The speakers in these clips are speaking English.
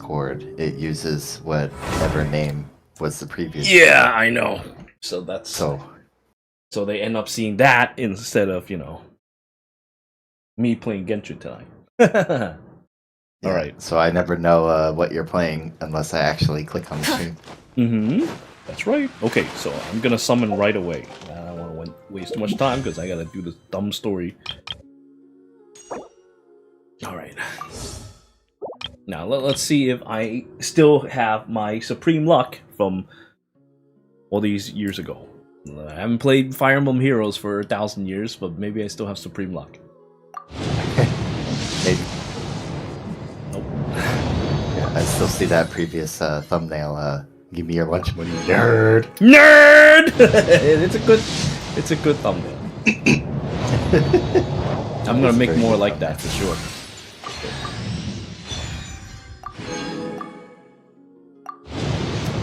Discord, it uses whatever name was the previous. Yeah, I know. So that's So they end up seeing that instead of, you know, me playing Genshin tonight. yeah, All right. So I never know what you're playing unless I actually click on the screen. Mm-hmm. That's right. Okay, so I'm gonna summon right away. I don't want to waste too much time because I gotta do this dumb story. All right. Now let's see if I still have my supreme luck from all these years ago. I haven't played Fire Emblem Heroes for 1,000 years, but maybe I still have supreme luck. Maybe. Nope. Yeah, I still see that previous thumbnail. Give me your lunch money, nerd. Nerd! It's a good thumbnail. I'm gonna make more like that for sure.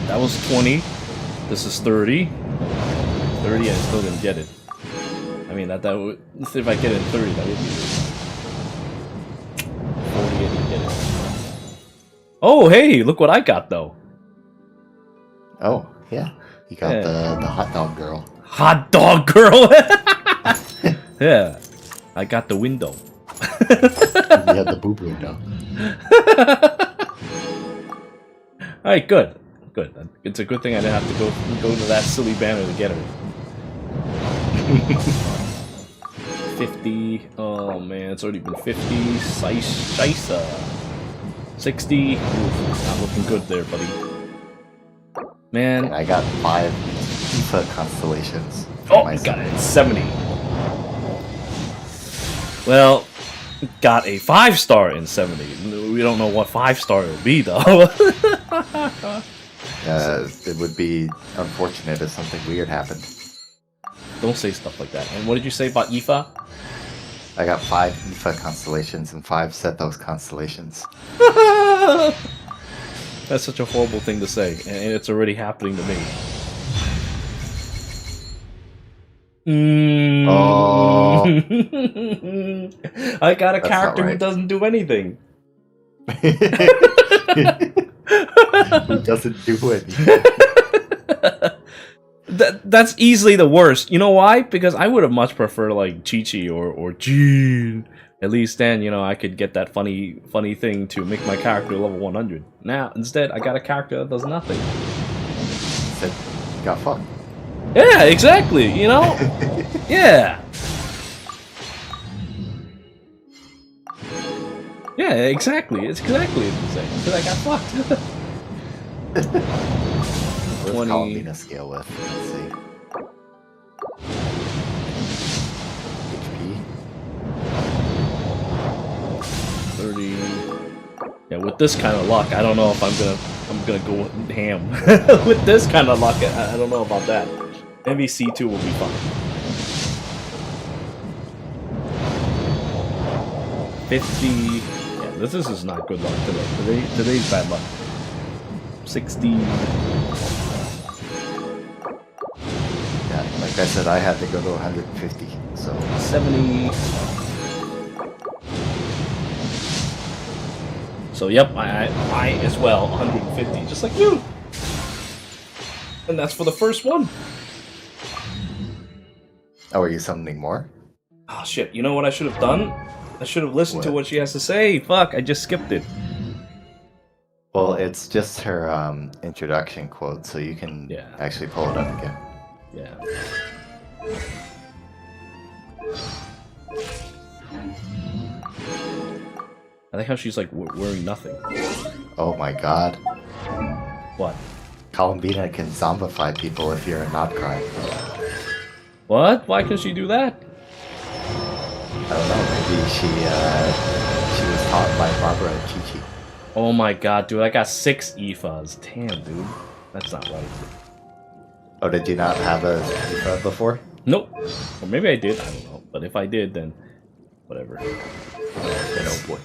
That was 20. This is 30. 30, I still didn't get it. I mean, that would, if I get it in 30, that would be 40, I didn't get it. Oh, hey, look what I got, though. Oh, yeah. You got the hot dog girl. Hot dog girl! Yeah. I got the window. You had the boob window. Alright, good. Good. It's a good thing I didn't have to go to that silly banner to get her. 50. Oh man, it's already been 50. Shisa. 60. Oof, not looking good there, buddy. Man. And I got 5 FIFA constellations. Oh, you got it at 70. Well, got a 5-star in 70. We don't know what 5-star it will be, though. It would be unfortunate if something weird happened. Don't say stuff like that. And what did you say about Ifa? I got 5 IFA constellations and 5 Sethos constellations. That's such a horrible thing to say, and it's already happening to me. Oh. I got a character who doesn't do anything. Who doesn't do anything. That's easily the worst. You know why? Because I would have much preferred like Chi-Chi or Jean. At least then, you know, I could get that funny thing to make my character level 100. Now, instead, I got a character that does nothing. Said, got fucked. Yeah, exactly, you know? Yeah. Yeah, exactly. It's exactly the same. Because I got fucked. What's 20. Columbina scale with? Let's see. HP. 30. Yeah, with this kind of luck, I don't know if I'm gonna go ham. With this kind of luck, I don't know about that. Maybe C2 will be fun. 50. Yeah, this is not good luck today. Today's bad luck. 60. Yeah, like I said, I had to go to 150. So 70. So yep, I as well 150, just like you. And that's for the first one. Oh, are you summoning more? Oh shit, you know what I should have done? I should have listened to what she has to say. Fuck, I just skipped it. Well, it's just her introduction quote, so you can actually pull it up again. Yeah. I like how she's like wearing nothing. Oh my god. What? Columbina can zombify people if you're a Nod Krai. What? Why can she do that? I don't know, maybe she was taught by Barbara and Chi-Chi. Oh my god, dude, I got 6 EFAs. Damn, dude. That's not right. Oh, did you not have a EFA before? Nope. Or maybe I did, I don't know. But if I did, then whatever. Oh boy.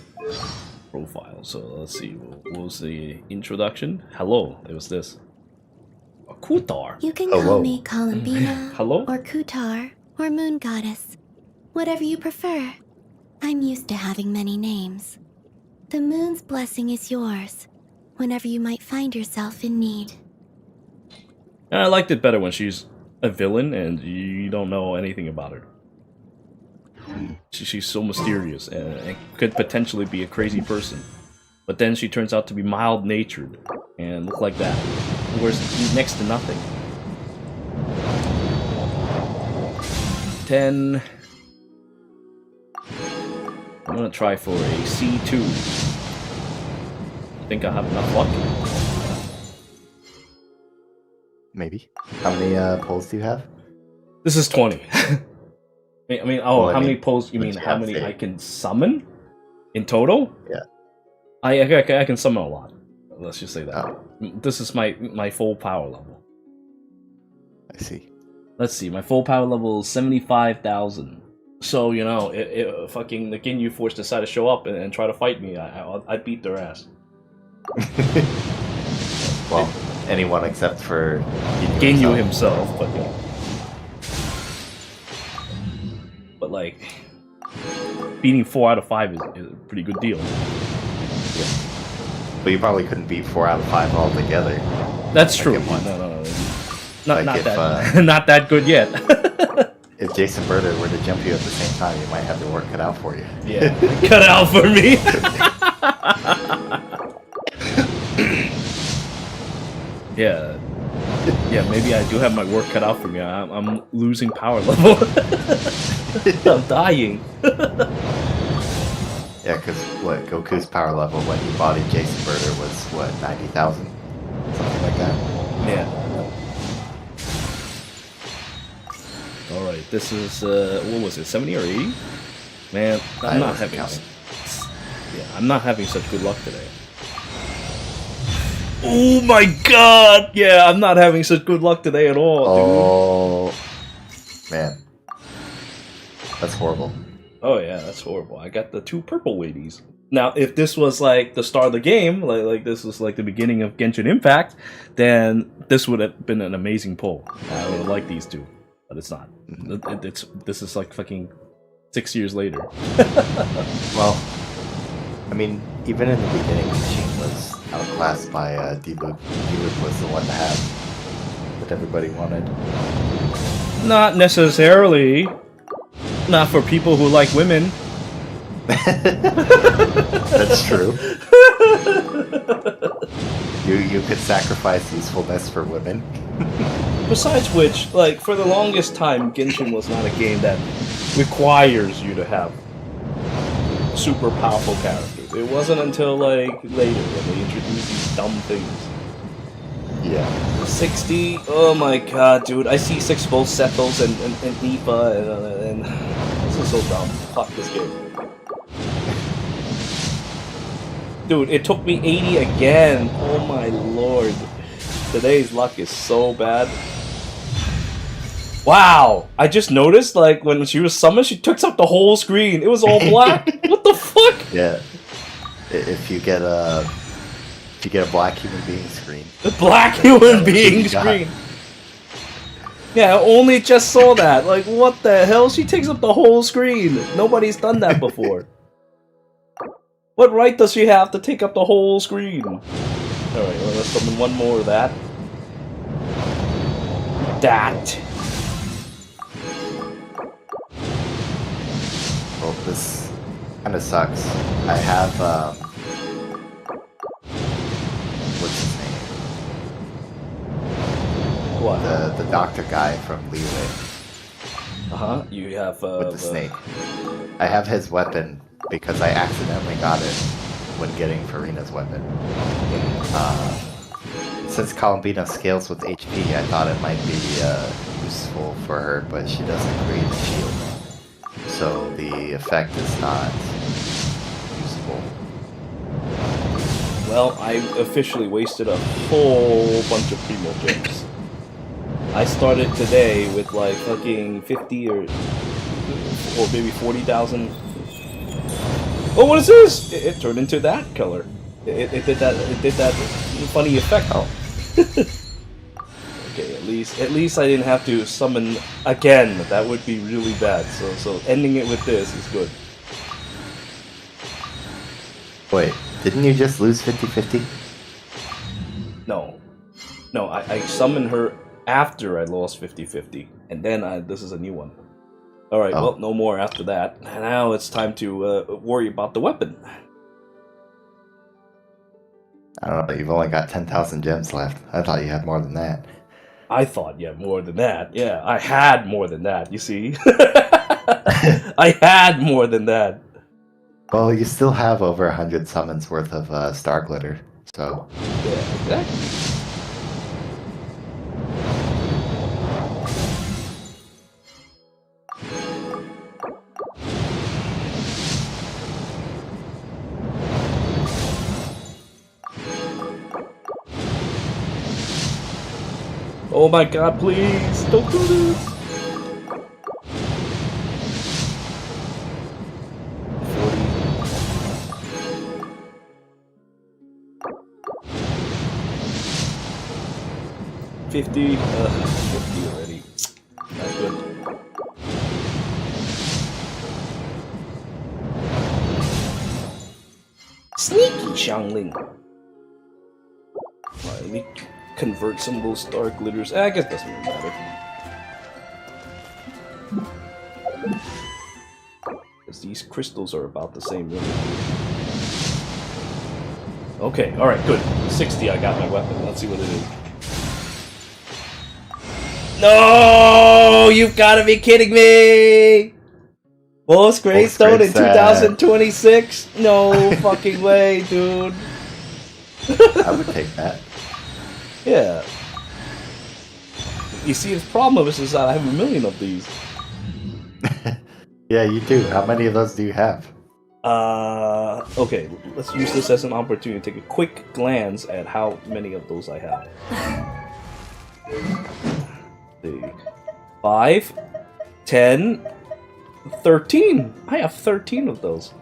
Profile. So let's see. What was the introduction? Hello. It was this. Kutar. You can call me Columbina, Hello? or Kutar, or Moon Goddess. Whatever you prefer. I'm used to having many names. The moon's blessing is yours. whenever you might find yourself in need. I liked it better when she's a villain and you don't know anything about her. She's so mysterious and could potentially be a crazy person. But then she turns out to be mild-natured and look like that. Whereas next to nothing. 10. I'm gonna try for a C2. I think I have enough luck. Maybe. How many polls do you have? This is 20. I mean, how many polls? You mean how many I can summon in total? Yeah. I can summon a lot. Let's just say that. Oh. This is my full power level. I see. Let's see. My full power level is 75,000. So you know, if fucking the Ginyu Force decide to show up and try to fight me, I'd beat their ass. Well, anyone except for Ginyu himself, but. Yeah. But like, beating 4 out of 5 is a pretty good deal. Yeah. But you probably couldn't beat 4 out of 5 altogether. That's true. No. Not that good yet. If Jason Berta were to jump you at the same time, you might have your work cut out for you. Yeah, cut out for me. Yeah, maybe I do have my work cut out for me. I'm losing power level. I'm dying. Yeah, because what Goku's power level when he bodied Jason Berta was what 90,000, something like that. Yeah. All right, this is what was it, 70 or 80? Man, I'm not having. I'm not having such good luck today. Oh my god! Yeah, I'm not having such good luck today at all, dude. Man. That's horrible. Oh yeah, that's horrible. I got the 2 purple ladies. Now, if this was like the start of the game, like this was like the beginning of Genshin Impact, then this would have been an amazing pull. I would have liked these 2, but it's not. This is like fucking 6 years later. Well, I mean, even in the beginning, Machine was outclassed by D-Luke. D-Luke was the one to have that everybody wanted. Not necessarily. Not for people who like women. That's true. You could sacrifice usefulness for women. Besides which, like, for the longest time, Genshin was not a game that requires you to have super powerful characters. It wasn't until, like, later when they introduced these dumb things. Yeah. 60? Oh my god, dude. I see 6 both Sethos and Nipa, and this is so dumb. Fuck this game. Dude, it took me 80 again. Oh my lord. Today's luck is so bad. Wow! I just noticed, like, when she was summoned, she took up the whole screen. It was all black. What the fuck? Yeah. If you get a black human being screen. The black human being screen. Yeah, I only just saw that. Like, what the hell? She takes up the whole screen. Nobody's done that before. What right does she have to take up the whole screen? Alright, well, let's summon one more of that. Well, this kind of sucks. I have, what's his name? What? The doctor guy from Leeway. Uh-huh, you have, with the snake. I have his weapon because I accidentally got it when getting Farina's weapon. Since Columbina scales with HP, I thought it might be useful for her, but she doesn't create a shield. So the effect is not useful. Well, I officially wasted a whole bunch of Primo gems. I started today with like fucking 50 or maybe 40,000. Oh, what is this? It turned into that color. It did that funny effect. Oh. Okay, at least I didn't have to summon again. That would be really bad. So ending it with this is good. Wait, didn't you just lose 50-50? No. No, I summoned her after I lost 50-50. And then this is a new one. Alright, Oh. well, no more after that. Now it's time to worry about the weapon. I don't know, you've only got 10,000 gems left. I thought you had more than that. I thought, yeah, more than that. Yeah, I had more than that, you see? I had more than that. Well, you still have over 100 summons worth of star glitter, so... Yeah, exactly. Oh my god, please! Don't do this! 50, 50 already. Not good. Sneaky Xiangling. Alright, let me convert some of those star glitters. I guess it doesn't really matter. Because these crystals are about the same limit. Okay, alright, good. 60, I got my weapon. Let's see what it is. No! You've got to be kidding me! Most Greystone in 2026? No fucking way, dude. I would take that. Yeah. You see, the problem is that I have a million of these. Yeah, you do. How many of those do you have? Okay, let's use this as an opportunity to take a quick glance at how many of those I have. 5, 10, 13. I have 13 of those.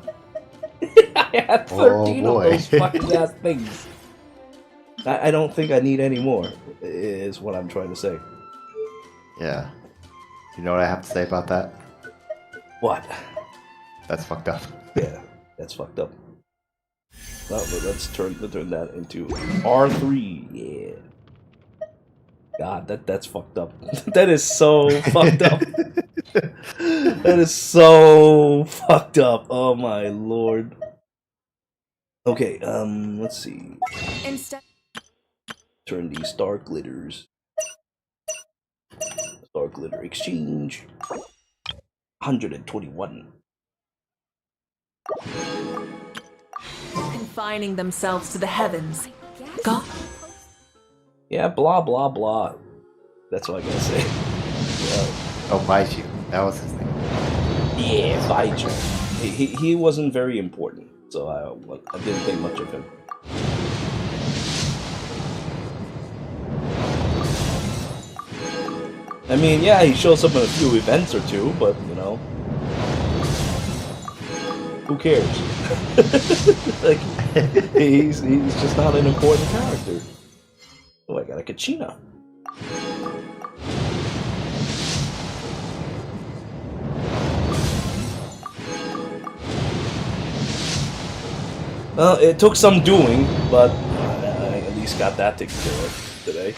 I have 13 of those fucking ass things. I don't think I need any more, is what I'm trying to say. Yeah. You know what I have to say about that? What? That's fucked up. Yeah, that's fucked up. Well, but let's turn that into R3. Yeah. God, that's fucked up. That is so fucked up. That is so fucked up. Oh my lord. Okay, let's see. Turn these star glitters. Star glitter exchange. 121. Confining themselves to the heavens. God. Yeah, blah blah blah. That's what I gotta say. Oh, Baiju. That was his name. Yeah, Baiju. He wasn't very important, so I didn't think much of him. I mean, yeah, he shows up in a few events or two, but, you know, who cares? Like, he's just not an important character. Oh, I got a Kachina. Well, it took some doing, but I at least got that taken care of today.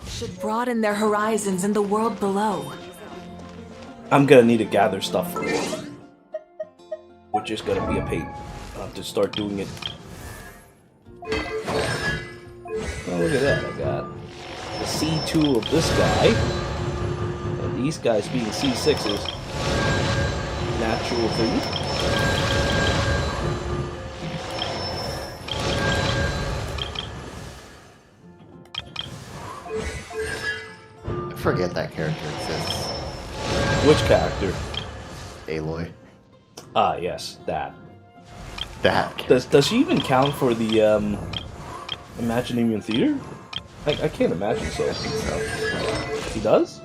Should broaden their horizons in the world below. I'm gonna need to gather stuff for it, which is gonna be a pain. I'll have to start doing it. Oh, look at that! I got the C2 of this guy, and these guys being C6s. Natural thing. I forget that character exists. Which character? Aloy. Ah, yes, that. That. Does she even count for the Imaginarium Theater? I can't imagine so. I think so. He does?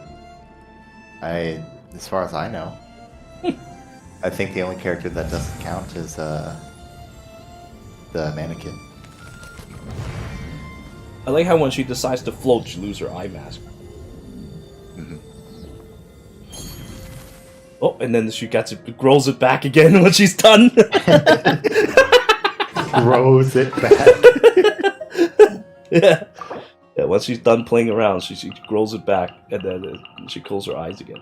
As far as I know. I think the only character that doesn't count is the mannequin. I like how when she decides to float, she loses her eye mask. Mm-hmm. Oh, and then she grows it back again when she's done. Grows it back. Yeah. Yeah, once she's done playing around, she grows it back, and then she closes her eyes again.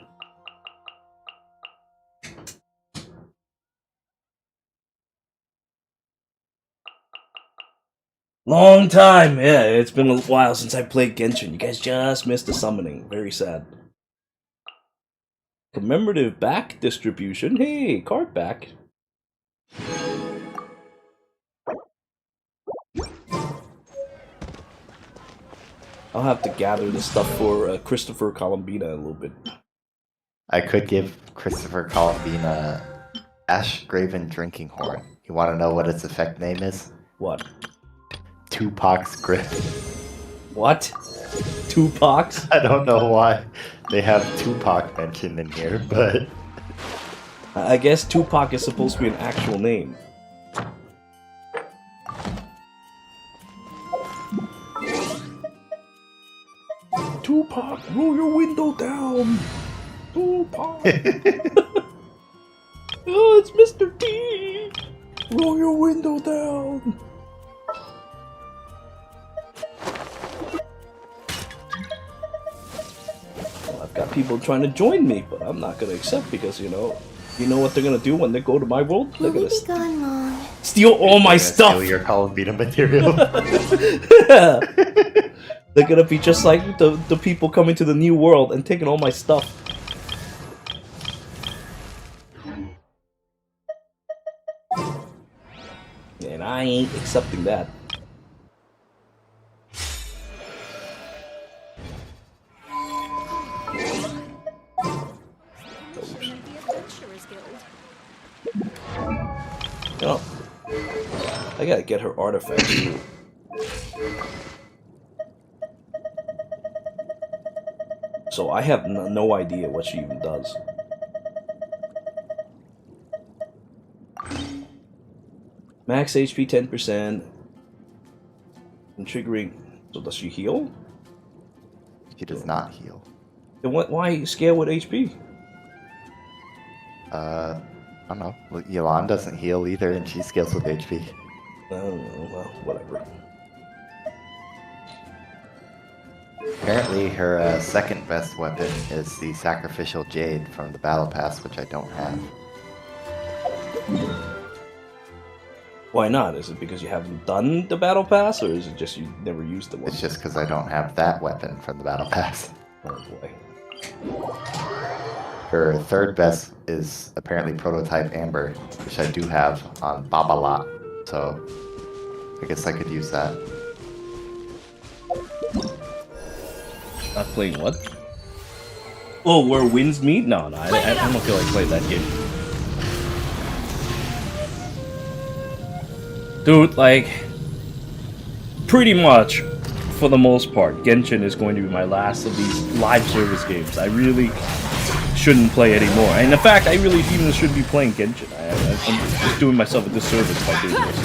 Long time! Yeah, it's been a while since I played Genshin. You guys just missed the summoning. Very sad. Commemorative back distribution. Hey, card back. I'll have to gather the stuff for Christopher Columbina in a little bit. I could give Christopher Columbina Ash Graven Drinking Horn. You want to know what its effect name is? What? Tupac's Grip. What? Tupac's? I don't know why they have Tupac mentioned in here, but... I guess Tupac is supposed to be an actual name. Tupac, roll your window down! Tupac! Oh, it's Mr. T! Roll your window down! Well, I've got people trying to join me, but I'm not gonna accept because, you know what they're gonna do when they go to my world? They're Will gonna we be gone long? steal all my stuff! Steal your Columbina material. They're gonna be just like the people coming to the new world and taking all my stuff. And I ain't accepting that. Oh. I gotta get her artifacts too. So I have no idea what she even does. Max HP 10%. And triggering. So does she heal? She does not heal. Then why scale with HP? I don't know. Well, Yelan doesn't heal either, and she scales with HP. I don't know. Well, whatever. Apparently, her second best weapon is the Sacrificial Jade from the Battle Pass, which I don't have. Why not? Is it because you haven't done the Battle Pass, or is it just you never used the one? It's just because I don't have that weapon from the Battle Pass. Oh boy. Her third best is apparently Prototype Amber, which I do have on Babalat, so I guess I could use that. Not playing what? Oh, where winds meet? No, I don't feel like playing that game. Dude, like, pretty much, for the most part, Genshin is going to be my last of these live service games. I really shouldn't play anymore. And in fact, I really even should be playing Genshin. I'm just doing myself a disservice by doing this.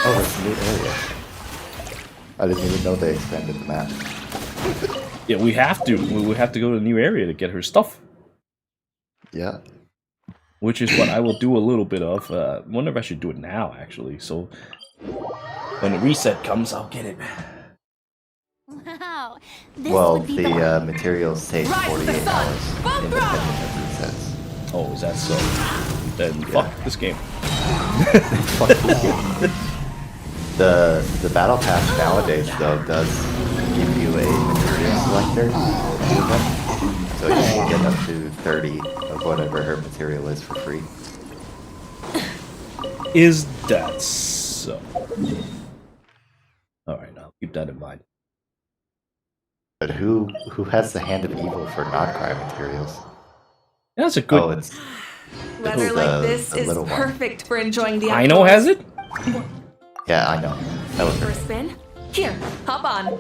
Oh, that's a new area. I didn't even know they expanded the map. Yeah, we have to. We have to go to a new area to get her stuff. Yeah. Which is what I will do a little bit of. Wonder if I should do it now, actually. So when the reset comes, I'll get it. Wow. This Well, would be the materials take 48 hours independent of resets. Oh, is that so? Then fuck this game. Fuck this game. The Battle Pass nowadays, though, does give you a material selector. So you can get up to 30 of whatever her material is for free. Is that so? Alright, I'll keep that in mind. But who has the Hand of Evil for Nod Krai materials? That's a good... Oh, it's Weather the- like this the is little one. perfect for enjoying the I know has it? Yeah, I know. That was For a her. spin? Here, hop on.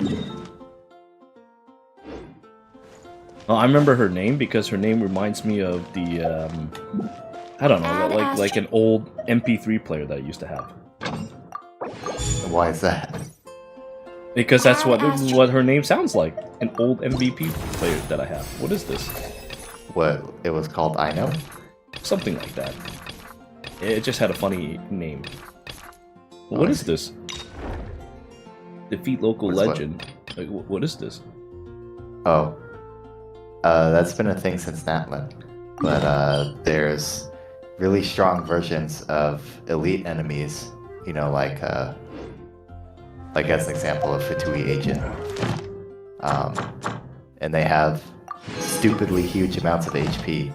Oh, I remember her name because her name reminds me of the, I don't know, like an old MP3 player that I used to have. Why is that? Because that's what her name sounds like. An old MVP player that I have. What is this? What it was called, I know. Something like that. It just had a funny name. What is this? Defeat local What's what? legend. Like, what is this? Oh, that's been a thing since Natlan. But there's really strong versions of elite enemies. You know, like as an example, a Fatui agent. And they have stupidly huge amounts of HP,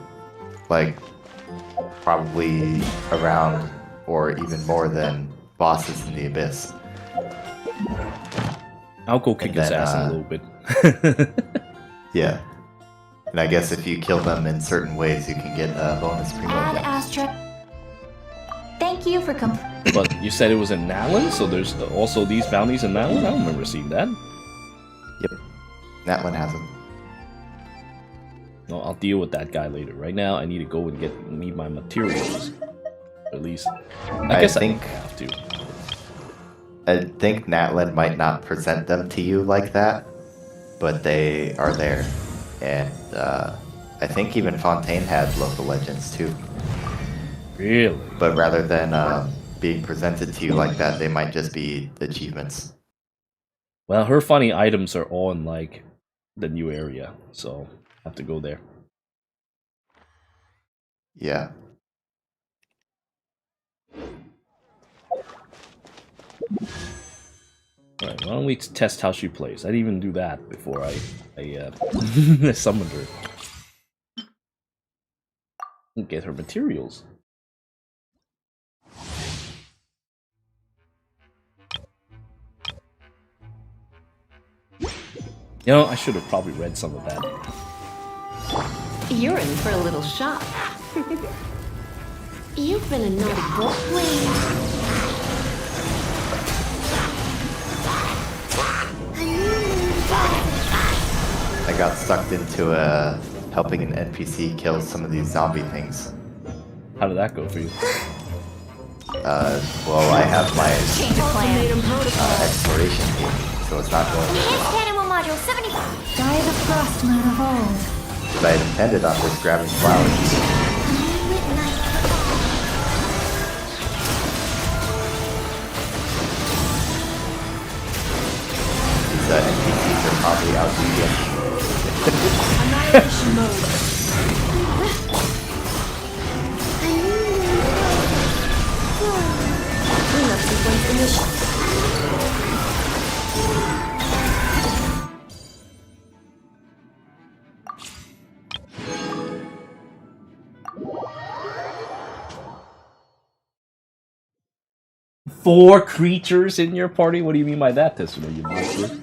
like probably around or even more than bosses in the Abyss. I'll go kick And his then, ass in a little bit. Yeah. And I guess if you kill them in certain ways, you can get bonus primo Add gems. asterisk. Thank you for But you said it was in Natlan, so there's also these bounties in Natlan? I don't remember seeing that. Yep. That one has them. No, I'll deal with that guy later. Right now, I need to go and need my materials. At least. I guess think- I have to. I think Natlan might not present them to you like that, but they are there. And I think even Fontaine had local legends too. Really? But rather than being presented to you like that, they might just be achievements. Well, her funny items are all in, like, the new area, so I have to go there. Yeah. Alright, why don't we test how she plays? I didn't even do that before I summoned her. And get her materials. You know, I should have probably read some of that. You're in for a little shock. You've been a naughty boy. I got sucked into helping an NPC kill some of these zombie things. How did that go for you? Well, I have my change of plan. exploration team, so it's not going Enhanced Animal Module 75. Die the frost mode of old. But I had intended on just grabbing flowers. These NPCs are probably out to get. Annihilation mode. Cleanup sequence initiated. Four creatures in your party? What do you mean by that, Tessuna, you monster?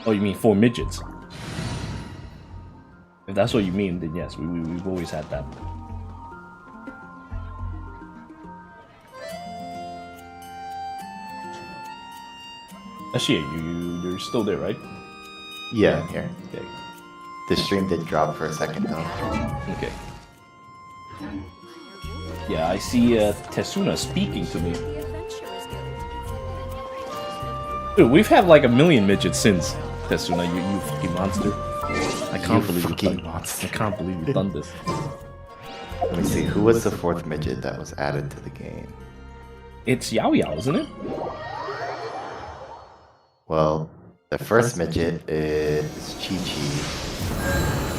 Oh, you mean 4 midgets? If that's what you mean, then yes, we've always had that. Ashiya, you're still there, right? Yeah, I'm here. Okay. The stream did drop for a second though. Okay. Yeah, I see Tessuna speaking to me. Dude, we've had like 1,000,000 midgets since, Tessuna, you fucking monster. I can't You believe you've fucking done monster. I can't believe you've done this. Let me see, who was the 4th midget that was added to the game? It's Yao Yao, isn't it? Well, the first midget is Chi Chi,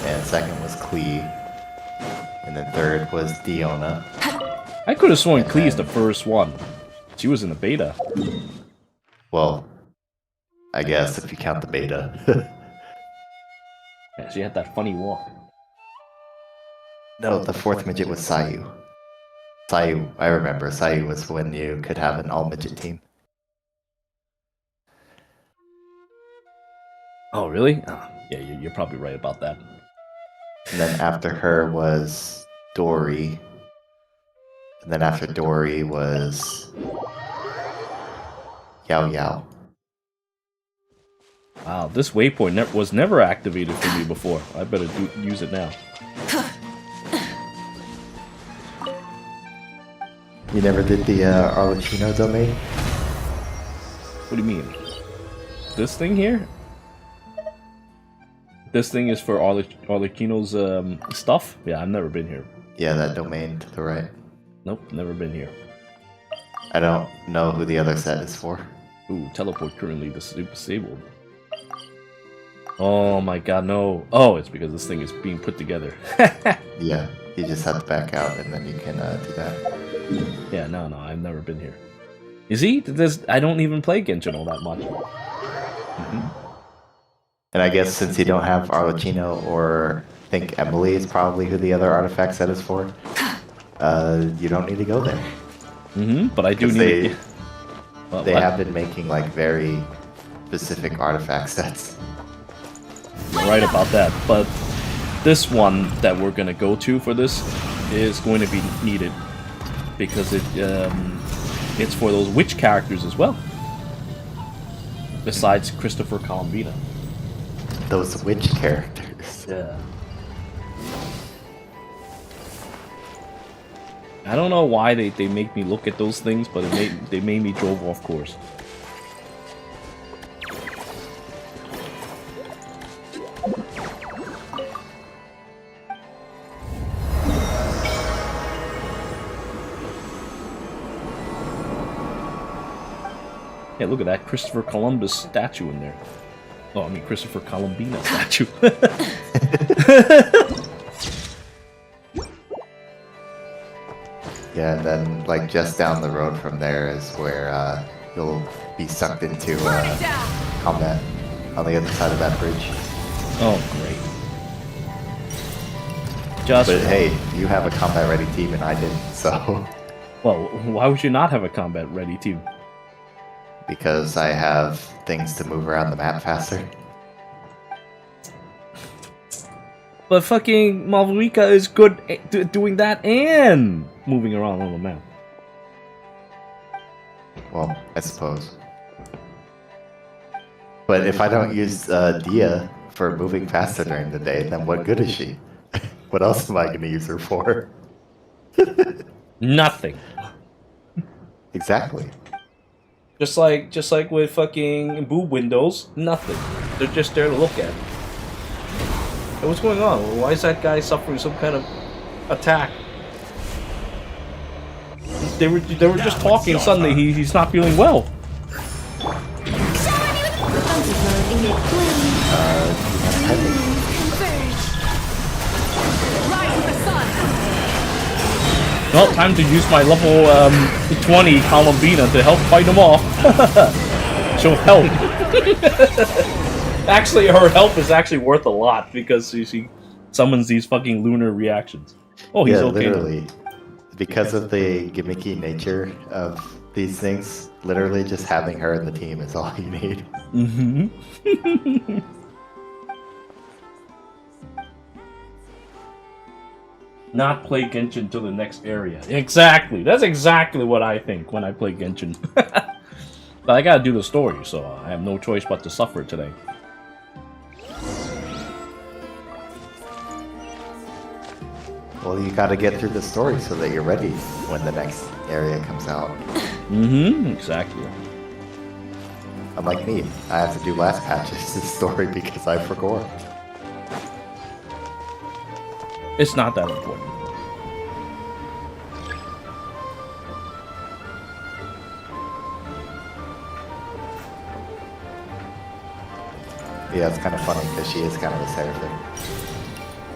and second was Klee, and then third was Diona. I could have sworn Klee is the first one. She was in the beta. Well, I guess if you count the beta. Yeah, she had that funny walk. No, the 4th midget was Sayu. Sayu, I remember. Sayu was when you could have an all-midget team. Oh, really? Yeah, you're probably right about that. And then after her was Dory. And then after Dory was Yao Yao. Wow, this waypoint was never activated for me before. I better use it now. You never did the Arlecchino domain? What do you mean? This thing here? this thing is for Arlecchino's stuff? Yeah, I've never been here. Yeah, that domain to the right. Nope, never been here. I don't know who the other set is for. Ooh, teleport currently disabled. Oh my god, no. Oh, it's because this thing is being put together. Yeah, you just have to back out and then you can do that. Yeah, no, I've never been here. You see? I don't even play Genshin all that much. And I guess since you don't have Arlecchino, or I think Emily is probably who the other artifact set is for, you don't need to go there. But I do need They have been making like very specific artifact sets. Right about that, but this one that we're gonna go to for this is going to be needed because it's for those witch characters as well. Besides Christopher Columbina. Those witch characters. Yeah. I don't know why they make me look at those things, but they made me drove off course. Yeah, look at that Christopher Columbus statue in there. Oh, I mean Christopher Columbina statue. Yeah, and then like just down the road from there is where you'll be sucked into combat on the other side of that bridge. Oh, great. Just But hey, you have a combat ready team and I didn't, so well, why would you not have a combat ready team? because I have things to move around the map faster. But fucking Malvika is good at doing that and moving around on the map. Well, I suppose. But if I don't use Dia for moving faster during the day, then what good is she? What else am I going to use her for? Nothing. Exactly. Just like with fucking boob windows, nothing. They're just there to look at. Hey, what's going on? Why is that guy suffering some kind of attack? They were just talking. Suddenly he's not feeling well. Well, time to use my level 20 Columbina to help fight him off. She'll help. Actually, her help is actually worth a lot because she summons these fucking lunar reactions. Oh, he's okay. Literally. Because of the gimmicky nature of these things, literally just having her in the team is all you need. Mm-hmm. Not play Genshin to the next area. Exactly. That's exactly what I think when I play Genshin. But I gotta do the story, so I have no choice but to suffer today. Well, you gotta get through the story so that you're ready when the next area comes out. Mm-hmm. Exactly. Unlike me, I have to do last patch's story because I forgot. It's not that important. Yeah, it's kind of funny because she is kind of a seraphim.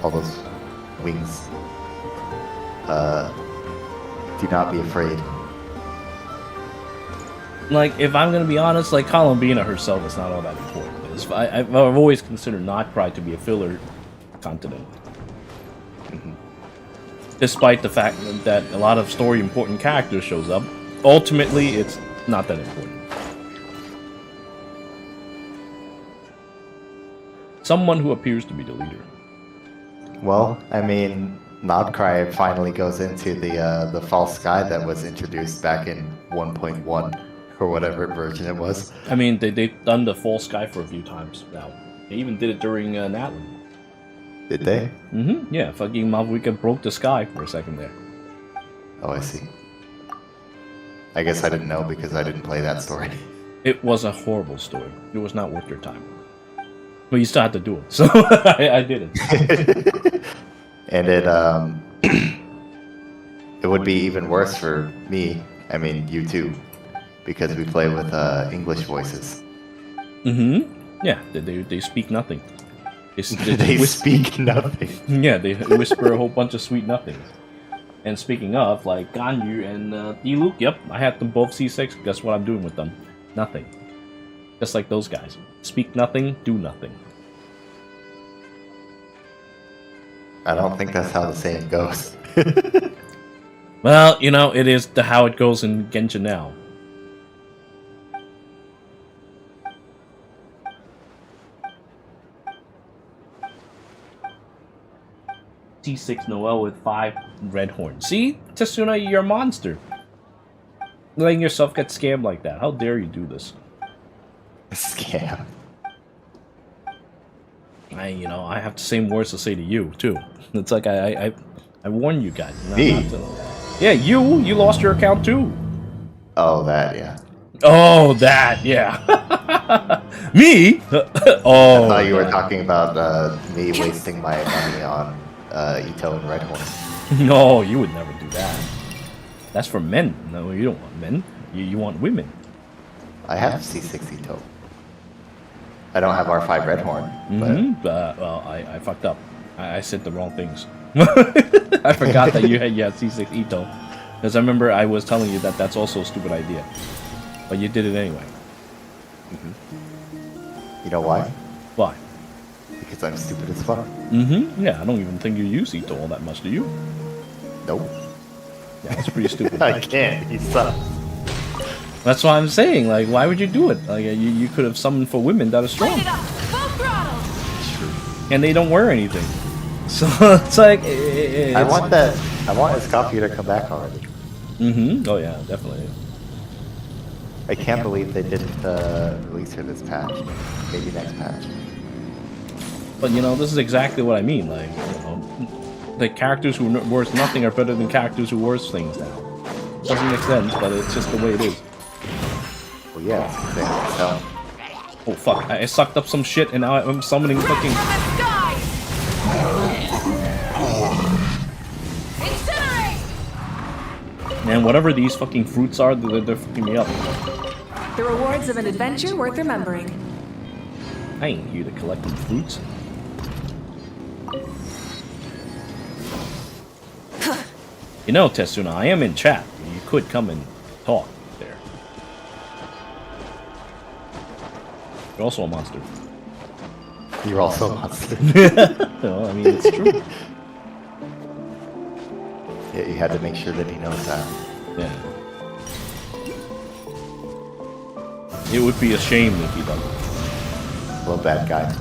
All those wings. Do not be afraid. Like, if I'm gonna be honest, like, Columbina herself is not all that important. I've always considered Nod Krai to be a filler continent. Despite the fact that a lot of story important characters shows up, ultimately it's not that important. Someone who appears to be the leader. Well, I mean, Nod Krai finally goes into the false sky that was introduced back in 1.1 or whatever version it was. I mean, they've done the false sky for a few times now. They even did it during Natlan. Did they? Mm-hmm. Yeah, fucking Malvika broke the sky for a second there. Oh, I see. I guess I didn't know because I didn't play that story. It was a horrible story. It was not worth your time. Well, you still have to do it, so I did it. And it it would be even worse for me. I mean, you too, because we play with English voices. Yeah, they speak nothing. They speak nothing. Yeah, they whisper a whole bunch of sweet nothings. And speaking of, like Ganyu and Diluc, yep, I had them both C6. Guess what I'm doing with them? Nothing. Just like those guys. Speak nothing, do nothing. I don't think that's how the saying goes. Well, you know, it is how it goes in Genshin now. C6 Noel with 5 red horns. See? Tsuna, you're a monster. Letting yourself get scammed like that. How dare you do this? Scam. I have the same words to say to you, too. It's like I warned you guys. Me? Yeah, you lost your account, too. Oh, that, yeah. Oh, that, yeah. Me? Oh. I thought you were talking about me wasting my money on Ito and Redhorn. No, you would never do that. That's for men. No, you don't want men. You want women. I have C6 Ito. I don't have R5 Redhorn. Well, I fucked up. I said the wrong things. I forgot that you had C6 Ito. Because I remember I was telling you that that's also a stupid idea. But you did it anyway. You know why? Why? Because I'm stupid as fuck. Yeah, I don't even think you use Ito all that much, do you? Nope. Yeah, that's pretty stupid. I can't. He sucks. That's why I'm saying, like, why would you do it? Like, you could have summoned for women that are strong. Light it up, full throttle. And they don't wear anything. So, it's like... I want that. I want his copy to come back already. Oh, yeah, definitely. I can't believe they didn't release her this patch. Maybe next patch. But, this is exactly what I mean. Like, the characters who worth nothing are better than characters who worth things now. Doesn't make sense, but it's just the way it is. Well, yeah, it's the same. So, Oh, fuck. I sucked up some shit, and now I'm summoning fucking... From the sky. Incinerate. Man, whatever these fucking fruits are, they're fucking me up. The rewards of an adventure worth remembering. I ain't here to collect them fruits. Tessuna, I am in chat. You could come and talk there. You're also a monster. you're also a monster. Well, I mean, it's true. Yeah, you had to make sure that he knows that. Yeah. It would be a shame if he doesn't. Little bad guy.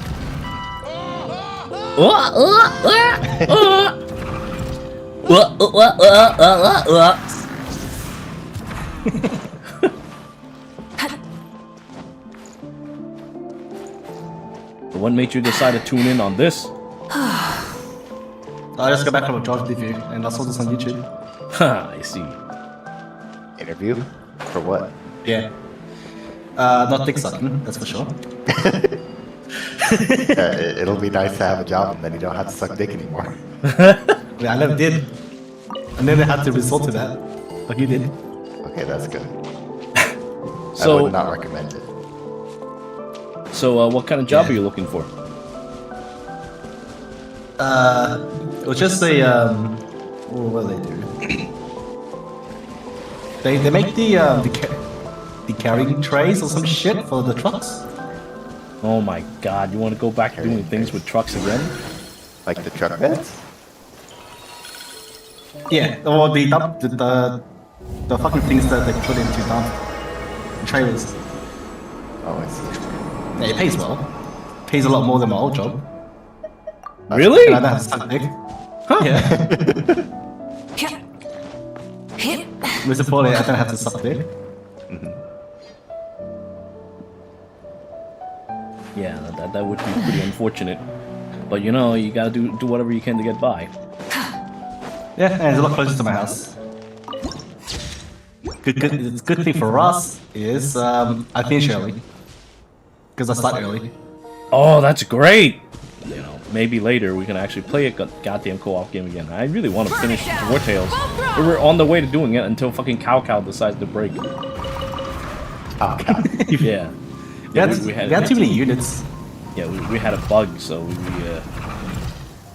What made you decide to tune in on this? I just got back from a job interview and I saw this on YouTube. I see. Interview? For what? Yeah. Not dick sucking, that's for sure. It'll be nice to have a job and then you don't have to suck dick anymore. Yeah, I never did. I never had to resort to that. Like you did. Okay, that's good. I So, would not recommend it. what kind of job are you looking for? It was just a what do they do? They make the carrying trays or some shit for the trucks. Oh my god, you want to go back to doing things with trucks again? Like the truck beds? Yeah, or the fucking things that they put into dump trailers. Oh, I see. Yeah, it pays well. Pays a lot more than my old job. Really? And I don't have to suck dick. Huh. Yeah. Hit. Most importantly, I don't have to suck dick. Yeah, that would be pretty unfortunate. But you gotta do whatever you can to get by. Yeah, and it's a lot closer to my house. It's good thing for us is I finish early because I start early. Oh, that's great! You know, maybe later we can actually play a goddamn co-op game again. I really want to finish War Tales. We were on the way to doing it until fucking Cow decided to break. Oh god. Yeah. We had too many units. Yeah, we had a bug, so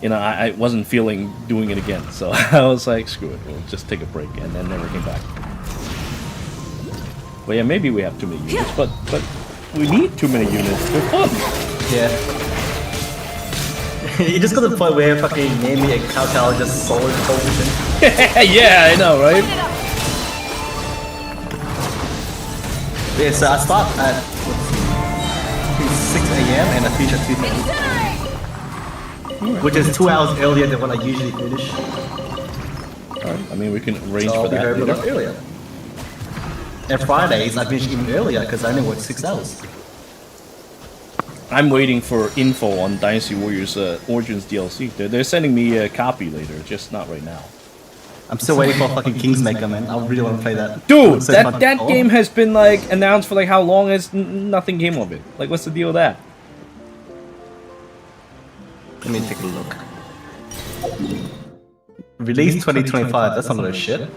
you know, I wasn't feeling doing it again. So I was like, screw it, we'll just take a break, and then never came back. But yeah, maybe we have too many units, but we need too many units. They're fun. Yeah. You just got to the point where fucking naming a Cow is just solid coalition. Yeah, I know, right? Yeah, so I start at 6 a.m. and I finish at 2 p.m. Which is 2 hours earlier than what I usually finish. Alright, I mean, we can arrange So for I'll be that very later. much earlier. And Fridays I finish even earlier because I only work 6 hours. I'm waiting for info on Dynasty Warriors Origins DLC. They're sending me a copy later, just not right now. I'm still waiting for fucking Kingsmaker, man. I really want to play that. Dude, So that fun. Oh. game has been like announced for like how long as nothing came of it. Like, what's the deal with that? Let me take a look. Release 2025. That's a lot of shit.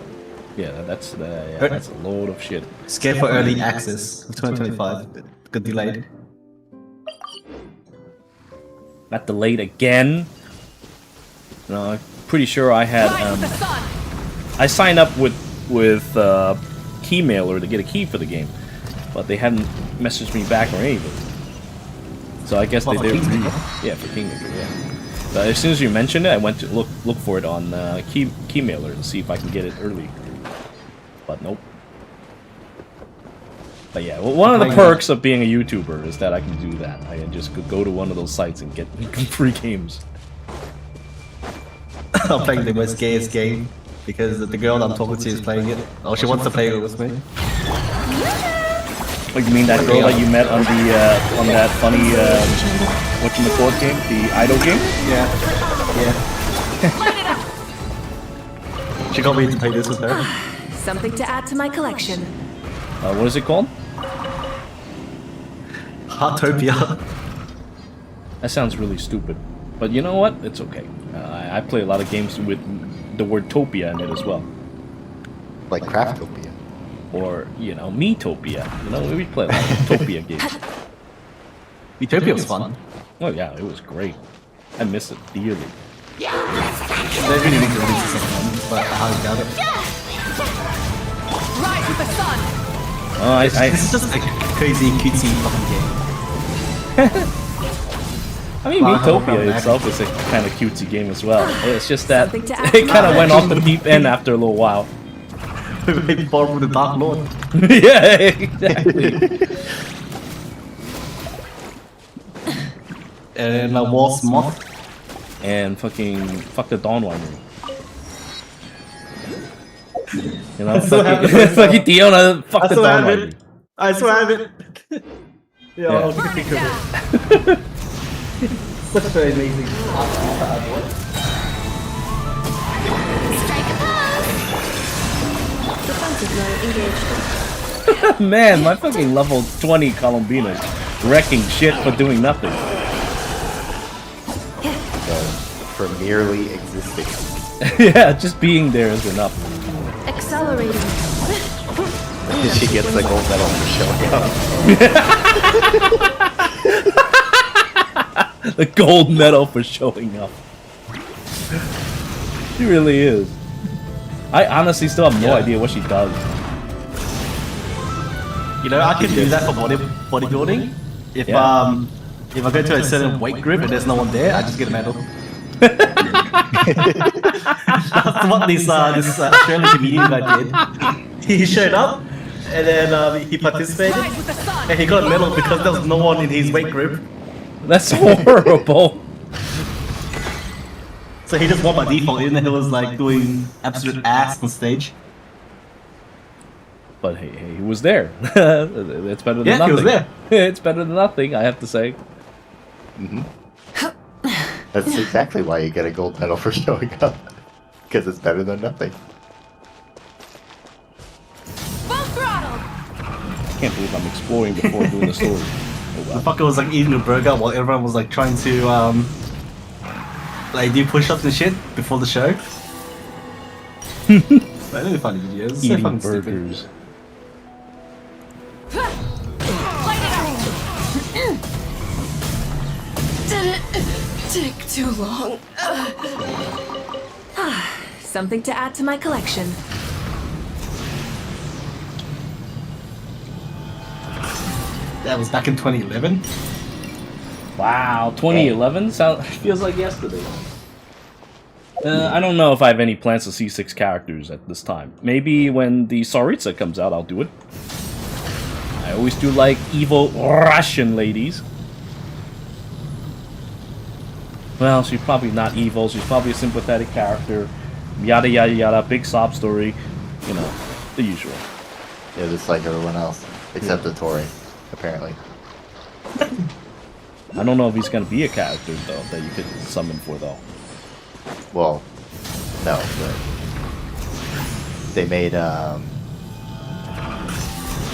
Yeah, that's a load of shit. Scared for early access of 2025. Got delayed. Got delayed again. No, I'm pretty sure I had I signed up with Keymailer to get a key for the game, but they hadn't messaged me back or anything. So I guess Well, they for did. Kingmaker? Yeah, for Kingmaker, yeah. So as soon as you mentioned it, I went to look for it on Keymailer to see if I can get it early. But nope. But yeah, well, one of the perks of being a YouTuber is that I can do that. I can just go to one of those sites and get free games. I'm playing the most gayest game because the girl that I'm talking to is playing it. Oh, she wants to play it with me. Like, you mean that girl that you met on the on that funny whatchamacallit game, the Idol game? Yeah. Yeah. She got me to play this with her. Something to add to my collection. What is it called? Heartopia. That sounds really stupid, but you know what? It's okay. I play a lot of games with the word "topia" in it as well, Like Craftopia. or you know, "Metopia." You know, we play a lot of Topia games. Utopia was fun. Oh yeah, it was great. I miss it dearly. They really need to release this again, but I highly doubt it. Rise with the sun! I This is just a crazy, cutesy fucking game. I mean, Well, I hope Metopia I'm itself is a kind of cutesy game as well. It's just that Something to add it to kind of my went off the deep end after a little while. Maybe born from the Dark Lord. Yeah, exactly. And a Waltz Moth. And fuck the Dawn Winery. You know, fucking Diona, fuck the Dawn Winery. I swear I have it. Yeah, I'll take a picture of it. Such an amazing artwork. Strike a pose! Defensive mode engaged. Man, my fucking level 20 Columbina is wrecking shit for doing nothing. For merely existing. Yeah, just being there is enough. Accelerating. She gets the gold medal for showing up. The gold medal for showing up. She really is. I honestly still have no idea what she does. You know, I could do that for bodybuilding. If I go to a certain weight group and there's no one there, I just get a medal. That's what this Australian comedian guy did. He showed up and then he participated Rise with the sun! and he got a medal because there was no one in his weight group. That's horrible. So he just won by default, even though he was like doing absolute ass on stage. But hey, he was there. It's better than Yeah, nothing. he was there. It's better than nothing, I have to say. That's exactly why you get a gold medal for showing up. Because it's better than nothing. Full throttle! I can't believe I'm exploring before doing the story. The fucker was like eating a burger while everyone was like trying to like do push-ups and shit before the show. But really funny videos. It's so Eating fucking stupid. burgers. Did it take too long? Something to add to my collection. That was back in 2011. Wow, 2011 feels like yesterday. I don't know if I have any plans to see 6 characters at this time. Maybe when the Tsaritsa comes out, I'll do it. I always do like evil Russian ladies. Well, she's probably not evil. She's probably a sympathetic character. Yada yada yada. Big sob story. You know, the usual. Yeah, just like everyone else, except the Tori, apparently. I don't know if he's gonna be a character though that you could summon for though. Well, no, but they made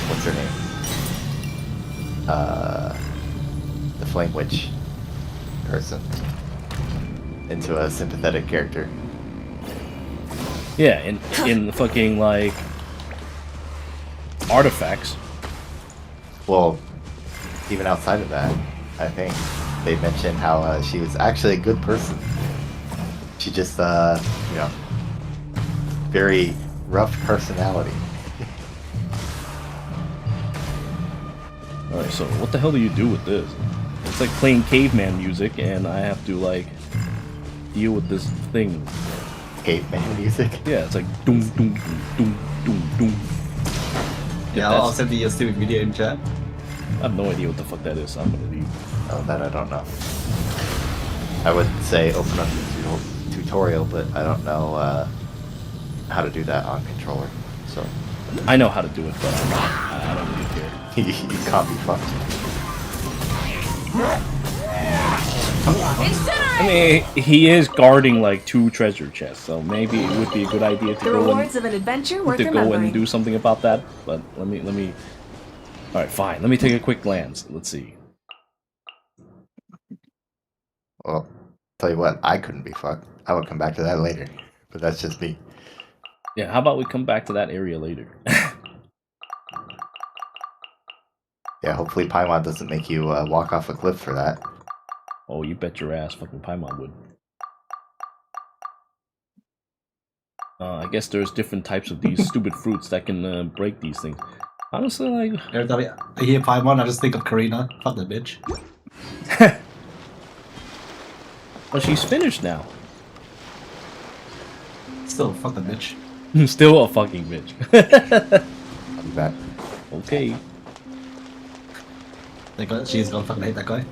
what's her name? The Flame Witch person into a sympathetic character. Yeah, in fucking like artifacts. Well, even outside of that, I think they mentioned how she was actually a good person. She just, you know, very rough personality. Alright, so what the hell do you do with this? It's like playing caveman music and I have to like deal with this thing. Caveman music. Yeah, it's like doom doom doom doom doom. Yeah, I'll send you a stupid video in chat. I have no idea what the fuck that is. I'm gonna leave. Oh, that I don't know. I would say open up the tutorial, but I don't know how to do that on controller. So I know how to do it, but I don't really care. you can't be fucked. I mean, he is guarding like 2 treasure chests, so maybe it would be a good idea to The go rewards of an adventure worth to go remembering. and do something about that. But let me. All right, fine. Let me take a quick glance. Let's see. Well, tell you what, I couldn't be fucked. I would come back to that later, but that's just me. Yeah, how about we come back to that area later? Yeah, hopefully Paimon doesn't make you walk off a cliff for that. Oh, you bet your ass, fucking Paimon would. I guess there's different types of these stupid fruits that can break these things. Honestly, like... Every time I hear Paimon, I just think of Karina. Fuck that bitch. Well, she's finished now. Still, fuck that bitch. Still a fucking bitch. I'll be back. Okay. She's gonna fucking hate that guy.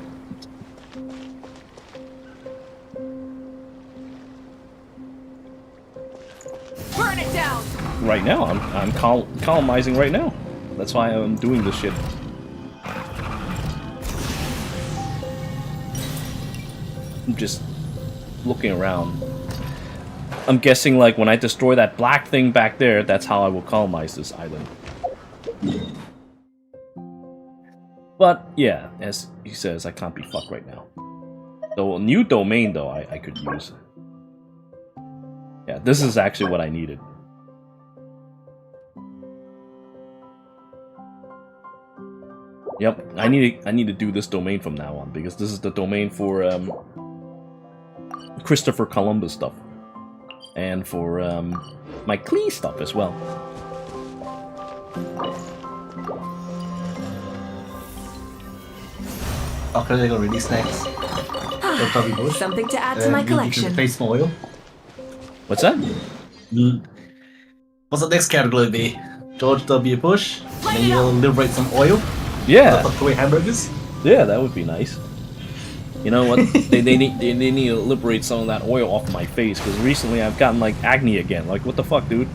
Burn it down! Right now, I'm colonizing right now. That's why I'm doing this shit. I'm just looking around. I'm guessing like when I destroy that black thing back there, that's how I will colonize this island. But yeah, as he says, I can't be fucked right now. So a new domain though I could use. Yeah, this is actually what I needed. Yep, I need to do this domain from now on because this is the domain for Christopher Columbina stuff, and for my Klee stuff as well. Okay, they got release next. Something to add to my collection. Face some oil. What's that? What's the next category be? George W. Bush, and then you'll liberate some oil. Yeah, Fuck away hamburgers. yeah, that would be nice. You know what? they need to liberate some of that oil off my face because recently I've gotten like acne again. Like what the fuck, dude?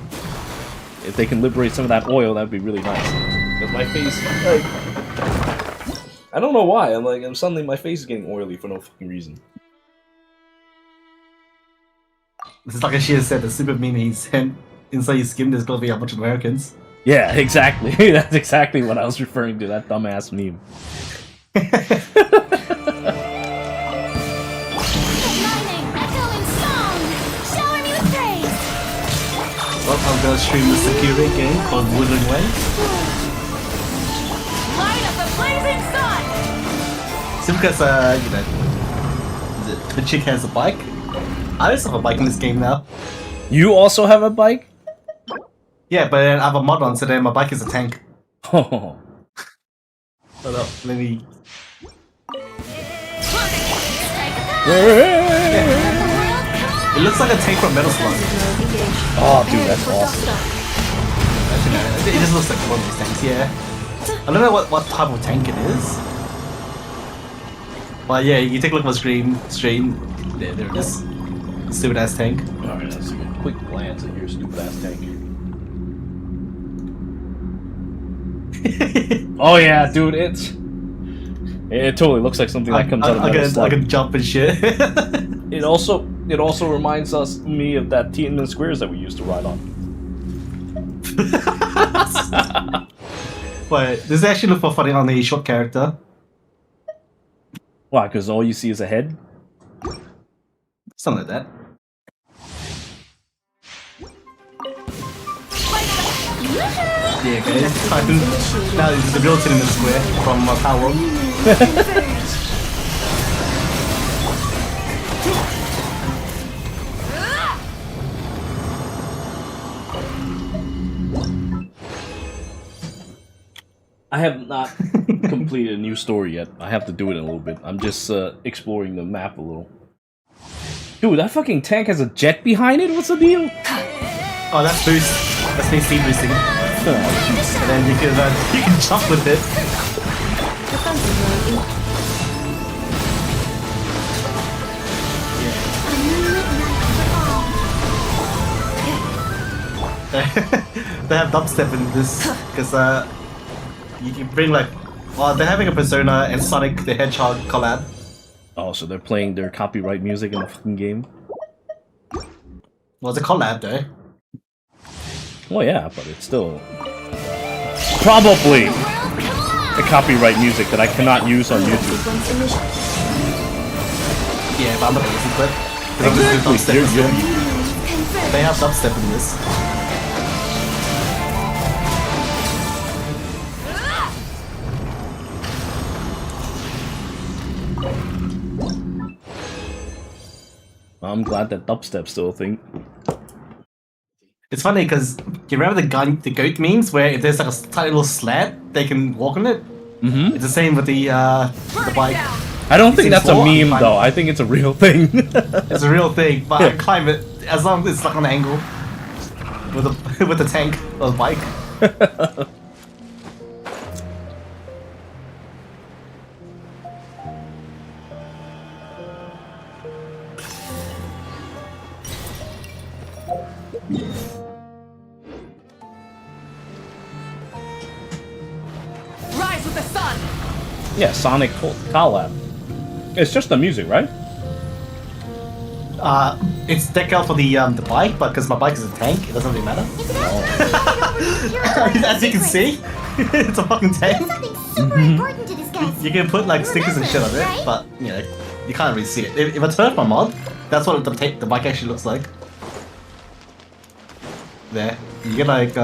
If they can liberate some of that oil, that'd be really nice. Because my face, like, I don't know why. I'm suddenly my face is getting oily for no fucking reason. This is like Ashiya said, the super meme he sent inside his skin. There's gonna be a bunch of Americans. Yeah, exactly. That's exactly what I was referring to. That dumbass meme. Lightning, echo in song! Shower me with praise! Well, I'm gonna stream the Sakura game called Wuthering Waves. Light of the blazing sun! Simply because, you know, the chick has a bike. I also have a bike in this game now. You also have a bike? Yeah, but then I have a mod on, so then my bike is a tank. Oh. Hold up, let me... It looks like a tank from Metal Slug. Oh, dude, that's awesome. Actually, no, it just looks like one of these tanks, yeah. I don't know what type of tank it is. But yeah, you take a look at my stream. There it is. Stupid ass tank. Alright, let's take a quick glance at your stupid ass tank. Oh yeah, dude, it totally looks like something that comes out of Metal Slug. I can jump and shit. It also reminds me of that Tiananmen Squares that we used to ride on. But this actually look for funny on the short character. Why? Because all you see is a head? Something like that. Yeah, guys. Now this is the real Tiananmen Square from Power. I have not completed a new story yet. I have to do it in a little bit. I'm just exploring the map a little. Dude, that fucking tank has a jet behind it? What's the deal? Oh, that's boost. That's me speed boosting. And then you can jump with it. They have dubstep in this because you can bring like, well, they're having a Persona and Sonic the Hedgehog collab. Oh, so they're playing their copyright music in the fucking game? Well, it's a collab though. Well, yeah, but it's still probably the copyright music that I cannot use on YouTube. Yeah, but I'm not gonna listen to it. Exactly. They have dubstep in this. I'm glad that dubstep's still a thing. It's funny because you remember the goat memes where if there's like a tiny little slat, they can walk on it. Mm-hmm. It's the same with the bike. I don't think that's a Season 4, meme though. I think it's a real thing. It's a real thing, but I climb it as long as it's like on an angle with the with the tank or the bike. Rise with the sun! Yeah, Sonic collab. It's just the music, right? It's decked out for the bike, but because my bike is a tank, it doesn't really matter. As you can see, it's a fucking tank. Something super important to discuss. You can put like stickers and shit on it, but you know, you can't really see it. If I turn off my mod, that's what the bike actually looks like. There, you get like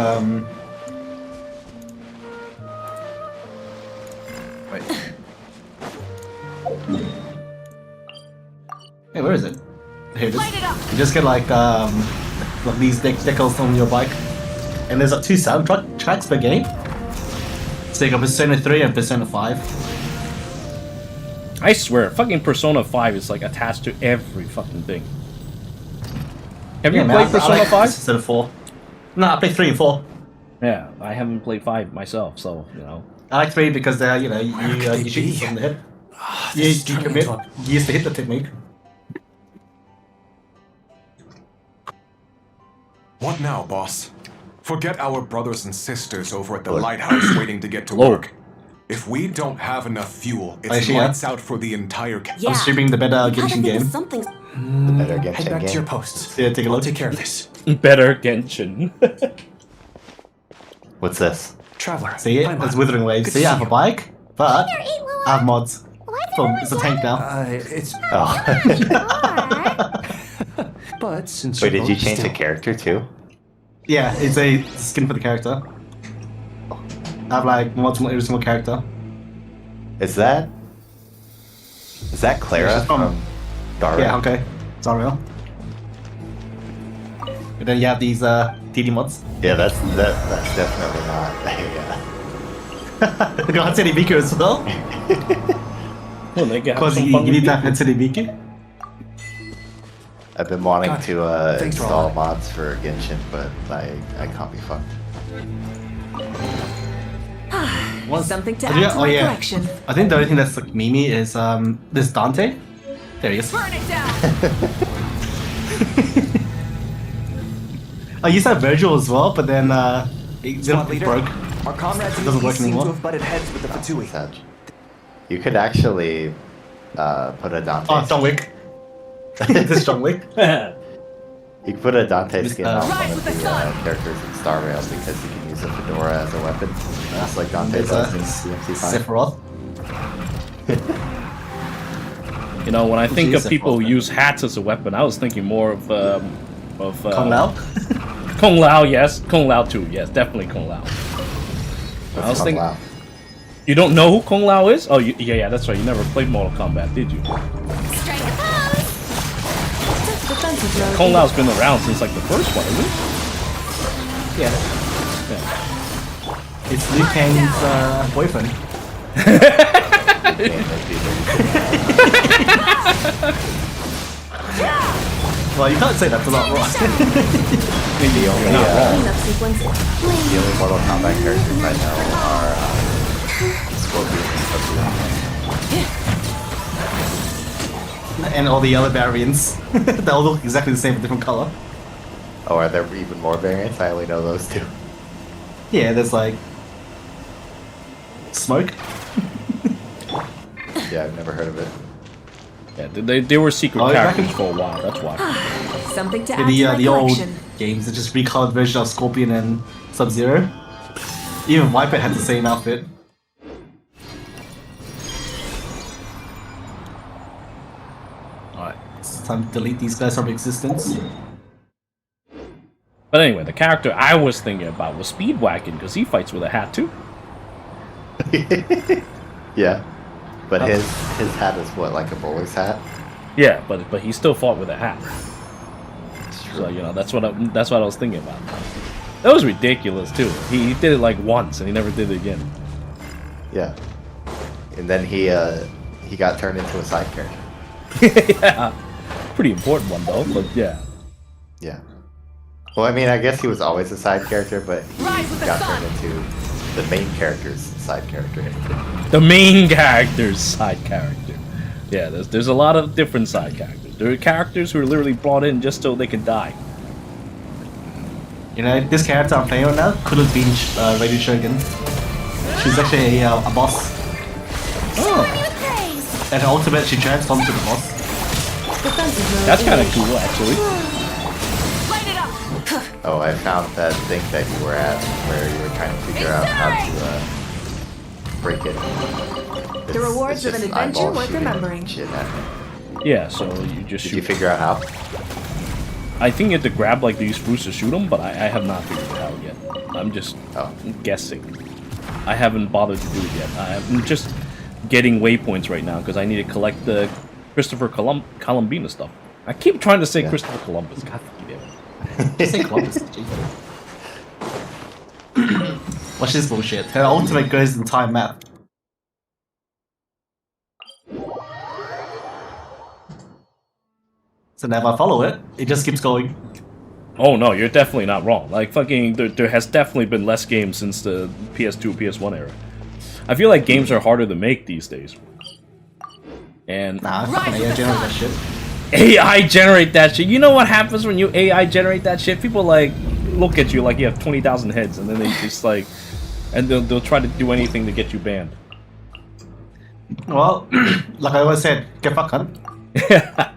Wait. Hey, where is it? Here it is. Light it up! You just get like these decals on your bike, and there's like 2 soundtrack tracks per game. So you got Persona 3 and Persona 5. I swear, fucking Persona 5 is like attached to every fucking thing. Have you played Persona 5? Persona 4. No, I played 3 and 4. Yeah, I haven't played 5 myself, so, you know. I like 3 because you know, you shoot yourself in the head. You commit. You used to hit the technique. What now, boss? Forget our brothers and sisters over at the lighthouse waiting to get to Hello. work. If we don't have enough fuel, it's Ashiya? lights out for the entire camp. I'm streaming the better Genshin game. Something's The better Head Genshin back to your game. posts. Yeah, take a I'll look. take care of this. Better Genshin. What's this? Traveler. See it? Paimon. It's Withering Waves. Good So to you see have a you. bike, but There ain't Lou I have mods. It's a tank now. It's Oh. but since Wait, you're did you both change the still- character too? Yeah, it's a skin for the character. I have like mods from every single character. Is that Clara she's from- from Dara? Yeah, okay. It's unreal. And then you have these TD mods. Yeah, that's definitely not. You got Hatsune Miku as well. Well, they get Because some you fun need with to have Hatsune Miku. I've been wanting God, to thanks for all install that. mods for Genshin, but I can't be fucked. Something to Oh, add yeah, to oh, my yeah. collection. I think the only thing that's like Mimi is this Dante. There he is. Burn it down! I used to have Virgil as well, but then it Squad leader, broke. our comrades in Doesn't the work east seem anymore. to have butted heads with the Fatui. Sag. You could actually put a Dante. Oh, John Wick. This John Wick. You could put a Dante skin on Rise one of with the the sun. characters in Star Rail because you can use a fedora as a weapon, just like Dante There's does a in CMC5. Sephiroth. You know, when I think of Jesus, people who Wolfman. use hats as a weapon, I was thinking more of Kung Lao. Kung Lao, yes. Kung Lao too, yes, definitely Kung Lao. I was thinking, Wow. you don't know who Kung Lao is? Oh, yeah, that's right. You never played Mortal Kombat, did you? Strike a pose. Defensive mode. Kung Lao's been around since like the first one, isn't it? Yeah. Yeah. It's Liu Kang's boyfriend. Well, you can't say that's a lot wrong. The only, Cleanup sequence. the only Mortal Kombat characters I know are Scorpion and Sub-Zero. And all the other variants. They all look exactly the same, but different color. Oh, are there even more variants? I only know those two. Yeah, there's like smoke. Yeah, I've never heard of it. Yeah, they were secret Oh, characters back for a while, that's why. Something to Yeah, add to my the old collection. games are just recolored version of Scorpion and Sub-Zero. Even Viper had the same outfit. Alright. It's time to delete these guys from existence. But anyway, the character I was thinking about was Speedwagon, because he fights with a hat too. Yeah. But his hat is what, like a bowler's hat? Yeah, but he still fought with a hat. It's So you know that's what I was thinking about. That was ridiculous too. He did it like once and he never did it again. Yeah. And then he got turned into a side character. Yeah, pretty important one though. But yeah, Yeah. Well, I mean, I guess he was always a side character, but he Rise with the got sun. turned into the main character's side character. the main character's side character. Yeah, there's a lot of different side characters. There are characters who are literally brought in just so they can die. You know, this character I'm playing right now could have been Radio Shogun. She's actually a boss. Shower me with praise. At her ultimate, she transforms to the boss. Defensive mode. That's kind of engaged. cool actually. Light it up! Oh, I found that thing that you were at where you were trying to figure out how to break it. The rewards of just an adventure eyeball worth shooting remembering. Shit at me. Yeah, so you just Did you shoot. figure out how? I think you have to grab like these fruits to shoot them, but I have not figured it out yet. I'm just Oh. guessing. I haven't bothered to do it yet. I'm just getting waypoints right now because I need to collect the Christopher Columbina stuff. I keep trying to say Yeah. Christopher Columbus. God fucking damn it. Just say Columbus. Watch this bullshit. Her ultimate goes in time map. So now if I follow it, it just keeps going. Oh no, you're definitely not wrong. Like fucking, there has definitely been less games since the PS2, PS1 era. I feel like games are harder to make these days. And Nah, I fucking AI generate that shit. AI generate that shit. You know what happens when you AI generate that shit? People like look at you like you have 20,000 heads, and then they just like, and they'll try to do anything to get you banned. Well, like I always said, get fucked, cunt.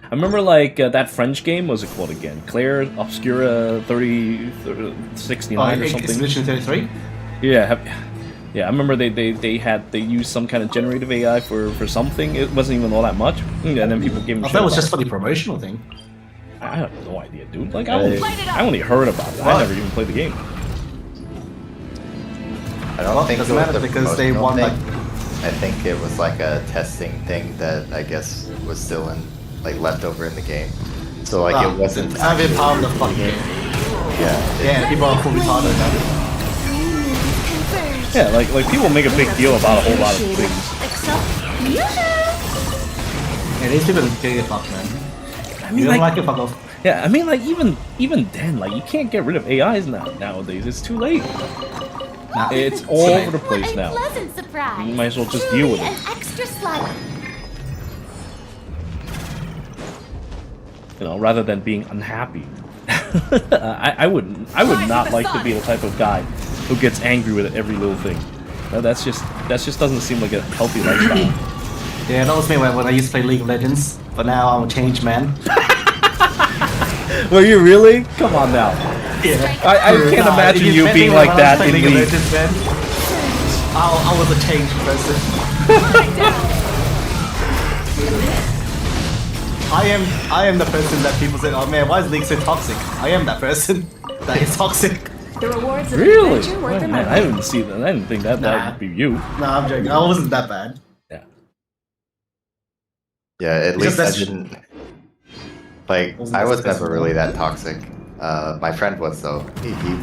I remember like that French game. What was it called again? Claire Obscura 3069 or something. Expedition 33? Yeah, Yeah, I remember they used some kind of generative AI for something. It wasn't even all that much, and then people gave him I shit thought it was about just for the promotional thing. I have no idea, dude. Like, I only heard about it. I never even played the game. I don't Well, think it doesn't was matter the because they promotional won, thing. I think it was like a testing thing that I guess was still in, like, left over in the game. So like it wasn't. It's not even part of the actually fucking in game. Yeah. Yeah, people are fully part of it. Yeah, like people make a big deal about a whole lot of things. Except you. Yeah, these people don't give a fuck, man. I You mean, don't like, like it, fuck off. yeah, I mean, like even then, like you can't get rid of AIs nowadays. It's too late. Nah. It's all over the place What a now. pleasant surprise. You might as well just deal with it. An extra slug. You know, rather than being unhappy. I would not like to be the type of guy who gets angry with every little thing. That just doesn't seem like a healthy lifestyle. Yeah, that was me when I used to play League of Legends, but now I'm a changed man. Were you really? Come on now. Yeah. I can't Nah, imagine if you met being me like when I was that playing in League of League. Legends, man, I was a changed person. I am the person that people say, oh man, why is League so toxic? I am that person that is toxic. The rewards of Really? adventure Oh, worth the man, money. I didn't see that. I didn't think that would be you. Nah, I'm joking. I wasn't that bad. Yeah. Yeah, at Because least I that's- didn't. Like, Wasn't I that was never successful. really that toxic. My friend was though. He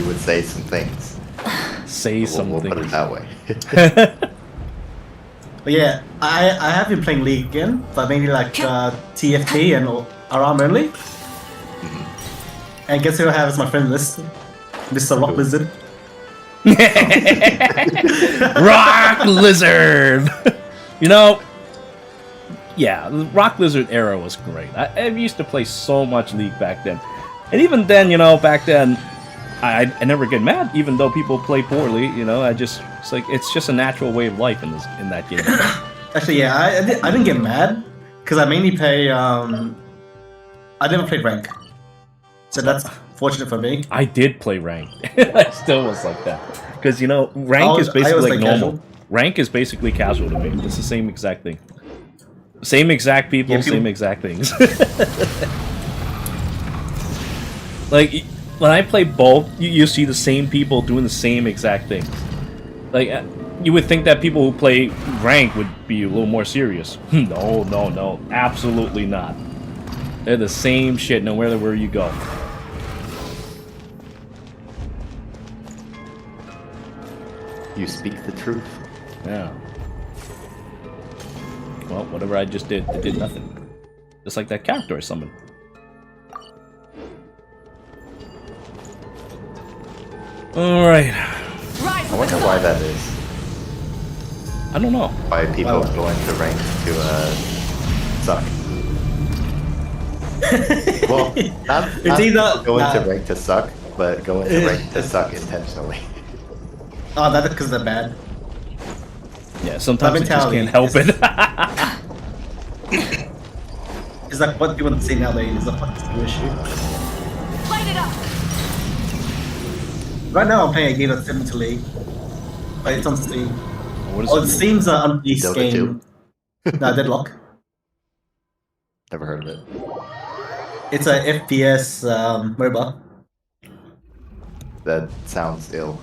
would say some things. Say We'll something. put it that way. But yeah, I have been playing League again, but maybe like TFT and ARAM only. And guess who I have as my friend list? Mr. Rock Lizard. Rock Lizard! You know, yeah, the Rock Lizard era was great. I used to play so much League back then. And even then, you know, back then, I never get mad, even though people play poorly, you know, it's like, it's just a natural way of life in that game. Actually, yeah, I didn't get mad, because I mainly play, I never played rank. So that's fortunate for me. I did play rank. I still was like that. Because, you know, rank is I basically was like like normal. casual. Rank is basically casual to me. It's the same exact thing. Same exact people, Yeah, people- same exact things. Like, when I play both, you see the same people doing the same exact things. Like, you would think that people who play rank would be a little more serious. No. Absolutely not. They're the same shit no matter where you go. You speak the truth. Yeah. Well, whatever I just did, it did nothing. Just like that character I summoned. Alright. I wonder why that is. I don't know. Why people go into rank to suck. Well, not either- go into nah. rank to suck, but go into rank to suck intentionally. Oh, that's because they're bad. Yeah, sometimes you just mentality can't help is- it. It's like what you want to see nowadays is a fucking issue. Light it up. Right now I'm playing a game that's similar to League. But it's on Steam. What is Oh, it? Steam's unreleased Dota game. No, Deadlock. Never heard of it. It's a FPS MOBA. That sounds ill.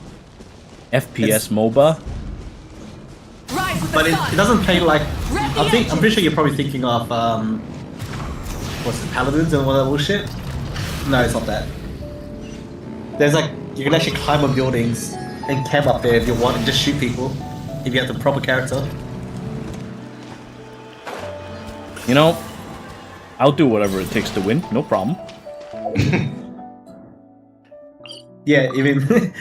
FPS MOBA? Rise with But the it sun. doesn't play like. Rev the I'm engine. pretty sure you're probably thinking of what's it, Paladins and all that bullshit. No, it's not that. There's like you can actually climb on buildings and camp up there if you want and just shoot people if you have the proper character. You know, I'll do whatever it takes to win, no problem. Yeah, even Burn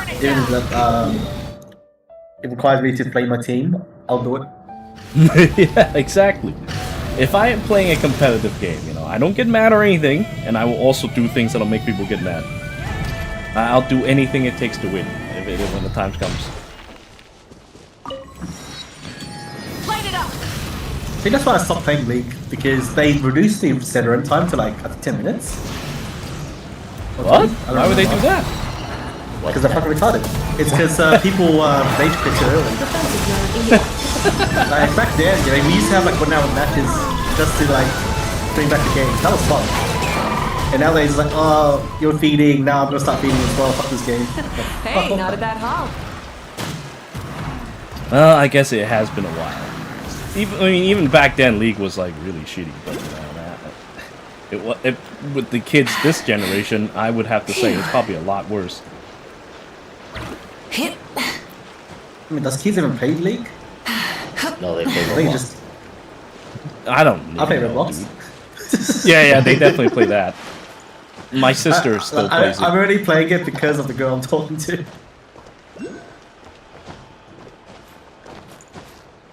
it even down. if it requires me to play my team, I'll do it. Yeah, exactly. If I am playing a competitive game, you know, I don't get mad or anything, and I will also do things that'll make people get mad. I'll do anything it takes to win, when the time comes. Light it up. I think that's why I stopped playing League because they reduced the set run time to like I think 10 minutes. Or What? 20? I don't Why would they do remember. that? Because they're fucking retarded. It's because people rage quit too early. Like back then, you know, we used to have like 1 hour matches just to like bring back the game. That was fun. And nowadays it's like, oh, you're feeding, now I'm gonna start feeding as well. Fuck this game. Hey, not a bad haul. Well, I guess it has been a while. Even back then, League was like really shitty. But with the kids this generation, I would have to say it's probably a lot worse. I mean, does kids even play League? No, they play I think Roblox. just I don't. I play know, Roblox. dude. Yeah, they definitely play that. My sister still plays it. I'm already playing it because of the girl I'm talking to.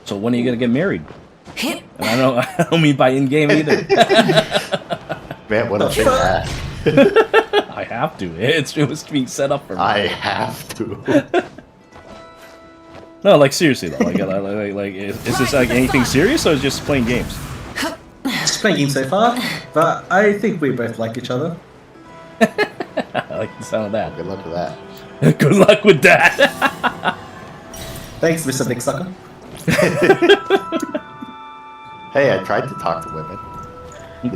So when are you gonna get married? And I don't mean by in-game either. Man, what a big ass. I have to. It was being set up for me. I have to. No, like seriously though. Like, is this like anything serious or is it just playing games? Just playing games so far, but I think we both like each other. I like the sound of that. Good luck with that. Good luck with that. Thanks, Mr. Dick Sucker. Hey, I tried to talk to women.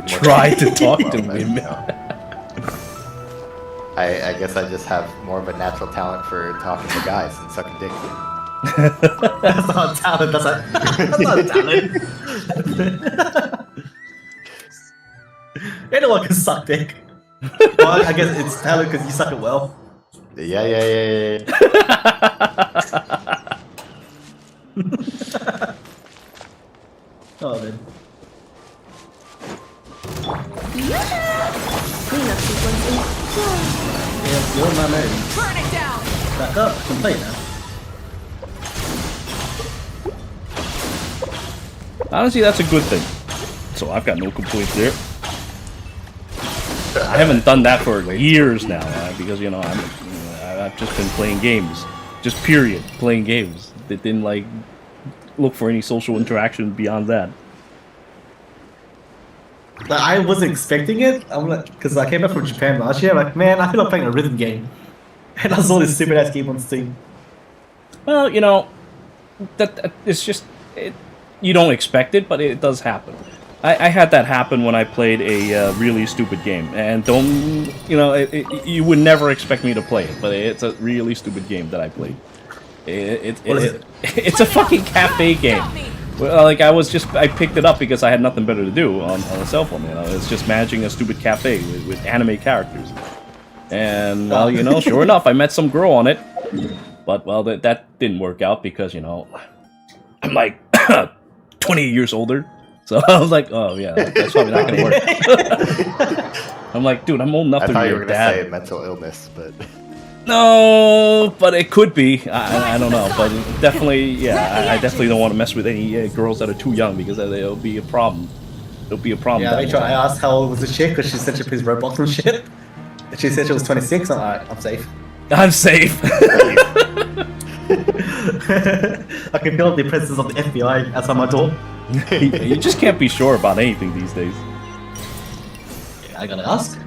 Try to talk to Well, women. you know. I guess I just have more of a natural talent for talking to guys and sucking dick. That's not talent, that's not talent. Anyone can suck dick. Well, I guess it's talent because you suck it well. Yeah. Oh, man. Cleanup sequence in Yeah, you're my man. Burn it down! Back up, I can play now. Honestly, that's a good thing. So I've got no complaints there. I haven't done that for years now because you know I've just been playing games, just period, playing games. They didn't like look for any social interaction beyond that. Like, I wasn't expecting it. I'm like, because I came back from Japan last year. I'm like, man, I feel like playing a rhythm game, and I saw this stupid ass game on Steam. Well, you know, that it's just you don't expect it, but it does happen. I had that happen when I played a really stupid game, and don't you know? You would never expect me to play it, but it's a really stupid game that I played. What is it? It's a fucking cafe game. Well, like I picked it up because I had nothing better to do on a cell phone. You know, it's just managing a stupid cafe with anime characters. And well, you know, sure enough, I met some girl on it. But well, that didn't work out because you know, I'm like 20 years older. So I was like, oh yeah, that's probably not gonna work. I'm like, dude, I'm old enough I to thought be you were your gonna dad. say mental illness, but No, but it could be. I don't know, but definitely, yeah, I definitely don't want to mess with any girls that are too young because it'll be a problem. It'll be a problem. Yeah, down Rachel, the I line. asked how old was the chick because she said she plays Roblox and shit. And she said she was 26. I'm like, I'm safe. I'm safe. I can feel the presence of the FBI outside my door. You just can't be sure about anything these days. Yeah, I gotta ask.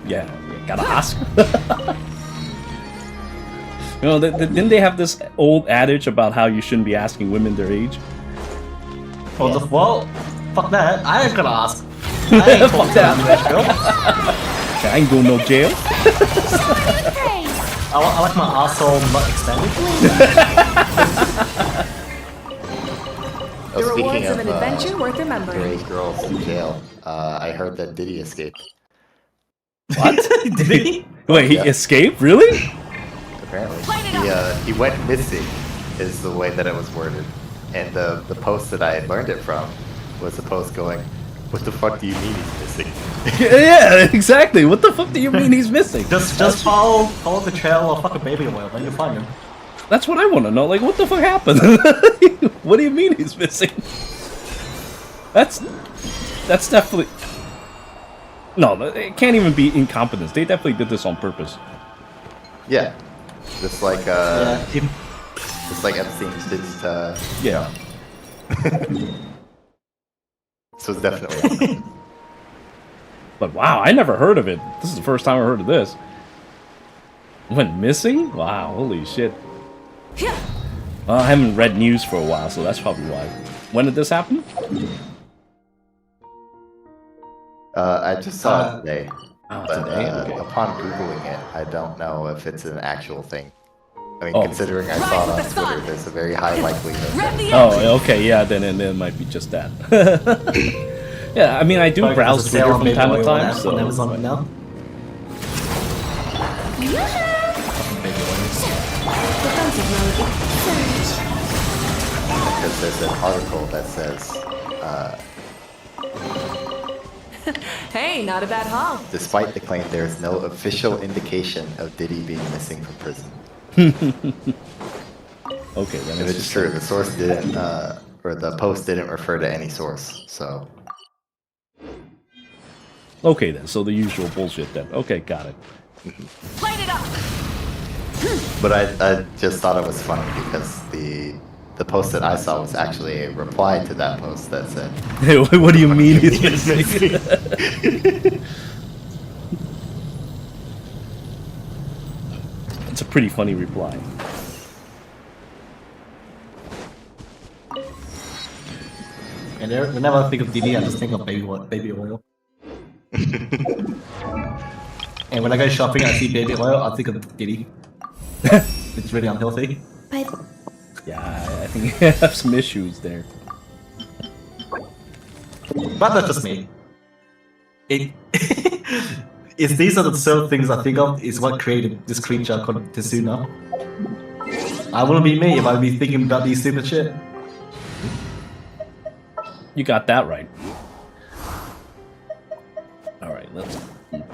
Yeah, you gotta ask. You know, didn't they have this old adage about how you shouldn't be asking women their age? Well, fuck that. I ain't gonna ask. I ain't talking to that girl. I ain't going no jail. praise. I like my asshole not expanded. oh, The speaking rewards of of an adventure worth remembering. underage girls in jail, I heard that Diddy escaped. What? Did he? Wait, he Yeah. escaped? Really? Apparently, he went missing, is the way that it was worded. And the post that I had learned it from was a post going, "What the fuck do you mean he's missing?" Yeah, exactly. What the fuck do you mean he's missing? Just follow the trail of fucking baby oil, then you'll find him. That's what I want to know. Like, what the fuck happened? What do you mean he's missing? That's definitely... No, it can't even be incompetence. They definitely did this on purpose. Yeah, just like Yeah, just like Epstein did. Yeah. So it's definitely. But wow, I never heard of it. This is the first time I heard of this. Went missing? Wow, holy shit. I haven't read news for a while, so that's probably why. When did this happen? I just saw it today. But Today? Okay. upon Googling it, I don't know if it's an actual thing. I mean, Oh. considering I saw it on Twitter, there's a very high likelihood that it's Oh, okay, yeah, then it might be just that. Yeah, I mean, I do Probably browse because it's Twitter from Baby time to Oil time, on so... Amazon now. Baby Oil. Defensive mode. Surge. because there's an article that says, Hey, not a bad haul. despite the claim, there is no official indication of Diddy being missing from prison. Okay, then If it's it's true, the source didn't, or the post didn't refer to any source, so... Okay then, so the usual bullshit then. Okay, got it. Light it up! But I just thought it was funny because the post that I saw was actually a reply to that post that said, What do you mean he's missing? It's a pretty funny reply. And whenever I think of Diddy, I just think of baby oil. And when I go shopping, I see baby oil, I think of Diddy. It's really unhealthy. But Yeah, I think you have some issues there. But that's just me. It's these are the sort of things I think of is what created this creature called Tsuna. I wouldn't be me if I'd be thinking about these stupid shit. You got that right. Alright, let's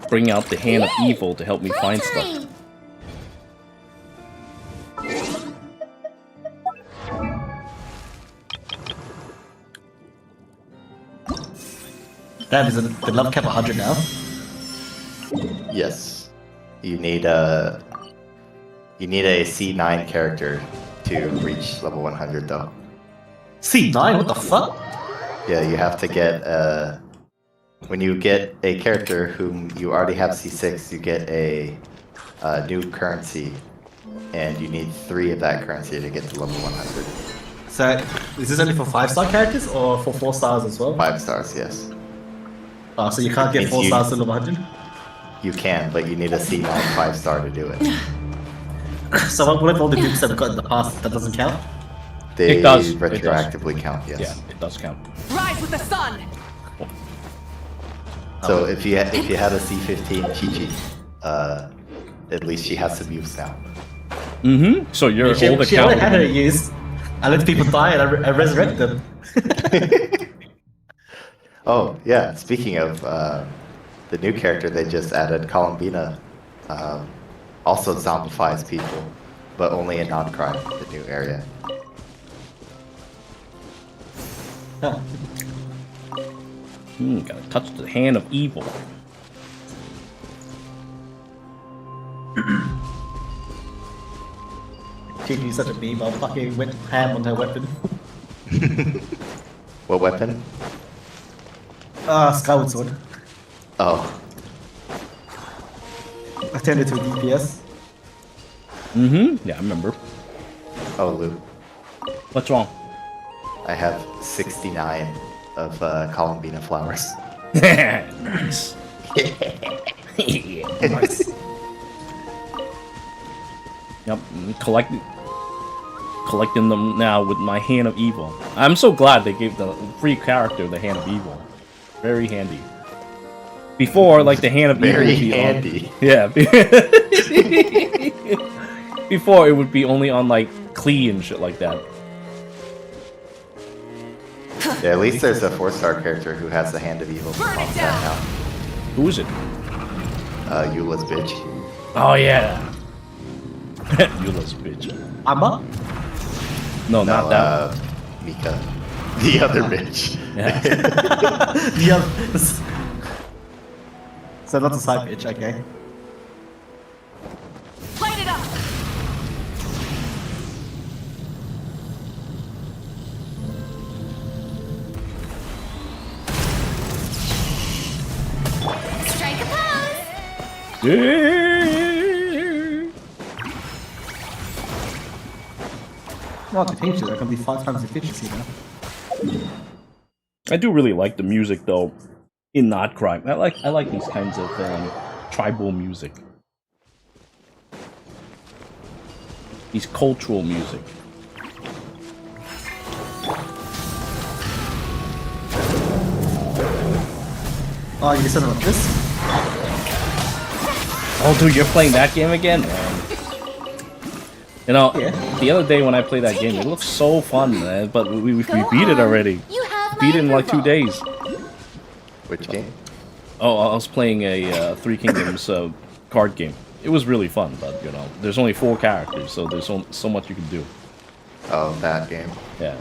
bring out the hand of evil to help me find stuff. playtime. Damn, is the love cap 100 now? yes, you need a C9 character to reach level 100 though. C9? What the fuck? Yeah, you have to get, when you get a character whom you already have C6, you get a new currency, and you need 3 of that currency to get to level 100. So, is this only for 5-star characters or for 4 stars as well? 5 stars, yes. Oh, so you can't get Means 4 you- stars to level 100? You can, but you need a C9 5-star to do it. So what if all the dupes that I've got in the past, that doesn't count? They It does, it does. retroactively count, yes. Yeah, it does count. Rise with the sun! So if you had a C15 Chi-Chi, at least she has some use now. Mm-hmm. So your She old only account. had her use. I let people die and I resurrect them. Oh yeah, speaking of the new character they just added, Columbina, also zombifies people, but only in Nod Krai, the new area. Huh. Gotta touch the hand of evil. Chichi's such a meme, I fucking went ham on her weapon. What weapon? Skyward Sword. Oh, I turned it to a DPS. Mm-hmm. Yeah, I remember. oh Lou, What's wrong? I have 69 of Columbina flowers. Nice. Nice. Yep, collecting them now with my hand of evil. I'm so glad they gave the free character the hand of evil. Very handy. Before, like the hand of Very evil would be handy. on, yeah. Before it would be only on like Klee and shit like that. Yeah, at least there's a 4-star character who has the hand of evil from Burn it that now. Who is it? Eula's bitch. Oh yeah. Eula's bitch. Amma? No, not that. Mika. The other bitch. Yeah. The other. So not a side bitch, okay. Light it up! Strike a pose. Yeah. Not efficiency, that can be 5 times efficiency now. I do really like the music though in Nod Krai. I like these kinds of tribal music. These cultural music. Oh, you listen to this? Oh, dude, you're playing that game again? Man. You know, the other day when I played that game, it looked so fun, man. But we beat it already. You have Beat my it in like 2 approval. days. Which game? Oh, I was playing a Three Kingdoms card game. It was really fun, but you know, there's only 4 characters, so there's so much you can do. Oh, that game. Yeah.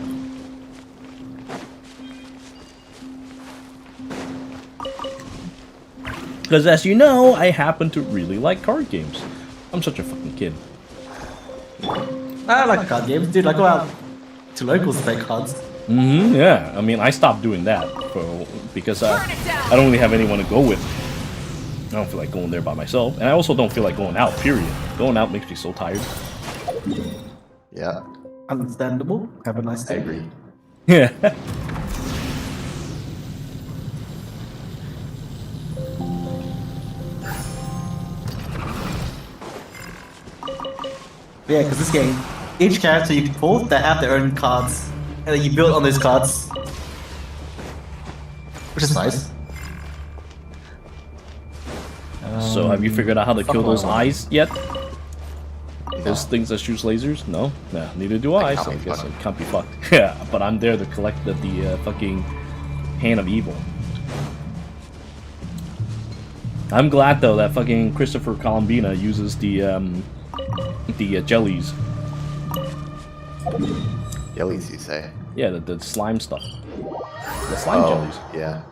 Because as you know, I happen to really like card games. I'm such a fucking kid. I like card games, dude. I go out to locals to play cards. Yeah. I mean, I stopped doing that because I don't really have anyone to go with. I don't feel like going there by myself, and I also don't feel like going out. Period. Going out makes me so tired. Yeah, Understandable. Have a nice I day. agree. Yeah. Yeah, because this game, each character you can pull, they have their own cards, and then you build on those cards, which is nice. So have you figured out how to kill those Oh. eyes yet? No. Those things that shoots lasers? No? Nah, neither do I, can't so I be guess fucked. it can't be fucked. Yeah, but I'm there to collect the fucking Hand of Evil. I'm glad though that fucking Christopher Columbina uses the jellies. Jellies, you say? Yeah, the slime stuff. The slime jellies. Yeah.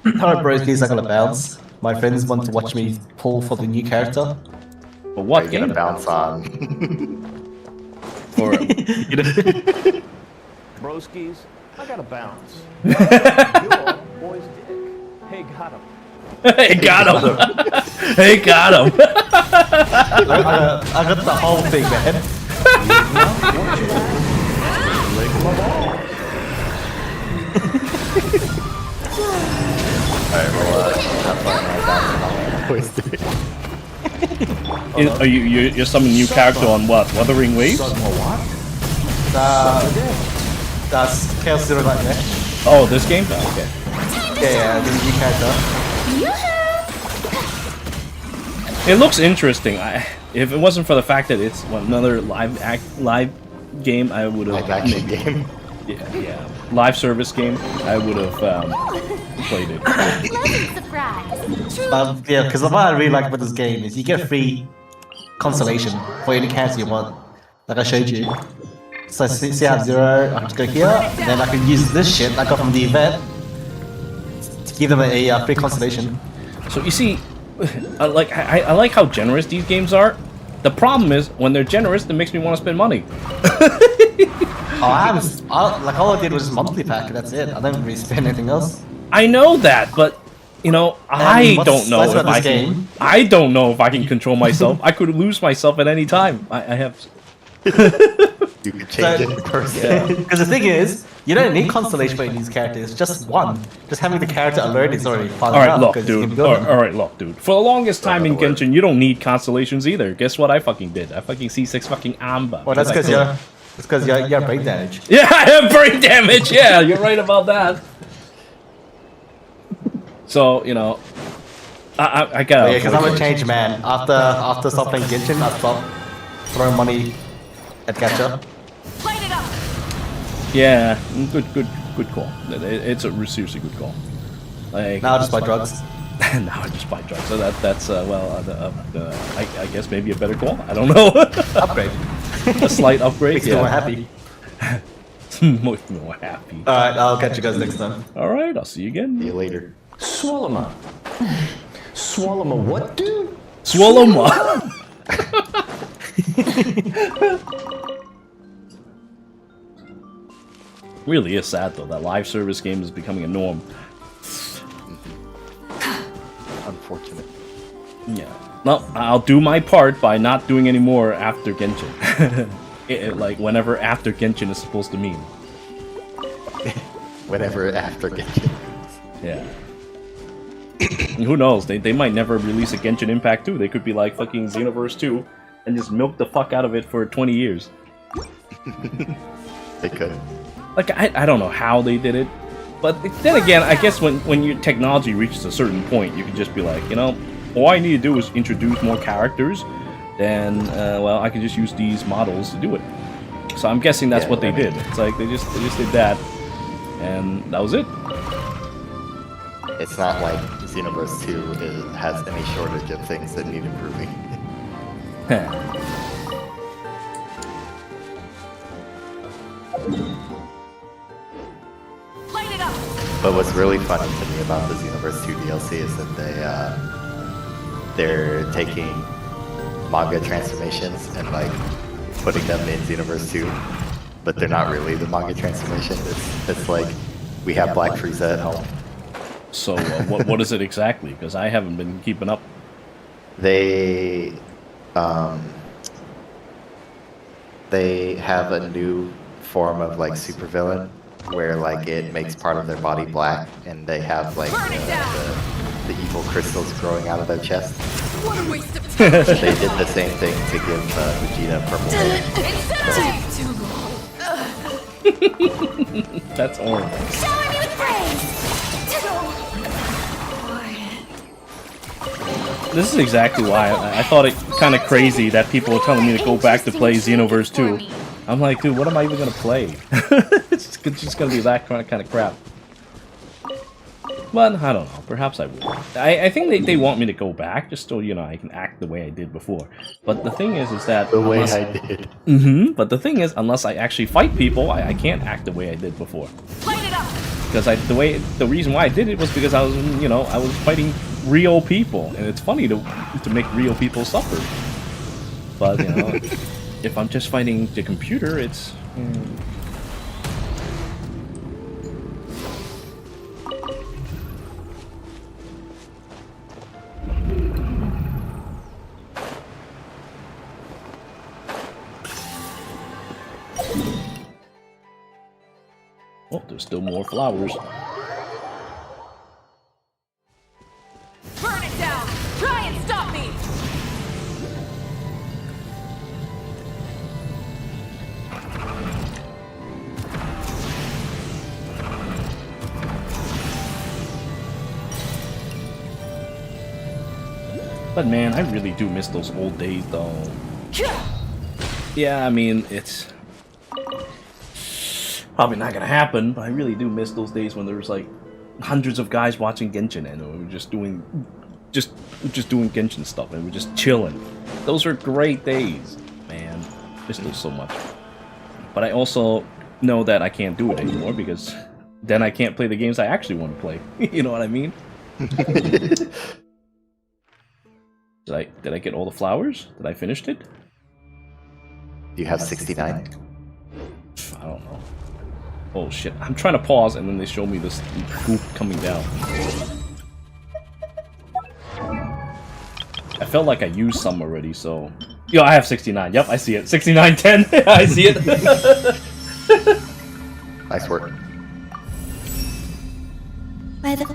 Hello, broskies, I gotta bounce. My friends want to watch me pull for the new character. But what You're game? gonna bounce on. For, Broskies, I gotta bounce. Your boy's dick. Hey, got him. Hey, got him! Hey, got him! I got the whole thing, man. Alright, well, have fun bouncing on boys. You're summoning a new character on what? Wuthering Waves? That's Chaos Zero Nightmare. Oh, this game? Oh, okay. Yeah, the new character. It looks interesting. If it wasn't for the fact that it's another live game, I would have Live action game. Yeah, live service game. I would have played it. Pleasant surprise. True. Yeah, because what I really like about this game is you get a free constellation for any character you want, like I showed you. So see I have 0, I just go here, and then I can use this shit I got from the event to give them a free constellation. So you see, I like how generous these games are. The problem is when they're generous, it makes me want to spend money. All I did was just monthly pack, that's it. I don't really spend anything else. I know that, but you know, I what's don't know nice if about I this can. game- I don't know if I can control myself. I could lose myself at any time. I have. You could change it in person. Because the thing is, you don't need constellation for these characters, just one. Just having the character alert is already fun All right, enough, look, 'cause you can dude. build them. All right, look, dude. For the longest time in Another word. Genshin, you don't need constellations either. Guess what I fucking did? I fucking C6 fucking Amba. Well, that's because you have brain damage. Yeah, I have brain damage. Yeah, you're right about that. So you know, I gotta. Yeah, because I'm a changed man. After stop playing Genshin, I stopped throwing money at gacha. Light it up. Yeah, good call. It's a seriously good call. Like Now I just buy drugs. now I just buy drugs. So that's I guess maybe a better call. I don't know. Upgrade. A slight upgrade. Makes me more happy. Much more happy. Alright, I'll catch you guys next time. All right, I'll see you again. See you later. Swallow ma. Swallow ma what, dude? Swallow ma. Really is sad though that live service game is becoming a norm. Unfortunate. Yeah. Well, I'll do my part by not doing any more after Genshin. Like, whenever after Genshin is supposed to mean. Whenever after Genshin. Yeah. Who knows? They might never release a Genshin Impact 2. They could be like fucking Xenoverse 2 and just milk the fuck out of it for 20 years. They could. Like, I don't know how they did it. But then again, I guess when your technology reaches a certain point, you can just be like, you know, all I need to do is introduce more characters, then, well, I can just use these models to do it. So I'm guessing that's what they did. It's like, they just did that, and that was it. It's not like Xenoverse 2 has any shortage of things that need improving. Light it up! But what's really funny to me about the Xenoverse 2 DLC is that they're taking manga transformations and like putting them in Xenoverse 2, but they're not really the manga transformation. It's like we have Black Frieza at home. So what is it exactly? Because I haven't been keeping up. They have a new form of like supervillain where like it makes part of their body black, and they have like the evil crystals growing out of their chest. What a waste of time! They did the same thing to give Vegeta purple hair. That's orange. Shower me with praise! This is exactly why I thought it kind of crazy that people were telling me to go back to play Xenoverse 2. I'm like, dude, what am I even gonna play? It's just gonna be that kind of crap. But I don't know. Perhaps I will. I think they want me to go back just so, you know, I can act the way I did before. But the thing is that The way I did. But the thing is, unless I actually fight people, I can't act the way I did before. Light it up! Because the reation why I did it was because I was, you know, I was fighting real people, and it's funny to make real people suffer. But you know, if I'm just fighting the computer, it's. Oh, there's still more flowers. Burn it down! Try and stop me! But man, I really do miss those old days, though. Yeah, I mean, it's probably not gonna happen, but I really do miss those days when there was like hundreds of guys watching Genshin and we were just doing Genshin stuff and we were just chilling. Those were great days, man. Miss those so much. But I also know that I can't do it anymore because then I can't play the games I actually want to play. You know what I mean? Did I get all the flowers? Did I finish it? You have 69. I don't know. Oh shit, I'm trying to pause and then they show me this goop coming down. I felt like I used some already, so... Yo, I have 69. Yep, I see it. 6910. I see it. Nice work. By the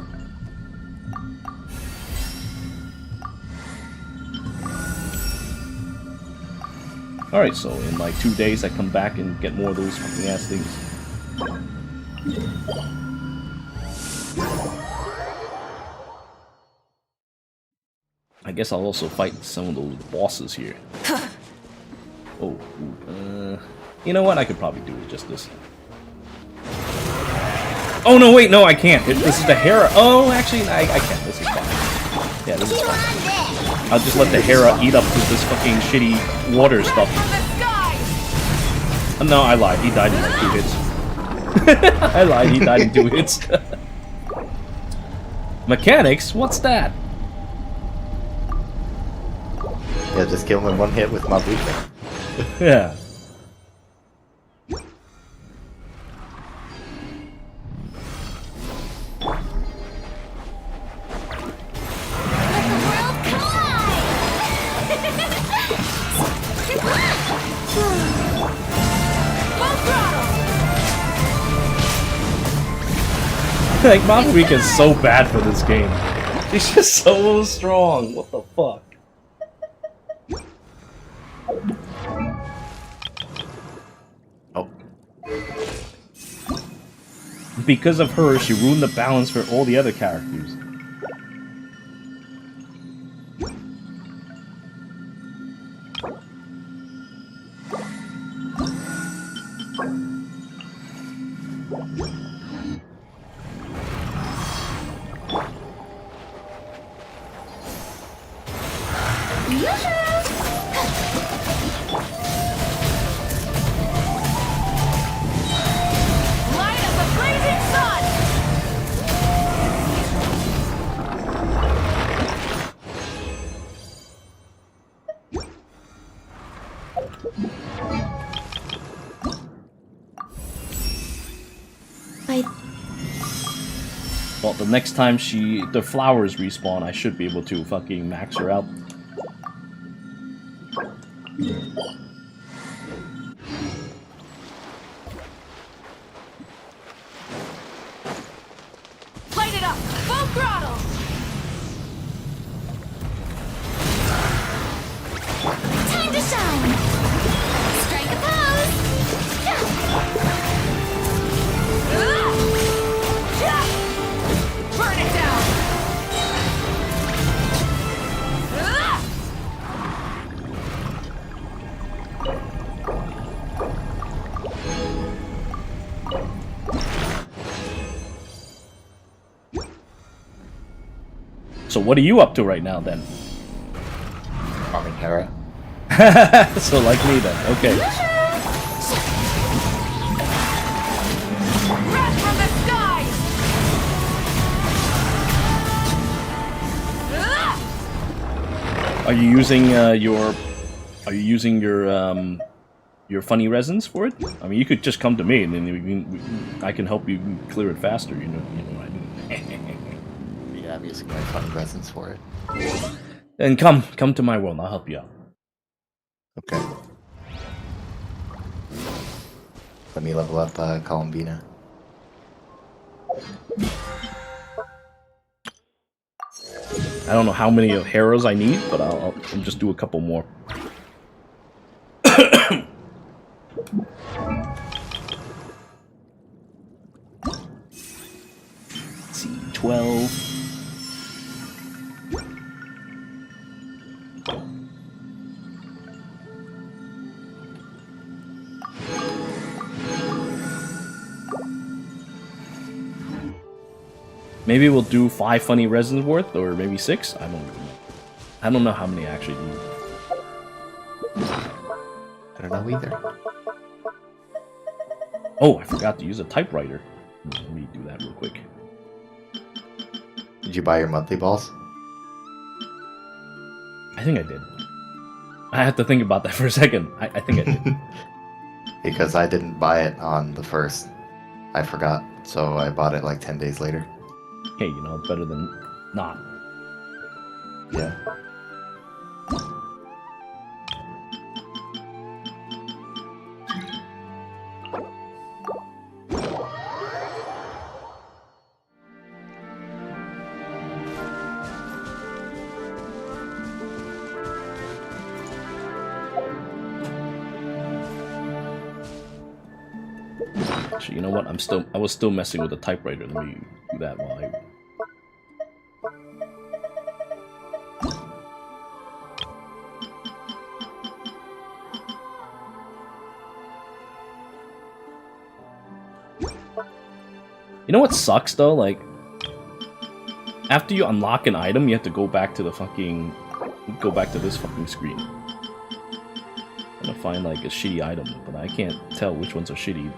Alright, so in like 2 days I come back and get more of those fucking ass things. I guess I'll also fight some of those bosses here. Oh, you know what? I could probably do just this. Oh no, wait, no, I can't. This is the Hera. Oh, actually, I can. This is fine. Yeah, this is fine. I'll just let the Hera eat up this fucking shitty water stuff. Oh, no, I lied. He died in like 2 hits. I lied. He died in 2 hits. Mechanics? What's that? Yeah, just kill him in 1 hit with my blueprint. Yeah. Like, Mafuika is so bad for this game. He's just so strong. What the fuck? Oh. Because of her, she ruined the balance for all the other characters. Light up the blazing sun! Well, the next time the flowers respawn, I should be able to fucking max her out. Light it up! Full throttle! Time to shine! Strike a pose! Burn it down! So what are you up to right now, then? Farming Hera. So like me, then. Okay. Wrath from the skies! Are you using your funny resins for it? I mean, you could just come to me, and then I can help you clear it faster. You know what I mean. Yeah, I'm using my funny resins for it. Then come to my world. I'll help you out. Okay. Let me level up Columbina. I don't know how many of Heroes I need, but I'll just do a couple more. Let's see, 12. Maybe we'll do 5 funny resins worth, or maybe 6. I don't know. I don't know how many I actually need. I don't know either. Oh, I forgot to use a typewriter. Let me do that real quick. Did you buy your monthly balls? I think I did. I have to think about that for a second. I think I did. Because I didn't buy it on the 1st. I forgot, so I bought it like 10 days later. Hey, you know, better than not. Yeah. Actually, you know what? I was still messing with the typewriter. Let me do that while I... You know what sucks though? Like, after you unlock an item, you have to go back to the fucking... Go back to this fucking screen. I'm gonna find like a shitty item, but I can't tell which ones are shitty. I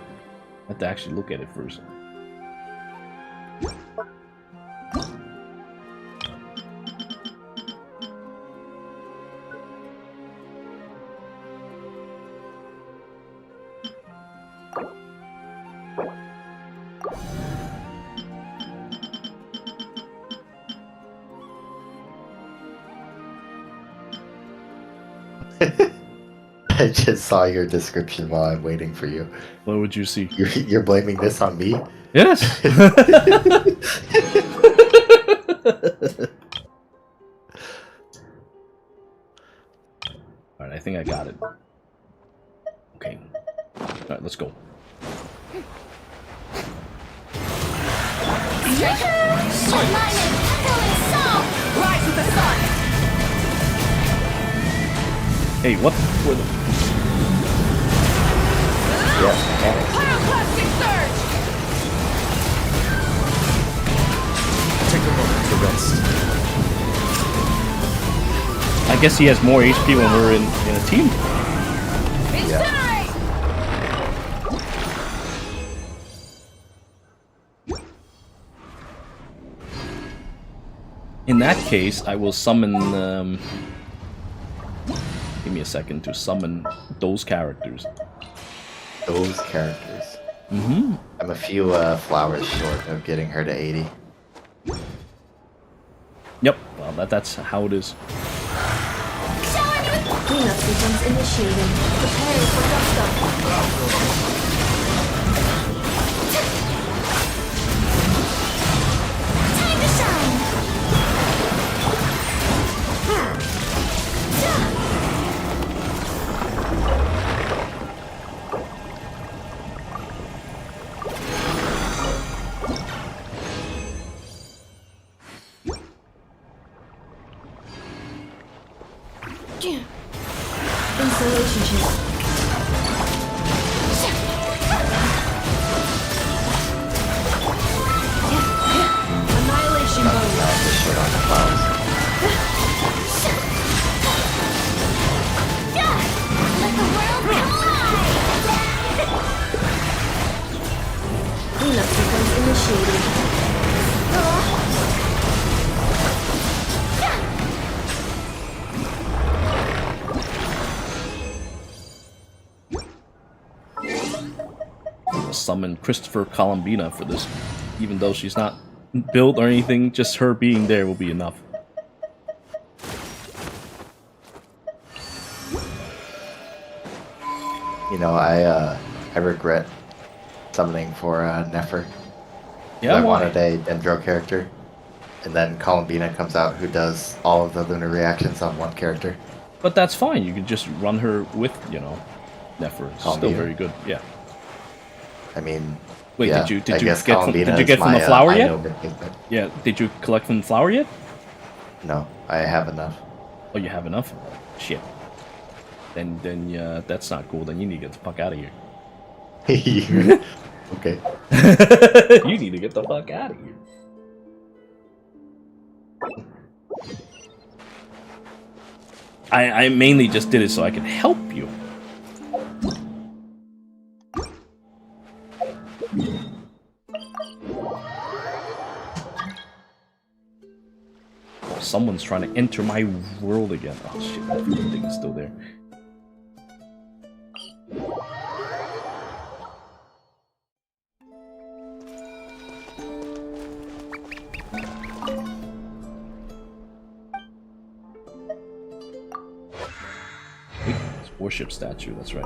have to actually look at it first. I just saw your description while I'm waiting for you. What would you see? You're blaming this on me? Yes. Alright, I think I got it. Okay. Alright, let's go. Lightning, echoing song. Rise with the sun! Hey, what? Where the... Pyroclastic surge! Take a moment to rest. I guess he has more HP when we're in a team. Incinerate! In that case, I will summon. Give me a second to summon those characters. Those characters. Mm-hmm. I'm a few flowers short of getting her to 80. Yep. Well, that's how it is. Cleanup sequence initiated. Prepare for dust-up. Time to shine. Installation chip. Annihilation Not bow. just short on the flowers. Let the world come alive. Cleanup sequence initiated. I'll summon Christopher Columbina for this, even though she's not built or anything. Just her being there will be enough. You know, I regret summoning for Nefer. Yeah, I why? wanted a Dendro character, and then Columbina comes out who does all of the lunar reactions on one character. But that's fine. You can just run her with, you know, Nefer. It's still Columbina. very good. Yeah. I mean, Wait, yeah, did you I get guess from, Columbina did you is get from my, the flower I yet? know Midgate, but Yeah. Did you collect from the flower yet? no, I have enough. Oh, you have enough? Shit. Then yeah, that's not cool. Then you need to get the fuck out of here. Okay. You need to get the fuck out of here. I mainly just did it so I could help you. Oh, someone's trying to enter my world again. Oh shit, that thing is still there. Wait, it's warship statue, that's right.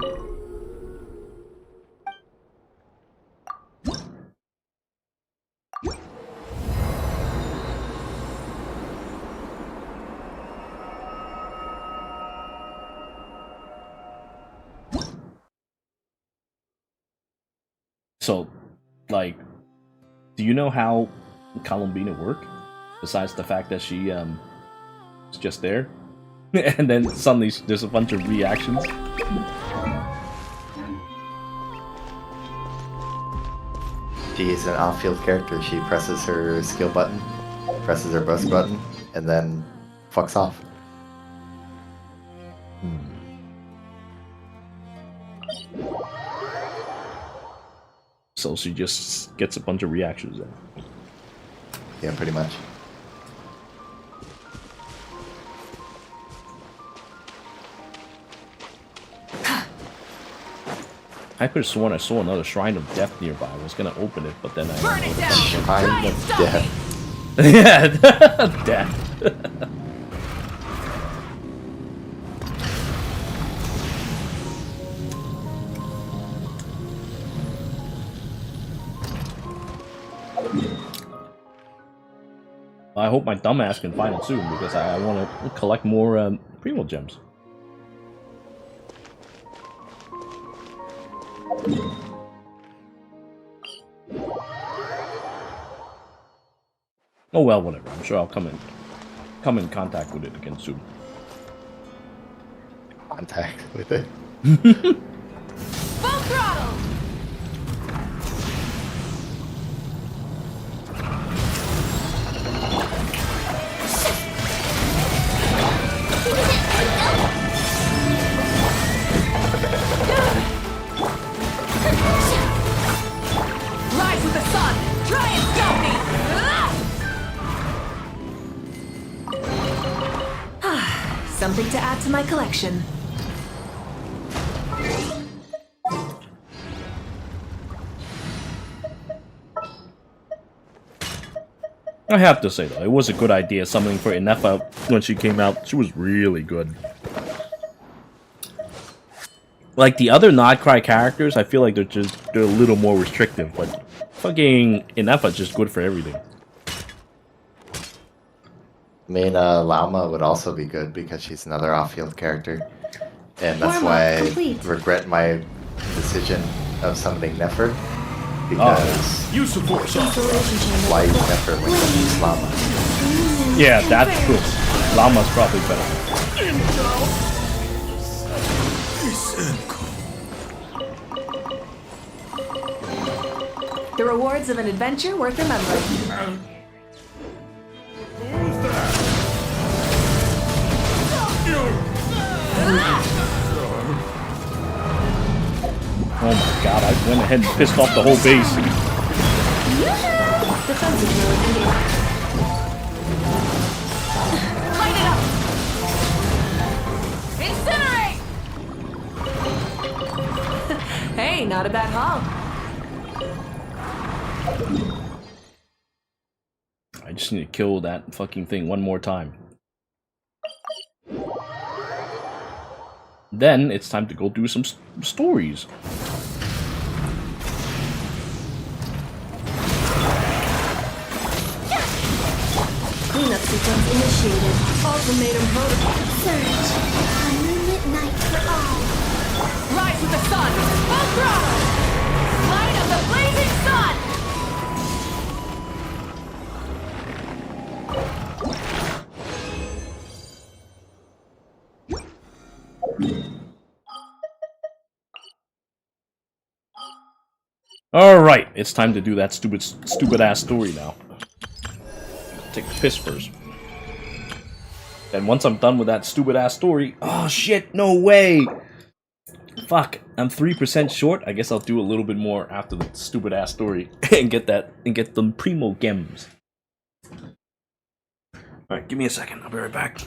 So, like, do you know how Columbina work? Besides the fact that she is just there, and then suddenly there's a bunch of reactions. She is an off-field character. She presses her skill button, presses her burst button, and then fucks off. So she just gets a bunch of reactions then. Yeah, pretty much. I could have sworn I saw another Shrine of Death nearby. I was gonna open it, but then I... Burn it down! Shrine of Death. Yeah, death. I hope my dumbass can find it soon because I want to collect more Primo gems. Oh well, whatever. I'm sure I'll come in contact with it again soon. Contact with it. Full throttle! Rise with the sun! Try and stop me! Something to add to my collection. I have to say though, it was a good idea summoning for Inefa when she came out. She was really good. Like the other Nod Krai characters, I feel like they're a little more restrictive, but fucking Inefa's just good for everything. I mean, Llama would also be good because she's another off-field character. And that's Warm-up why I complete. regret my decision of summoning Nefer. Because Use the force. Isolation chamber. why use Nefer when you can use Llama? Yeah, that's true. Llama's probably better. The rewards of an adventure worth remembering. Oh my god, I went ahead and pissed off the whole base. Defensive mode engaged. Light it up! Incinerate! Hey, not a bad haul. I just need to kill that fucking thing one more time. Then it's time to go do some stories. Cleanup sequence initiated. Ultimatum protocol. Surge. A moonlit night for all. Rise with the sun! Full throttle! Light of the blazing sun! Alright, it's time to do that stupid ass story now. Take a piss first. And once I'm done with that stupid ass story... Oh shit, no way! Fuck, I'm 3% short. I guess I'll do a little bit more after the stupid ass story and get them Primo gems. Alright, give me a second, I'll be right back.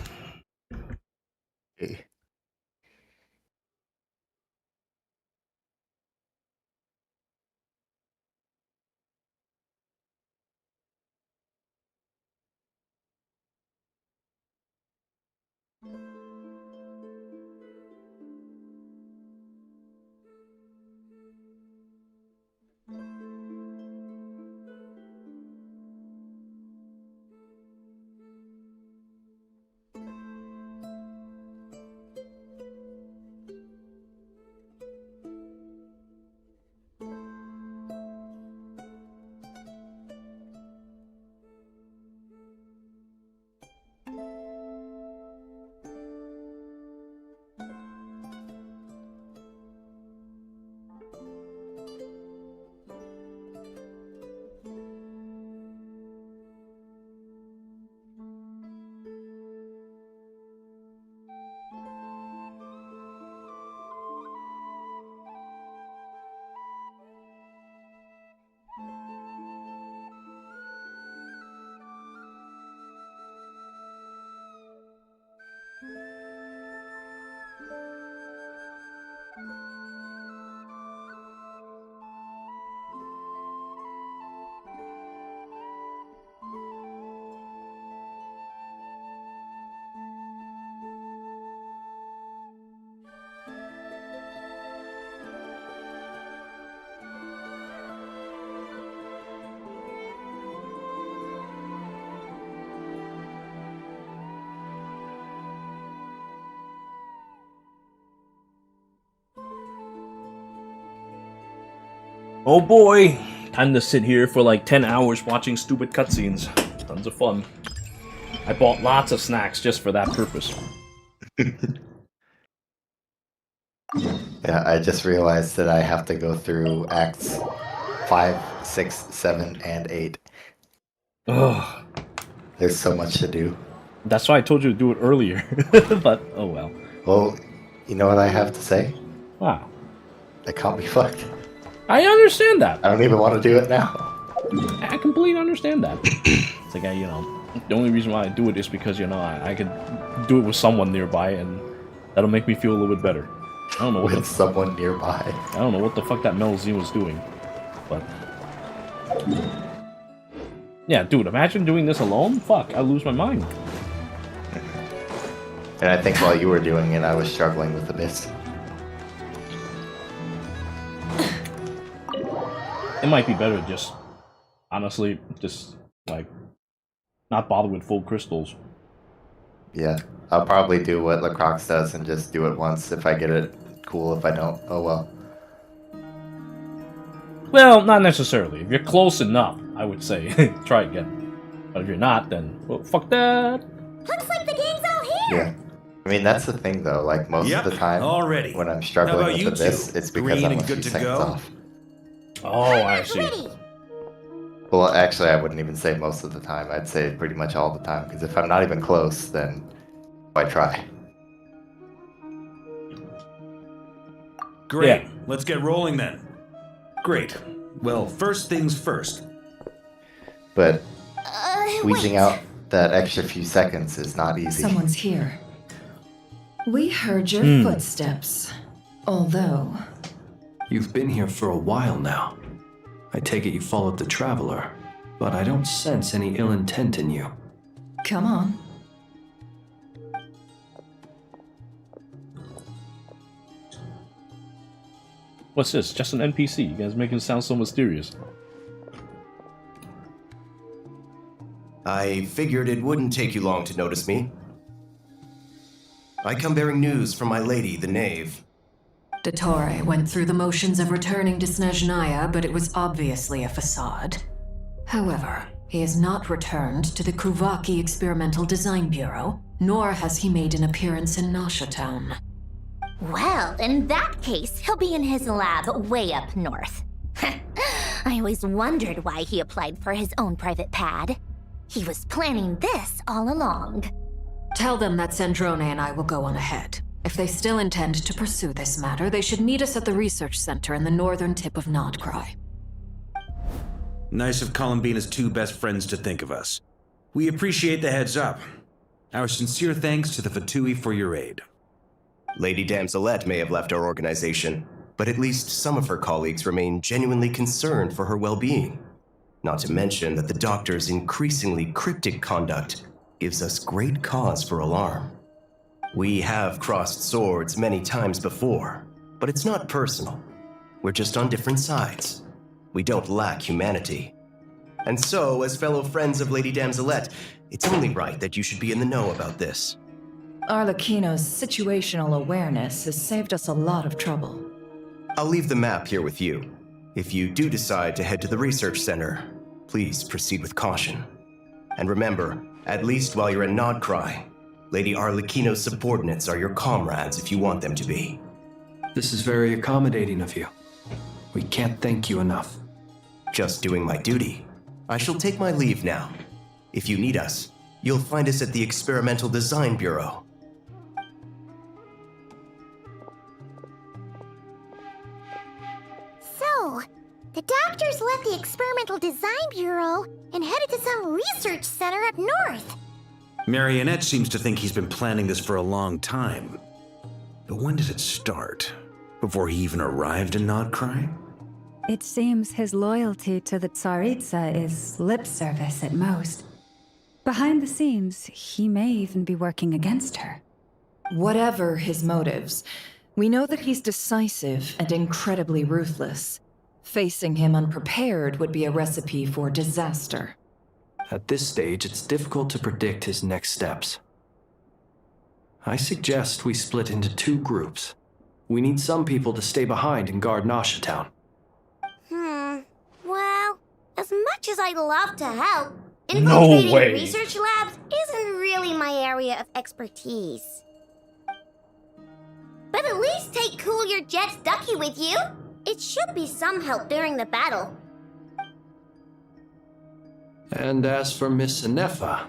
Okay. Oh boy, time to sit here for like 10 hours watching stupid cutscenes. Tons of fun. I bought lots of snacks just for that purpose. Yeah, I just realized that I have to go through acts 5, 6, 7, and 8. Ugh. There's so much to do. That's why I told you to do it earlier. But, oh well. Well, you know what I have to say? Wow. I can't be fucked. I understand that. I don't even want to do it now. I completely understand that. It's like, the only reason why I do it is because, I could do it with someone nearby, and that'll make me feel a little bit better. I don't know what With someone nearby. I don't know what the fuck that Melazine was doing, but yeah, dude, imagine doing this alone. Fuck, I lose my mind. And I think while you were doing it, I was struggling with the bits. It might be better just, honestly, just like not bother with full crystals. Yeah, I'll probably do what Lacroix does and just do it once. If I get it, cool. If I don't, oh well. Well, not necessarily. If you're close enough, I would say try again. But if you're not, then well, fuck that. Looks like the gang's all here. Yeah. I mean, that's the thing though. Like most of the time, already. when I'm How struggling about with you the bits, two? it's because Green I'm and a few good to seconds go? off. Oh, I I'm see. ready. Well, actually, I wouldn't even say most of the time. I'd say pretty much all the time. Because if I'm not even close, then I try. Great. Yeah. Let's get rolling then. Great. Well, first things first. But squeezing Wait. out that extra few seconds is not easy. Someone's here. We heard your footsteps. Although, You've been here for a while now. I take it you followed the Traveler, but I don't sense any ill intent in you. come on. What's this? Just an NPC. You guys making it sound so mysterious. I figured it wouldn't take you long to notice me. I come bearing news from my lady, the Knave. Dottore went through the motions of returning to Snezhnaya, but it was obviously a facade. However, he has not returned to the Kuvaki Experimental Design Bureau, nor has he made an appearance in Nasha Town. Well, in that case, he'll be in his lab way up north. I always wondered why he applied for his own private pad. He was planning this all along. Tell them that Sandrone and I will go on ahead. If they still intend to pursue this matter, they should meet us at the research center in the northern tip of Nod Krai. Nice of Columbina's two best friends to think of us. We appreciate the heads up. Our sincere thanks to the Fatui for your aid. Lady Damselette may have left our organization, but at least some of her colleagues remain genuinely concerned for her well-being. Not to mention that the Doctor's increasingly cryptic conduct gives us great cause for alarm. We have crossed swords many times before, but it's not personal. We're just on different sides. We don't lack humanity. And so, as fellow friends of Lady Damselette, it's only right that you should be in the know about this. Arlecchino's situational awareness has saved us a lot of trouble. I'll leave the map here with you. If you do decide to head to the research center, please proceed with caution. And remember, at least while you're in Nod Krai, Lady Arlecchino's subordinates are your comrades if you want them to be. This is very accommodating of you. We can't thank you enough. Just doing my duty. I shall take my leave now. If you need us, you'll find us at the Experimental Design Bureau. So, the doctors left the Experimental Design Bureau and headed to some research center up north. Marionette seems to think he's been planning this for a long time. But when did it start? Before he even arrived in Nod Krai? It seems his loyalty to the Tsaritsa is lip service at most. Behind the scenes, he may even be working against her. Whatever his motives, we know that he's decisive and incredibly ruthless. Facing him unprepared would be a recipe for disaster. At this stage, it's difficult to predict his next steps. I suggest we split into two groups. We need some people to stay behind and guard Nasha Town. as I'd love to help, No infiltrating way. research labs isn't really my area of expertise. But at least take Cool Your Jet's Ducky with you. It should be some help during the battle. And as for Miss Inefa,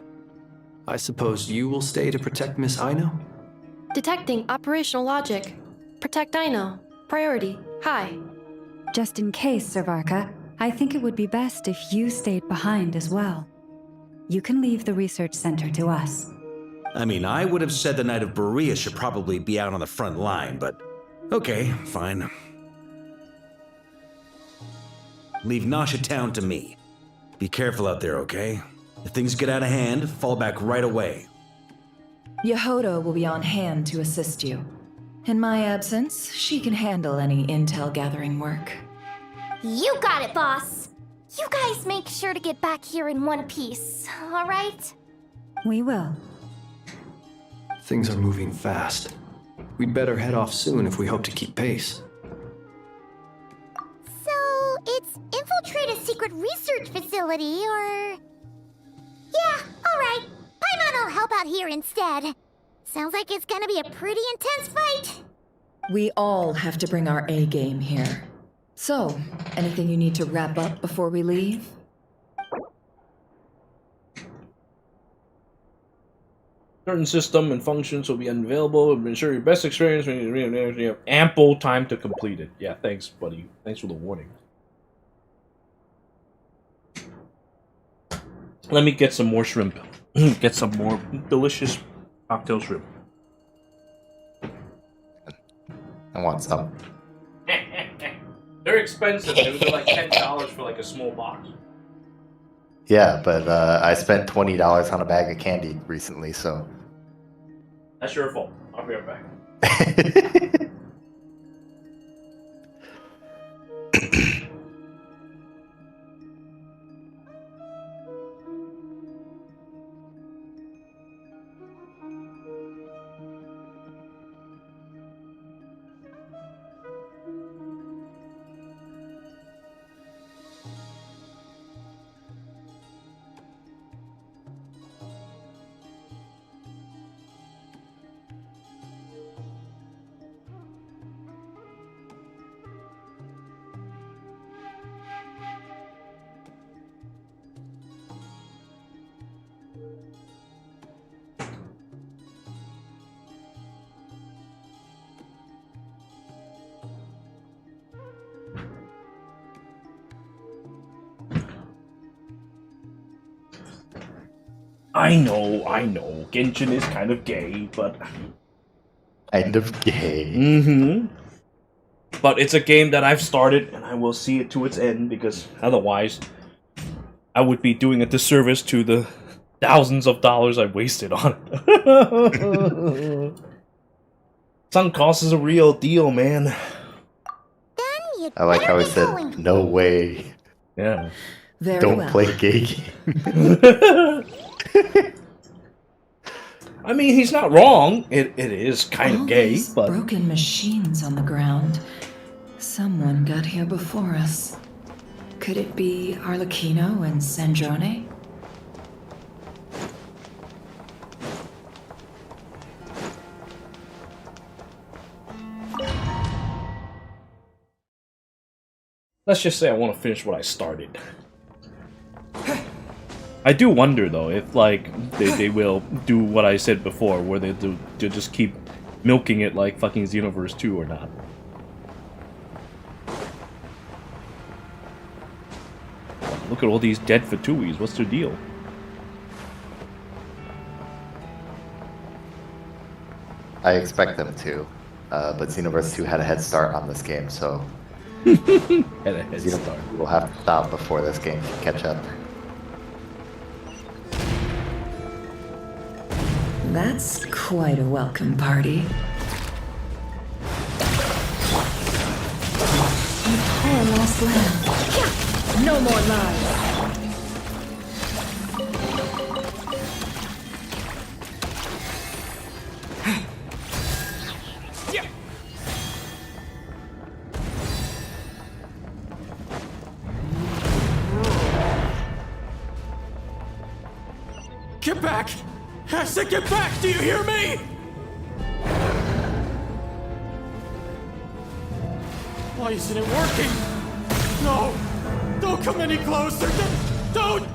I suppose you will stay to protect Miss Aino? Detecting operational logic. Protect Dino. Priority. High. Just in case, Servarka, I think it would be best if you stayed behind as well. You can leave the research center to us. I mean, I would have said the Knight of Berea should probably be out on the front line, but okay, fine. Leave Nasha Town to me. Be careful out there, okay? If things get out of hand, fall back right away. Yehodo will be on hand to assist you. In my absence, she can handle any intel gathering work. You got it, boss. You guys make sure to get back here in one piece, all right? We will. Things are moving fast. We'd better head off soon if we hope to keep pace. So, it's infiltrate a secret research facility, or... Yeah, alright. Paimon will help out here instead. Sounds like it's gonna be a pretty intense fight. We all have to bring our A game here. So, anything you need to wrap up before we leave? Certain system and functions will be unavailable. Ensure your best experience when you have ample time to complete it. Yeah, thanks, buddy. Thanks for the warning. Let me get some more shrimp. Get some more delicious cocktail shrimp. I want some. They're expensive. They're like $10 for like a small box. Yeah, but I spent $20 on a bag of candy recently, so. That's your fault. I'll be right back. I know. Genshin is kind of gay, but... Kind of gay. Mm-hmm. But it's a game that I've started, and I will see it to its end, because otherwise, I would be doing a disservice to the thousands of dollars I wasted on it. Sunk cost is a real deal, man. I like how he said, no way. Yeah. Very Don't well. play gay game. I mean, he's not wrong. It is kind All of gay, these but... broken machines on the ground. Someone got here before us. Could it be Arlecchino and Sandrone? Let's just say I want to finish what I started. I do wonder, though, if, like, they will do what I said before, where they'll just keep milking it like fucking Xenoverse 2 or not. Look at all these dead Fatuis. What's their deal? I expect them to, but Xenoverse 2 had a head start on this game, so Had a head start. we'll have to stop before this game can catch up. That's quite a welcome party. You poor lost lamb. No more lies. Get back! I said get back! Do you hear me? Why isn't it working? No! Don't come any closer! Don't!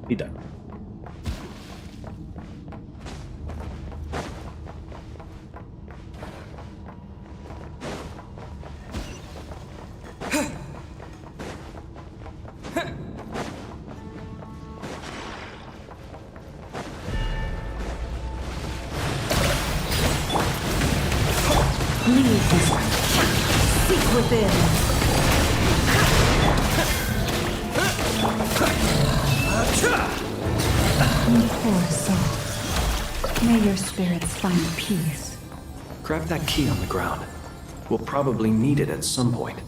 He died. Leave this. Seek within. Poor soul. May your spirits find peace. Grab that key on the ground. We'll probably need it at some point.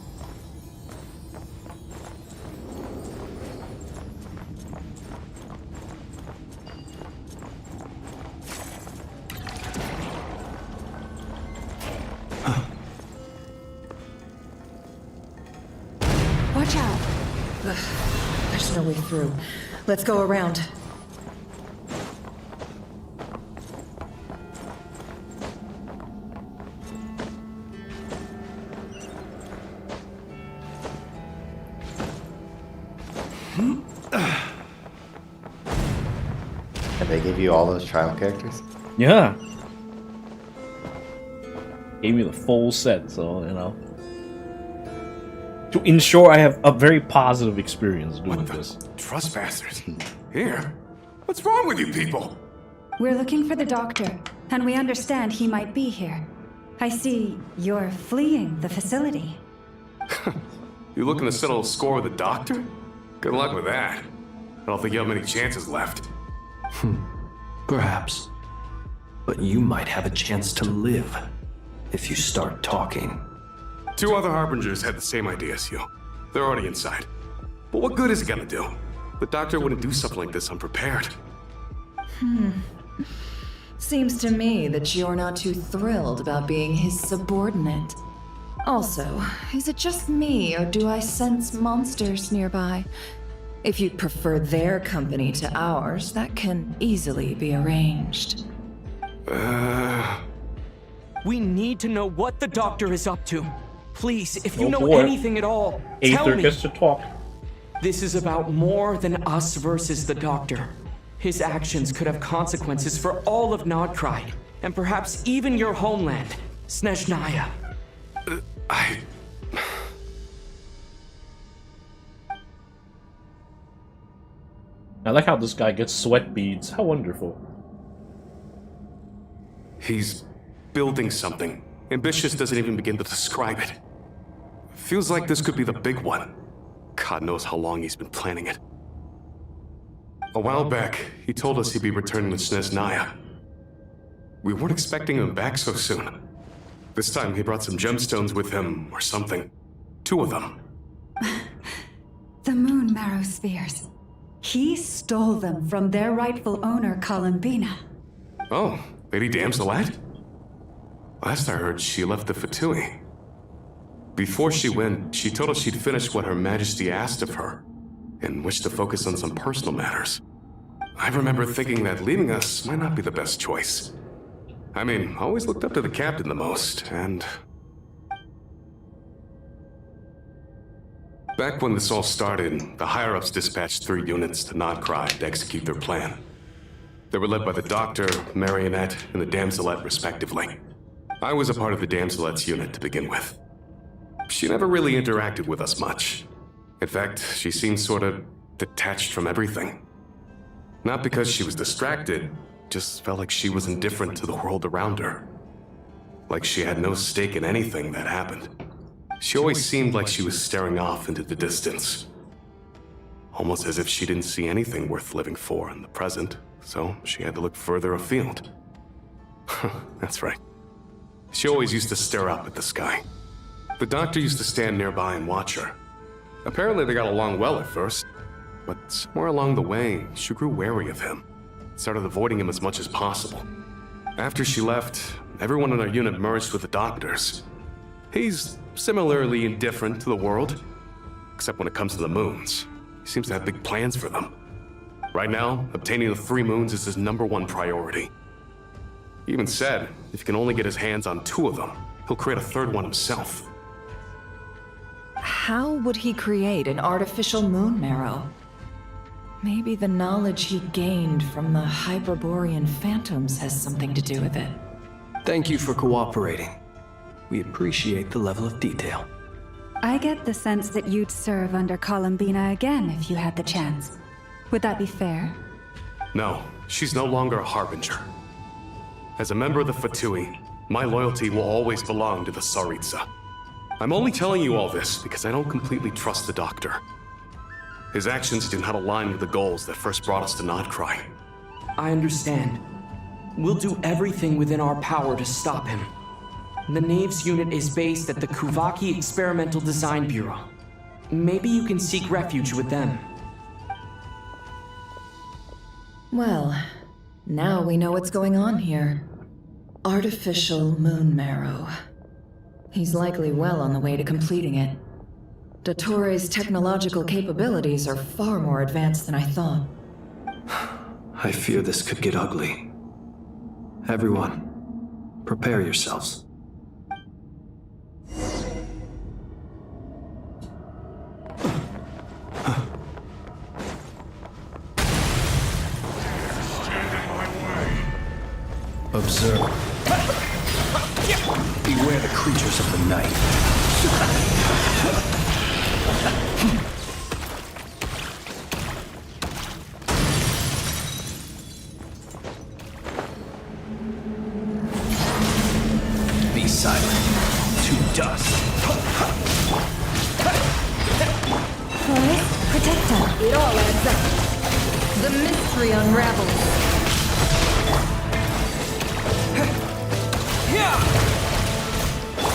Watch out. Ugh, there's no way through. Let's go around. And they give you all those trial characters? Yeah. Gave me the full set, so, you know. To ensure I have a very positive experience doing this. Trespassers? Here? What's wrong with you people? We're looking for the doctor, and we understand he might be here. I see you're fleeing the facility. You looking to settle a score with the doctor? Good luck with that. I don't think you have many chances left. Perhaps. But you might have a chance to live if you start talking. 2 other Harbingers had the same idea as you. They're already inside. But what good is it gonna do? The doctor wouldn't do something like this unprepared. Seems to me that you're not too thrilled about being his subordinate. Also, is it just me, or do I sense monsters nearby? If you'd prefer their company to ours, that can easily be arranged. We need to know what the doctor is up to. Please, if you Oh, know boy. anything at all, tell Aether me. gets to talk. This is about more than us versus the doctor. His actions could have consequences for all of Nod Krai, and perhaps even your homeland, Snezhnaya. I like how this guy gets sweat beads. How wonderful. He's building something. Ambitious doesn't even begin to describe it. Feels like this could be the big one. God knows how long he's been planning it. A while back, he told us he'd be returning to Snezhnaya. We weren't expecting him back so soon. This time he brought some gemstones with him, or something. 2 of them. The moon marrow spheres. He stole them from their rightful owner, Columbina. Oh, Lady Damselat? Last I heard, she left the Fatui. Before she went, she told us she'd finished what Her Majesty asked of her, and wished to focus on some personal matters. I remember thinking that leaving us might not be the best choice. I mean, I always looked up to the captain the most, and... Back when this all started, the higher-ups dispatched 3 units to Nod Krai to execute their plan. They were led by the Doctor, Marionette, and the Damselet, respectively. I was a part of the Damselet's unit to begin with. She never really interacted with us much. In fact, she seemed sort of detached from everything. Not because she was distracted, just felt like she was indifferent to the world around her. Like she had no stake in anything that happened. She always seemed like she was staring off into the distance. Almost as if she didn't see anything worth living for in the present, so she had to look further afield. That's right. She always used to stare up at the sky. The Doctor used to stand nearby and watch her. Apparently they got along well at first, but somewhere along the way, she grew wary of him. Started avoiding him as much as possible. After she left, everyone in our unit merged with the Doctor's. He's similarly indifferent to the world, except when it comes to the moons. He seems to have big plans for them. Right now, obtaining the 3 moons is his #1 priority. He even said if he can only get his hands on 2 of them, he'll create a 3rd one himself. How would he create an artificial moon marrow? Maybe the knowledge he gained from the Hyperborean phantoms has something to do with it. Thank you for cooperating. We appreciate the level of detail. I get the sense that you'd serve under Columbina again if you had the chance. Would that be fair? No, she's no longer a Harbinger. As a member of the Fatui, my loyalty will always belong to the Tsaritsa. I'm only telling you all this because I don't completely trust the Doctor. His actions do not align with the goals that first brought us to Nod Krai. I understand. We'll do everything within our power to stop him. The Knaves unit is based at the Kuvaki Experimental Design Bureau. Maybe you can seek refuge with them. Well, now we know what's going on here. Artificial moon marrow. He's likely well on the way to completing it. Dottore's technological capabilities are far more advanced than I thought. I fear this could get ugly. Everyone, prepare yourselves. Observe. Beware the creatures of the night. Be silent. To dust. Forest, Protector. It all adds up. The mystery unravels.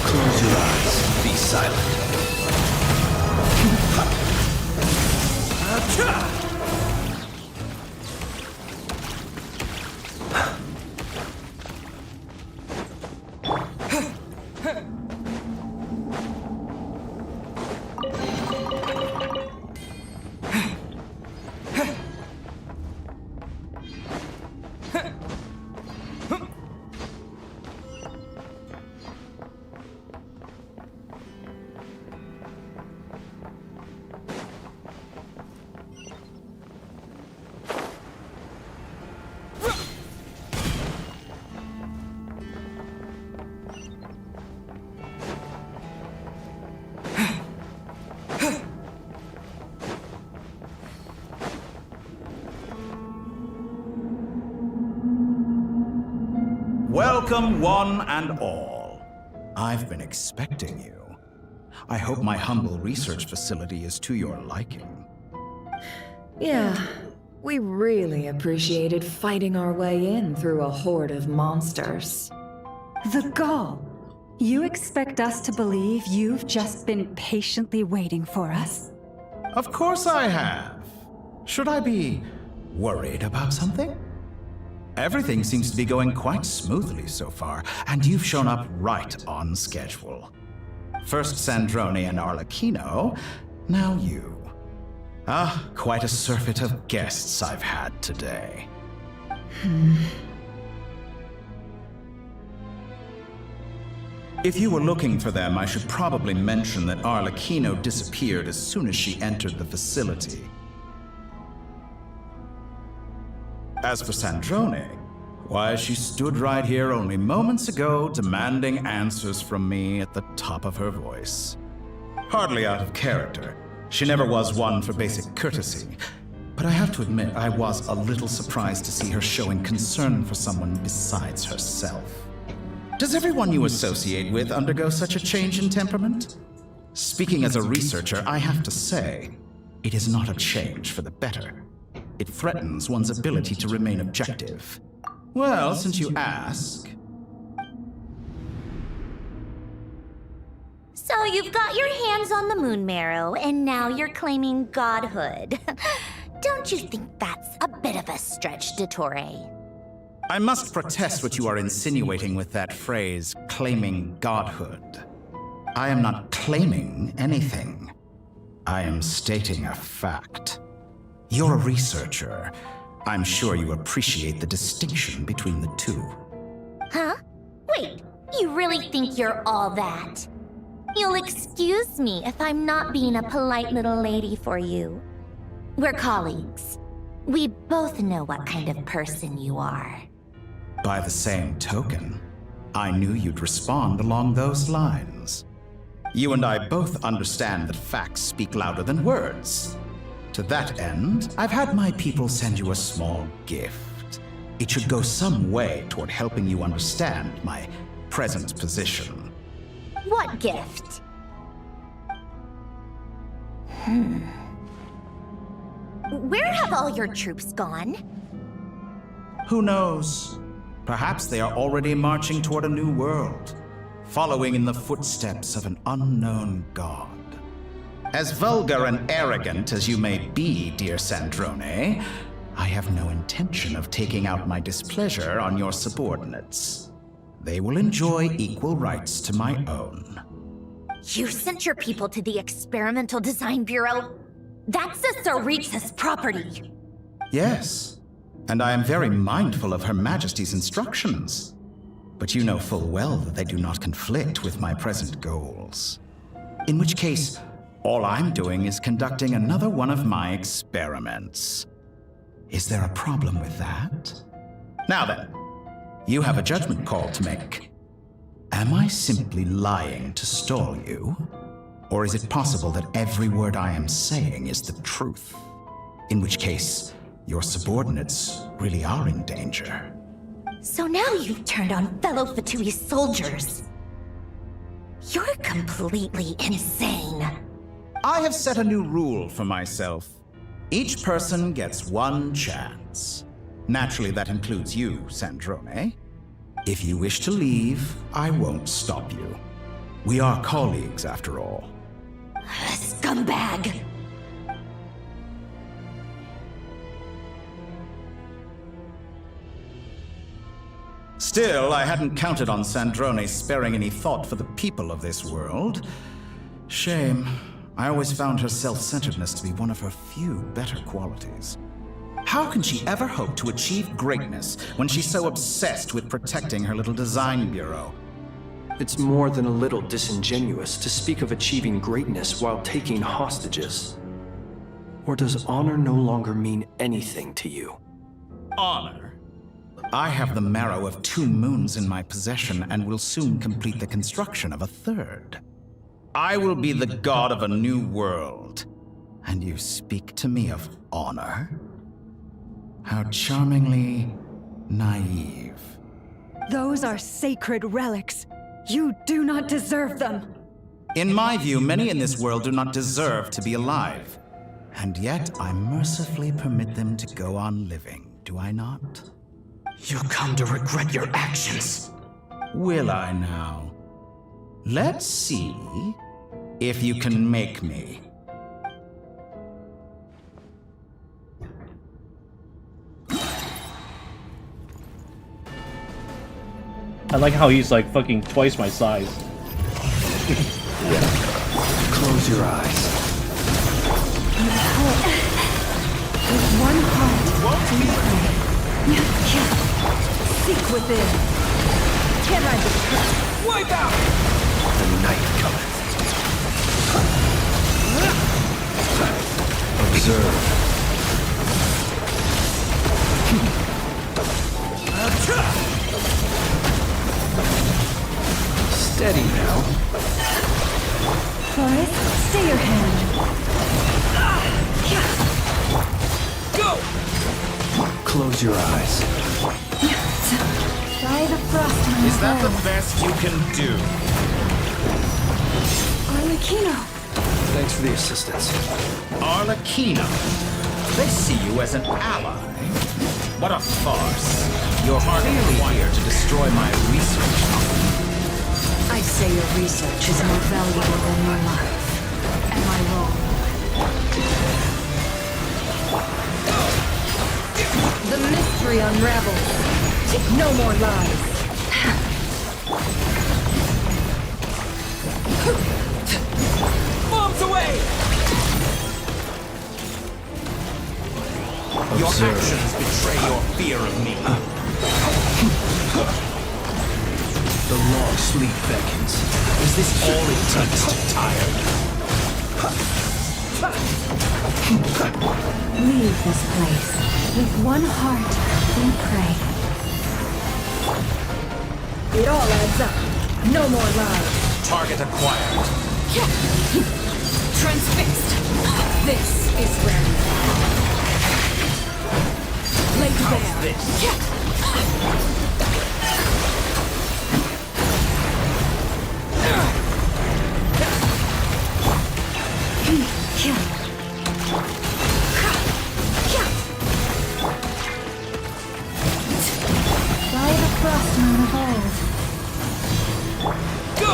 Close your eyes. Be silent. Welcome, one and all. I've been expecting you. I hope my humble research facility is to your liking. Yeah, we really appreciated fighting our way in through a horde of monsters. The gall! You expect us to believe you've just been patiently waiting for us? Of course I have. Should I be worried about something? Everything seems to be going quite smoothly so far, and you've shown up right on schedule. First Sandrone and Arlecchino, now you. Ah, quite a surfeit of guests I've had today. If you were looking for them, I should probably mention that Arlecchino disappeared as soon as she entered the facility. As for Sandrone, why, she stood right here only moments ago demanding answers from me at the top of her voice. Hardly out of character. She never was one for basic courtesy. But I have to admit, I was a little surprised to see her showing concern for someone besides herself. Does everyone you associate with undergo such a change in temperament? Speaking as a researcher, I have to say, it is not a change for the better. It threatens one's ability to remain objective. Well, since you ask... So you've got your hands on the moon marrow, and now you're claiming godhood. Don't you think that's a bit of a stretch, Dottore? I must protest what you are insinuating with that phrase, claiming godhood. I am not claiming anything. I am stating a fact. You're a researcher. I'm sure you appreciate the distinction between the two. Huh? Wait, you really think you're all that? You'll excuse me if I'm not being a polite little lady for you. We're colleagues. We both know what kind of person you are. By the same token, I knew you'd respond along those lines. You and I both understand that facts speak louder than words. To that end, I've had my people send you a small gift. It should go some way toward helping you understand my present position. What gift? Where have all your troops gone? Who knows? Perhaps they are already marching toward a new world, following in the footsteps of an unknown god. As vulgar and arrogant as you may be, dear Sandrone, I have no intention of taking out my displeasure on your subordinates. They will enjoy equal rights to my own. You sent your people to the Experimental Design Bureau? That's the Tsaritsa's property. Yes, and I am very mindful of Her Majesty's instructions. But you know full well that they do not conflict with my present goals. In which case, all I'm doing is conducting another one of my experiments. Is there a problem with that? Now then, you have a judgment call to make. Am I simply lying to stall you? Or is it possible that every word I am saying is the truth? In which case, your subordinates really are in danger. So now you've turned on fellow Fatui soldiers. You're completely insane. I have set a new rule for myself. Each person gets one chance. Naturally, that includes you, Sandrone. If you wish to leave, I won't stop you. We are colleagues, after all. Scumbag! Still, I hadn't counted on Sandrone sparing any thought for the people of this world. Shame. I always found her self-centeredness to be one of her few better qualities. How can she ever hope to achieve greatness when she's so obsessed with protecting her little design bureau? It's more than a little disingenuous to speak of achieving greatness while taking hostages. Or does honor no longer mean anything to you? Honor? I have the marrow of 2 moons in my possession and will soon complete the construction of a 3rd. I will be the god of a new world. And you speak to me of honor? How charmingly naive. Those are sacred relics. You do not deserve them. In my view, many in this world do not deserve to be alive. And yet, I mercifully permit them to go on living, do I not? You'll come to regret your actions. Will I now? Let's see if you can make me. I like how he's like fucking twice my size. Close your eyes. With one heart, we pray. Seek within. Can I be Wipe out! The night cometh. Observe. Steady now. Forrest, stay your hand. Go! Close your eyes. Try the frost on Is that the best you can do? Arlecchino. Thanks for the assistance. Arlecchino. They see you as an ally. What a farce. You're hardly required to destroy my research. I say your research is more valuable than your life. Am I wrong? The mystery unravels. No more lies. Bombs away! Your Observe. actions betray your fear of me. The long sleep beckons. Is this all it takes to tire? Leave this place. With one heart, we pray. It all adds up. No more lies. Target acquired. Transfixed. This is where you are. Lay By the frostmoon of old. Go!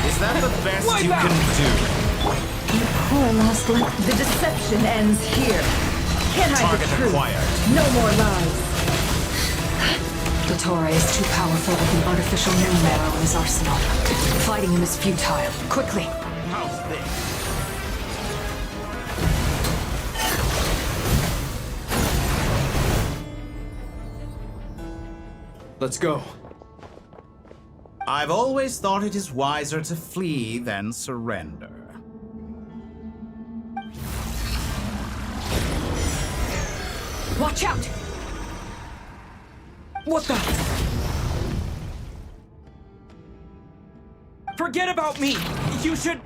Is that the best you can do? You poor lost link. The deception ends here. Can't hide Target the truth. acquired. No more lies. Dottore is too powerful with an artificial moon marrow in his arsenal. Fighting him is futile. Quickly! How's this? Let's go. I've always thought it is wiser to flee than surrender. Watch out! What the? Forget about me! You should...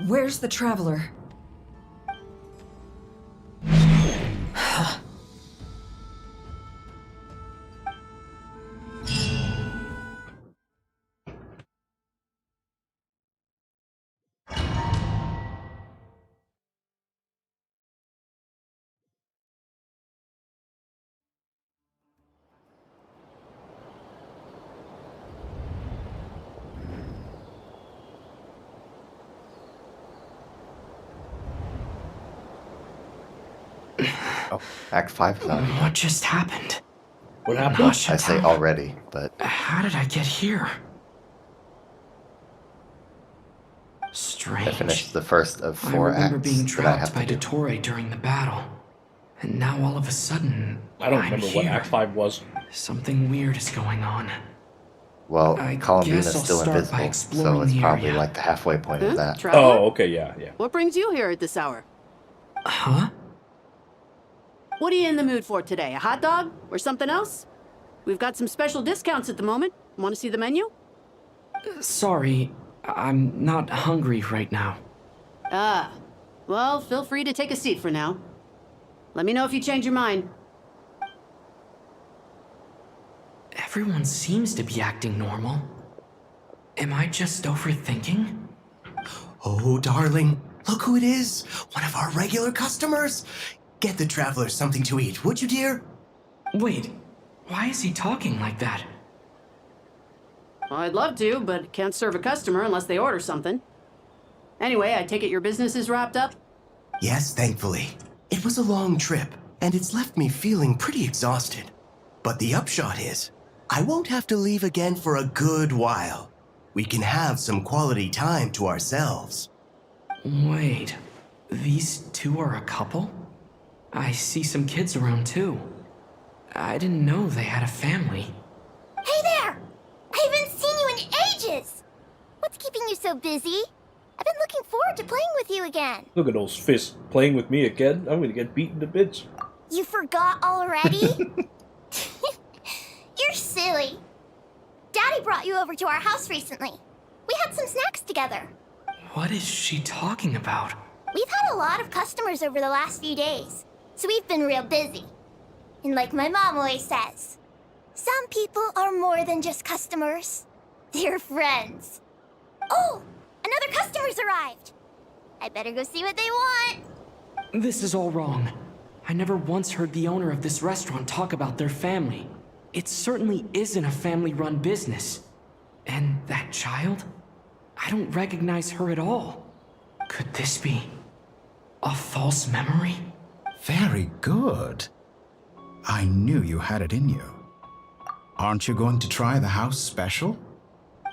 Where's the traveler? Oh, Act 5 is on. What just happened? What happened? I say already, but How did I get here? I Strange. finished the first of I 4 remember acts being that I trapped have by to do. Dottore during the battle. And now all of a sudden, I don't I'm remember what here. Act 5 was. Something weird is going on. Well, I Columbina's guess I'll still start by invisible, so exploring it's the probably area. like the halfway point of that. Traveler? Oh, okay, yeah. What brings you here at this hour? Huh? What are you in the mood for today? A hot dog? Or something else? We've got some special discounts at the moment. Want to see the menu? Sorry, I'm not hungry right now. Ah. Well, feel free to take a seat for now. Let me know if you change your mind. Everyone seems to be acting normal. Am I just overthinking? Oh, darling, look who it is. One of our regular customers. Get the traveler something to eat, would you, dear? Wait, why is he talking like that? Well, I'd love to, but can't serve a customer unless they order something. Anyway, I take it your business is wrapped up? Yes, thankfully. It was a long trip, and it's left me feeling pretty exhausted. But the upshot is, I won't have to leave again for a good while. We can have some quality time to ourselves. Wait, these two are a couple? I see some kids around too. I didn't know they had a family. Hey there! I haven't seen you in ages! What's keeping you so busy? I've been looking forward to playing with you again. Look at those fists playing with me again. I'm gonna get beaten to bits. You forgot already? You're silly. Daddy brought you over to our house recently. We had some snacks together. What is she talking about? We've had a lot of customers over the last few days, so we've been real busy. And like my mom always says, some people are more than just customers. They're friends. Oh, another customer's arrived. I better go see what they want. This is all wrong. I never once heard the owner of this restaurant talk about their family. It certainly isn't a family-run business. And that child? I don't recognize her at all. Could this be a false memory? Very good. I knew you had it in you. Aren't you going to try the house special?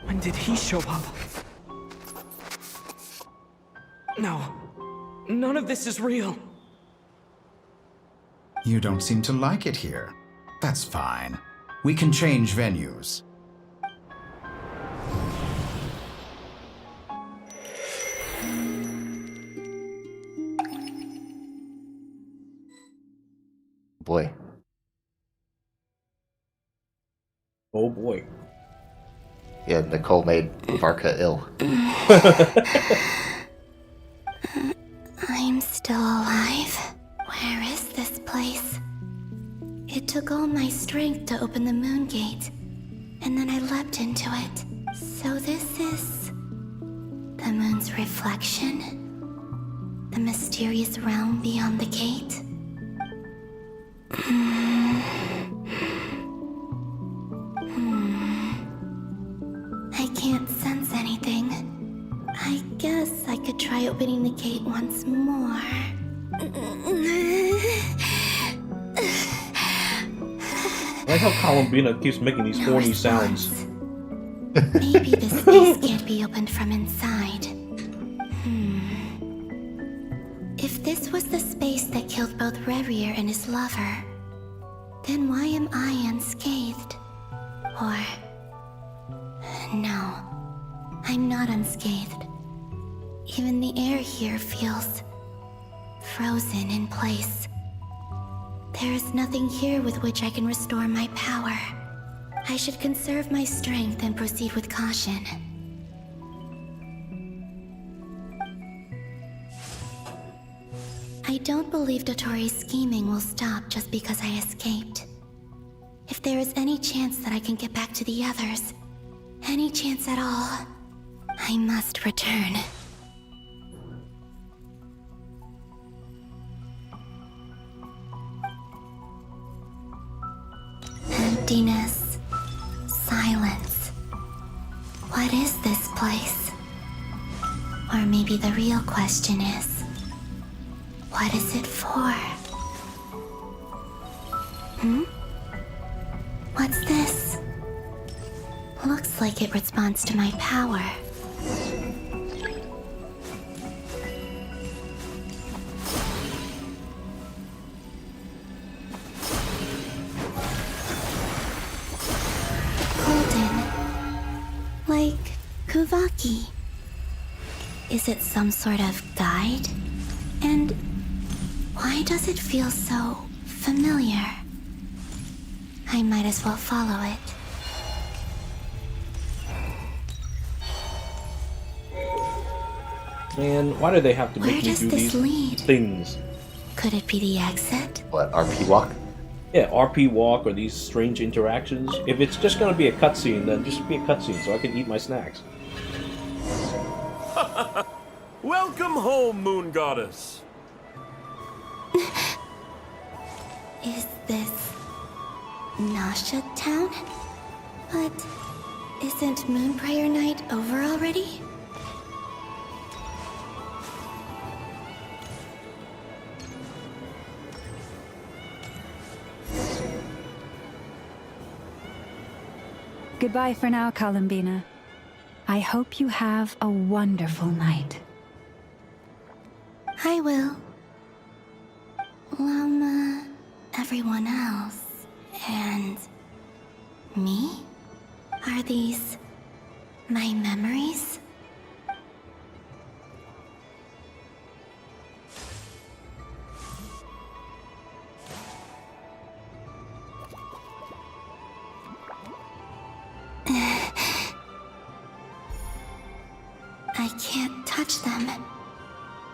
When did he show up? No, None of this is real. You don't seem to like it here. That's fine. We can change venues. Boy. Oh boy. Yeah, Nicole made Varka ill. I'm still alive. Where is this place? It took all my strength to open the moon gate, and then I leapt into it. So this is the moon's reflection? The mysterious realm beyond the gate? I can't sense anything. I guess I could try opening the gate once more. I like how Columbina keeps making these horny sounds. Maybe this space can't be opened from inside. If this was the space that killed both Revier and his lover, then why am I unscathed? Or... no, I'm not unscathed. Even the air here feels frozen in place. There is nothing here with which I can restore my power. I should conserve my strength and proceed with caution. I don't believe Dotori's scheming will stop just because I escaped. If there is any chance that I can get back to the others, any chance at all, I must return. Emptiness. Silence. What is this place? Or maybe the real question is, what is it for? What's this? Looks like it responds to my power. Like Kuvaki. Is it some sort of guide? And why does it feel so familiar? I might as well follow it. Man, why do they have to Where make me does do this these lead? things? Could it be the exit? What, RP walk? Yeah, RP walk or these strange interactions. If it's just gonna be a cutscene, then just be a cutscene so I can eat my snacks. Welcome home, Moon Goddess. Is this Nasha Town? But isn't Moonbriar Night over already? Goodbye for now, Columbina. I hope you have a wonderful night. I will. Llama, everyone else, and me? Are these my memories? I can't touch them.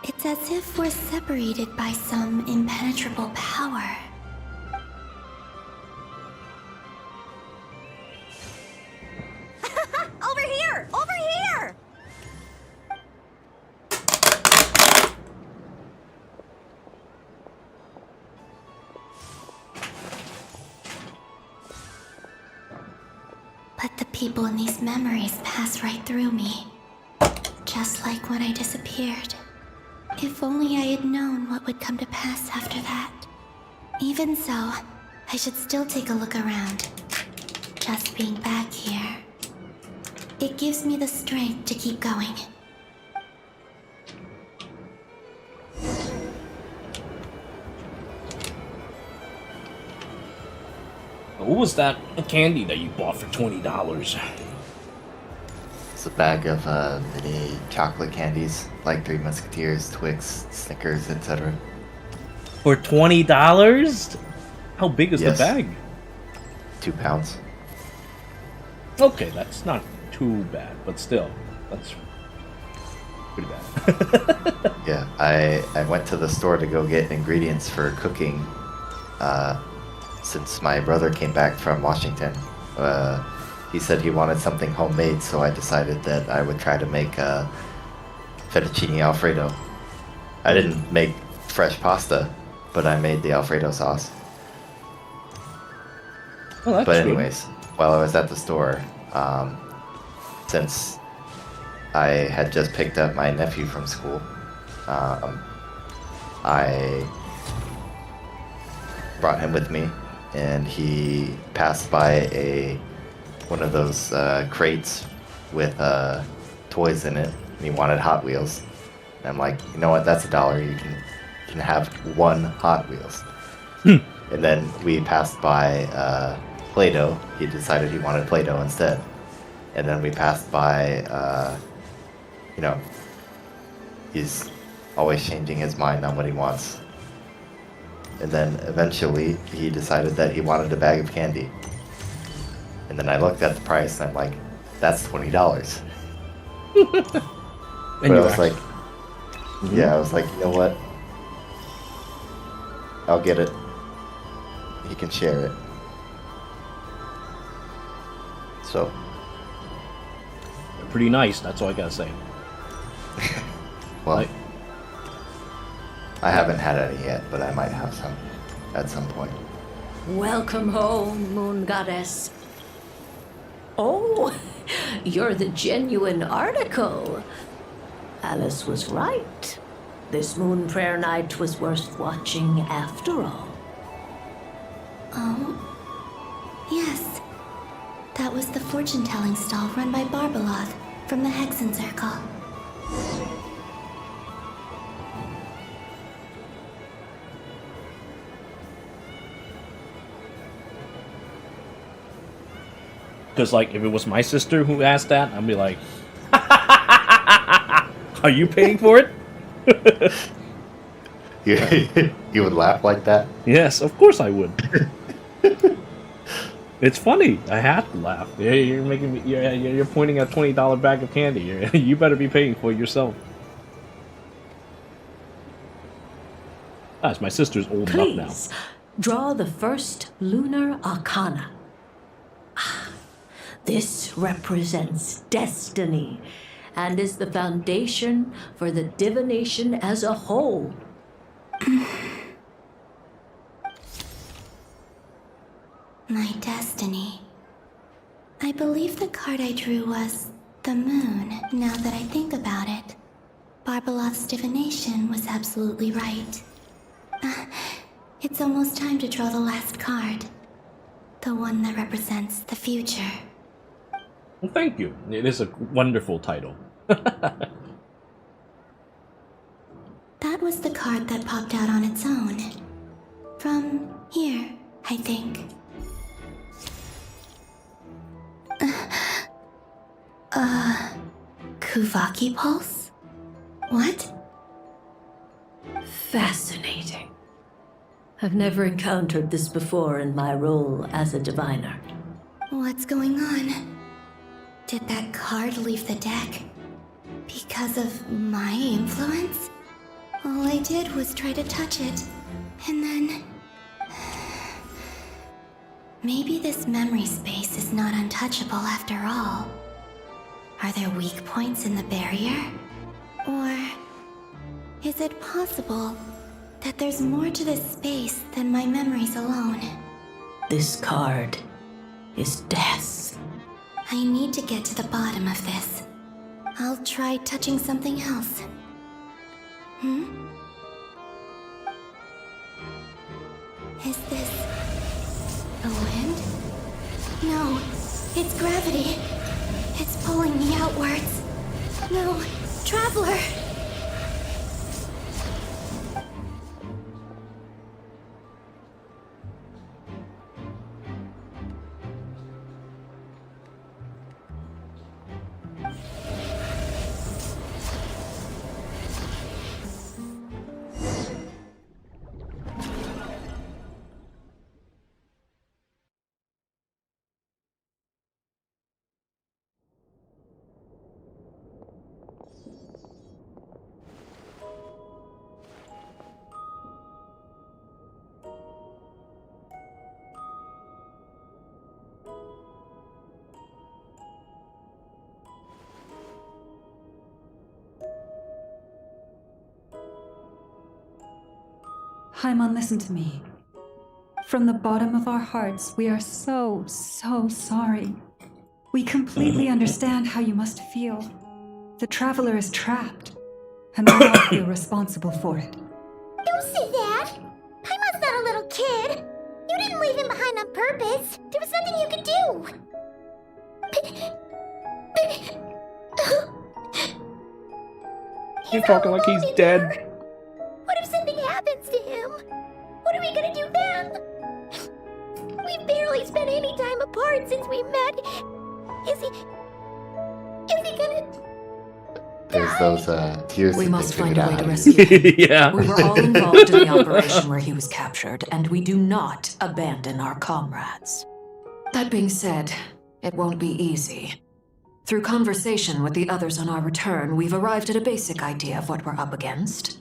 It's as if we're separated by some impenetrable power. Over here! Over here! But the people in these memories pass right through me. Just like when I disappeared. If only I had known what would come to pass after that. Even so, I should still take a look around. Just being back here. It gives me the strength to keep going. What was that candy that you bought for $20? It's a bag of mini chocolate candies, like Three Musketeers, Twix, Snickers, etc. For $20? How big is Yes. the bag? 2 pounds. Okay, that's not too bad, but still, that's pretty bad. Yeah, I went to the store to go get ingredients for cooking since my brother came back from Washington. He said he wanted something homemade, so I decided that I would try to make fettuccine Alfredo. I didn't make fresh pasta, but I made the Alfredo sauce. Oh, that's But good. anyways, while I was at the store, since I had just picked up my nephew from school, I brought him with me, and he passed by one of those crates with toys in it, and he wanted Hot Wheels. And I'm like, you know what? That's $1. You can have 1 Hot Wheels. And then we passed by Play-Doh. He decided he wanted Play-Doh instead. And then we passed by, he's always changing his mind on what he wants. And then eventually he decided that he wanted a bag of candy. And then I looked at the price and I'm like, that's $20. But I was like, yeah, I was like, you know what? I'll get it. He can share it. So. Pretty nice, that's all I gotta say. Well, I haven't had any yet, but I might have some at some point. Welcome home, Moon Goddess. Oh, you're the genuine article. Alice was right. This Moon Prayer Night was worth watching after all. Oh, yes. That was the fortune-telling stall run by Barbeloth from the Hexen Circle. Because, like, if it was my sister who asked that, I'd be like, are you paying for it? You would laugh like that? Yes, of course I would. It's funny. I have to laugh. Yeah, you're making me. You're pointing at $20 bag of candy. You better be paying for it yourself. Gosh, my sister's old enough now. Please, draw the first lunar arcana. This represents destiny and is the foundation for the divination as a whole. My destiny. I believe the card I drew was the moon, now that I think about it. Barbeloth's divination was absolutely right. It's almost time to draw the last card. The one that represents the future. Well, thank you. It is a wonderful title. That was the card that popped out on its own. From here, I think. Kuvaki Pulse? What? Fascinating. I've never encountered this before in my role as a diviner. What's going on? Did that card leave the deck? Because of my influence? All I did was try to touch it, and then... Maybe this memory space is not untouchable after all. Are there weak points in the barrier? Or is it possible that there's more to this space than my memories alone? This card is death. I need to get to the bottom of this. I'll try touching something else. Is this the wind? No, it's gravity. It's pulling me outwards. No, Traveler! Paimon, listen to me. From the bottom of our hearts, we are so sorry. We completely understand how you must feel. The traveler is trapped, and we all feel responsible for it. Don't say that! Paimon's not a little kid! You didn't leave him behind on purpose! There was nothing you could do! He's talking like he's dead. What if something happens to him? What are we gonna do then? We've barely spent any time apart since we met. Is he gonna... There's those tears. We that must they find figured a way out to how rescue use. him. Yeah. We were all involved in the operation where he was captured, and we do not abandon our comrades. That being said, it won't be easy. Through conversation with the others on our return, we've arrived at a basic idea of what we're up against.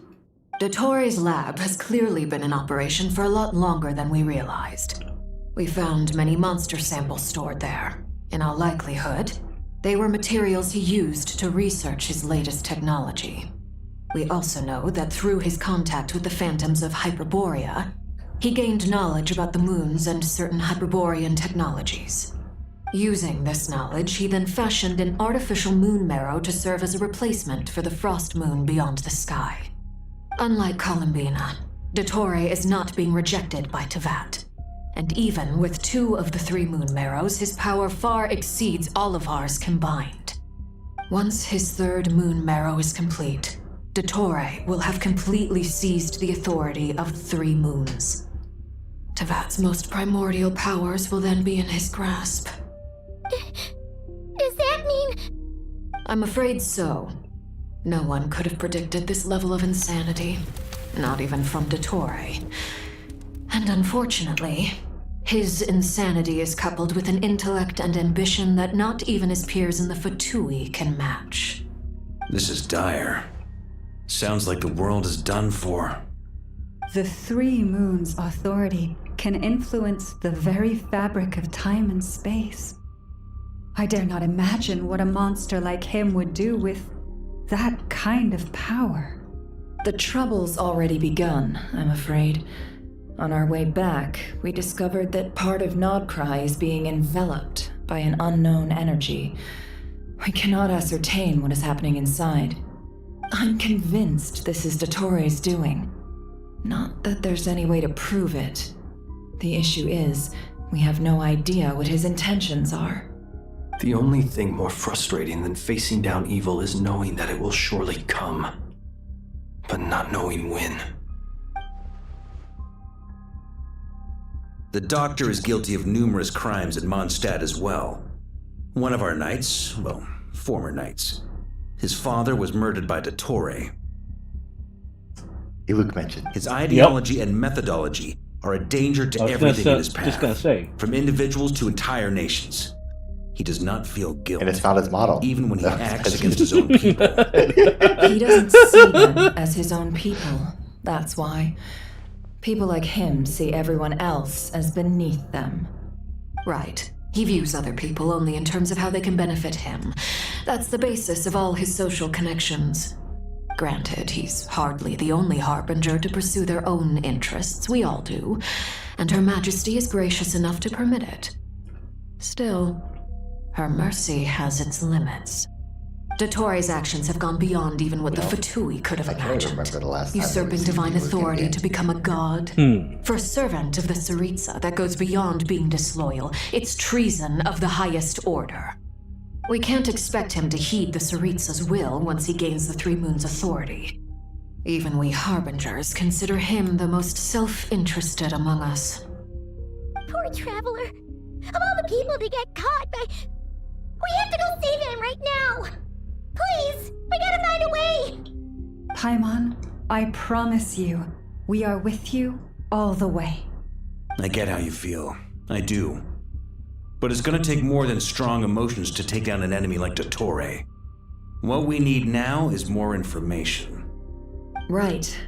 Dottoro's lab has clearly been in operation for a lot longer than we realized. We found many monster samples stored there. In all likelihood, they were materials he used to research his latest technology. We also know that through his contact with the phantoms of Hyperborea, he gained knowledge about the moons and certain Hyperborean technologies. Using this knowledge, he then fashioned an artificial moon marrow to serve as a replacement for the frost moon beyond the sky. Unlike Columbina, Dottore is not being rejected by Tevat. And even with 2 of the 3 moon marrows, his power far exceeds all of ours combined. Once his 3rd moon marrow is complete, Dottore will have completely seized the authority of 3 moons. Tevat's most primordial powers will then be in his grasp. Does that mean... I'm afraid so. No one could have predicted this level of insanity, not even from Dottore. And unfortunately, his insanity is coupled with an intellect and ambition that not even his peers in the Fatui can match. This is dire. Sounds like the world is done for. The 3 moons' authority can influence the very fabric of time and space. I dare not imagine what a monster like him would do with that kind of power. The trouble's already begun, I'm afraid. On our way back, we discovered that part of Nod Krai is being enveloped by an unknown energy. We cannot ascertain what is happening inside. I'm convinced this is Dottore's doing. Not that there's any way to prove it. The issue is, we have no idea what his intentions are. The only thing more frustrating than facing down evil is knowing that it will surely come, but not knowing when. The Doctor is guilty of numerous crimes at Mondstadt as well. One of our knights, well, former knights, his father was murdered by Dottore. Luke mentioned. His ideology and methodology are a danger to everything in his path, just gonna say. from individuals to entire nations. He does not feel guilt. And it's not his model. Even when he acts against his own people. He doesn't see them as his own people. That's why. People like him see everyone else as beneath them. Right. He views other people only in terms of how they can benefit him. That's the basis of all his social connections. Granted, he's hardly the only harbinger to pursue their own interests. We all do. And Her Majesty is gracious enough to permit it. Still, her mercy has its limits. Dottore's actions have gone beyond even what the Fatui could have imagined. Usurping divine authority to become a god. For a servant of the Tsaritsa, that goes beyond being disloyal. It's treason of the highest order. We can't expect him to heed the Tsaritsa's will once he gains the 3 moons' authority. Even we harbingers consider him the most self-interested among us. Poor traveler. Of all the people to get caught by... We have to go save him right now! Please! We gotta find a way! Paimon, I promise you, we are with you all the way. I get how you feel. I do. But it's gonna take more than strong emotions to take down an enemy like Dottore. What we need now is more information. Right.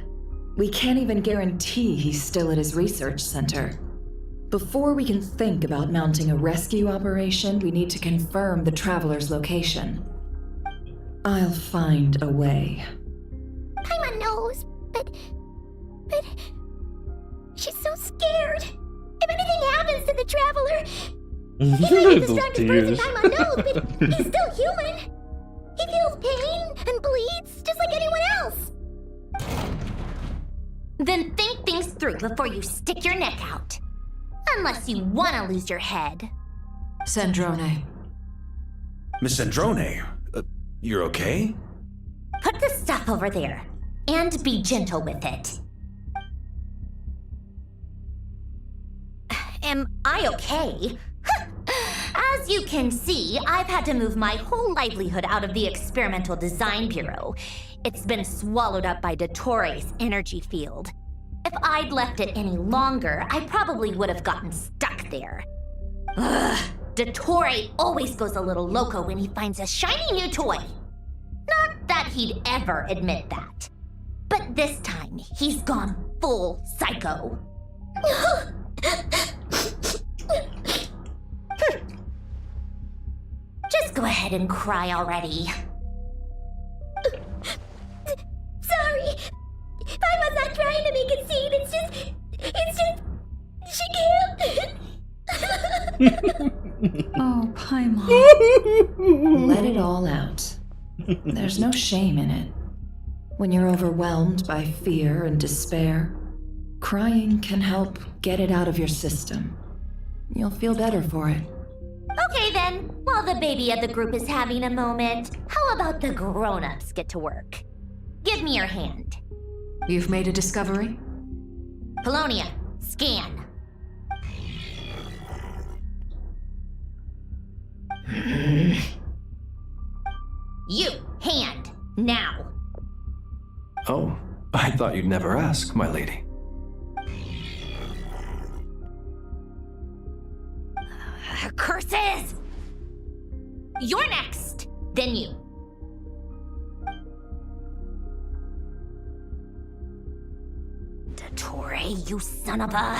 We can't even guarantee he's still at his research center. Before we can think about mounting a rescue operation, we need to confirm the traveler's location. I'll find a way. Paimon knows, but He might be the Those strongest tears. person I know, but he's still human. He feels pain and bleeds just like anyone else. Then think things through before you stick your neck out. Unless you want to lose your head. Sandrone. Miss Androne, you're okay? Put the stuff over there. And be gentle with it. Am I okay? As you can see, I've had to move my whole livelihood out of the Experimental Design Bureau. It's been swallowed up by Dottoro's energy field. If I'd left it any longer, I probably would have gotten stuck there. Ugh, Dottore always goes a little loco when he finds a shiny new toy. Not that he'd ever admit that. But this time, he's gone full psycho. Just go ahead and cry already. Sorry. I was not trying to make it seem. It's just, she can't. Oh, Paimon. Let it all out. There's no shame in it. When you're overwhelmed by fear and despair, crying can help get it out of your system. You'll feel better for it. Okay then, while the baby of the group is having a moment, how about the grown-ups get to work? Give me your hand. You've made a discovery? Polonia, scan. You, hand, now. Oh, I thought you'd never ask, my lady. Curses! You're next, then you. Dottore, you son of a...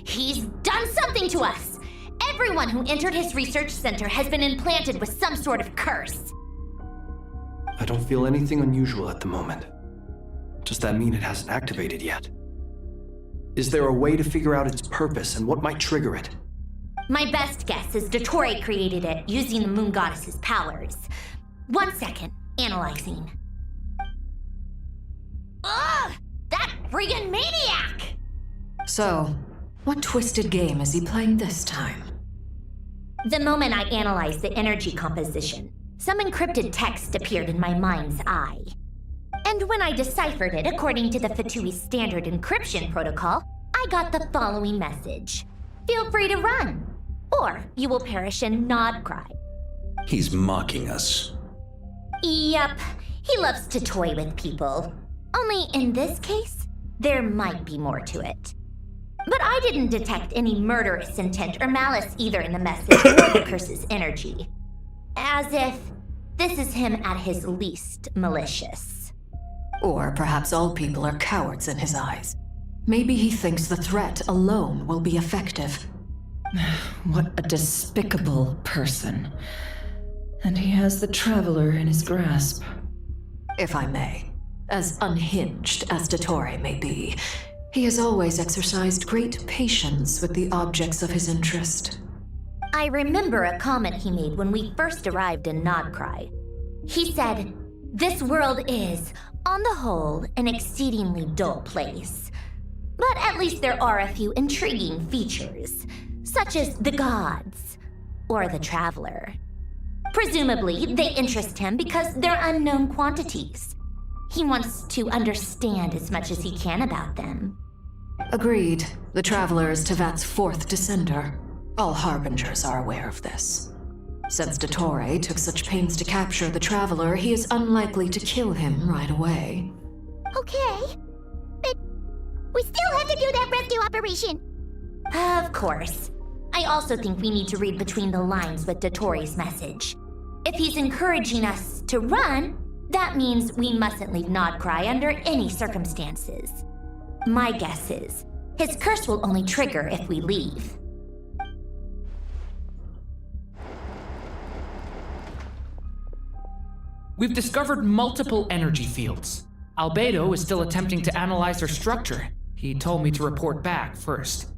He's done something to us! Everyone who entered his research center has been implanted with some sort of curse. I don't feel anything unusual at the moment. Does that mean it hasn't activated yet? Is there a way to figure out its purpose and what might trigger it? My best guess is Dottore created it using the Moon Goddess's powers. 1 second, analyzing. Ugh! That friggin' maniac! So, what twisted game is he playing this time? The moment I analyzed the energy composition, some encrypted text appeared in my mind's eye. And when I deciphered it according to the Fatui standard encryption protocol, I got the following message. Feel free to run, or you will perish in Nod Krai. He's mocking us. Yep, he loves to toy with people. Only in this case, there might be more to it. But I didn't detect any murderous intent or malice either in the message or the curse's energy. As if this is him at his least malicious. Or perhaps all people are cowards in his eyes. Maybe he thinks the threat alone will be effective. What a despicable person. And he has the Traveler in his grasp. If I may, as unhinged as Dottore may be, he has always exercised great patience with the objects of his interest. I remember a comment he made when we first arrived in Nod Krai. He said, "This world is, on the whole, an exceedingly dull place. But at least there are a few intriguing features, such as the gods, or the Traveler. Presumably, they interest him because they're unknown quantities. He wants to understand as much as he can about them." Agreed. The Traveler is Tevat's fourth descender. All Harbingers are aware of this. Since Dottore took such pains to capture the Traveler, he is unlikely to kill him right away. Okay. But we still have to do that rescue operation. Of course. I also think we need to read between the lines with Dottore's message. If he's encouraging us to run, that means we mustn't leave Nod Krai under any circumstances. My guess is, his curse will only trigger if we leave. We've discovered multiple energy fields. Albedo is still attempting to analyze their structure. He told me to report back first.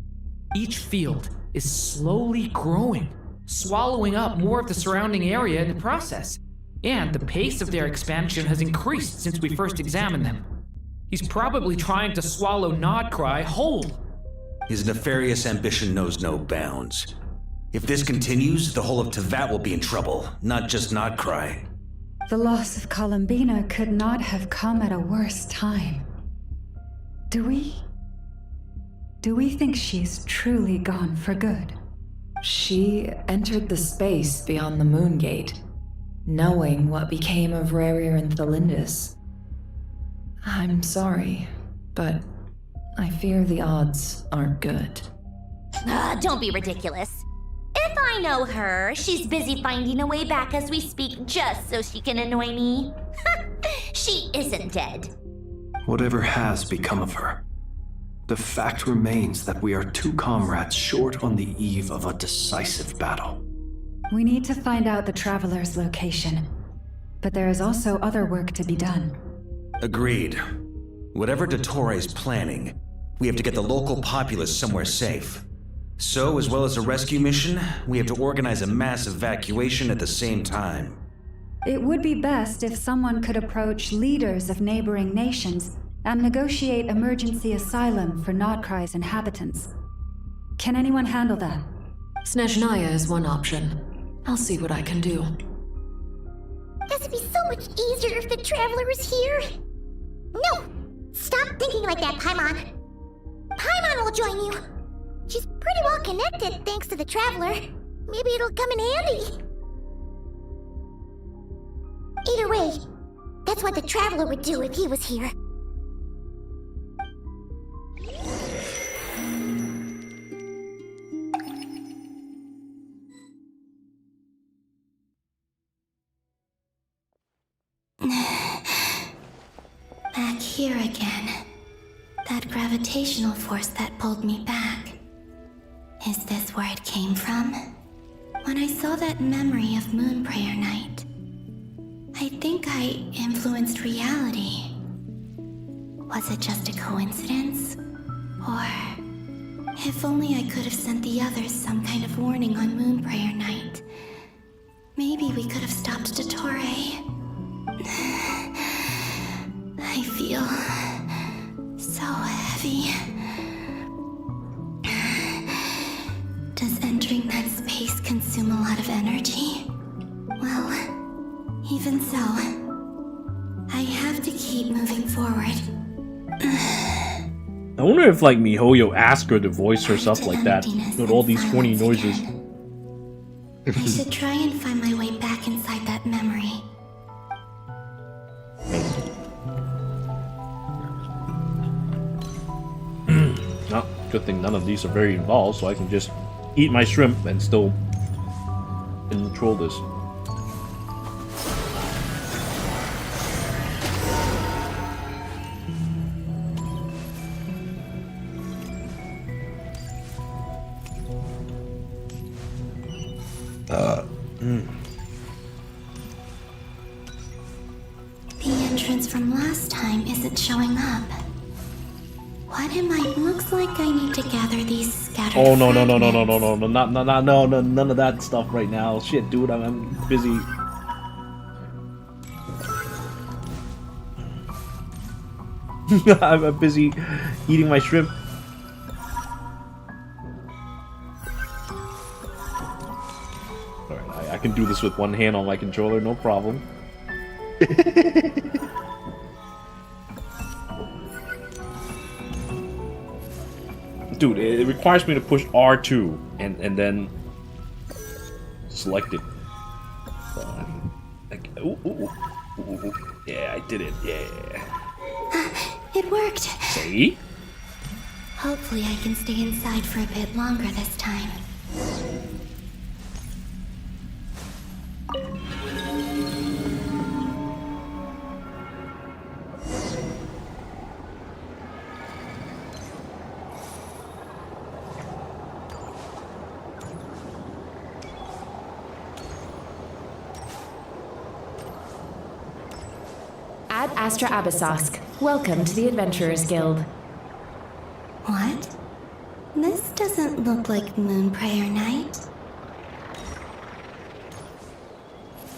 Each field is slowly growing, swallowing up more of the surrounding area in the process. And the pace of their expansion has increased since we first examined them. He's probably trying to swallow Nod Krai whole. His nefarious ambition knows no bounds. If this continues, the whole of Tevat will be in trouble, not just Nod Krai. The loss of Columbina could not have come at a worse time. Do we think she's truly gone for good? She entered the space beyond the Moon Gate, knowing what became of Rerir and Thalindus. I'm sorry, but I fear the odds aren't good. Don't be ridiculous. If I know her, she's busy finding a way back as we speak just so she can annoy me. She isn't dead. Whatever has become of her, the fact remains that we are two comrades short on the eve of a decisive battle. We need to find out the Traveler's location, but there is also other work to be done. Agreed. Whatever Dottore is planning, we have to get the local populace somewhere safe. So, as well as a rescue mission, we have to organize a mass evacuation at the same time. It would be best if someone could approach leaders of neighboring nations and negotiate emergency asylum for Nod Krai's inhabitants. Can anyone handle that? Snezhnaya is one option. I'll see what I can do. This would be so much easier if the Traveler was here. No! Stop thinking like that, Paimon. Paimon will join you. She's pretty well connected thanks to the Traveler. Maybe it'll come in handy. Either way, that's what the Traveler would do if he was here. Back here again. That gravitational force that pulled me back. Is this where it came from? When I saw that memory of Moon Prayer Night, I think I influenced reality. Was it just a coincidence? Or if only I could have sent the others some kind of warning on Moon Prayer Night. Maybe we could have stopped Dottore. I feel so heavy. Does entering that space consume a lot of energy? Well, even so, I have to keep moving forward. I wonder if, like, MiHoYo asked her to voice herself like that, with all these horny noises. I should try and find my way back inside that memory. Oh, good thing none of these are very involved, so I can just eat my shrimp and still control this. The entrance from last time isn't showing up. What am I? Looks like I need to gather these scattered. Oh no no no no no no no no not no none of that stuff right now. Shit, dude, I'm busy. I'm busy eating my shrimp. Alright, I can do this with one hand on my controller, no problem. Dude, it requires me to push R2 and then select it. Ooh. Yeah, I did it. Yeah. It worked. See? Hopefully I can stay inside for a bit longer this time. Ad Astra Abyssosque. Welcome to the Adventurers Guild. What? This doesn't doesn't look like Moon Prayer Night.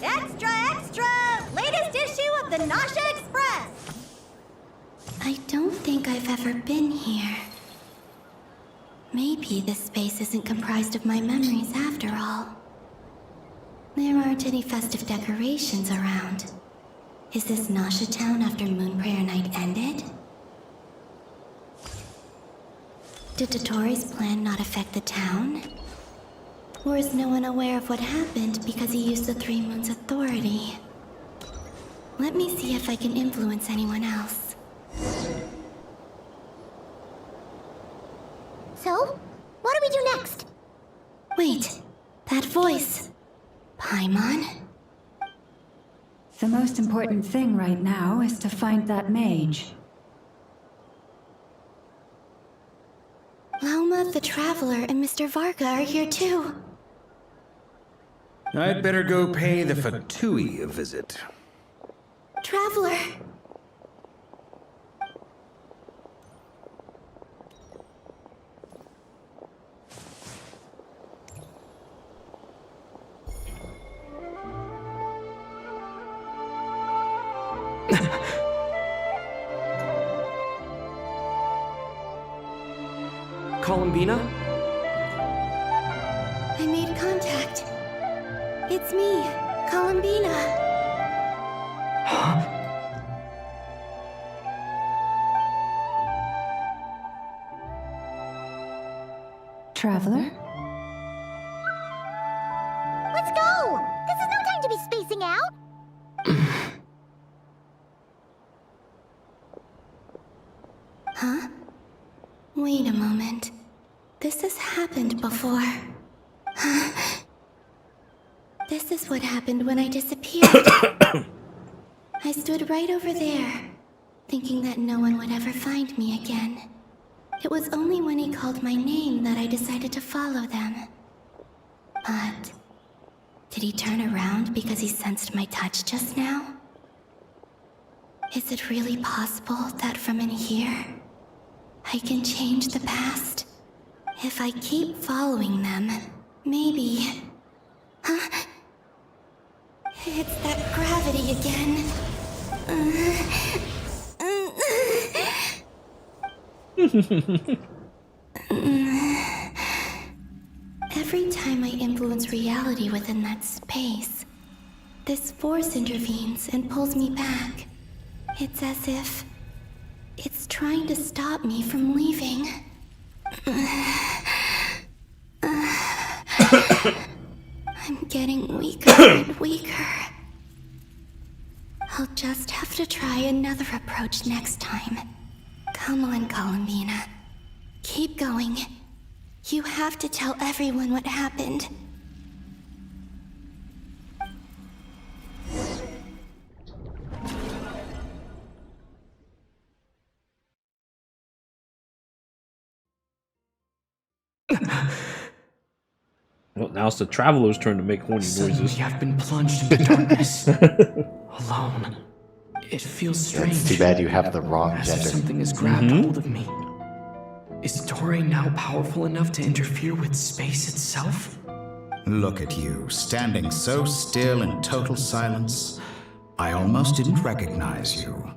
Extra, extra! Latest issue of the Nasha Express! I don't think I've ever been here. Maybe this space isn't comprised of my memories after all. There aren't any festive decorations around. Is this Nasha Town after Moon Prayer Night ended? Did Dotori's plan not affect the town? Or is no one aware of what happened because he used the Three Moons' authority? Let me see if I can influence anyone else. So, what do we do next? Wait, that voice. Paimon? The most important thing right now is to find that mage. Lauma the Traveler and Mr. Varga are here too. I'd better go pay the Fatui a visit. Traveler! Columbina? I made contact. It's me, Columbina. Huh? Traveler? Let's go! This is no time to be spacing out! Huh? Wait a moment. This has happened before. This is what happened when I disappeared. I stood right over there, thinking that no one would ever find me again. It was only when he called my name that I decided to follow them. But did he turn around because he sensed my touch just now? Is it really possible that from in here, I can change the past? If I keep following them, maybe... Huh? It's that gravity again. Every time I influence reality within that space, this force intervenes and pulls me back. It's as if it's trying to stop me from leaving. I'm getting weaker and weaker. I'll just have to try another approach next time. Come on, Columbina. Keep going. You have to tell everyone what happened. Well, now it's the Traveler's turn to make horny Suddenly noises. I've been plunged into darkness. Alone. It feels strange. It's too bad you have the wrong As if gender. something has grabbed hold of me. Is Torre now powerful enough to interfere with space itself? Look at you, standing so still in total silence. I almost didn't recognize you.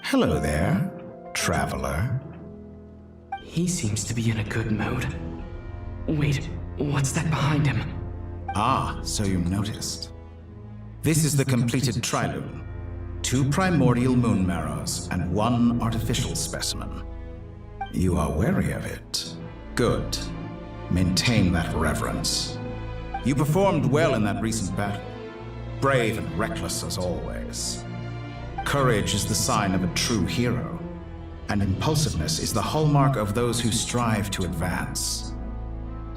Hello there, traveler. He seems to be in a good mood. Wait, what's that behind him? Ah, so you noticed. This is the completed Trilune. 2 primordial moon marrows and 1 artificial specimen. You are wary of it. Good. Maintain that reverence. You performed well in that recent battle. Brave and reckless as always. Courage is the sign of a true hero, and impulsiveness is the hallmark of those who strive to advance.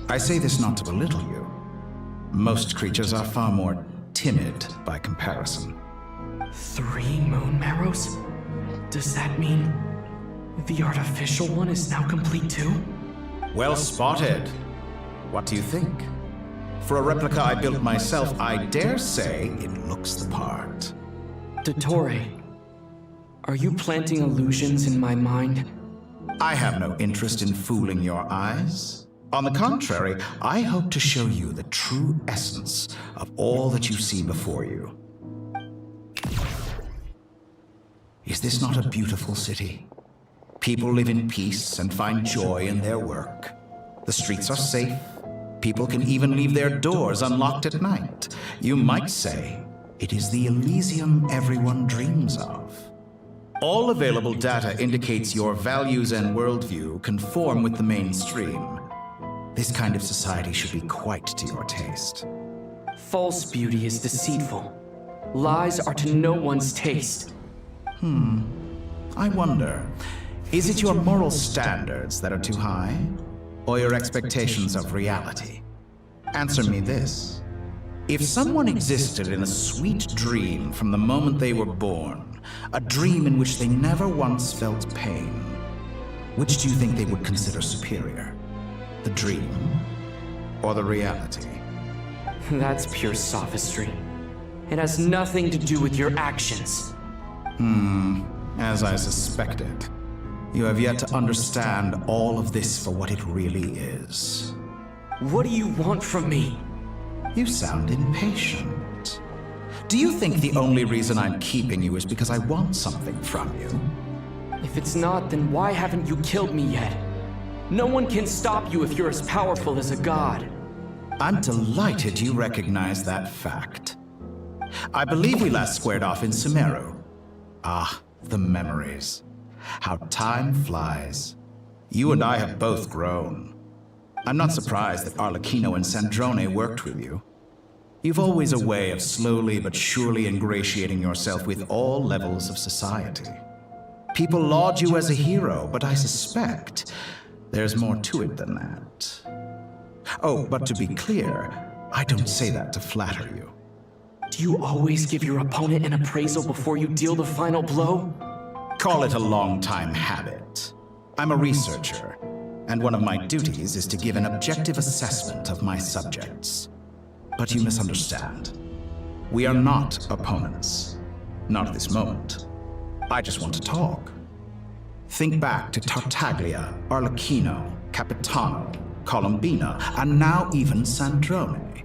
I say this not to belittle you. Most creatures are far more timid by comparison. 3 moon marrows? Does that mean the artificial one is now complete too? Well spotted. What do you think? For a replica I built myself, I dare say it looks the part. Dottore, are you planting illusions in my mind? I have no interest in fooling your eyes. On the contrary, I hope to show you the true essence of all that you see before you. Is this not a beautiful city? People live in peace and find joy in their work. The streets are safe. People can even leave their doors unlocked at night. You might say it is the Elysium everyone dreams of. All available data indicates your values and worldview conform with the mainstream. This kind of society should be quite to your taste. False beauty is deceitful. Lies are to no one's taste. I wonder, is it your moral standards that are too high? Or your expectations of reality? Answer me this. If someone existed in a sweet dream from the moment they were born, a dream in which they never once felt pain, which do you think they would consider superior? The dream or the reality? That's pure sophistry. It has nothing to do with your actions. As I suspected. You have yet to understand all of this for what it really is. What do you want from me? You sound impatient. Do you think the only reason I'm keeping you is because I want something from you? If it's not, then why haven't you killed me yet? No one can stop you if you're as powerful as a god. I'm delighted you recognize that fact. I believe we last squared off in Sumeru. Ah, the memories. How time flies. You and I have both grown. I'm not surprised that Arlecchino and Sandrone worked with you. You've always a way of slowly but surely ingratiating yourself with all levels of society. People laud you as a hero, but I suspect there's more to it than that. Oh, but to be clear, I don't say that to flatter you. Do you always give your opponent an appraisal before you deal the final blow? Call it a long-time habit. I'm a researcher, and one of my duties is to give an objective assessment of my subjects. But you misunderstand. We are not opponents. Not at this moment. I just want to talk. Think back to Tartaglia, Arlecchino, Capitano, Columbina, and now even Sandrone.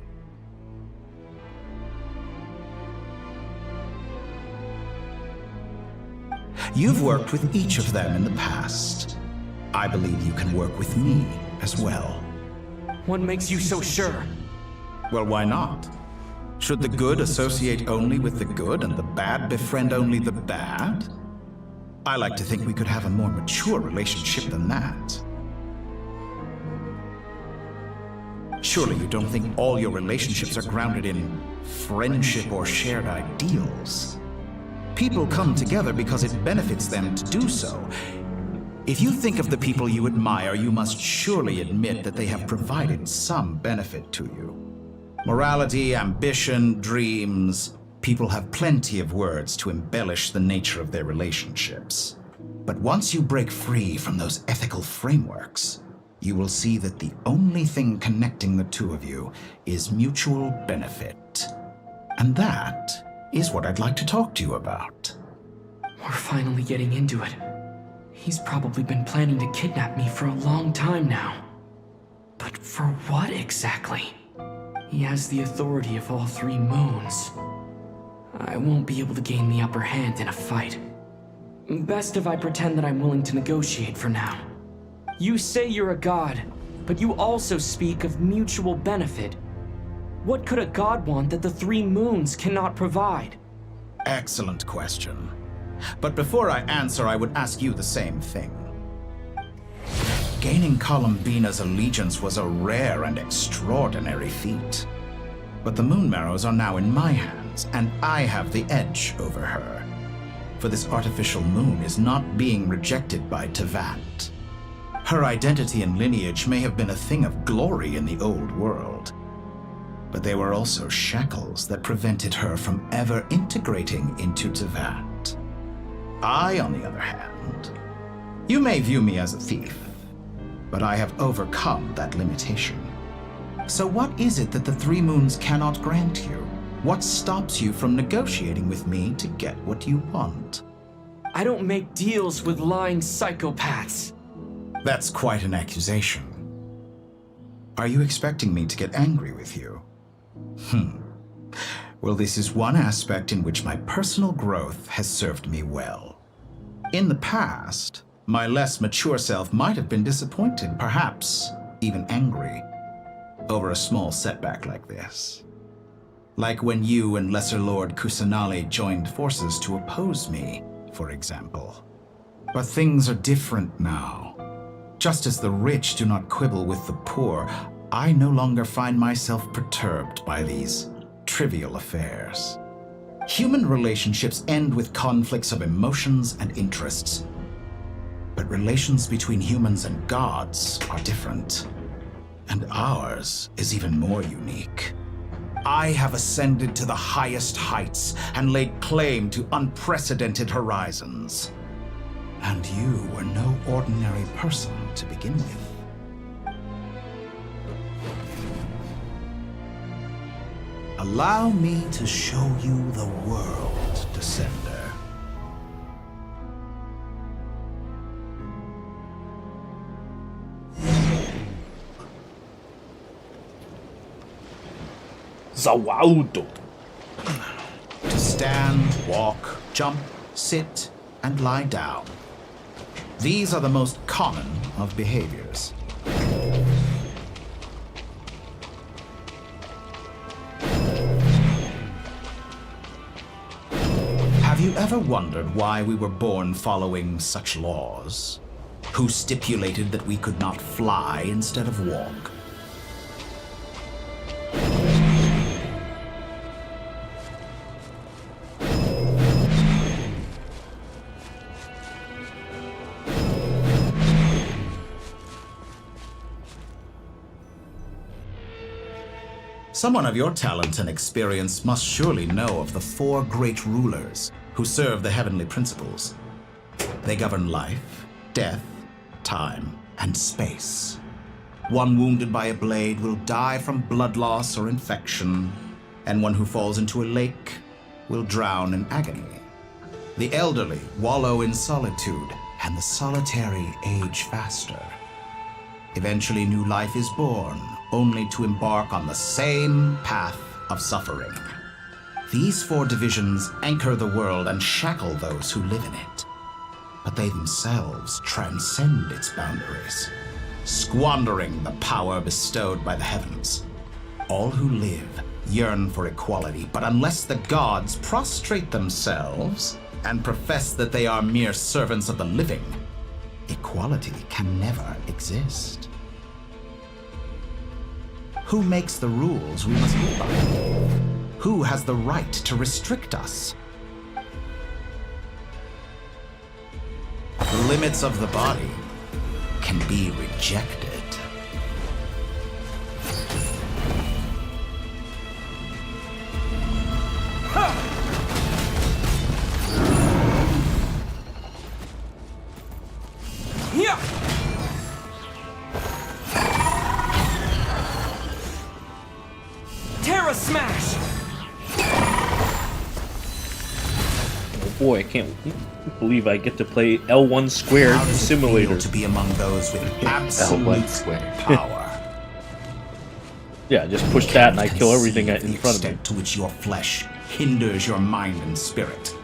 You've worked with each of them in the past. I believe you can work with me as well. What makes you so sure? Well, why not? Should the good associate only with the good and the bad befriend only the bad? I like to think we could have a more mature relationship than that. Surely you don't think all your relationships are grounded in friendship or shared ideals? People come together because it benefits them to do so. If you think of the people you admire, you must surely admit that they have provided some benefit to you. Morality, ambition, dreams. People have plenty of words to embellish the nature of their relationships. But once you break free from those ethical frameworks, you will see that the only thing connecting the two of you is mutual benefit. And that is what I'd like to talk to you about. We're finally getting into it. He's probably been planning to kidnap me for a long time now. But for what exactly? He has the authority of all three moons. I won't be able to gain the upper hand in a fight. Best if I pretend that I'm willing to negotiate for now. You say you're a god, but you also speak of mutual benefit. What could a god want that the three moons cannot provide? Excellent question. But before I answer, I would ask you the same thing. Gaining Columbina's allegiance was a rare and extraordinary feat. But the Moon Marrows are now in my hands, and I have the edge over her. For this artificial moon is not being rejected by Tevat. Her identity and lineage may have been a thing of glory in the old world, but they were also shackles that prevented her from ever integrating into Tevat. I, on the other hand, you may view me as a thief, but I have overcome that limitation. So what is it that the Three Moons cannot grant you? What stops you from negotiating with me to get what you want? I don't make deals with lying psychopaths. That's quite an accusation. Are you expecting me to get angry with you? Well, this is one aspect in which my personal growth has served me well. In the past, my less mature self might have been disappointed, perhaps even angry, over a small setback like this. Like when you and Lesser Lord Kusanali joined forces to oppose me, for example. But things are different now. Just as the rich do not quibble with the poor, I no longer find myself perturbed by these trivial affairs. Human relationships end with conflicts of emotions and interests. But relations between humans and gods are different. And ours is even more unique. I have ascended to the highest heights and laid claim to unprecedented horizons. And you were no ordinary person to begin with. Allow me to show you the world, Descender. Zawaudo. To stand, walk, jump, sit, and lie down. These are the most common of behaviors. Have you ever wondered why we were born following such laws? Who stipulated that we could not fly instead of walk? Someone of your talent and experience must surely know of the 4 great rulers who serve the heavenly principles. They govern life, death, time, and space. One wounded by a blade will die from blood loss or infection, and one who falls into a lake will drown in agony. The elderly wallow in solitude, and the solitary age faster. Eventually, new life is born, only to embark on the same path of suffering. These 4 divisions anchor the world and shackle those who live in it. But they themselves transcend its boundaries, squandering the power bestowed by the heavens. All who live yearn for equality, but unless the gods prostrate themselves and profess that they are mere servants of the living, equality can never exist. Who makes the rules we must live by? Who has the right to restrict us? The limits of the body can be rejected. Terra Smash! Oh boy, I can't believe I get to play L1 squared simulator. To be among those with absolute power. Yeah, just push that and I kill everything in front of me. To which your flesh hinders your mind and spirit.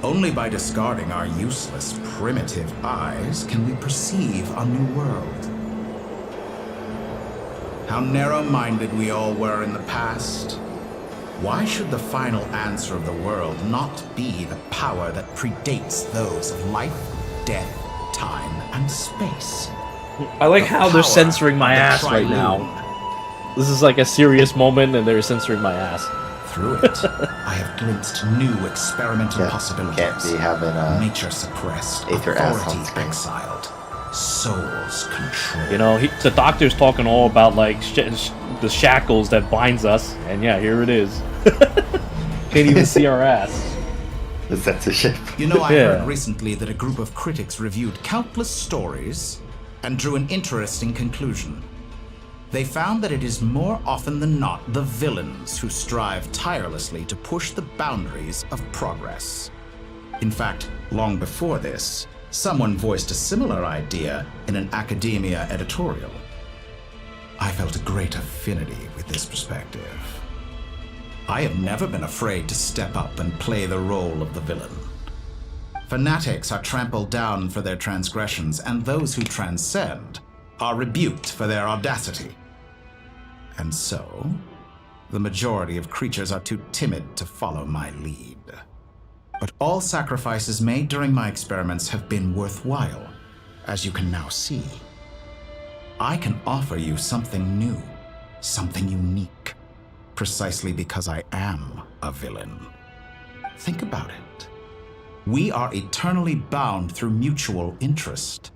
Only by discarding our useless, primitive eyes can we perceive a new world. How narrow-minded we all were in the past. Why should the final answer of the world not be the power that predates those of life, death, time, and space? I like how they're censoring my ass right now. This is like a serious moment and they're censoring my ass. Through it, I have glimpsed new experimental possibilities. Can't be having nature suppressed, Aether ass on authority screen. exiled, souls controlled. You know, the doctor's talking all about like the shackles that binds us, and yeah, here it is. Can't even see our ass. The censorship. You know, I heard recently that a group of critics reviewed countless stories and drew an interesting conclusion. they found that it is more often than not the villains who strive tirelessly to push the boundaries of progress. In fact, long before this, someone voiced a similar idea in an academia editorial. I felt a great affinity with this perspective. I have never been afraid to step up and play the role of the villain. Fanatics are trampled down for their transgressions, and those who transcend are rebuked for their audacity. And so, the majority of creatures are too timid to follow my lead. But all sacrifices made during my experiments have been worthwhile, as you can now see. I can offer you something new, something unique, precisely because I am a villain. Think about it. We are eternally bound through mutual interest.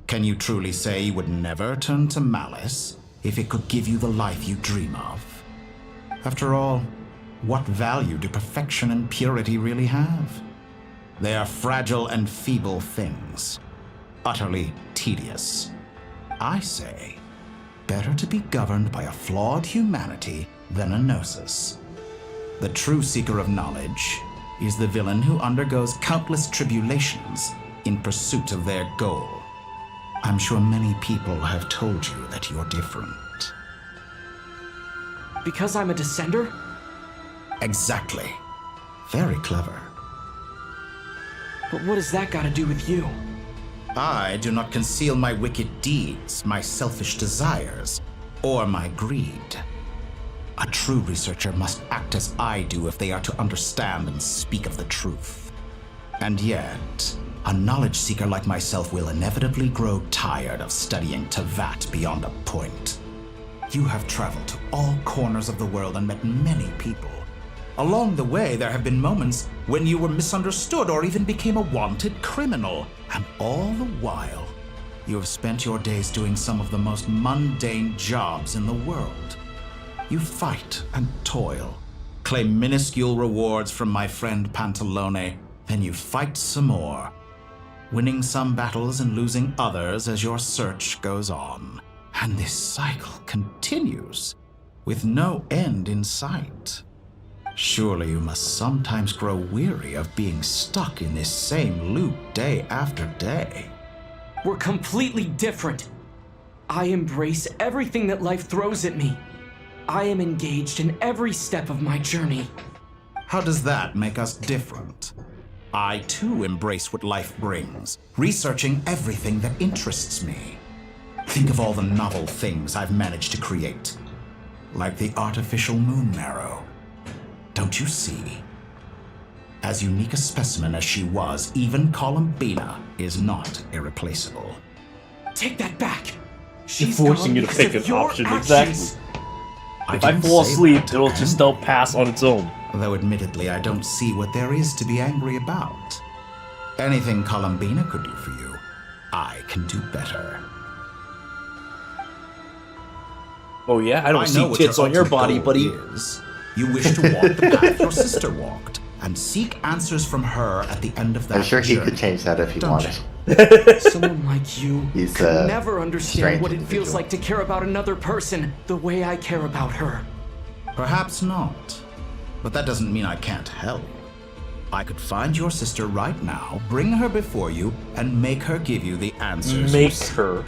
Can you truly say you would never turn to malice if it could give you the life you dream of? After all, what value do perfection and purity really have? They are fragile and feeble things, utterly tedious. I say, better to be governed by a flawed humanity than a gnosis. The true seeker of knowledge is the villain who undergoes countless tribulations in pursuit of their goal. I'm sure many people have told you that you're different. Because I'm a descender? Exactly. Very clever. But what does that got to do with you? I do not conceal my wicked deeds, my selfish desires, or my greed. A true researcher must act as I do if they are to understand and speak of the truth. And yet, a knowledge seeker like myself will inevitably grow tired of studying Tevat beyond a point. You have traveled to all corners of the world and met many people. Along the way, there have been moments when you were misunderstood or even became a wanted criminal. And all the while, you have spent your days doing some of the most mundane jobs in the world. You fight and toil, claim minuscule rewards from my friend Pantalone, then you fight some more, winning some battles and losing others as your search goes on. And this cycle continues, with no end in sight. Surely you must sometimes grow weary of being stuck in this same loop day after day. We're completely different. I embrace everything that life throws at me. I am engaged in every step of my journey. How does that make us different? I too embrace what life brings, researching everything that interests me. Think of all the novel things I've managed to create, like the artificial moon marrow. Don't you see? As unique a specimen as she was, even Columbina is not irreplaceable. Take that back! She's forcing you to pick an option, exactly. If I fall asleep, it'll just still pass on its own. Though admittedly, I don't see what there is to be angry about. Anything Columbina could do for you, I can do better. Oh yeah? I don't see tits on your body, buddy. You wish to walk the path your sister walked, and seek answers from her at the end of that I'm sure he journey. could change that if he wanted. Someone like you could never understand what it feels like to care about another person the way I care about her. Perhaps not. But that doesn't mean I can't help. I could find your sister right now, bring her before you, and make her give you the answers. Make her.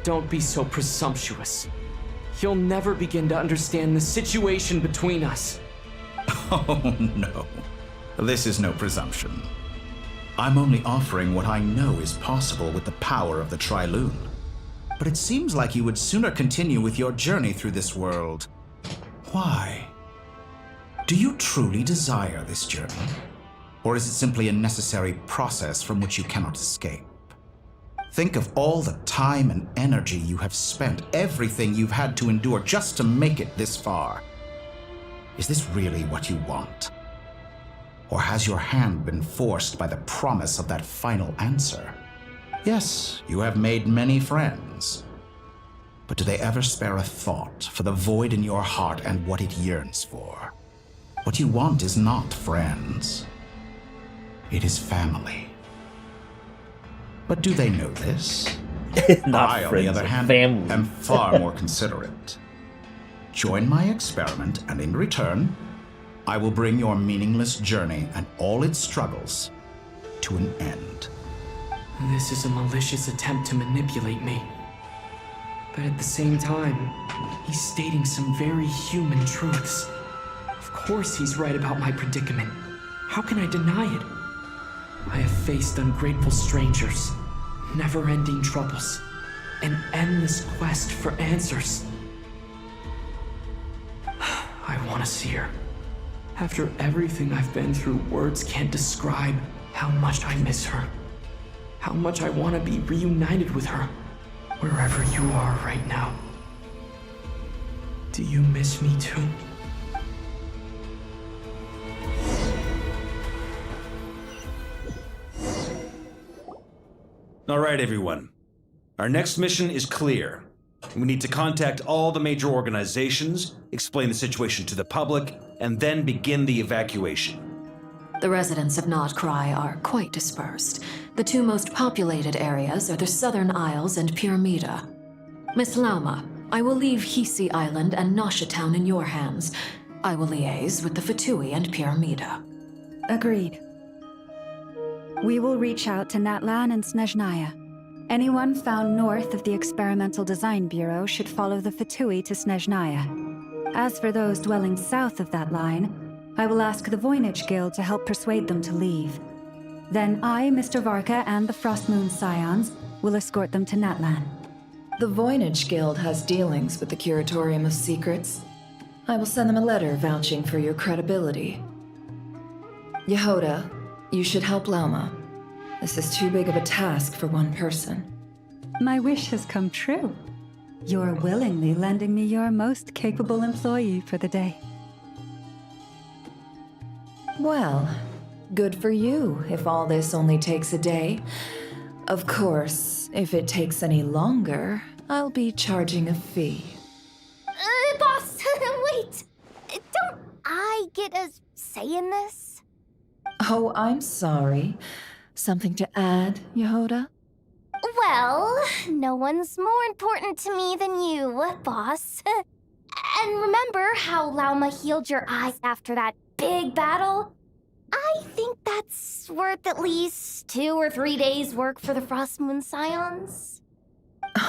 Don't be so presumptuous. You'll never begin to understand the situation between us. Oh no. This is no presumption. I'm only offering what I know is possible with the power of the Trilune. But it seems like you would sooner continue with your journey through this world. Why? Do you truly desire this journey? Or is it simply a necessary process from which you cannot escape? Think of all the time and energy you have spent, everything you've had to endure just to make it this far. Is this really what you want? Or has your hand been forced by the promise of that final answer? Yes, you have made many friends. But do they ever spare a thought for the void in your heart and what it yearns for? What you want is not friends. It is family. But do they know this? Not I, on friends, the other hand, family. am far more considerate. Join my experiment, and in return, I will bring your meaningless journey and all its struggles to an end. This is a malicious attempt to manipulate me. But at the same time, he's stating some very human truths. Of course he's right about my predicament. How can I deny it? I have faced ungrateful strangers, never-ending troubles, an endless quest for answers. I want to see her. After everything I've been through, words can't describe how much I miss her. How much I want to be reunited with her, wherever you are right now. Do you miss me too? All right, everyone. Our next mission is clear. We need to contact all the major organizations, explain the situation to the public, and then begin the evacuation. The residents of Nod Krai are quite dispersed. The two most populated areas are the Southern Isles and Pyramida. Miss Lauma, I will leave Hisi Island and Nasha Town in your hands. I will liaise with the Fatui and Pyramida. Agreed. We will reach out to Natlan and Snezhnaya. Anyone found north of the Experimental Design Bureau should follow the Fatui to Snezhnaya. As for those dwelling south of that line, I will ask the Voynich Guild to help persuade them to leave. Then I, Mr. Varka, and the Frostmoon Scions will escort them to Natlan. The Voynich Guild has dealings with the Curatorium of Secrets. I will send them a letter vouching for your credibility. Yehoda, you should help Lauma. This is too big of a task for one person. My wish has come true. You're willingly lending me your most capable employee for the day. Well, good for you if all this only takes a day. Of course, if it takes any longer, I'll be charging a fee. Boss, wait! Don't I get a say in this? Oh, I'm sorry. Something to add, Yehoda? Well, no one's more important to me than you, boss. And remember how Lauma healed your eyes after that big battle? I think that's worth at least 2 or 3 days' work for the Frostmoon Scions.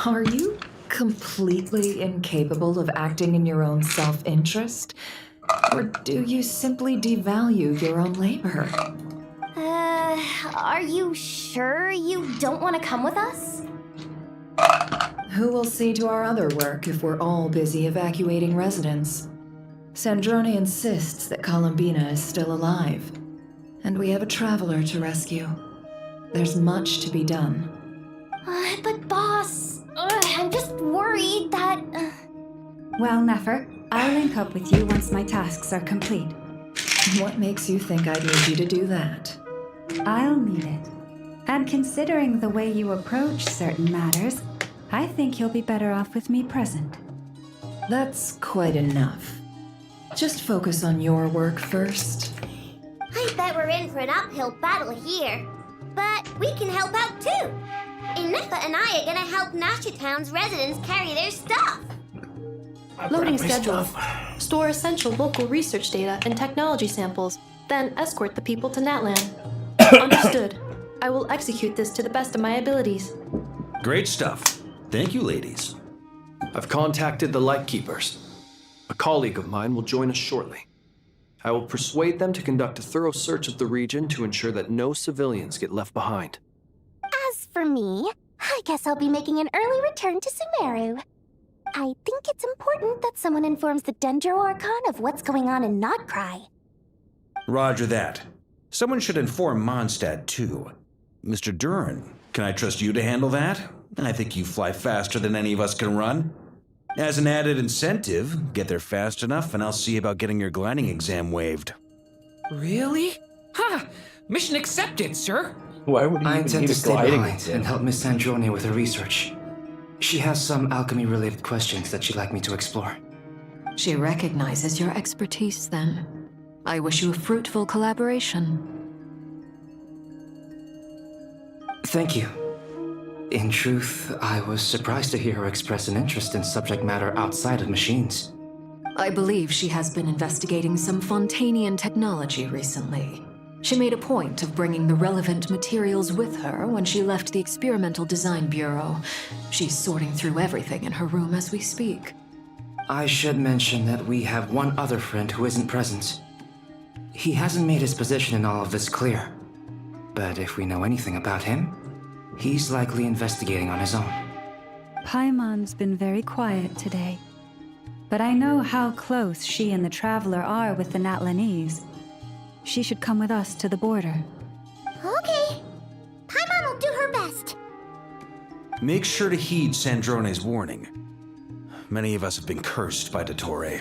Are you completely incapable of acting in your own self-interest? Or do you simply devalue your own labor? Are you sure you don't want to come with us? Who will see to our other work if we're all busy evacuating residents? Sandrone insists that Columbina is still alive, and we have a traveler to rescue. There's much to be done. But boss, I'm just worried that... Well, Nefer, I'll link up with you once my tasks are complete. What makes you think I'd need you to do that? I'll need it. And considering the way you approach certain matters, I think you'll be better off with me present. That's quite enough. Just focus on your work first. I bet we're in for an uphill battle here. But we can help out too. Inefa and I are gonna help Nasha Town's residents carry their stuff. Loading schedule. Store essential local research data and technology samples, then escort the people to Natlan. Understood. I will execute this to the best of my abilities. Great stuff. Thank you, ladies. I've contacted the Lightkeepers. A colleague of mine will join us shortly. I will persuade them to conduct a thorough search of the region to ensure that no civilians get left behind. As for me, I guess I'll be making an early return to Sumeru. I think it's important that someone informs the Dendro Archon of what's going on in Nod Krai. Roger that. Someone should inform Mondstadt, too. Mr. Duran, can I trust you to handle that? I think you fly faster than any of us can run. As an added incentive, get there fast enough and I'll see about getting your gliding exam waived. Really? Ha! Mission accepted, sir. Why would I intend to stay behind and help Miss Sandrone with her research. She has some alchemy-related questions that she'd like me to explore. She recognizes your expertise, then. I wish you a fruitful collaboration. Thank you. In truth, I was surprised to hear her express an interest in subject matter outside of machines. I believe she has been investigating some Fontanian technology recently. She made a point of bringing the relevant materials with her when she left the Experimental Design Bureau. She's sorting through everything in her room as we speak. I should mention that we have one other friend who isn't present. He hasn't made his position in all of this clear. But if we know anything about him, he's likely investigating on his own. Paimon's been very quiet today. But I know how close she and the Traveler are with the Natlanese. She should come with us to the border. Okay. Paimon will do her best. Make sure to heed Sandrone's warning. Many of us have been cursed by Dottore.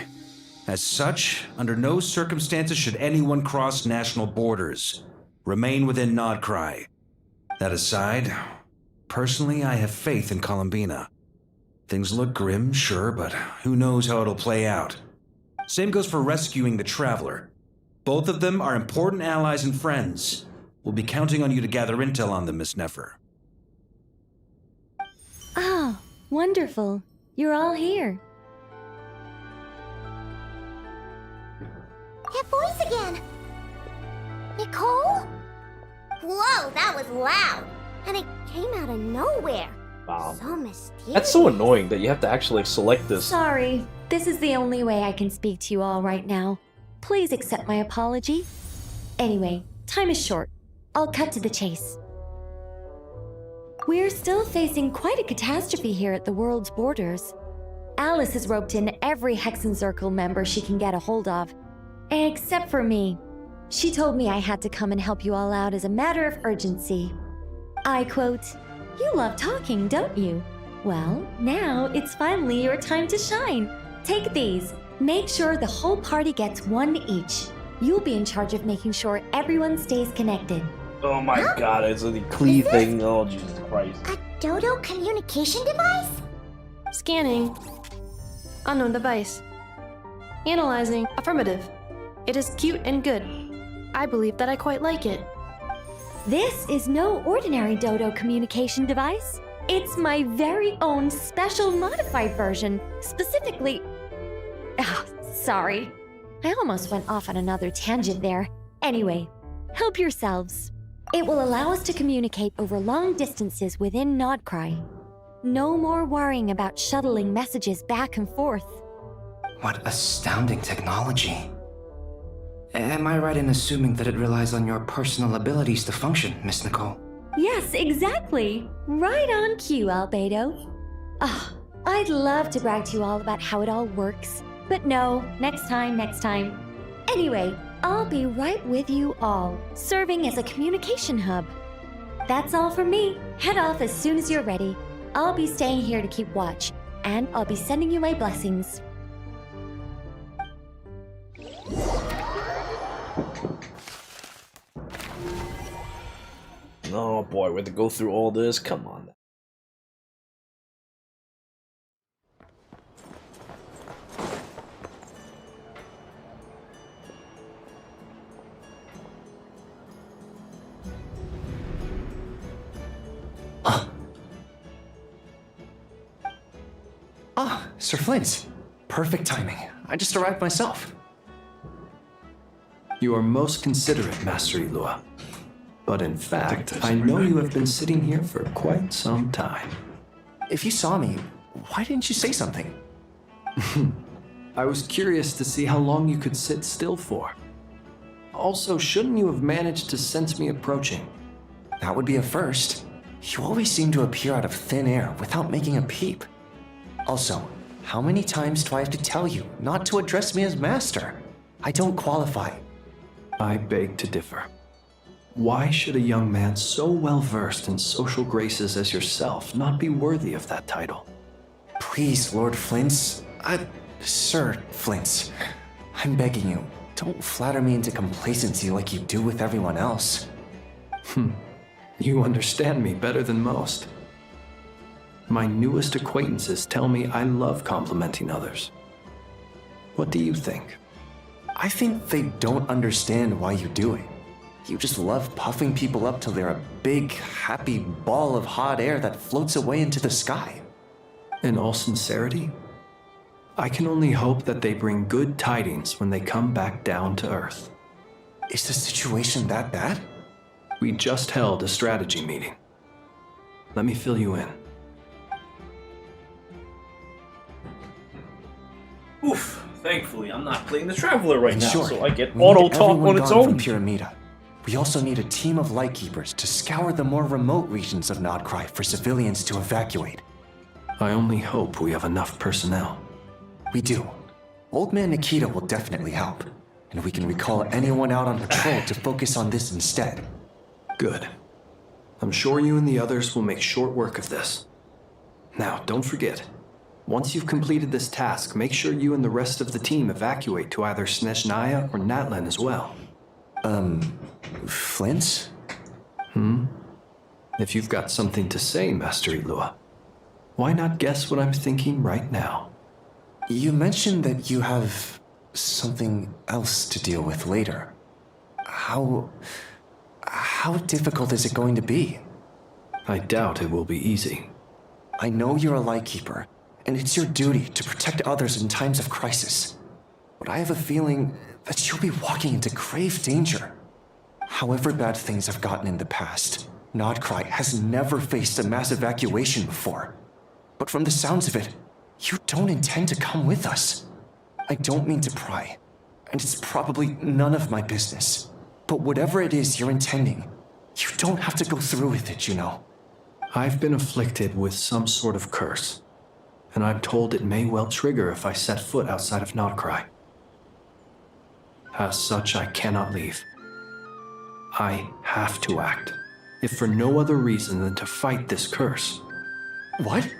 As such, under no circumstances should anyone cross national borders. Remain within Nod Krai. That aside, personally I have faith in Columbina. Things look grim, sure, but who knows how it'll play out. Same goes for rescuing the Traveler. Both of them are important allies and friends. We'll be counting on you to gather intel on them, Miss Nefer. Oh, wonderful. You're all here. That voice again! Nicole? Whoa, that was loud! And it came out of nowhere. Wow. So mysterious. That's so annoying that you have to actually select this. Sorry, this is the only way I can speak to you all right now. Please accept my apology. Anyway, time is short. I'll cut to the chase. We're still facing quite a catastrophe here at the world's borders. Alice has roped in every Hexen Circle member she can get a hold of. Except for me. She told me I had to come and help you all out as a matter of urgency. I quote, "You love talking, don't you? Well, now it's finally your time to shine. Take these. Make sure the whole party gets one each. You'll be in charge of making sure everyone stays connected." Oh my god, it's the Klee thing. Oh, Jesus Christ. A dodo communication device? Scanning. Unknown device. Analyzing. Affirmative. It is cute and good. I believe that I quite like it. This is no ordinary dodo communication device. It's my very own special modified version, specifically... Ah, sorry. I almost went off on another tangent there. Anyway, help yourselves. It will allow us to communicate over long distances within Nod Krai. No more worrying about shuttling messages back and forth. What astounding technology. Am I right in assuming that it relies on your personal abilities to function, Miss Nicole? Yes, exactly. Right on cue, Albedo. Ah, I'd love to brag to you all about how it all works. But no, next time. Anyway, I'll be right with you all, serving as a communication hub. That's all from me. Head off as soon as you're ready. I'll be staying here to keep watch, and I'll be sending you my blessings. Oh boy, we have to go through all this. Come on. Sir Flint. Perfect timing. I just arrived myself. You are most considerate, Master Ilua. But in fact, I know you have been sitting here for quite some time. If you saw me, why didn't you say something? I was curious to see how long you could sit still for. Also, shouldn't you have managed to sense me approaching? That would be a first. You always seem to appear out of thin air without making a peep. Also, how many times do I have to tell you not to address me as master? I don't qualify. I beg to differ. Why should a young man so well versed in social graces as yourself not be worthy of that title? Please, Lord Flint's. Sir Flint's. I'm begging you, don't flatter me into complacency like you do with everyone else. You understand me better than most. My newest acquaintances tell me I love complimenting others. What do you think? I think they don't understand why you do it. You just love puffing people up till they're a big, happy ball of hot air that floats away into the sky. In all sincerity, I can only hope that they bring good tidings when they come back down to Earth. Is the situation that bad? We just held a strategy meeting. Let me fill you in. Oof. Thankfully, I'm not playing the Traveler right In now, short, so I get we need auto talk everyone on its gone own. From Pyramida. We also need a team of Lightkeepers to scour the more remote regions of Nod Krai for civilians to evacuate. I only hope we have enough personnel. We do. Old Man Nikita will definitely help, and we can recall anyone out on patrol to focus on this instead. Good. I'm sure you and the others will make short work of this. Now, don't forget, once you've completed this task, make sure you and the rest of the team evacuate to either Snezhnaya or Natlan as well. Flint? If you've got something to say, Master Ilua, why not guess what I'm thinking right now? You mentioned that you have something else to deal with later. How difficult is it going to be? I doubt it will be easy. I know you're a Lightkeeper, and it's your duty to protect others in times of crisis. But I have a feeling that you'll be walking into grave danger. However bad things have gotten in the past, Nod Krai has never faced a mass evacuation before. But from the sounds of it, you don't intend to come with us. I don't mean to pry, and it's probably none of my business. But whatever it is you're intending, you don't have to go through with it, you know. I've been afflicted with some sort of curse, and I'm told it may well trigger if I set foot outside of Nod Krai. As such, I cannot leave. I have to act, if for no other reason than to fight this curse. What?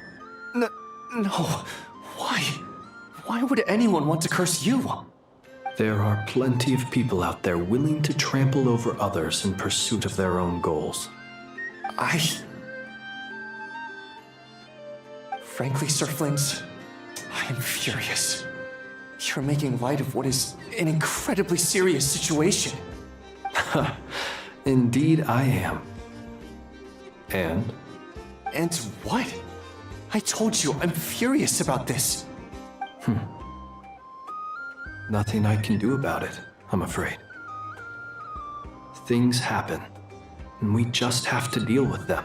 No. Why? Why would anyone want to curse you? There are plenty of people out there willing to trample over others in pursuit of their own goals. Frankly, Sir Flint, I am furious. You're making light of what is an incredibly serious situation. Indeed I am. And? And what? I told you I'm furious about this. Nothing I can do about it, I'm afraid. Things happen, and we just have to deal with them.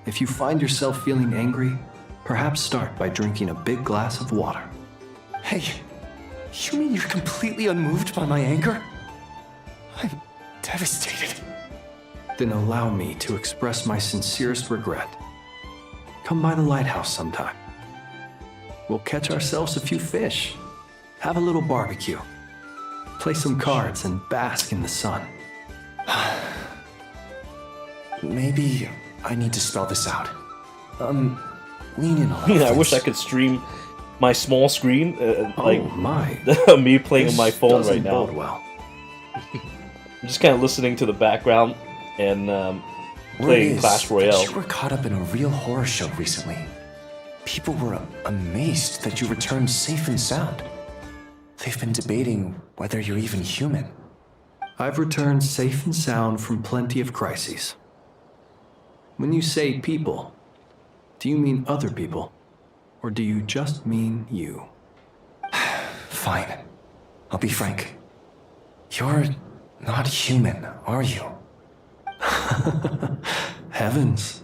If you find yourself feeling angry, perhaps start by drinking a big glass of water. Hey, you mean you're completely unmoved by my anger? I'm devastated. Then allow me to express my sincerest regret. Come by the lighthouse sometime. We'll catch ourselves a few fish, have a little barbecue, play some cards, and bask in the sun. Maybe I need to spell this out. Lean in a little. Yeah, I wish I could stream my small screen, like my. me playing on my phone right now. Bode well. I'm just kind of listening to the background and playing Clash Royale. You were caught up in a real horror show recently. People were amazed that you returned safe and sound. They've been debating whether you're even human. I've returned safe and sound from plenty of crises. When you say people, do you mean other people? Or do you just mean you? Fine. I'll be frank. You're not human, are you? Heavens.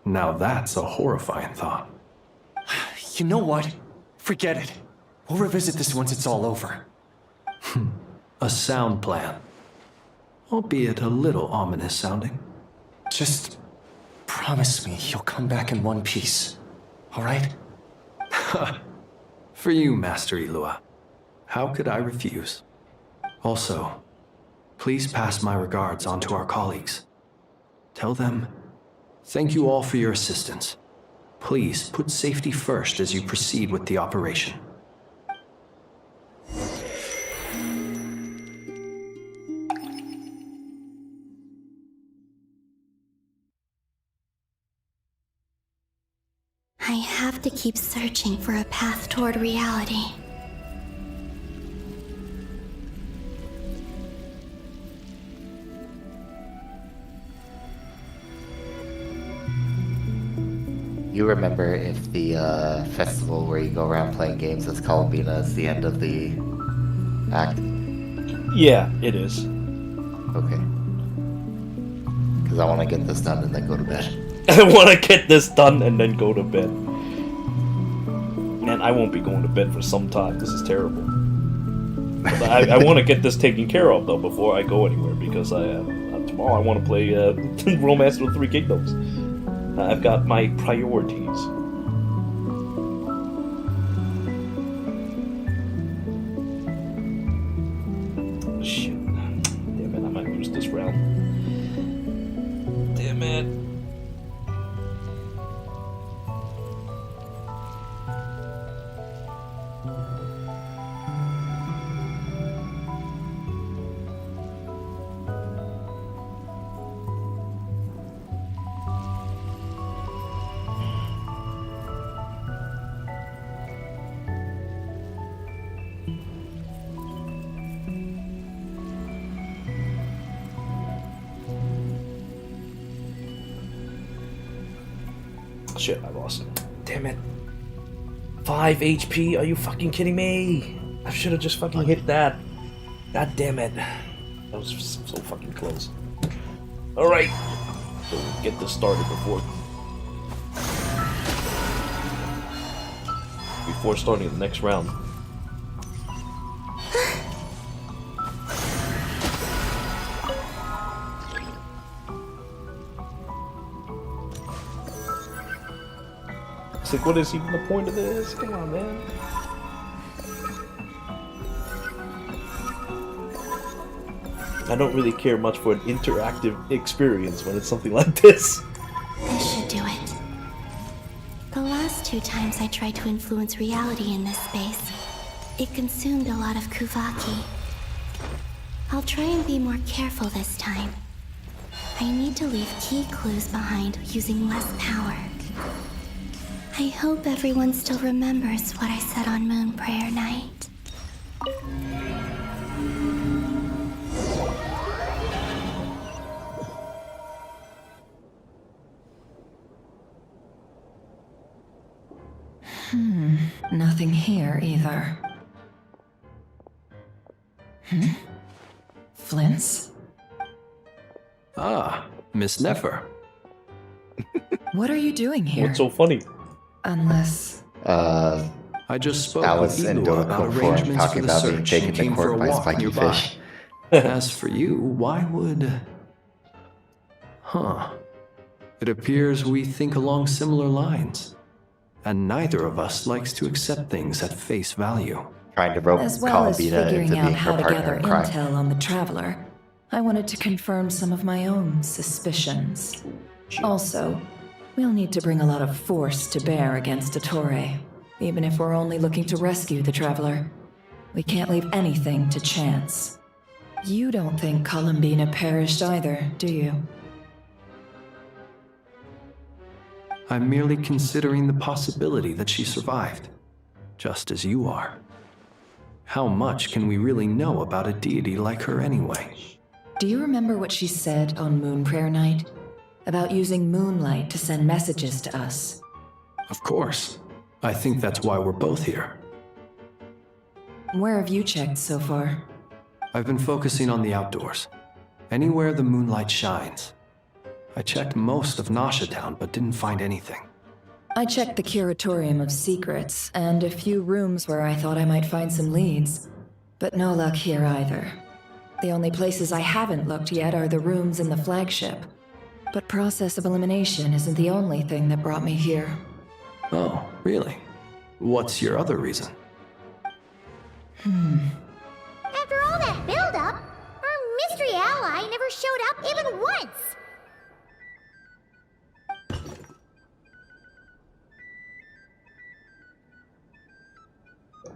Now that's a horrifying thought. You know what? Forget it. We'll revisit this once it's all over. A sound plan. Albeit a little ominous sounding. Just promise me you'll come back in one piece, all right? For you, Master Ilua. How could I refuse? Also, please pass my regards on to our colleagues. Tell them, thank you all for your assistance. Please put safety first as you proceed with the operation. I have to keep searching for a path toward reality. You remember if the festival where you go around playing games as Columbina is the end of the act? Yeah, it is. Okay. Because I want to get this done and then go to bed. I want to get this done and then go to bed. Man, I won't be going to bed for some time. This is terrible. But I want to get this taken care of, though, before I go anywhere, because tomorrow I want to play Romance of the Three Kingdoms. I've got my priorities. Shit. Damn it, I might lose this round. Damn it. Shit, I lost it. Damn it. 5 HP? Are you fucking kidding me? I should have just fucking hit that. God damn it. That was so fucking close. Alright. So we'll get this started before starting the next round. It's like, what is even the point of this? Come on, man. I don't really care much for an interactive experience when it's something like this. This should do it. The last 2 times I tried to influence reality in this space, it consumed a lot of Kuvaki. I'll try and be more careful this time. I need to leave key clues behind using less power. I hope everyone still remembers what I said on Moon Prayer Night. Nothing here either. Flints? Ah, Miss Nefer. What are you doing here? What's so funny? Unless... I just spoke Alice with and Igor Dora about Kofor arrangements for talking the about being search taken and to came for court a by walk spiky nearby. fish. As for you, why would... Huh. It appears we think along similar lines. And neither of us likes to accept things at face value. Trying to rope As well as Columbina figuring into out being how her to partner gather in crime. intel on the Traveler, I wanted to confirm some of my own suspicions. Also, we'll need to bring a lot of force to bear against Dottore, even if we're only looking to rescue the Traveler. We can't leave anything to chance. You don't think Columbina perished either, do you? I'm merely considering the possibility that she survived, just as you are. How much can we really know about a deity like her anyway? Do you remember what she said on Moon Prayer Night? About using moonlight to send messages to us? Of course. I think that's why we're both here. Where have you checked so far? I've been focusing on the outdoors. Anywhere the moonlight shines. I checked most of Nasha Town, but didn't find anything. I checked the Curatorium of Secrets, and a few rooms where I thought I might find some leads. But no luck here either. The only places I haven't looked yet are the rooms in the flagship. But process of elimination isn't the only thing that brought me here. Oh, really? What's your other reason? After all that build-up, our mystery ally never showed up even once!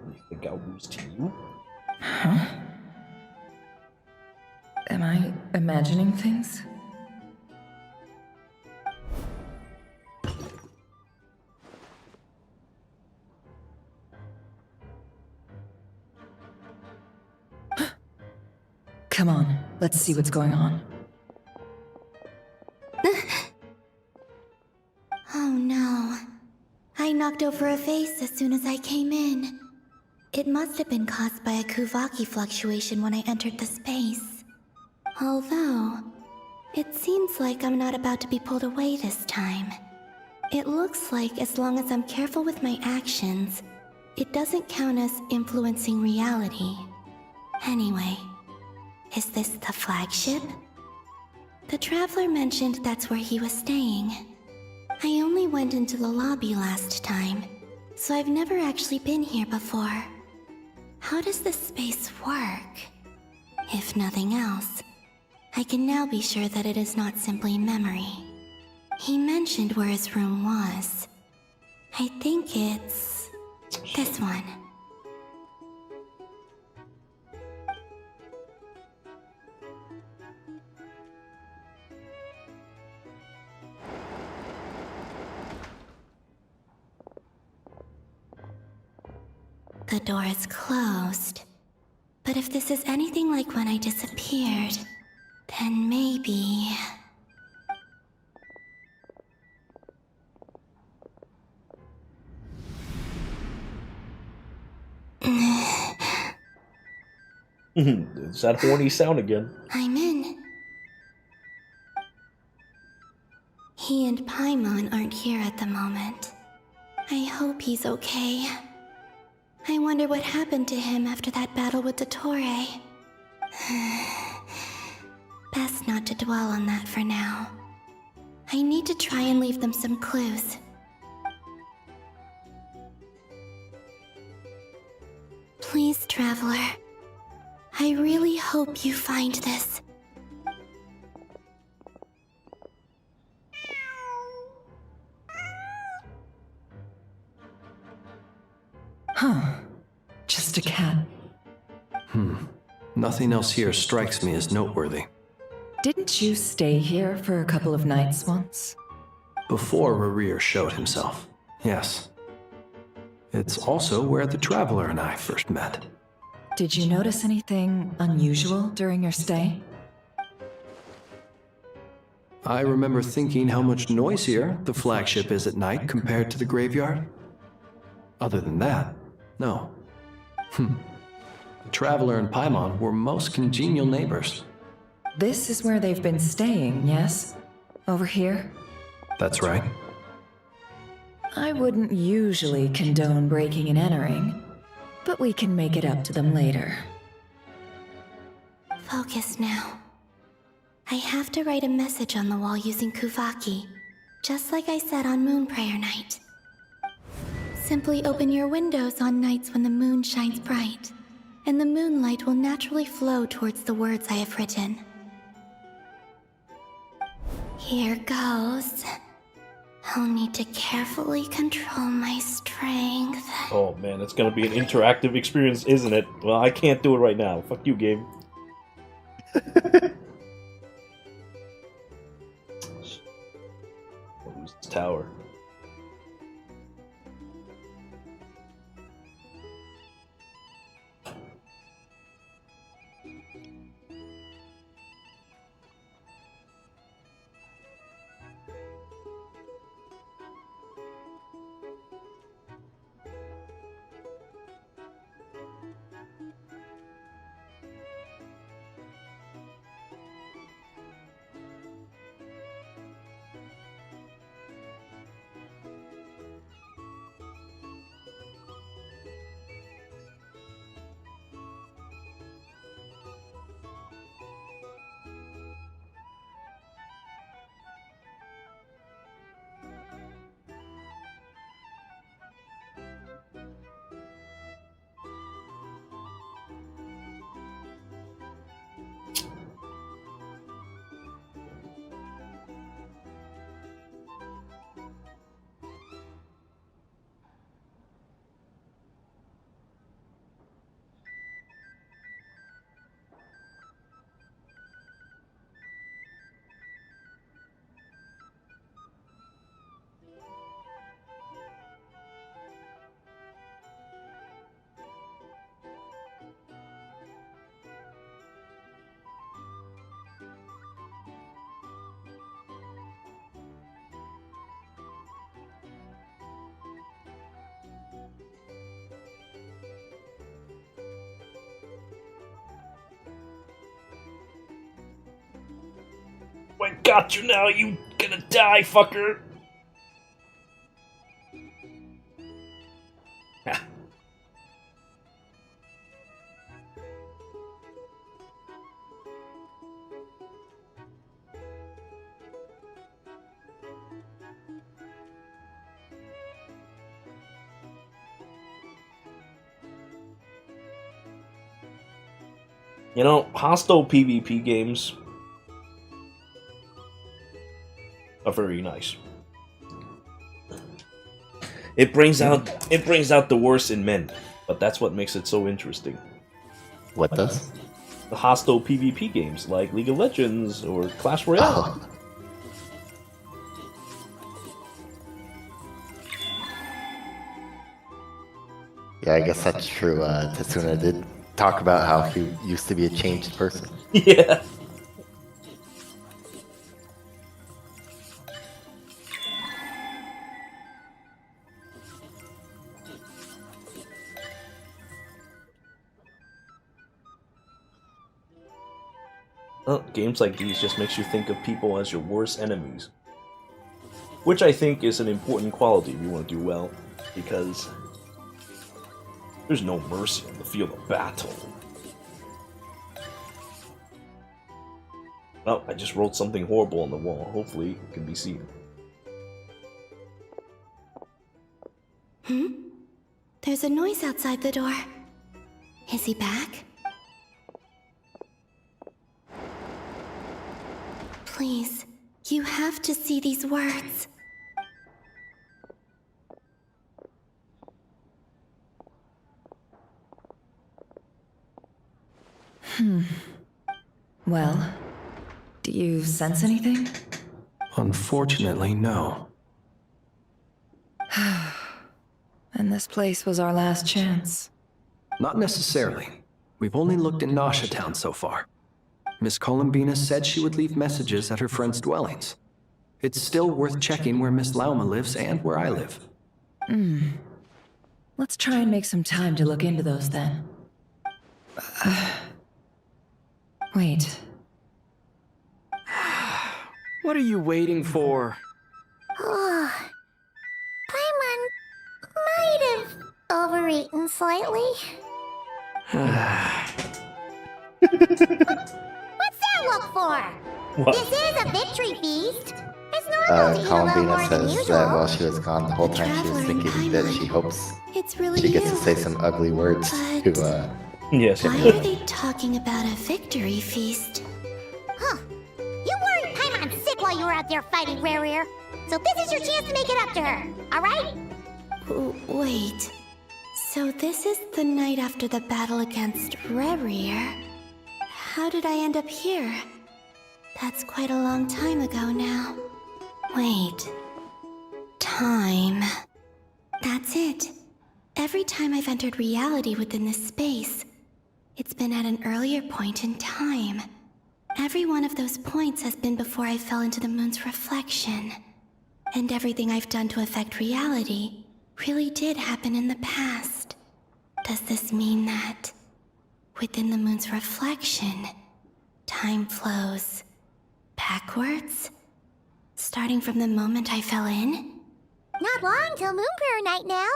You think I'll lose to you? Huh? Am I imagining things? Come on, let's see what's going on. Oh no. knocked over a vase as soon as I came in. It must have been caused by a Kuvaki fluctuation when I entered the space. Although, it seems like I'm not about to be pulled away this time. It looks like as long as I'm careful with my actions, it doesn't count as influencing reality. Anyway, is this the flagship? The Traveler mentioned that's where he was staying. I only went into the lobby last time, so I've never actually been here before. How does this space work? If nothing else, I can now be sure that it is not simply memory. He mentioned where his room was. I think it's this one. The door is closed. But if this is anything like when I disappeared, then maybe... It's that horny sound again. I'm in. He and Paimon aren't here at the moment. I hope he's okay. I wonder what happened to him after that battle with Dottore. Best not to dwell on that for now. I need to try and leave them some clues. Please, Traveler. I really hope you find this. Huh. Just a cat. Nothing else here strikes me as noteworthy. Didn't you stay here for a couple of nights once? Before Rerir showed himself, yes. It's also where the Traveler and I first met. Did you notice anything unusual during your stay? I remember thinking how much noisier the flagship is at night compared to the graveyard. Other than that, no. The Traveler and Paimon were most congenial neighbors. This is where they've been staying, yes? Over here? That's right. I wouldn't usually condone breaking and entering, but we can make it up to them later. Focus now. I have to write a message on the wall using Kuvaki, just like I said on Moon Prayer Night. Simply open your windows on nights when the moon shines bright, and the moonlight will naturally flow towards the words I have written. Here goes. I'll need to carefully control my strength. Oh man, it's gonna be an interactive experience, isn't it? Well, I can't do it right now. Fuck you, game. Lose this tower. I got you now, you gonna die, fucker! Ha. You know, hostile PvP games are very nice. It brings out the worst in men, but that's what makes it so interesting. What does? The hostile PvP games like League of Legends or Clash Royale. Oh. Yeah, I guess that's true. Tatsuna did talk about how he used to be a changed person. Yeah. Well, games like these just makes you think of people as your worst enemies. Which I think is an important quality if you want to do well, because there's no mercy on the field of battle. Oh, I just wrote something horrible on the wall. Hopefully it can be seen. There's a noise outside the door. Is he back? Please, you have to see these words. Well, do you sense anything? Unfortunately, no. And this place was our last chance. Not necessarily. We've only looked in Nasha Town so far. Miss Columbina said she would leave messages at her friends' dwellings. It's still worth checking where Miss Lauma lives and where I live. Let's try and make some time to look into those then. Wait. What are you waiting for? Oh, Paimon might have overeaten slightly. What's that look for? What? This is a victory feast. It's normal to eat a little Columbina more than says usual. that while she was gone, the whole time she was thinking that she hopes It's really she gets you. to say some ugly words to, Yes. Why are they talking about a victory feast? Huh. You worried Paimon sick while you were out there fighting Rare. So this is your chance to make it up to her, alright? Wait. So this is the night after the battle against Rerir. How did I end up here? That's quite a long time ago now. Wait. Time. That's it. Every time I've entered reality within this space, it's been at an earlier point in time. Every one of those points has been before I fell into the moon's reflection. And everything I've done to affect reality really did happen in the past. Does this mean that within the moon's reflection, time flows backwards? Starting from the moment I fell in? Not long till Moon Prayer Night now.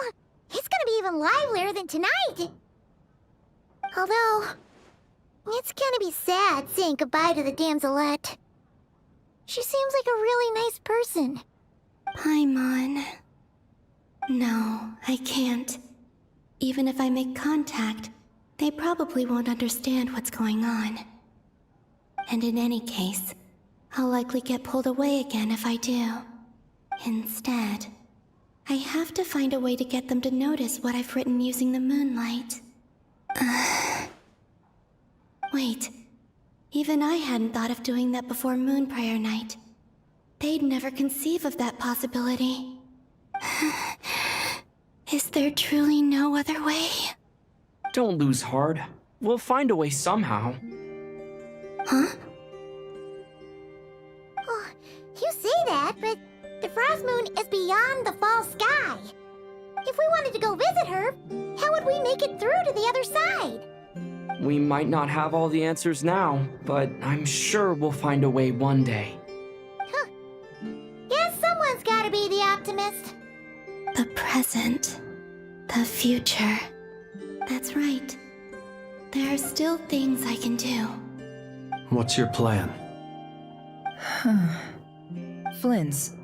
It's gonna be even livelier than tonight. Although, it's gonna be sad saying goodbye to the damselette. She seems like a really nice person. Paimon. No, I can't. Even if I make contact, they probably won't understand what's going on. And in any case, I'll likely get pulled away again if I do. Instead, I have to find a way to get them to notice what I've written using the moonlight. Wait, even I hadn't thought of doing that before Moon Prayer Night. They'd never conceive of that possibility. Is there truly no other way? Don't lose heart. We'll find a way somehow. Huh? Oh, you say that, but the Frost Moon is beyond the fall sky. If we wanted to go visit her, how would we make it through to the other side? We might not have all the answers now, but I'm sure we'll find a way one day. gotta be the optimist. The present. The future. That's right. There are still things I can do. What's your plan? Flint's,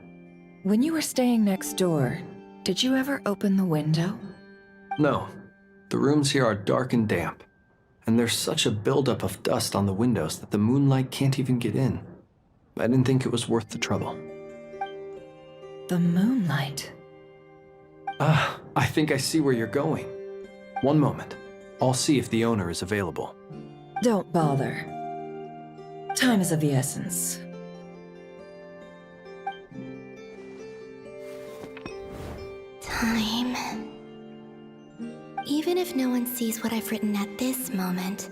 when you were staying next door, did you ever open the window? No. The rooms here are dark and damp, and there's such a buildup of dust on the windows that the moonlight can't even get in. I didn't think it was worth the trouble. The moonlight? Ah, I think I see where you're going. One moment. I'll see if the owner is available. Don't bother. Time is of the essence. Time. Even if no one sees what I've written at this moment,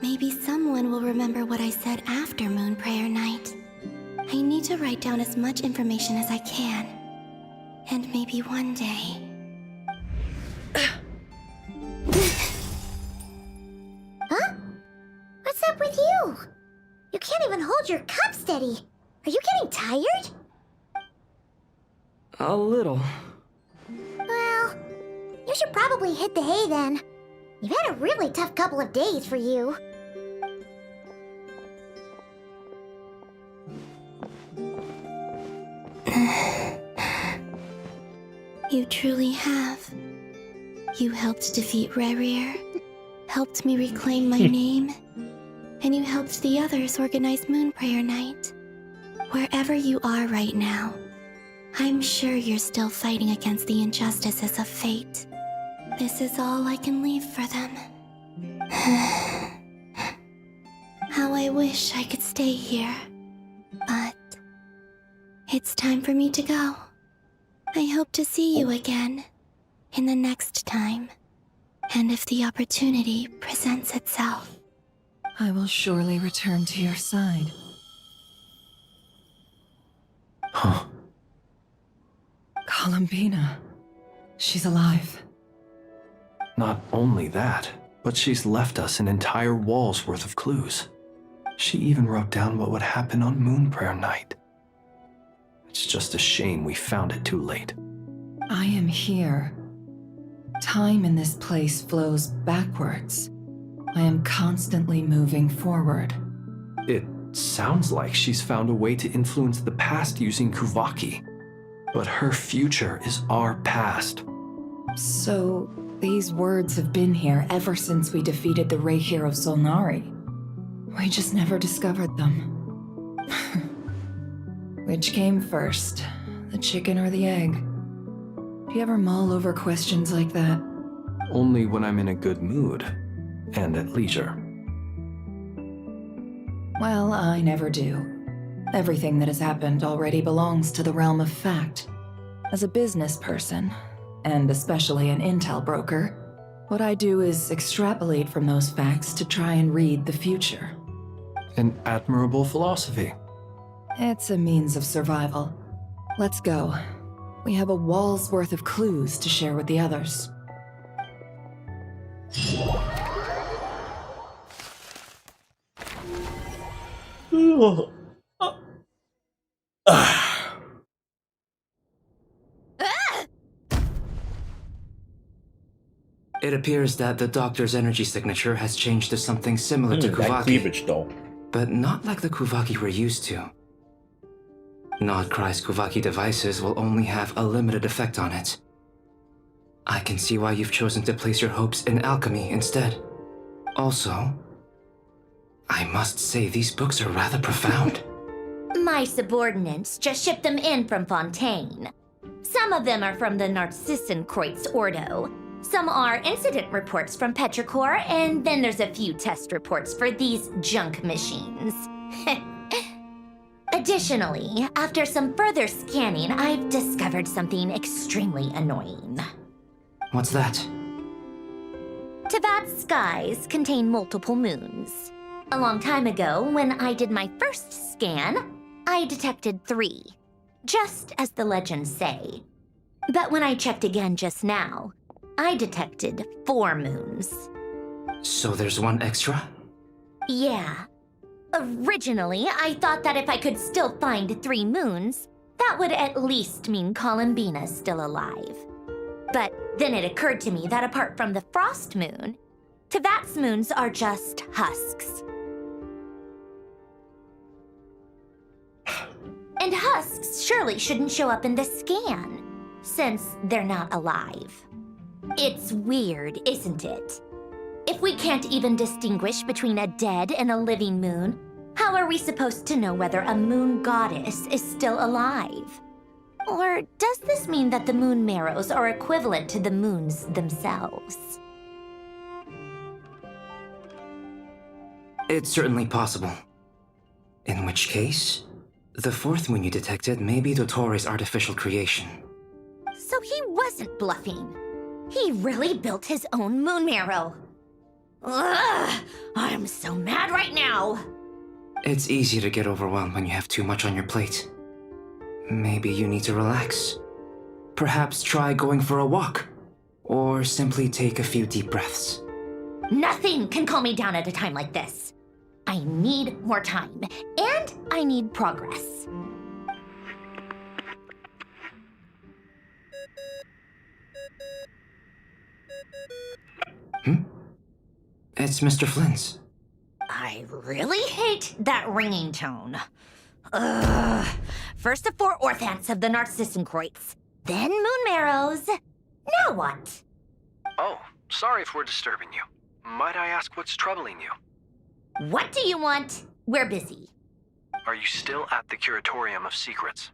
maybe someone will remember what I said after Moon Prayer Night. I need to write down as much information as I can. And maybe one day... Huh? What's up with you? You can't even hold your cup steady. Are you getting tired? A little. Well, you should probably hit the hay then. You've had a really tough couple of days for you. You truly have. You helped defeat Rerir, helped me reclaim my name, and you helped the others organize Moon Prayer Night. Wherever you are right now, I'm sure you're still fighting against the injustices of fate. This is all I can leave for them. How I wish I could stay here. But it's time for me to go. I hope to see you again in the next time, and if the opportunity presents itself. I will surely return to your side. Huh. Columbina. She's alive. Not only that, but she's left us an entire wall's worth of clues. She even wrote down what would happen on Moon Prayer Night. It's just a shame we found it too late. I am here. Time in this place flows backwards. I am constantly moving forward. It sounds like she's found a way to influence the past using Kuvaki. But her future is our past. So, these words have been here ever since we defeated the Ray hero Solnari. We just never discovered them. Which came first, the chicken or the egg? Do you ever mull over questions like that? Only when I'm in a good mood, and at leisure. Well, I never do. Everything that has happened already belongs to the realm of fact. As a business person, and especially an intel broker, what I do is extrapolate from those facts to try and read the future. An admirable philosophy. It's a means of survival. Let's go. We have a wall's worth of clues to share with the others. It appears that the doctor's energy signature has changed to something similar to That Kuvaki. cleavage, though. But not like the Kuvaki we're used to. Nod Krai's Kuvaki devices will only have a limited effect on it. I can see why you've chosen to place your hopes in alchemy instead. Also, I must say these books are rather profound. My subordinates just shipped them in from Fontaine. Some of them are from the Narcissenkreuz Ordo. Some are incident reports from Petrichor, and then there's a few test reports for these junk machines. Additionally, after some further scanning, I've discovered something extremely annoying. What's that? Teyvat's skies contain multiple moons. A long time ago, when I did my first scan, I detected 3, just as the legends say. But when I checked again just now, I detected 4 moons. So there's one extra? Yeah. Originally, I thought that if I could still find 3 moons, That would at least mean Columbina's still alive. But then it occurred to me that apart from the frost moon, Tevat's moons are just husks. And husks surely shouldn't show up in the scan, since they're not alive. It's weird, isn't it? If we can't even distinguish between a dead and a living moon, how are we supposed to know whether a moon goddess is still alive? Or does this mean that the moon marrows are equivalent to the moons themselves? It's certainly possible. In which case, the fourth moon you detected may be Dottores' artificial creation. So he wasn't bluffing. He really built his own moon marrow. Ugh, I'm so mad right now. It's easy to get overwhelmed when you have too much on your plate. Maybe you need to relax. Perhaps try going for a walk, or simply take a few deep breaths. Nothing can calm me down at a time like this. I need more time, and I need progress. It's Mr. Flynn's. I really hate that ringing tone. Ugh. First the 4 orthants of the Narcissenkreuz, then moon marrows. Now what? Oh, sorry if we're disturbing you. Might I ask what's troubling you? What do you want? We're busy. Are you still at the Curatorium of Secrets?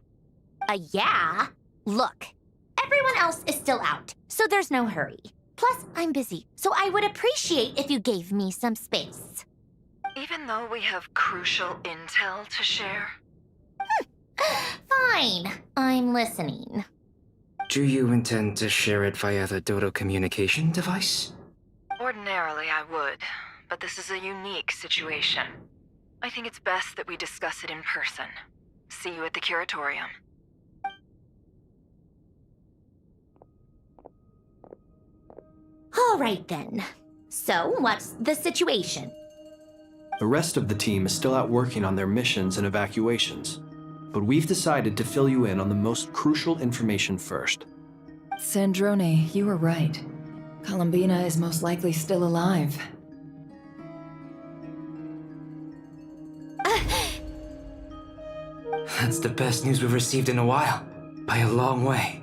Yeah. Look, everyone else is still out, so there's no hurry. Plus, I'm busy, so I would appreciate if you gave me some space. Even though we have crucial intel to share? Fine, I'm listening. Do you intend to share it via the Dodo communication device? Ordinarily, I would, but this is a unique situation. I think it's best that we discuss it in person. See you at the Curatorium. All right then. So, what's the situation? The rest of the team is still out working on their missions and evacuations, but we've decided to fill you in on the most crucial information first. Sandrone, you were right. Columbina is most likely still alive. That's the best news we've received in a while, by a long way.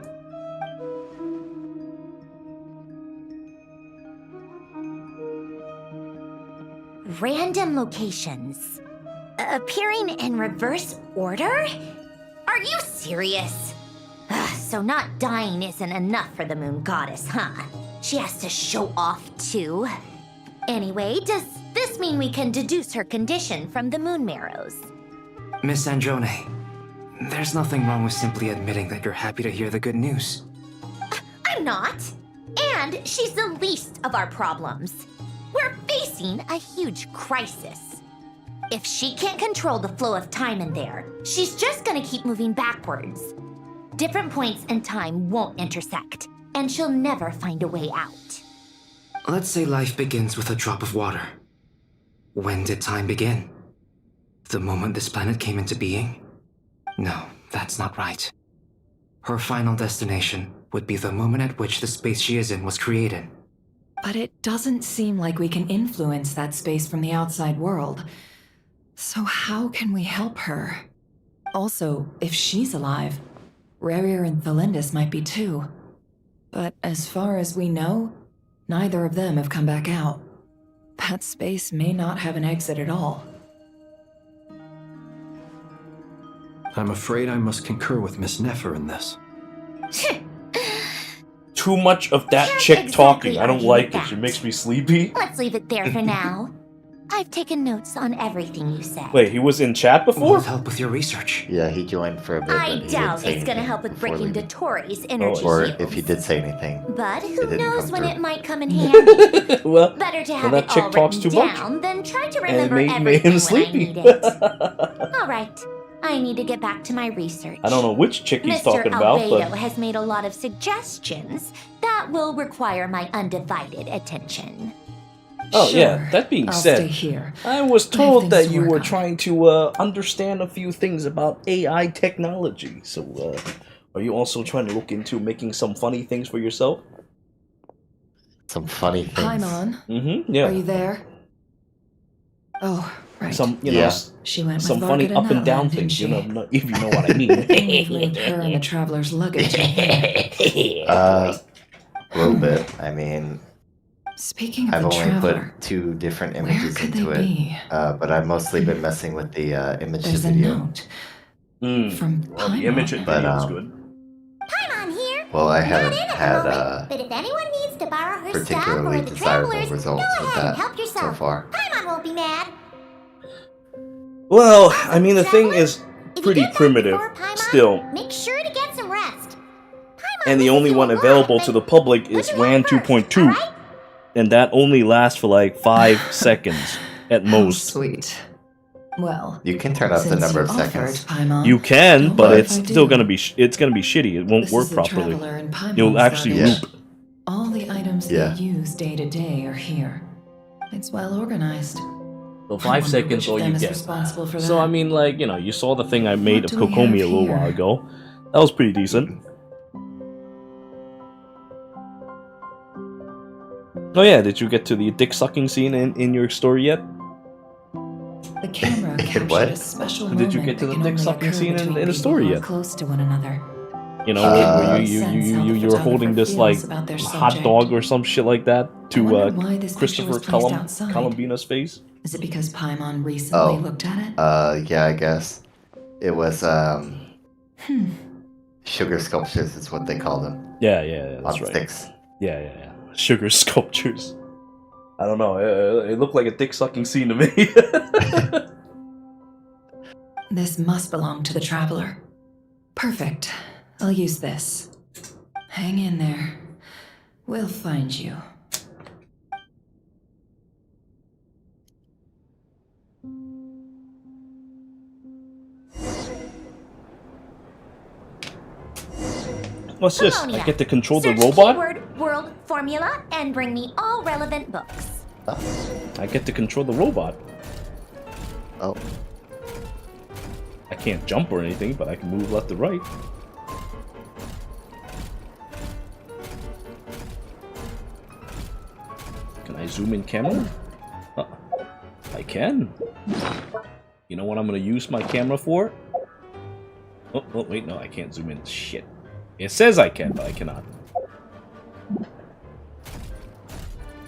Random locations. Appearing in reverse order? Are you serious? So not dying isn't enough for the moon goddess, huh? She has to show off too. Anyway, does this mean we can deduce her condition from the moon marrows? Miss Sandrone, there's nothing wrong with simply admitting that you're happy to hear the good news. I'm not. And she's the least of our problems. We're facing a huge crisis. If she can't control the flow of time in there, she's just gonna keep moving backwards. Different points in time won't intersect, and she'll never find a way out. Let's say life begins with a drop of water. When did time begin? The moment this planet came into being? No, that's not right. Her final destination would be the moment at which the space she is in was created. But it doesn't seem like we can influence that space from the outside world. So how can we help her? Also, if she's alive, Rerir and Thalindis might be too. But as far as we know, neither of them have come back out. That space may not have an exit at all. I'm afraid I must concur with Miss Nefer in this. Too much of that Can't chick exactly talking. I don't argue like with it. that. She makes me sleepy. Let's leave it there for now. I've taken notes on everything you said. Wait, he was in chat before? Will help with your research. Yeah, he joined for a bit. I but he doubt didn't say it's gonna anything help with before breaking leaving. Dottores' energy Or shields. if he did say anything. But who didn't knows come when through. it might come in handy. Well, Better to well, have that it chick all talks written too much. down than try to And it remember made him everything when I sleepy. need it. All right, I need to get back to my research. I don't know which chick he's Mr. talking about, Albedo but has made a lot of suggestions that will require my undivided attention. Oh Sure, yeah, that being I'll said, stay here. I was I have told things that to you work were on. trying to understand a few things about AI technology. So, are you also trying to look into making some funny things for yourself? Some funny things. Paimon, Mm-hmm. Yeah. are you there? Oh, right. Some, Yeah. She went with some funny Varga to up and down Natlan, didn't things. she? If you know what I mean. We've moved her and the traveler's luggage in here. A little bit. I mean, Speaking of I've the only traveler, put 2 different where images could into they it, be? but I've mostly been messing with the image to There's a video. note Mm. from Well, the image and Paimon. But, video is good. Paimon here. Well, I Not haven't in at the had moment, but if anyone needs to borrow her stuff particularly or the desirable travelers, results go with ahead and that help so yourself. far. Paimon won't be mad. Well, I mean, the thing is pretty primitive still, Make sure to get some rest. and the only one available to the public is WAN 2.2, and that only lasts for like 5 seconds at most. Sweet. Well, You can turn up the since number you of seconds. offered, Paimon, You can, don't but mind it's if I still do. gonna be it's gonna be shitty. It won't This work is the properly. traveler in Paimon's You'll actually luggage. loop. All the items Yeah. they use day to day are here. It's well organized. So I 5 wonder seconds which all of them you is get. responsible for So that. I mean, like, you know, you saw the thing I made of do we Kokomi a have little here? while ago. That was pretty decent. Oh yeah, did you get to the dick sucking scene in your story yet? The camera captured What? a special Did you moment get to that the can dick only sucking occur scene between in the people story who are yet? close to one another. You know, She where can you sense how the you were holding this like photographer feels about their hot subject. dog or some shit like that to wonder why this picture was Christopher placed outside. Columbina's face. Is it because Paimon recently looked at it? Yeah, I guess. It was, Hmm. sugar sculptures is what they call them. Yeah, that's On right. sticks. Yeah. Sugar sculptures. I don't know. It looked like a dick sucking scene to me. This must belong to the traveler. Perfect. I'll use this. Hang in there. We'll find you. What's this? I Bologna. get to control the Search robot? keyword world formula and bring me all relevant books. I get to control the robot. Oh. I can't jump or anything, but I can move left to right. Can I zoom in camera? I can. You know what I'm gonna use my camera for? Oh, wait, no, I can't zoom in. Shit. It says I can, but I cannot.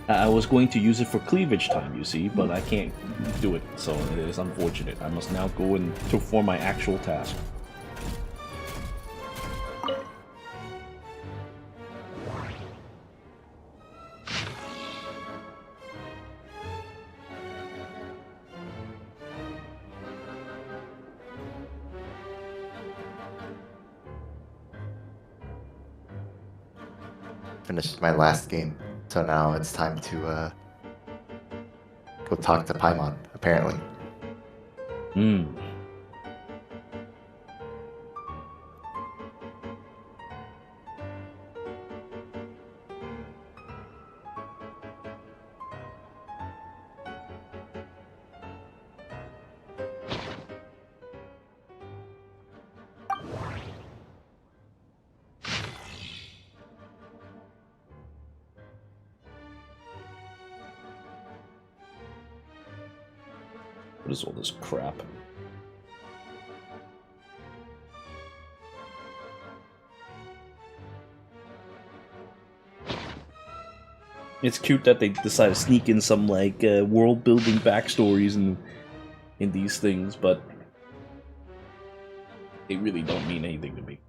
I was going to use it for cleavage time, you see, but I can't do it, so it is unfortunate. I must now go and perform my actual task. Finished my last game, so now it's time to go talk to Paimon, apparently. Hmm. What is all this crap? It's cute that they decide to sneak in some like world-building backstories in these things, but they really don't mean anything to me.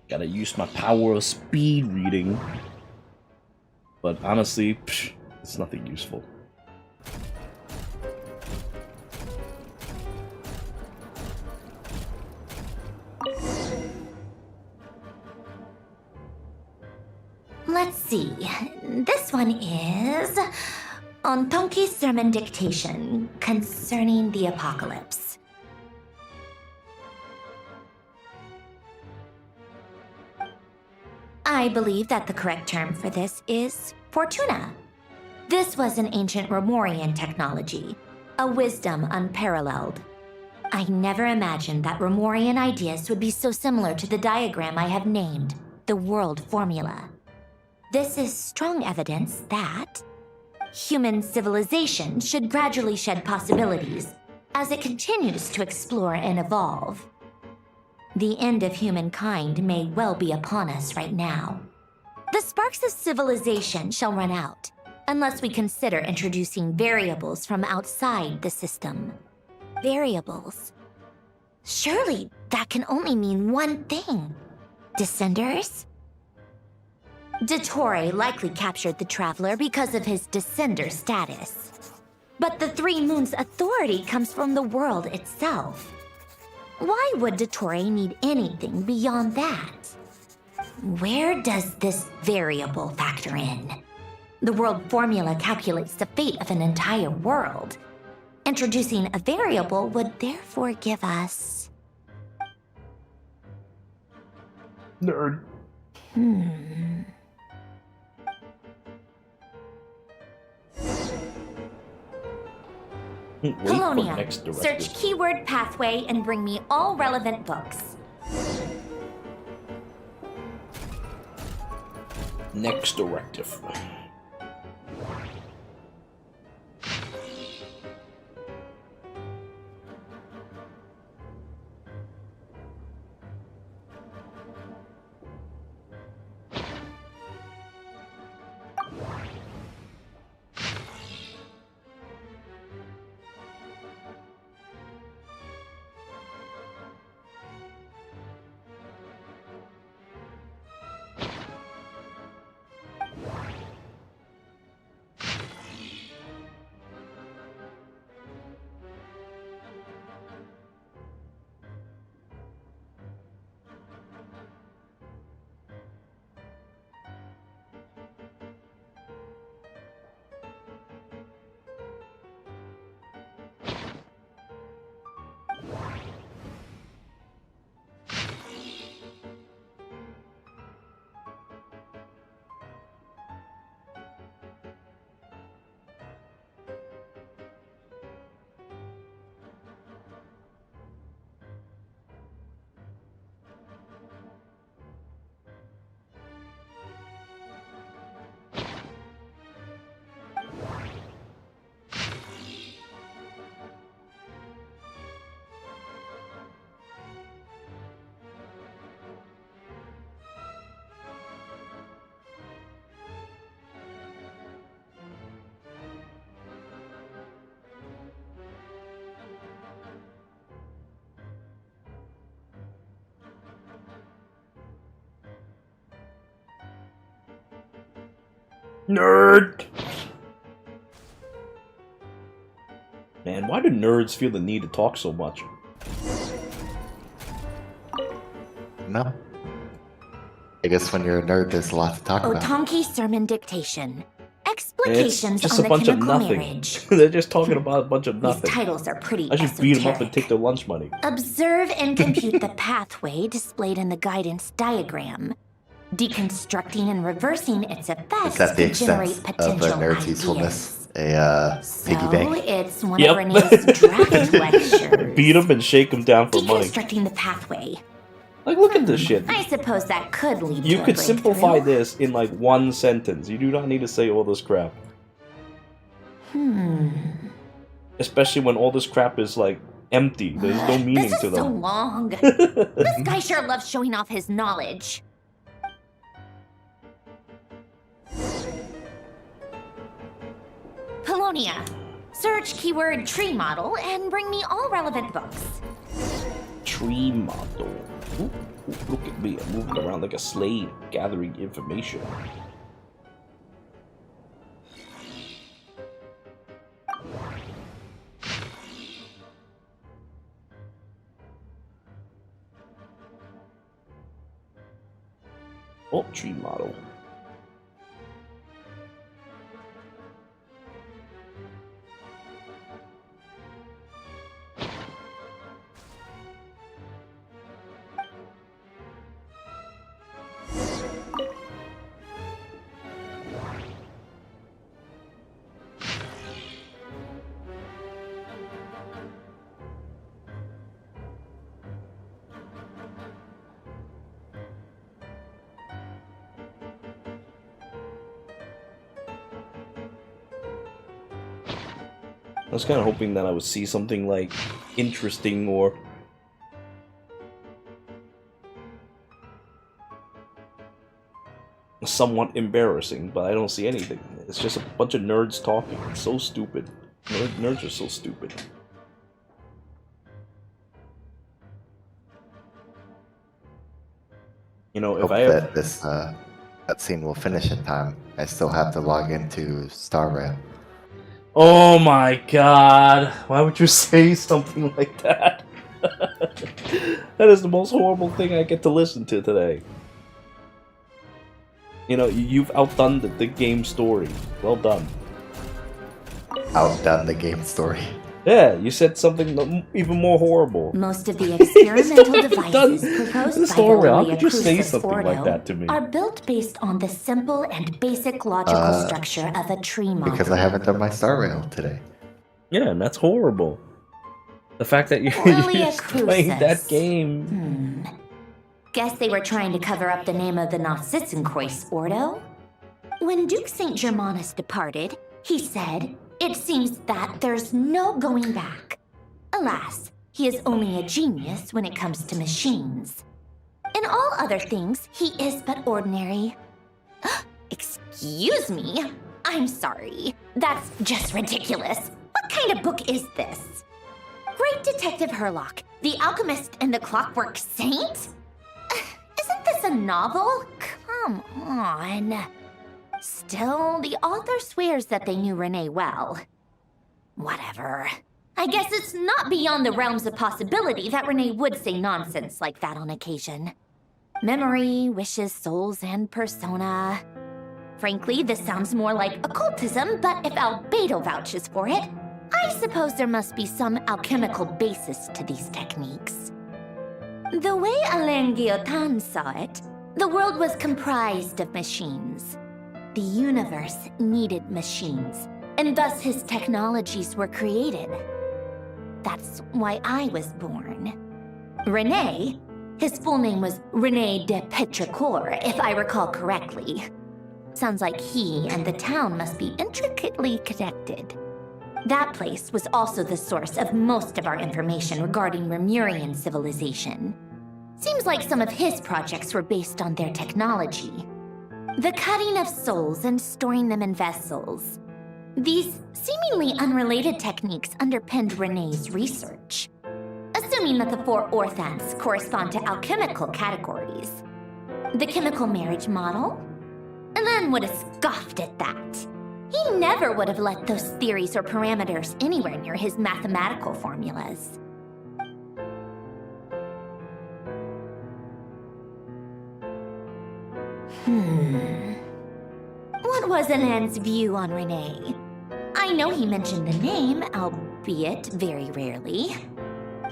Gotta use my power of speed reading. But honestly, it's nothing useful. Let's see. This one is on Tonki's sermon dictation concerning the apocalypse. I believe that the correct term for this is Fortuna. This was an ancient Romorian technology, a wisdom unparalleled. I never imagined that Romorian ideas would be so similar to the diagram I have named, the world formula. This is strong evidence that human civilization should gradually shed possibilities as it continues to explore and evolve. The end of humankind may well be upon us right now. The sparks of civilization shall run out, unless we consider introducing variables from outside the system. Variables? Surely that can only mean one thing. Descenders? Dottore likely captured the Traveler because of his descender status. But the Three Moons' authority comes from the world itself. Why would Dottore need anything beyond that? Where does this variable factor in? The world formula calculates the fate of an entire world. Introducing a variable would therefore give us... Nerd. Colonia, search keyword pathway and bring me all relevant books. Next directive. Nerd! Man, why do nerds feel the need to talk so much? No. I guess when you're a nerd, there's a lot to talk about. Otonki sermon dictation. Explications It's just on a the bunch of chemical nothing. marriage. They're just talking about a bunch of These nothing. titles are pretty I should beat them up esoteric. and take their lunch money. Observe and compute the pathway displayed in the guidance diagram. Deconstructing and reversing its effects Is that the to generate extent of potential a nerd's ideas. usefulness? A piggy So bank? it's one of Renee's draft lectures. Beat them and shake them down for money. Deconstructing the pathway. Like, look at this shit. I suppose that could lead You to a could breakthrough. simplify this in like one sentence. You do not need to say all this crap. Especially when all this crap is like empty. There's no meaning This to is so them. long. This guy sure loves showing off his knowledge. Polonia, search keyword tree model and bring me all relevant books. Tree model. Ooh, look at me, I'm moving around like a slave, gathering information. Oh, tree model. I was kind of hoping that I would see something like interesting or somewhat embarrassing, but I don't see anything. It's just a bunch of nerds talking. It's so stupid. Nerds are so stupid. You know, if Hope I have... that this cutscene will finish in time. I still have to log into Star Rail. Oh my god! Why would you say something like that? That is the most horrible thing I get to listen to today. You know, you've outdone the game story. Well done. Outdone the game story. Yeah, you said something even more horrible. Most of the experimental devices proposed by the How could you say something like that to me? are built based on the simple and basic logical structure of a tree model. Because I haven't done my Star Rail today. Yeah, and that's horrible. The fact that you're just playing that game. Guess they were trying to cover up the name of the Narsissenkreuz Ordo? When Duke St. Germanus departed, he said, "It seems that there's no going back." Alas, he is only a genius when it comes to machines. In all other things, he is but ordinary. Excuse me? I'm sorry. That's just ridiculous. What kind of book is this? Great Detective Herlock, the Alchemist and the Clockwork Saint? Isn't this a novel? Come on. Still, the author swears that they knew Renee well. Whatever. I guess it's not beyond the realms of possibility that Renee would say nonsense like that on occasion. Memory, wishes, souls, and persona. Frankly, this sounds more like occultism, but if Albedo vouches for it, I suppose there must be some alchemical basis to these techniques. The way Alain Guillotin saw it, the world was comprised of machines. The universe needed machines, and thus his technologies were created. That's why I was born. René, his full name was René de Petrichor, if I recall correctly. Sounds like he and the town must be intricately connected. That place was also the source of most of our information regarding Remurian civilization. Seems like some of his projects were based on their technology. The cutting of souls and storing them in vessels. These seemingly unrelated techniques underpinned René's research. Assuming that the 4 orthants correspond to alchemical categories. The chemical marriage model? Alain would have scoffed at that. He never would have let those theories or parameters anywhere near his mathematical formulas. What was Alain's view on René? I know he mentioned the name, albeit very rarely.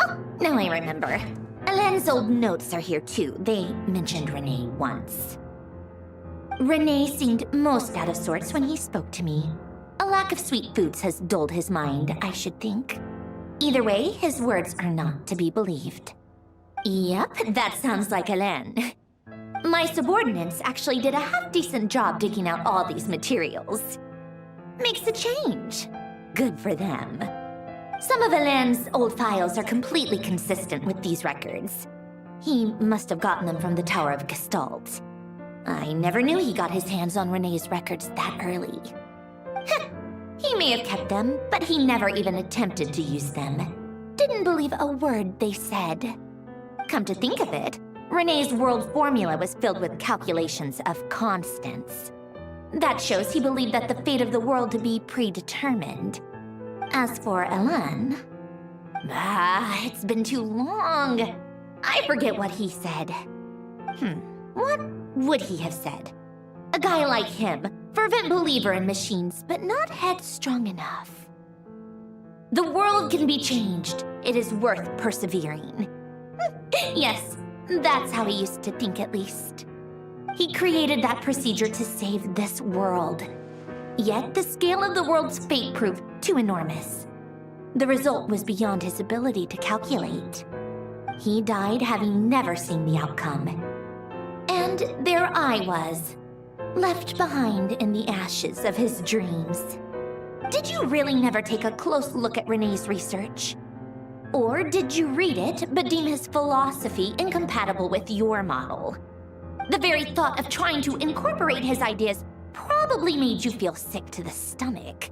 Oh, now I remember. Alain's old notes are here too. They mentioned René once. René seemed most out of sorts when he spoke to me. A lack of sweet foods has dulled his mind, I should think. Either way, his words are not to be believed. Yep, that sounds like Alain. My subordinates actually did a half-decent job digging out all these materials. Makes a change. Good for them. Some of Alain's old files are completely consistent with these records. He must have gotten them from the Tower of Gestalt. I never knew he got his hands on René's records that early. He may have kept them, but he never even attempted to use them. Didn't believe a word they said. Come to think of it, Renee's world formula was filled with calculations of constants. That shows he believed that the fate of the world to be predetermined. As for Elan, it's been too long. I forget what he said. What would he have said? A guy like him, fervent believer in machines, but not headstrong enough. The world can be changed. It is worth persevering. Yes, that's how he used to think at least. He created that procedure to save this world. Yet the scale of the world's fate proved too enormous. The result was beyond his ability to calculate. He died having never seen the outcome. And there I was, left behind in the ashes of his dreams. Did you really never take a close look at Renee's research? Or did you read it but deem his philosophy incompatible with your model? The very thought of trying to incorporate his ideas probably made you feel sick to the stomach.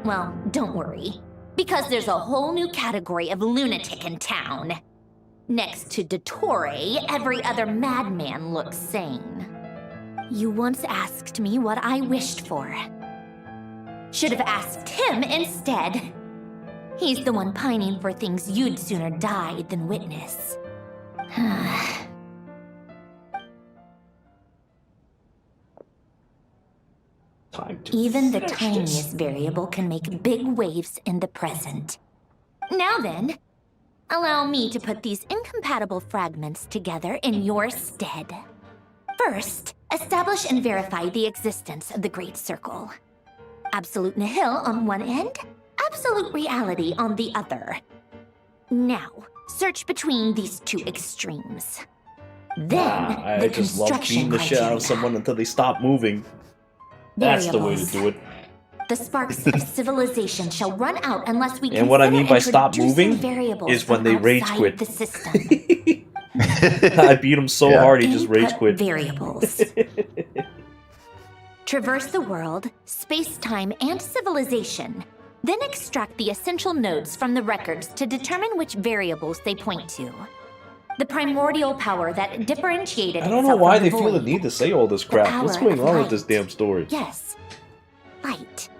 Well, don't worry, because there's a whole new category of lunatic in town. Next to Dottore, every other madman looks sane. You once asked me what I wished for. Should have asked him instead. He's the one pining for things you'd sooner die than witness. Even the tiniest variable can make big waves in the present. Now then, allow me to put these incompatible fragments together in your stead. First, establish and verify the existence of the Great Circle. Absolute nihil on one end, absolute reality on the other. Now, search between these two extremes. Then, I just love beating the shit out of someone until they stop moving. That's the way to do it. The sparks of civilization shall run out unless we And what I mean by stop introducing moving variables is when from they rage outside quit. the system. I beat him so hard he just rage quit. Variables. Traverse the world, space-time, and civilization. Then extract the essential nodes from the records to determine which variables they point to. The primordial power that differentiated I don't know itself why from they the feel the void. need to say all this crap. What's power going of on with light. this damn story? Yes. Light.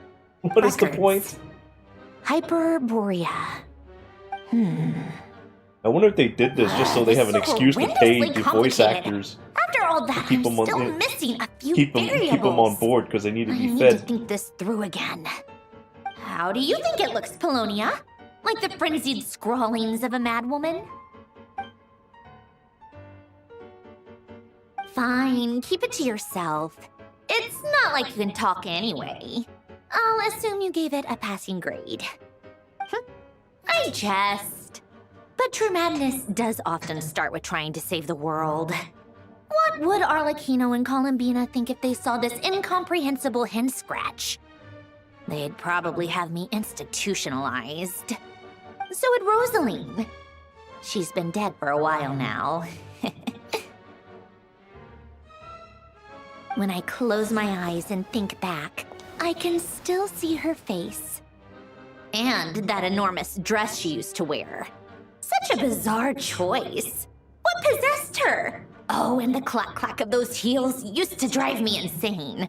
What is the Records. point? Hyperborea. I wonder if they did this just so they have an This is excuse to pay horrendously the voice complicated. actors After all that, keep I'm them on- still yeah, missing a few keep variables. them on board because they need to I be need to fed. think this through again. How do you think it looks, Polonia? Like the frenzied scrawlings of a madwoman? Fine, keep it to yourself. It's not like you can talk anyway. I'll assume you gave it a passing grade. I jest. But true madness does often start with trying to save the world. What would Arlecchino and Columbina think if they saw this incomprehensible hen scratch? They'd probably have me institutionalized. So would Rosaline. She's been dead for a while now. When I close my eyes and think back, I can still see her face. And that enormous dress she used to wear. Such a bizarre choice. What possessed her? Oh, and the clack-clack of those heels used to drive me insane.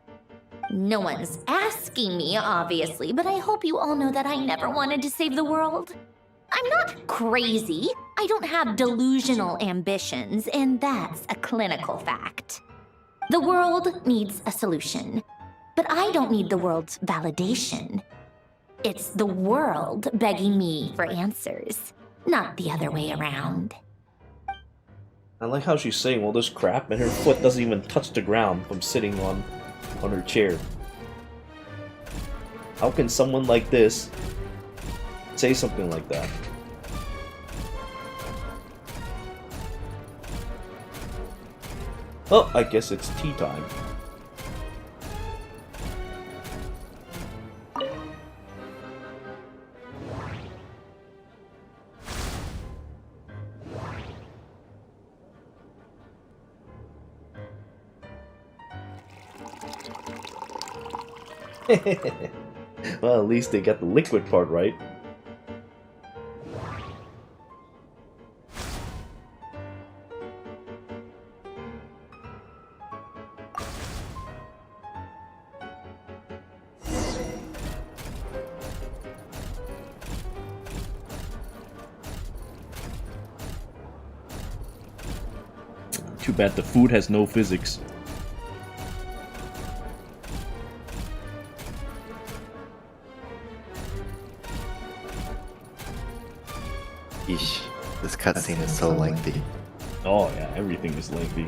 No one's asking me, obviously, but I hope you all know that I never wanted to save the world. I'm not crazy. I don't have delusional ambitions, and that's a clinical fact. The world needs a solution, but I don't need the world's validation. It's the world begging me for answers, not the other way around. I like how she's saying all this crap and her foot doesn't even touch the ground from sitting on her chair. How can someone like this say something like that? Oh, I guess it's tea time. Well, at least they got the liquid part right. Too bad the food has no physics. Eesh, this cutscene is so lengthy. Oh yeah, everything is lengthy.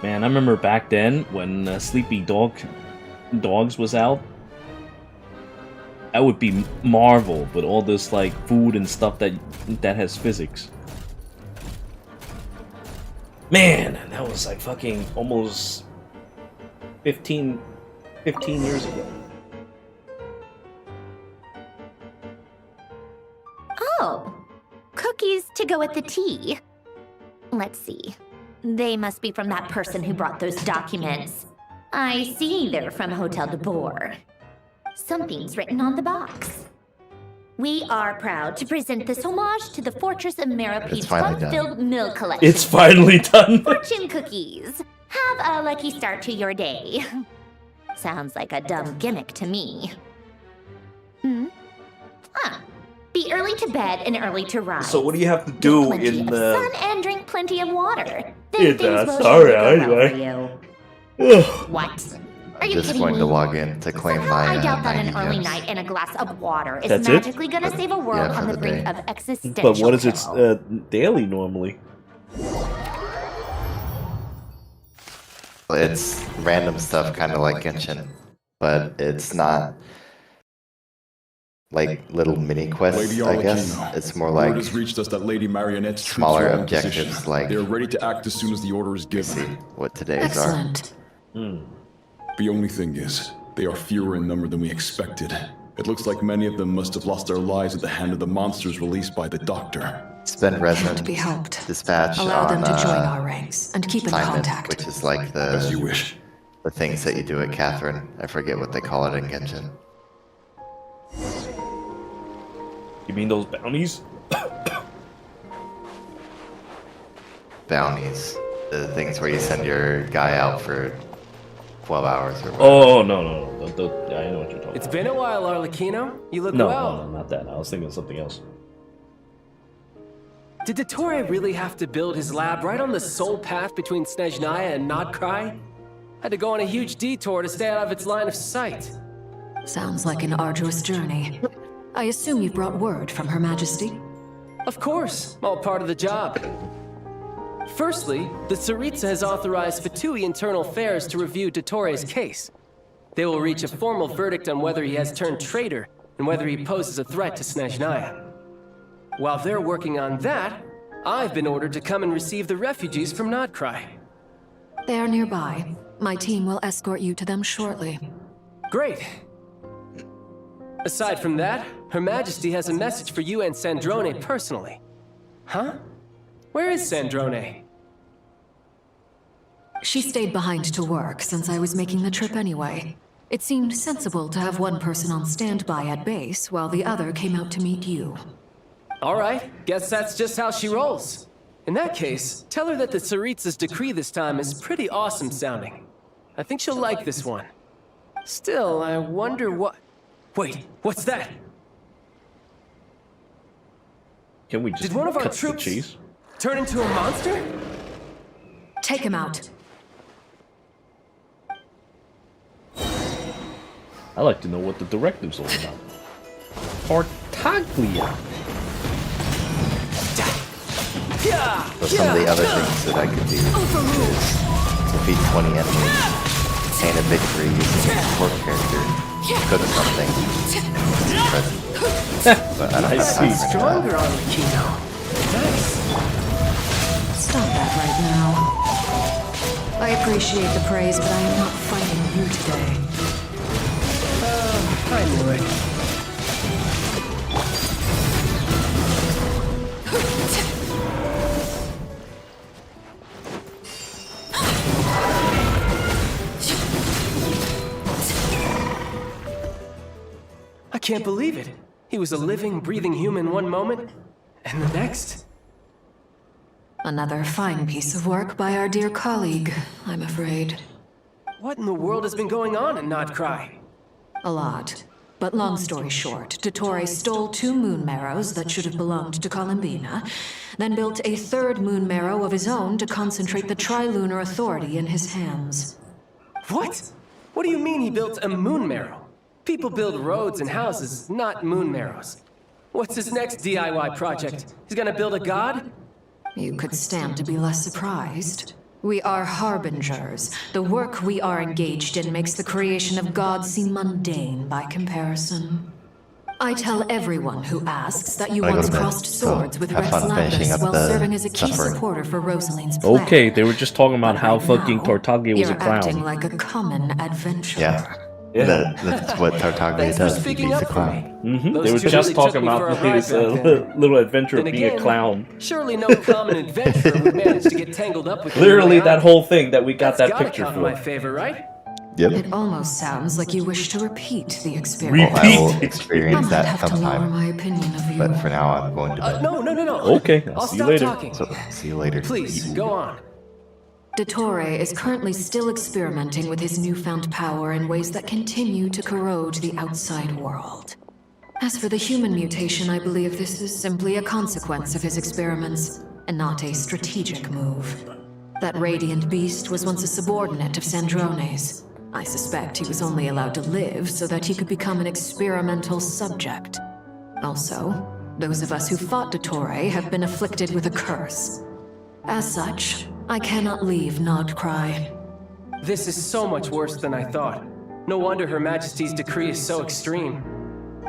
Man, I remember back then when Sleepy Dogs was out. That would be Marvel, but all this like food and stuff that has physics. Man, that was like fucking almost 15 years ago. Oh, cookies to go with the tea. Let's see. They must be from that person who brought those documents. I see they're from Hotel de Boer. Something's written on the box. We are proud to present this homage to the Fortress of Merapede's fun-filled milk collection. It's finally done. Fortune cookies. Have a lucky start to your day. Sounds like a dumb gimmick to me. Be early to bed and early to rise. So what do you have to do in the sun and drink plenty of water. Then things will surely go well for you. What? Are I'm you just kidding going me? to log in to claim my I doubt that 90 an early gems. night and a glass of water is That's it? magically gonna save a world Yeah, on for the the brink day. of existential But what is its peril. daily normally? It's random stuff, kind of like Genshin, but it's not like little mini quests, Lady I guess. Arlecchino, It's more word like has reached us that Lady Marionette's troops smaller are in objectives, position. like They are ready to act as soon as the order is given. what today's Excellent. The only thing is, they are fewer in number than we expected. It looks like many of them must have lost their lives at the hand of the monsters released by the Doctor. Spend resident be helped. dispatch Allow on them to join our ranks and keep in assignment, contact. which is like As you wish. the things that you do at Catherine. I forget what they call it in Genshin. You mean those bounties? Bounties. The things where you send your guy out for 12 hours or whatever. Oh no. I know what you're talking It's been a while, Arlecchino. You look about. well. No, not that. I was thinking of something else. Did Dottore really have to build his lab right on the sole path between Snezhnaya and Nod Krai? Had to go on a huge detour to stay out of its line of sight. Sounds like an arduous journey. I assume you brought word from Her Majesty? Of course, all part of the job. Firstly, the Tsaritsa has authorized Fatui Internal Affairs to review Dottore's case. They will reach a formal verdict on whether he has turned traitor and whether he poses a threat to Snezhnaya. While they're working on that, I've been ordered to come and receive the refugees from Nod Krai. They are nearby. My team will escort you to them shortly. Great. Aside from that, Her Majesty has a message for you and Sandrone personally. Huh? Where is Sandrone? She stayed behind to work since I was making the trip anyway. It seemed sensible to have one person on standby at base while the other came out to meet you. All right, guess that's just how she rolls. In that case, tell her that the Tsaritsa's decree this time is pretty awesome sounding. I think she'll like this one. Still, I wonder what... Wait, what's that? Can we just Did one of our cut the troops cheese? turn into a monster? Take him out. I like to know what the directive's all about. Tartaglia. So some of the other things that I could do is defeat 20 enemies, obtain a victory using a support character, cook something, but I don't have time for Stronger that. on the Kino. Nice. Stop that right now. I appreciate the praise, but I am not fighting you today. I knew it. I can't believe it. He was a living, breathing human one moment, and the next. Another fine piece of work by our dear colleague, I'm afraid. What in the world has been going on in Nod Krai? A lot. But long story short, Dottore stole 2 moon marrows that should have belonged to Columbina, then built a 3rd moon marrow of his own to concentrate the Trilunar Authority in his hands. What? What do you mean he built a moon marrow? People build roads and houses, not moon marrows. What's his next DIY project? He's gonna build a god? You could stand to be less surprised. We are harbingers. The work we are engaged in makes the creation of gods seem mundane by comparison. I tell everyone who asks that you I go once to bed, crossed swords with have Rex fun finishing Lapis up while the serving as a key suffering. supporter for Rosaline's plan. Okay, they were just talking about how fucking Now, Tartaglia was a you're acting clown. like a common adventurer. Yeah. That's what Tartaglia does. He beats a clown. They were just talking about his little adventure of Then being a again, clown. Surely no common adventurer would manage to get tangled up with Literally you. that whole thing that we got That's that gotta picture count in my for. favor, right? Yep. It almost sounds like you wish to repeat the experience. Well, I will I experience might that have to lower sometime. my opinion of you. But for now, I'm going to bed. No. Okay, I'll I'll see you stop later. talking. So, see you later. Please, go on. Dottore is currently still experimenting with his newfound power in ways that continue to corrode the outside world. As for the human mutation, I believe this is simply a consequence of his experiments, and not a strategic move. That radiant beast was once a subordinate of Sandrone's. I suspect he was only allowed to live so that he could become an experimental subject. Also, those of us who fought Dottore have been afflicted with a curse. As such, I cannot leave Nod Krai. This is so much worse than I thought. No wonder Her Majesty's decree is so extreme.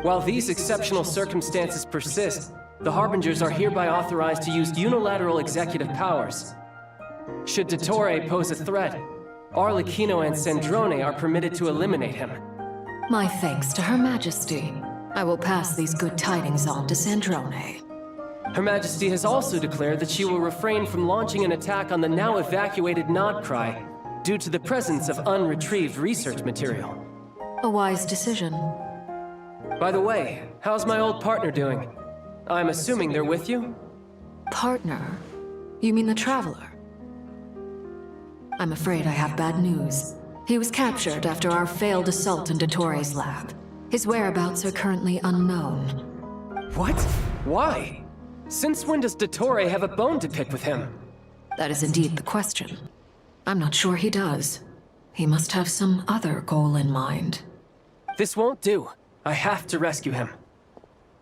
While these exceptional circumstances persist, the Harbingers are hereby authorized to use unilateral executive powers. Should Dottore pose a threat, Arlecchino and Sandrone are permitted to eliminate him. My thanks to Her Majesty. I will pass these good tidings on to Sandrone. Her Majesty has also declared that she will refrain from launching an attack on the now evacuated Nod Krai due to the presence of unretrieved research material. A wise decision. By the way, how's my old partner doing? I'm assuming they're with you? Partner? You mean the Traveler? I'm afraid I have bad news. He was captured after our failed assault in Dottore's lab. His whereabouts are currently unknown. What? Why? Since when does Dottore have a bone to pick with him? That is indeed the question. I'm not sure he does. He must have some other goal in mind. This won't do. I have to rescue him.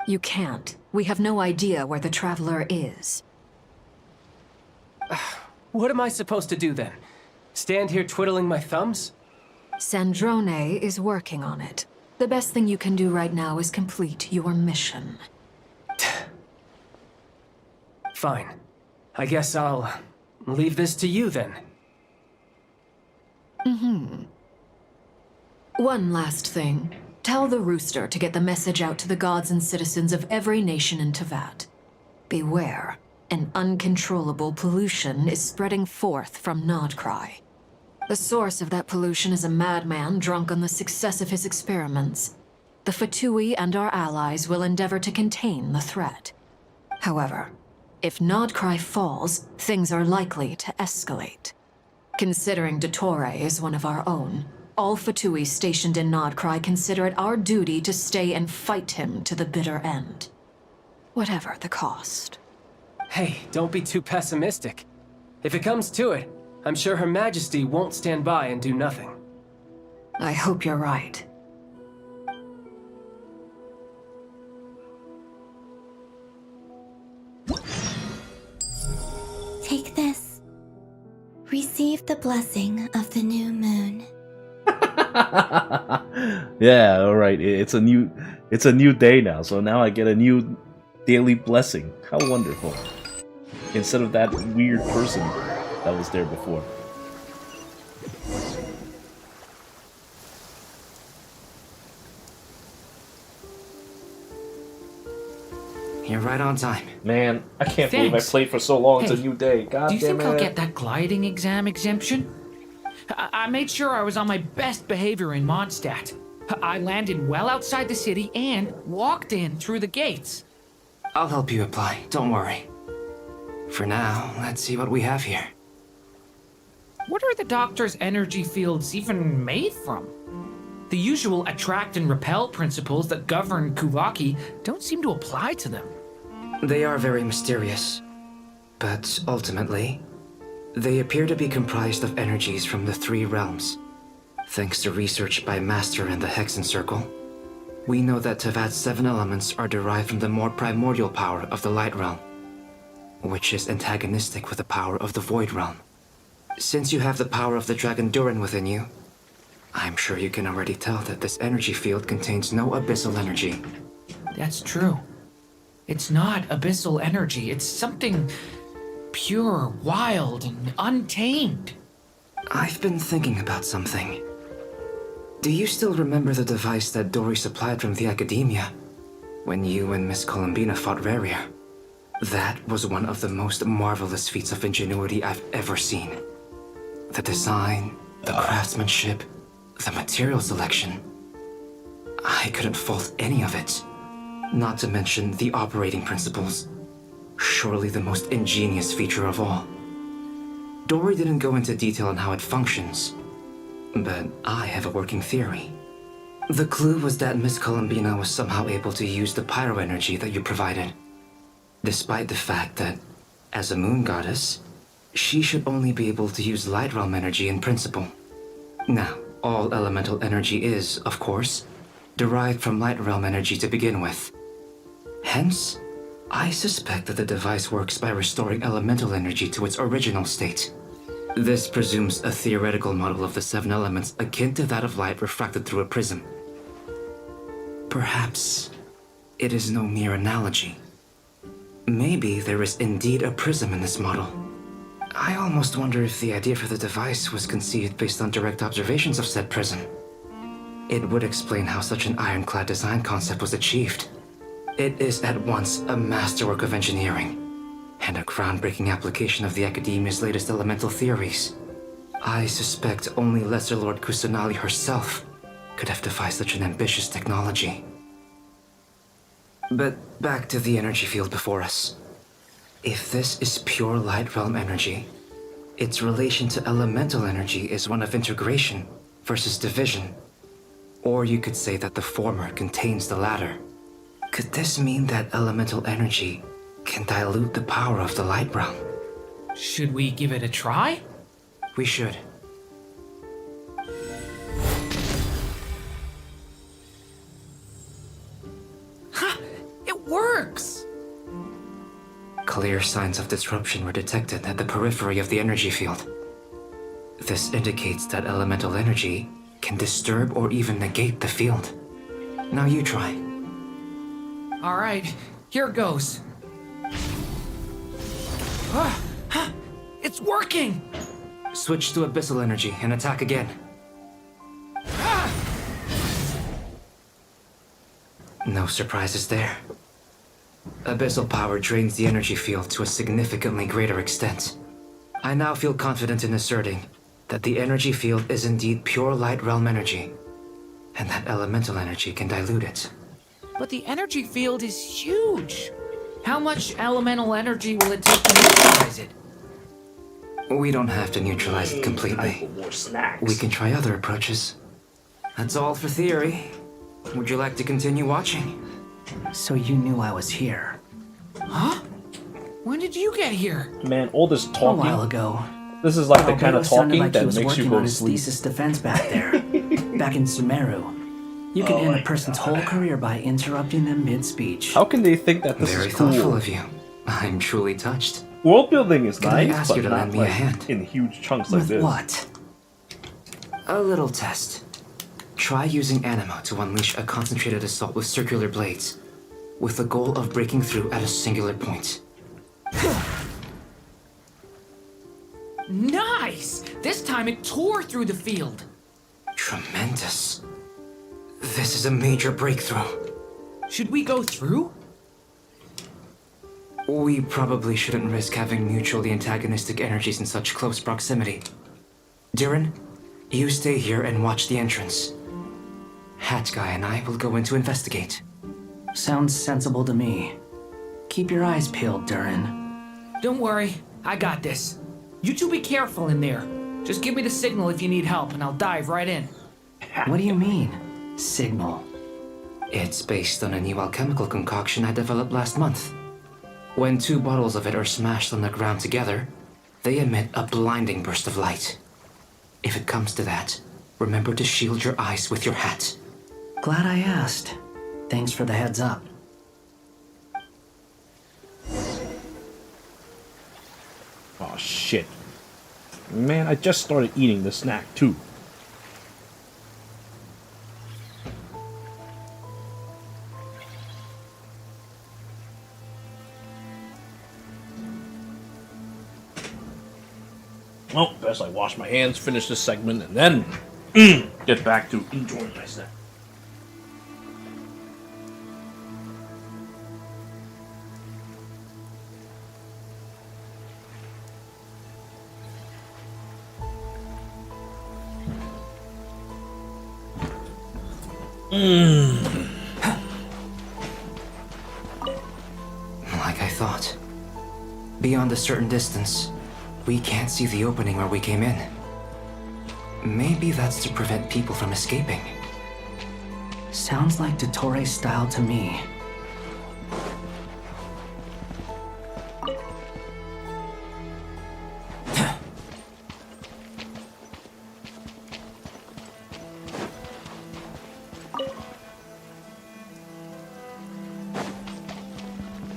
You can't. We have no idea where the Traveler is. What am I supposed to do then? Stand here twiddling my thumbs? Sandrone is working on it. The best thing you can do right now is complete your mission. Fine. I guess I'll leave this to you then. One last thing. Tell the Rooster to get the message out to the gods and citizens of every nation in Tevat. Beware. An uncontrollable pollution is spreading forth from Nod Krai. The source of that pollution is a madman drunk on the success of his experiments. The Fatui and our allies will endeavor to contain the threat. However, if Nod Krai falls, things are likely to escalate. Considering Dottore is one of our own, all Fatui stationed in Nod Krai consider it our duty to stay and fight him to the bitter end. Whatever the cost. Hey, don't be too pessimistic. If it comes to it, I'm sure Her Majesty won't stand by and do nothing. I hope you're right. Take this. Receive the blessing of the new moon. Yeah, all right. It's a new day now, so now I get a new daily blessing. How wonderful! Instead of that weird person that was there before. You're right on time. Man, I can't believe I Thanks. played for so long. It's a Hey, new day. God Do you damn think it. I'll get that gliding exam exemption? I made sure I was on my best behavior in Mondstadt. I landed well outside the city and walked in through the gates. I'll help you apply, don't worry. For now, let's see what we have here. What are the doctor's energy fields even made from? The usual attract and repel principles that govern Kuvaki don't seem to apply to them. They are very mysterious, but ultimately, they appear to be comprised of energies from the 3 realms. Thanks to research by Master in the Hexen Circle, we know that Tevat's 7 elements are derived from the more primordial power of the Light Realm, which is antagonistic with the power of the Void Realm. Since you have the power of the Dragon Durin within you, I'm sure you can already tell that this energy field contains no abyssal energy. That's true. It's not abyssal energy, it's something pure, wild, and untamed. I've been thinking about something. Do you still remember the device that Dory supplied from the Academia when you and Miss Columbina fought Raria? That was one of the most marvelous feats of ingenuity I've ever seen. The design, the craftsmanship, the material selection. I couldn't fault any of it. Not to mention the operating principles. Surely the most ingenious feature of all. Dory didn't go into detail on how it functions, but I have a working theory. The clue was that Miss Columbina was somehow able to use the pyro energy that you provided, despite the fact that, as a moon goddess, she should only be able to use light realm energy in principle. Now, all elemental energy is, of course, derived from light realm energy to begin with. Hence, I suspect that the device works by restoring elemental energy to its original state. This presumes a theoretical model of the 7 elements akin to that of light refracted through a prism. Perhaps it is no mere analogy. Maybe there is indeed a prism in this model. I almost wonder if the idea for the device was conceived based on direct observations of said prism. It would explain how such an ironclad design concept was achieved. It is at once a masterwork of engineering and a groundbreaking application of the Academia's latest elemental theories. I suspect only Lesser Lord Kusanali herself could have devised such an ambitious technology. But back to the energy field before us. If this is pure light realm energy, its relation to elemental energy is one of integration versus division. Or you could say that the former contains the latter. Could this mean that elemental energy can dilute the power of the light realm? Should we give it a try? We should. Ha! It works! Clear signs of disruption were detected at the periphery of the energy field. This indicates that elemental energy can disturb or even negate the field. Now you try. All right, here goes. It's working! Switch to abyssal energy and attack again. No surprises there. Abyssal power drains the energy field to a significantly greater extent. I now feel confident in asserting that the energy field is indeed pure light realm energy, and that elemental energy can dilute it. But the energy field is huge. How much elemental energy will it take to neutralize it? We don't have to neutralize it completely. We can try other approaches. That's all for theory. Would you like to continue watching? So you knew I was here. Huh? When did you get here? Man, all this talking. A while ago. This is like the kind of Albedo sounded talking like that he was makes you working go on to his sleep. thesis defense back there, back in Sumeru. You can end a person's whole career by interrupting them mid-speech. How can they think that this Very is cool? thoughtful of you. I'm truly touched. World building is Can I nice, ask but you to not lend me a like hand? in huge chunks like With this. what? A little test. Try using Anima to unleash a concentrated assault with circular blades, with the goal of breaking through at a singular point. Nice! This time it tore through the field. Tremendous. This is a major breakthrough. Should we go through? We probably shouldn't risk having mutually antagonistic energies in such close proximity. Durin, you stay here and watch the entrance. Hat Guy and I will go in to investigate. Sounds sensible to me. Keep your eyes peeled, Durin. Don't worry, I got this. You two be careful in there. Just give me the signal if you need help and I'll dive right in. What do you mean, signal? It's based on a new alchemical concoction I developed last month. When 2 bottles of it are smashed on the ground together, they emit a blinding burst of light. If it comes to that, remember to shield your eyes with your hat. Glad I asked. Thanks for the heads up. Oh shit. Man, I just started eating the snack too. Well, best I wash my hands, finish this segment, and then get back to enjoying my snack. Like I thought. Beyond a certain distance, we can't see the opening where we came in. Maybe that's to prevent people from escaping. Sounds like Dottore style to me.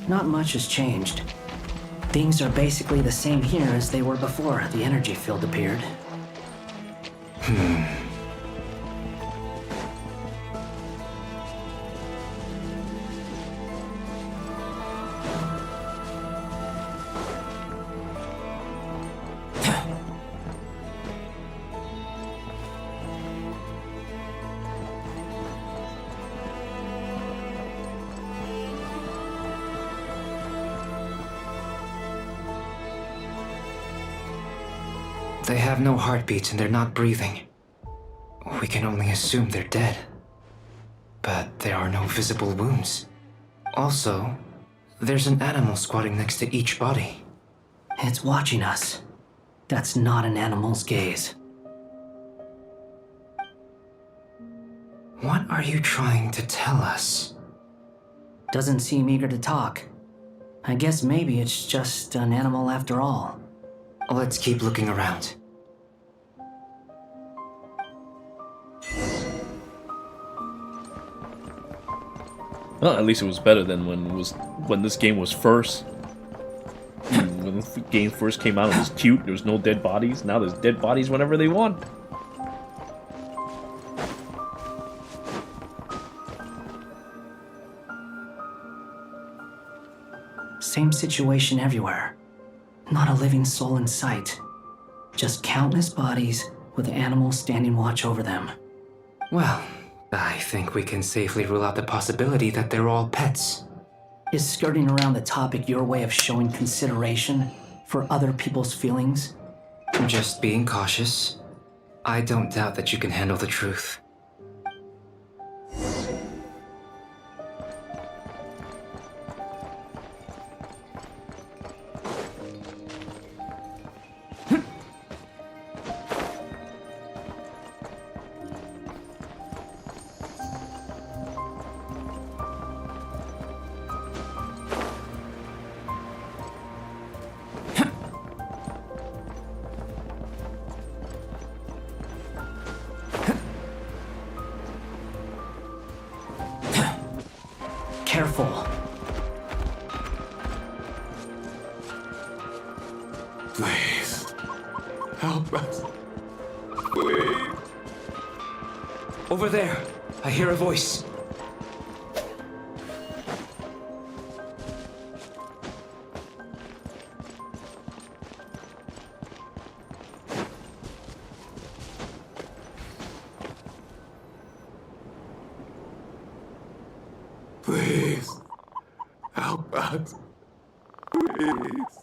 Not much has changed. Things are basically the same here as they were before the energy field appeared. They have no heartbeats and they're not breathing. We can only assume they're dead. But there are no visible wounds. Also, there's an animal squatting next to each body. It's watching us. That's not an animal's gaze. What are you trying to tell us? Doesn't seem eager to talk. I guess maybe it's just an animal after all. Let's keep looking around. Well, at least it was better than when this game was first. When the game first came out, it was cute. There was no dead bodies. Now there's dead bodies whenever they want. Same situation everywhere. Not a living soul in sight. Just countless bodies with animals standing watch over them. Well, I think we can safely rule out the possibility that they're all pets. Is skirting around the topic your way of showing consideration for other people's feelings? Just being cautious. I don't doubt that you can handle the truth. Careful. Please. Help us. Please. Over there, I hear a voice. Please. Help us. Please.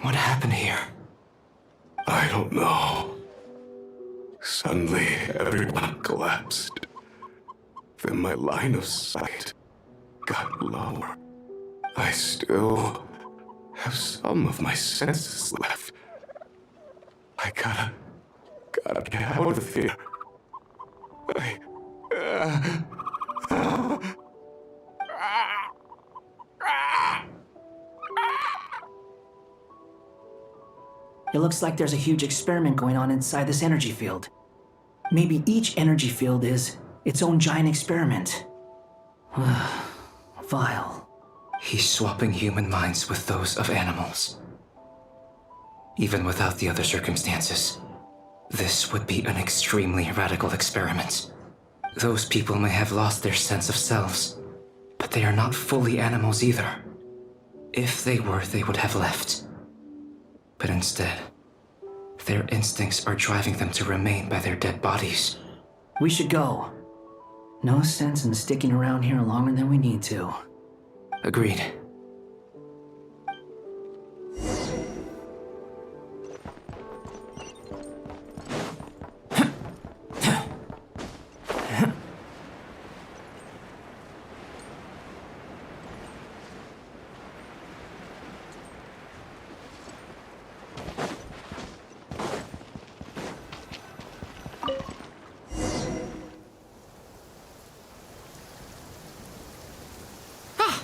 What happened here? I don't know. Suddenly, everyone collapsed. Then my line of sight got lower. I still have some of my senses left. I gotta get out of here. It looks like there's a huge experiment going on inside this energy field. Maybe each energy field is its own giant experiment. Vile. He's swapping human minds with those of animals. Even without the other circumstances, this would be an extremely radical experiment. Those people may have lost their sense of selves, but they are not fully animals either. If they were, they would have left. But instead, their instincts are driving them to remain by their dead bodies. We should go. No sense in sticking around here longer than we need to. Agreed.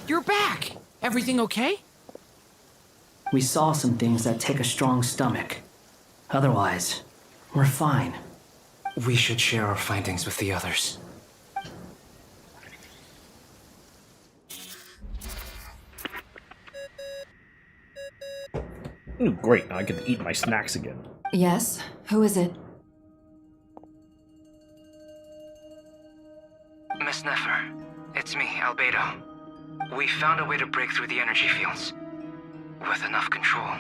You're back! Everything okay? We saw some things that take a strong stomach. Otherwise, we're fine. We should share our findings with the others. Ooh, great, now I get to eat my snacks again. Yes? Who is it? Miss Nefer, it's me, Albedo. We found a way to break through the energy fields. With enough control,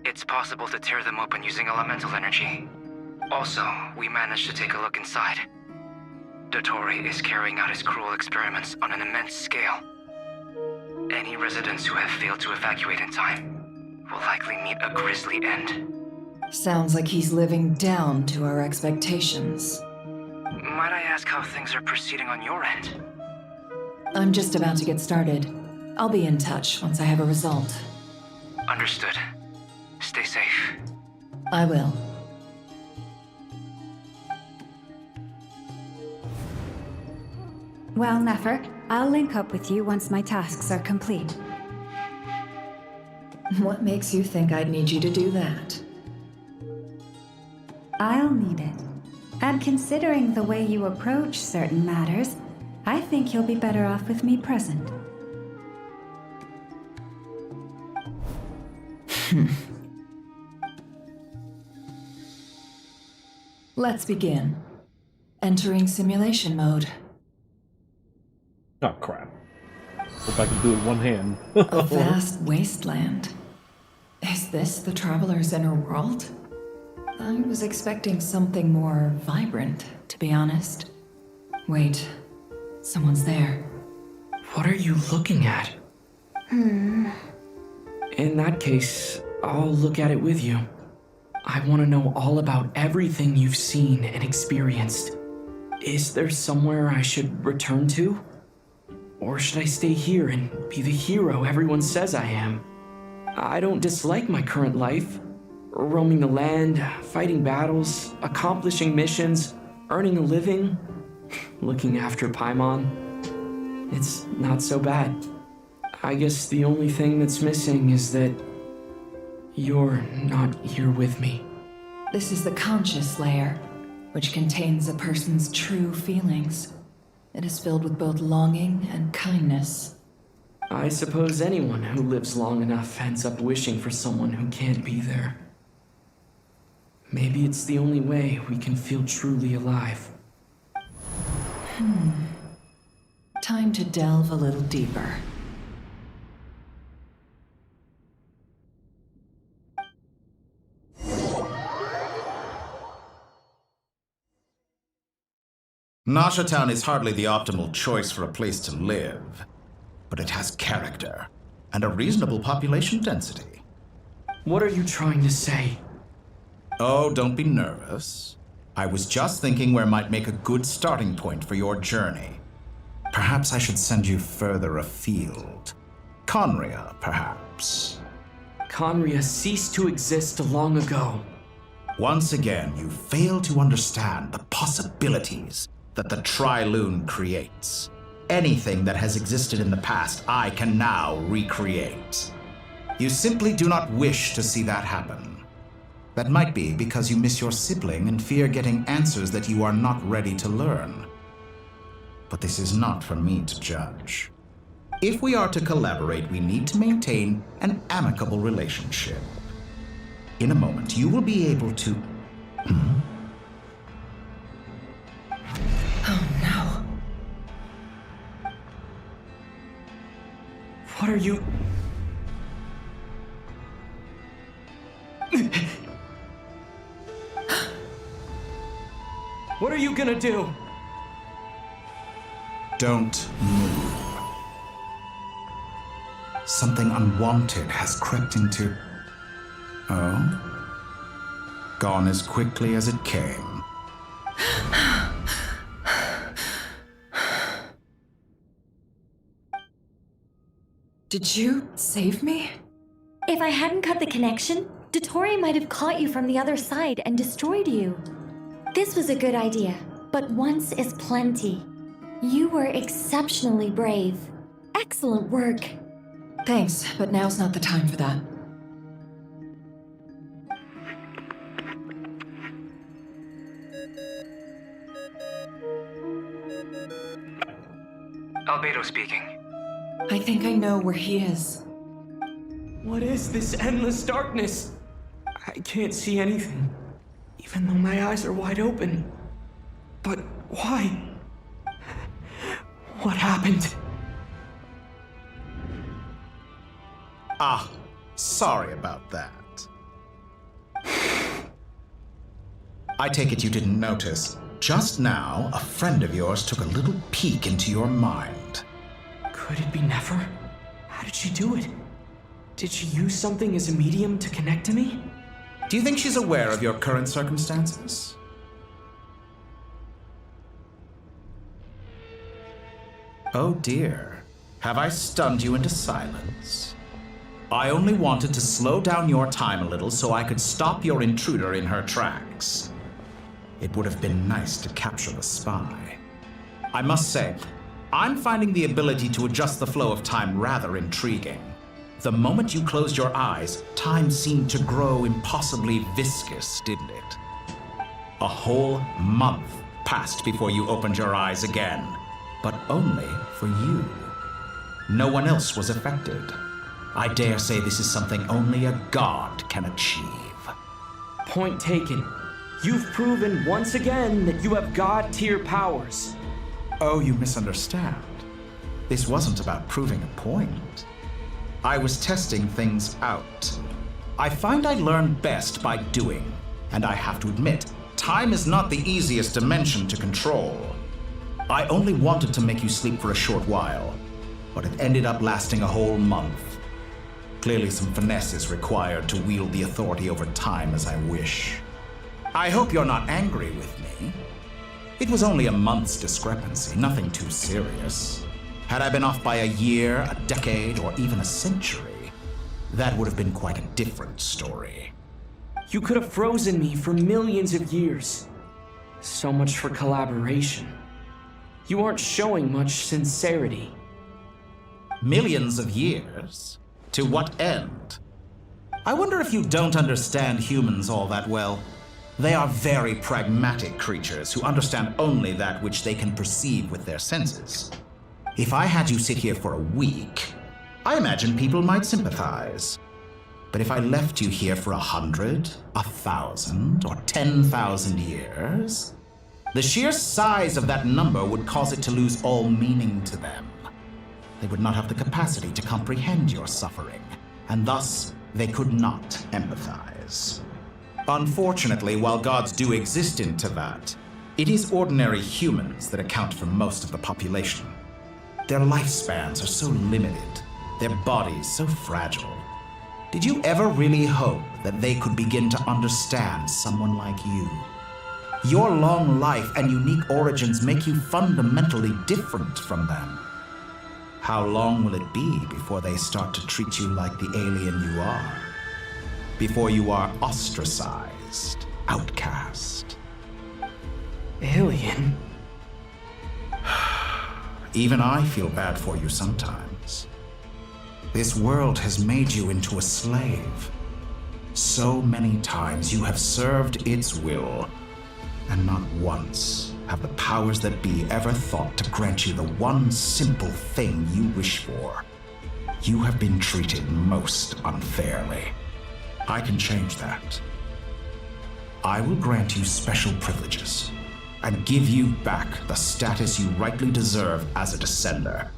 it's possible to tear them open using elemental energy. Also, we managed to take a look inside. Dottore is carrying out his cruel experiments on an immense scale. Any residents who have failed to evacuate in time will likely meet a grisly end. Sounds like he's living down to our expectations. Might I ask how things are proceeding on your end? I'm just about to get started. I'll be in touch once I have a result. Understood. Stay safe. I will. Well, Nefer, I'll link up with you once my tasks are complete. What makes you think I'd need you to do that? I'll need it. And considering the way you approach certain matters, I think you'll be better off with me present. Let's begin. Entering simulation mode. Oh, crap. Hope I can do it with one hand. A vast wasteland. Is this the Traveler's inner world? I was expecting something more vibrant, to be honest. Wait. Someone's there. What are you looking at? In that case, I'll look at it with you. I want to know all about everything you've seen and experienced. Is there somewhere I should return to? Or should I stay here and be the hero everyone says I am? I don't dislike my current life. Roaming the land, fighting battles, accomplishing missions, earning a living, looking after Paimon. It's not so bad. I guess the only thing that's missing is that you're not here with me. This is the conscious layer, which contains a person's true feelings. It is filled with both longing and kindness. I suppose anyone who lives long enough ends up wishing for someone who can't be there. Maybe it's the only way we can feel truly alive. Time to delve a little deeper. Nasha Town is hardly the optimal choice for a place to live, but it has character and a reasonable population density. What are you trying to say? Oh, don't be nervous. I was just thinking where might make a good starting point for your journey. Perhaps I should send you further afield. Conria, perhaps. Conria ceased to exist long ago. Once again, you fail to understand the possibilities that the Tri-Lune creates. Anything that has existed in the past, I can now recreate. You simply do not wish to see that happen. That might be because you miss your sibling and fear getting answers that you are not ready to learn. But this is not for me to judge. If we are to collaborate, we need to maintain an amicable relationship. In a moment, you will be able to... Oh no. What are you... What are you gonna do? Don't move. Something unwanted has crept into... Oh? Gone as quickly as it came. Did you save me? If I hadn't cut the connection, Dottore might have caught you from the other side and destroyed you. This was a good idea, but once is plenty. You were exceptionally brave. Excellent work. Thanks, but now's not the time for that. Albedo speaking. I think I know where he is. What is this endless darkness? I can't see anything, even though my eyes are wide open. But why? What happened? Ah, sorry about that. I take it you didn't notice. Just now, a friend of yours took a little peek into your mind. Could it be Nefer? How did she do it? Did she use something as a medium to connect to me? Do you think she's aware of your current circumstances? Oh dear. Have I stunned you into silence? I only wanted to slow down your time a little so I could stop your intruder in her tracks. It would have been nice to capture the spy. I must say, I'm finding the ability to adjust the flow of time rather intriguing. The moment you closed your eyes, time seemed to grow impossibly viscous, didn't it? A whole month passed before you opened your eyes again, but only for you. No one else was affected. I dare say this is something only a god can achieve. Point taken. You've proven once again that you have god-tier powers. Oh, you misunderstand. This wasn't about proving a point. I was testing things out. I find I learn best by doing, and I have to admit, time is not the easiest dimension to control. I only wanted to make you sleep for a short while, but it ended up lasting a whole month. Clearly some finesse is required to wield the authority over time as I wish. I hope you're not angry with me. It was only a month's discrepancy, nothing too serious. Had I been off by a year, a decade, or even a century, that would have been quite a different story. You could have frozen me for millions of years. So much for collaboration. You aren't showing much sincerity. Millions of years? To what end? I wonder if you don't understand humans all that well. They are very pragmatic creatures who understand only that which they can perceive with their senses. If I had you sit here for a week, I imagine people might sympathize. But if I left you here for 100, 1,000, or 10,000 years, the sheer size of that number would cause it to lose all meaning to them. They would not have the capacity to comprehend your suffering, and thus they could not empathize. Unfortunately, while gods do exist in Teyvat, it is ordinary humans that account for most of the population. Their lifespans are so limited, their bodies so fragile. Did you ever really hope that they could begin to understand someone like you? Your long life and unique origins make you fundamentally different from them. How long will it be before they start to treat you like the alien you are? Before you are ostracized, outcast? Alien? Even I feel bad for you sometimes. This world has made you into a slave. So many times you have served its will, and not once have the powers that be ever thought to grant you the one simple thing you wish for. You have been treated most unfairly. I can change that. I will grant you special privileges and give you back the status you rightly deserve as a descender.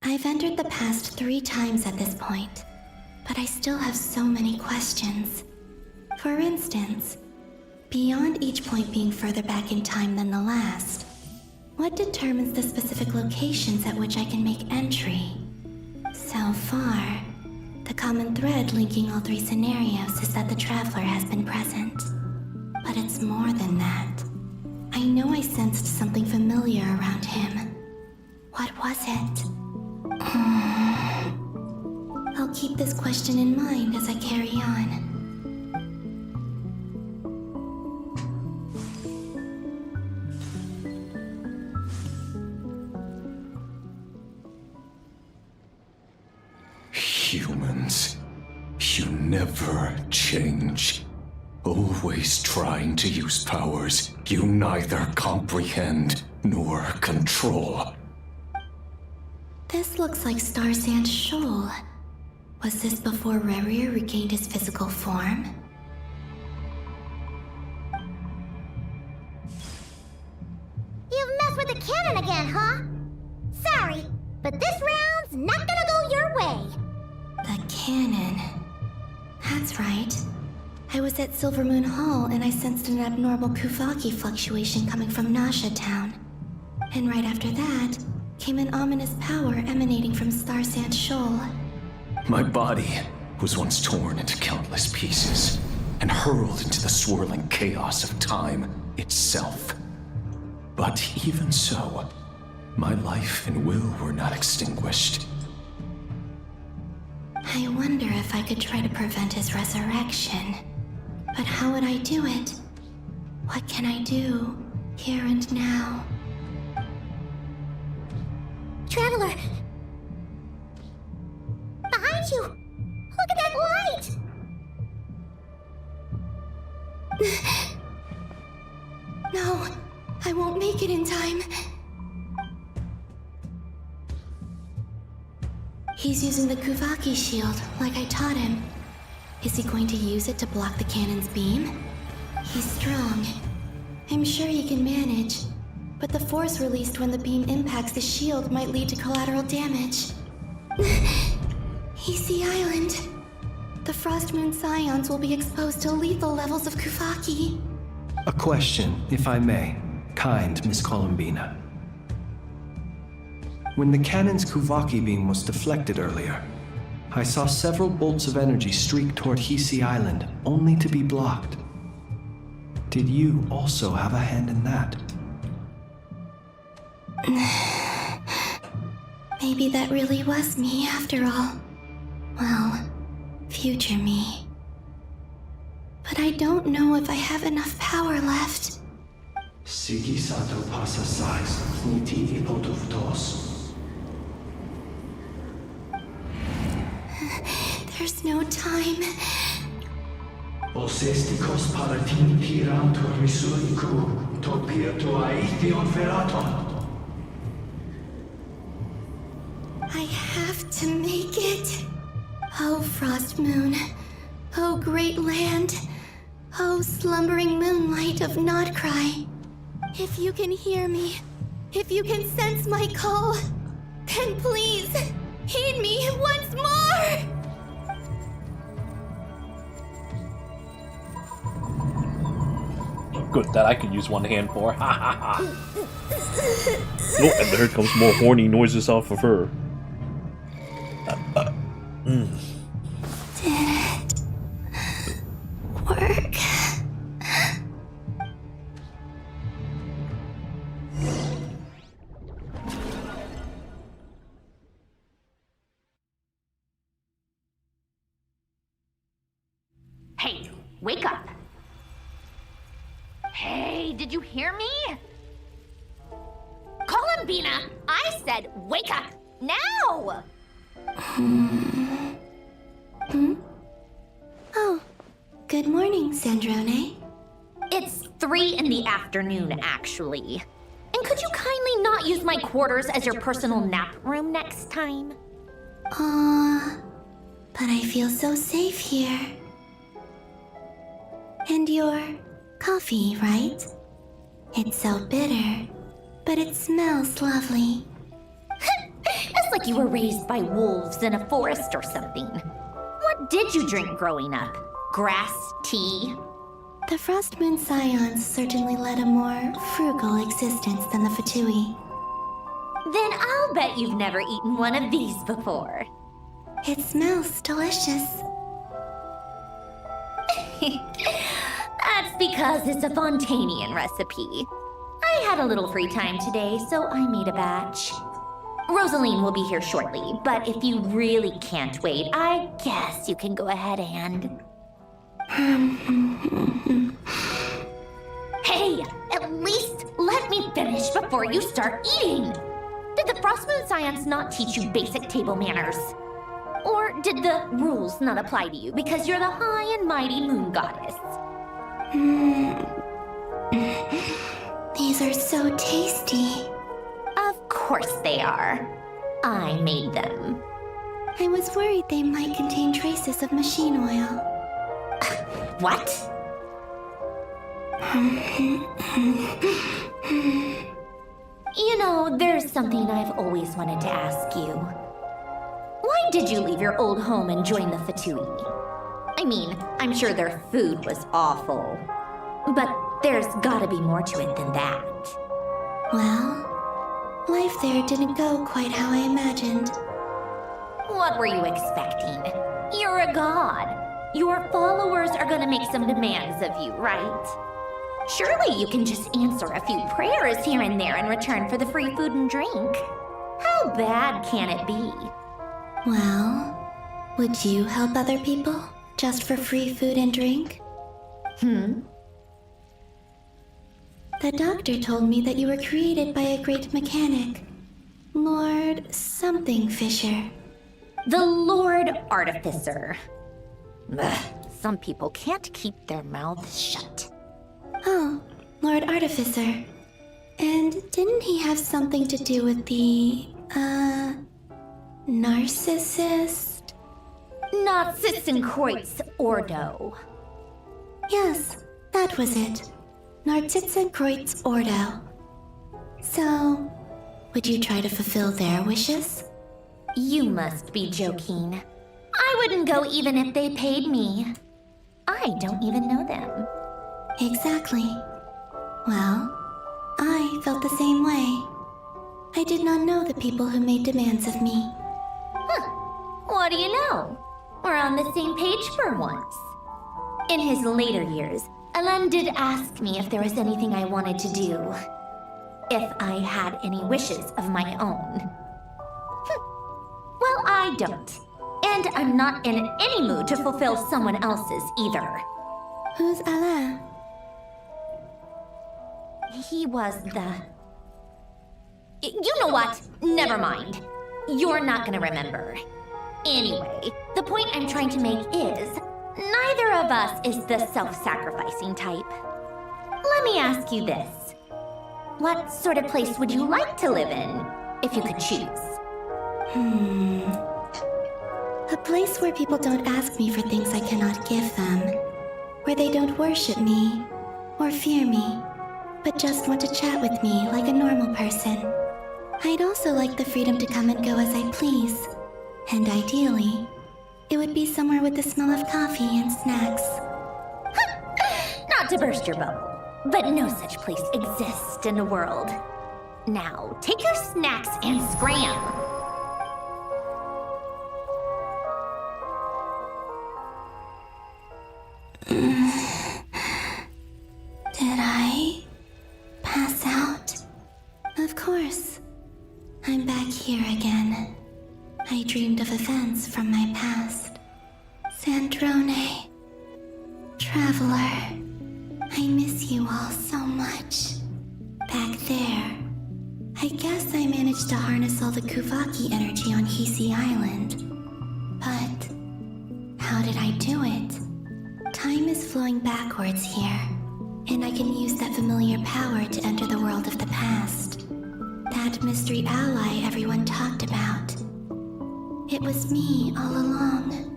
I've entered the past 3 times at this point, but I still have so many questions. For instance, beyond each point being further back in time than the last, what determines the specific locations at which I can make entry? So far, the common thread linking all 3 scenarios is that the Traveler has been present. But it's more than that. I know I sensed something familiar around him. What was it? I'll keep this question in mind as I carry on. Humans, you never change. Always trying to use powers you neither comprehend nor control. This looks like Star Sand Shoal. Was this before Rerir regained his physical form? You've messed with the cannon again, huh? Sorry, but this round's not gonna go your way. The cannon. That's right. I was at Silvermoon Hall and I sensed an abnormal Kuvaki fluctuation coming from Nasha Town. And right after that, came an ominous power emanating from Star Sand Shoal. My body was once torn into countless pieces and hurled into the swirling chaos of time itself. But even so, my life and will were not extinguished. I wonder if I could try to prevent his resurrection. But how would I do it? What can I do, here and now? Traveler! Behind you! Look at that light! No, I won't make it in time. He's using the Kuvaki shield, like I taught him. Is he going to use it to block the cannon's beam? He's strong. I'm sure he can manage. But the force released when the beam impacts the shield might lead to collateral damage. EC Island. The Frost Moon Scions will be exposed to lethal levels of Kuvaki. A question, if I may, kind Miss Columbina. When the cannon's Kuvaki beam was deflected earlier, I saw several bolts of energy streak toward Hisi Island, only to be blocked. Did you also have a hand in that? Maybe that really was me after all. Well, future me. But I don't know if I have enough power left. Sigi sato pasa sais, niti ipotuvtos. There's no time. Osestikos paratini pirantur risuriku, topiato aithion feraton. I have to make it. Oh, Frost Moon. Oh, great land. Oh, slumbering moonlight of Nod Krai. If you can hear me, if you can sense my call, then please, heed me once more! Good, that I can use one hand for. Ha ha ha. Oh, and there comes more horny noises off of her. Did it work? Hey, wake up. Hey, did you hear me? Columbina, I said wake up, now! Oh, good morning, Sandrone. It's 3 in the afternoon, actually. And could you kindly not use my quarters as your personal nap room next time? But I feel so safe here. And your coffee, right? It's so bitter, but it smells lovely. It's like you were raised by wolves in a forest or something. What did you drink growing up? Grass tea? The Frost Moon Scions certainly led a more frugal existence than the Fatui. Then I'll bet you've never eaten one of these before. It smells delicious. That's because it's a Fontanian recipe. I had a little free time today, so I made a batch. Rosaline will be here shortly, but if you really can't wait, I guess you can go ahead and... Hey, at least let me finish before you start eating! Did the Frost Moon Scions not teach you basic table manners? Or did the rules not apply to you because you're the high and mighty moon goddess? These are so tasty. Of course they are. I made them. I was worried they might contain traces of machine oil. What? You know, there's something I've always wanted to ask you. Why did you leave your old home and join the Fatui? I mean, I'm sure their food was awful. But there's gotta be more to it than that. Well, life there didn't go quite how I imagined. What were you expecting? You're a god. Your followers are gonna make some demands of you, right? Surely you can just answer a few prayers here and there in return for the free food and drink. How bad can it be? Well, would you help other people just for free food and drink? The doctor told me that you were created by a great mechanic, Lord something Fisher. The Lord Artificer. Ugh, some people can't keep their mouths shut. Oh, Lord Artificer. And didn't he have something to do with the, narcissist? Narcissenkreuz Ordo. Yes, that was it. Narcissenkreuz Ordo. So, would you try to fulfill their wishes? You must be joking. I wouldn't go even if they paid me. I don't even know them. Exactly. Well, I felt the same way. I did not know the people who made demands of me. Huh. What do you know? We're on the same page for once. In his later years, Alan did ask me if there was anything I wanted to do. If I had any wishes of my own. Well, I don't. And I'm not in any mood to fulfill someone else's either. Who's Alain? He was the... You know what? Never mind. You're not gonna remember. Anyway, the point I'm trying to make is, neither of us is the self-sacrificing type. Let me ask you this. What sort of place would you like to live in, if you could choose? A place where people don't ask me for things I cannot give them. Where they don't worship me, or fear me, but just want to chat with me like a normal person. I'd also like the freedom to come and go as I please. And ideally, it would be somewhere with the smell of coffee and snacks. Not to burst your bubble, but no such place exists in the world. Now, take your snacks and scram! Did I pass out? Of course. I'm back here again. I dreamed of events from my past. Sandrone. Traveler. I miss you all so much. Back there. I guess I managed to harness all the Kuvaki energy on Hisi Island. But how did I do it? Time is flowing backwards here, and I can use that familiar power to enter the world of the past. That mystery ally everyone talked about. It was me all along.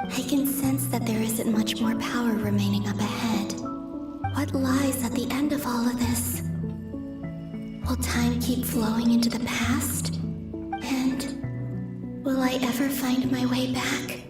I can sense that there isn't much more power remaining up ahead. What lies at the end of all of this? Will time keep flowing into the past? And will I ever find my way back?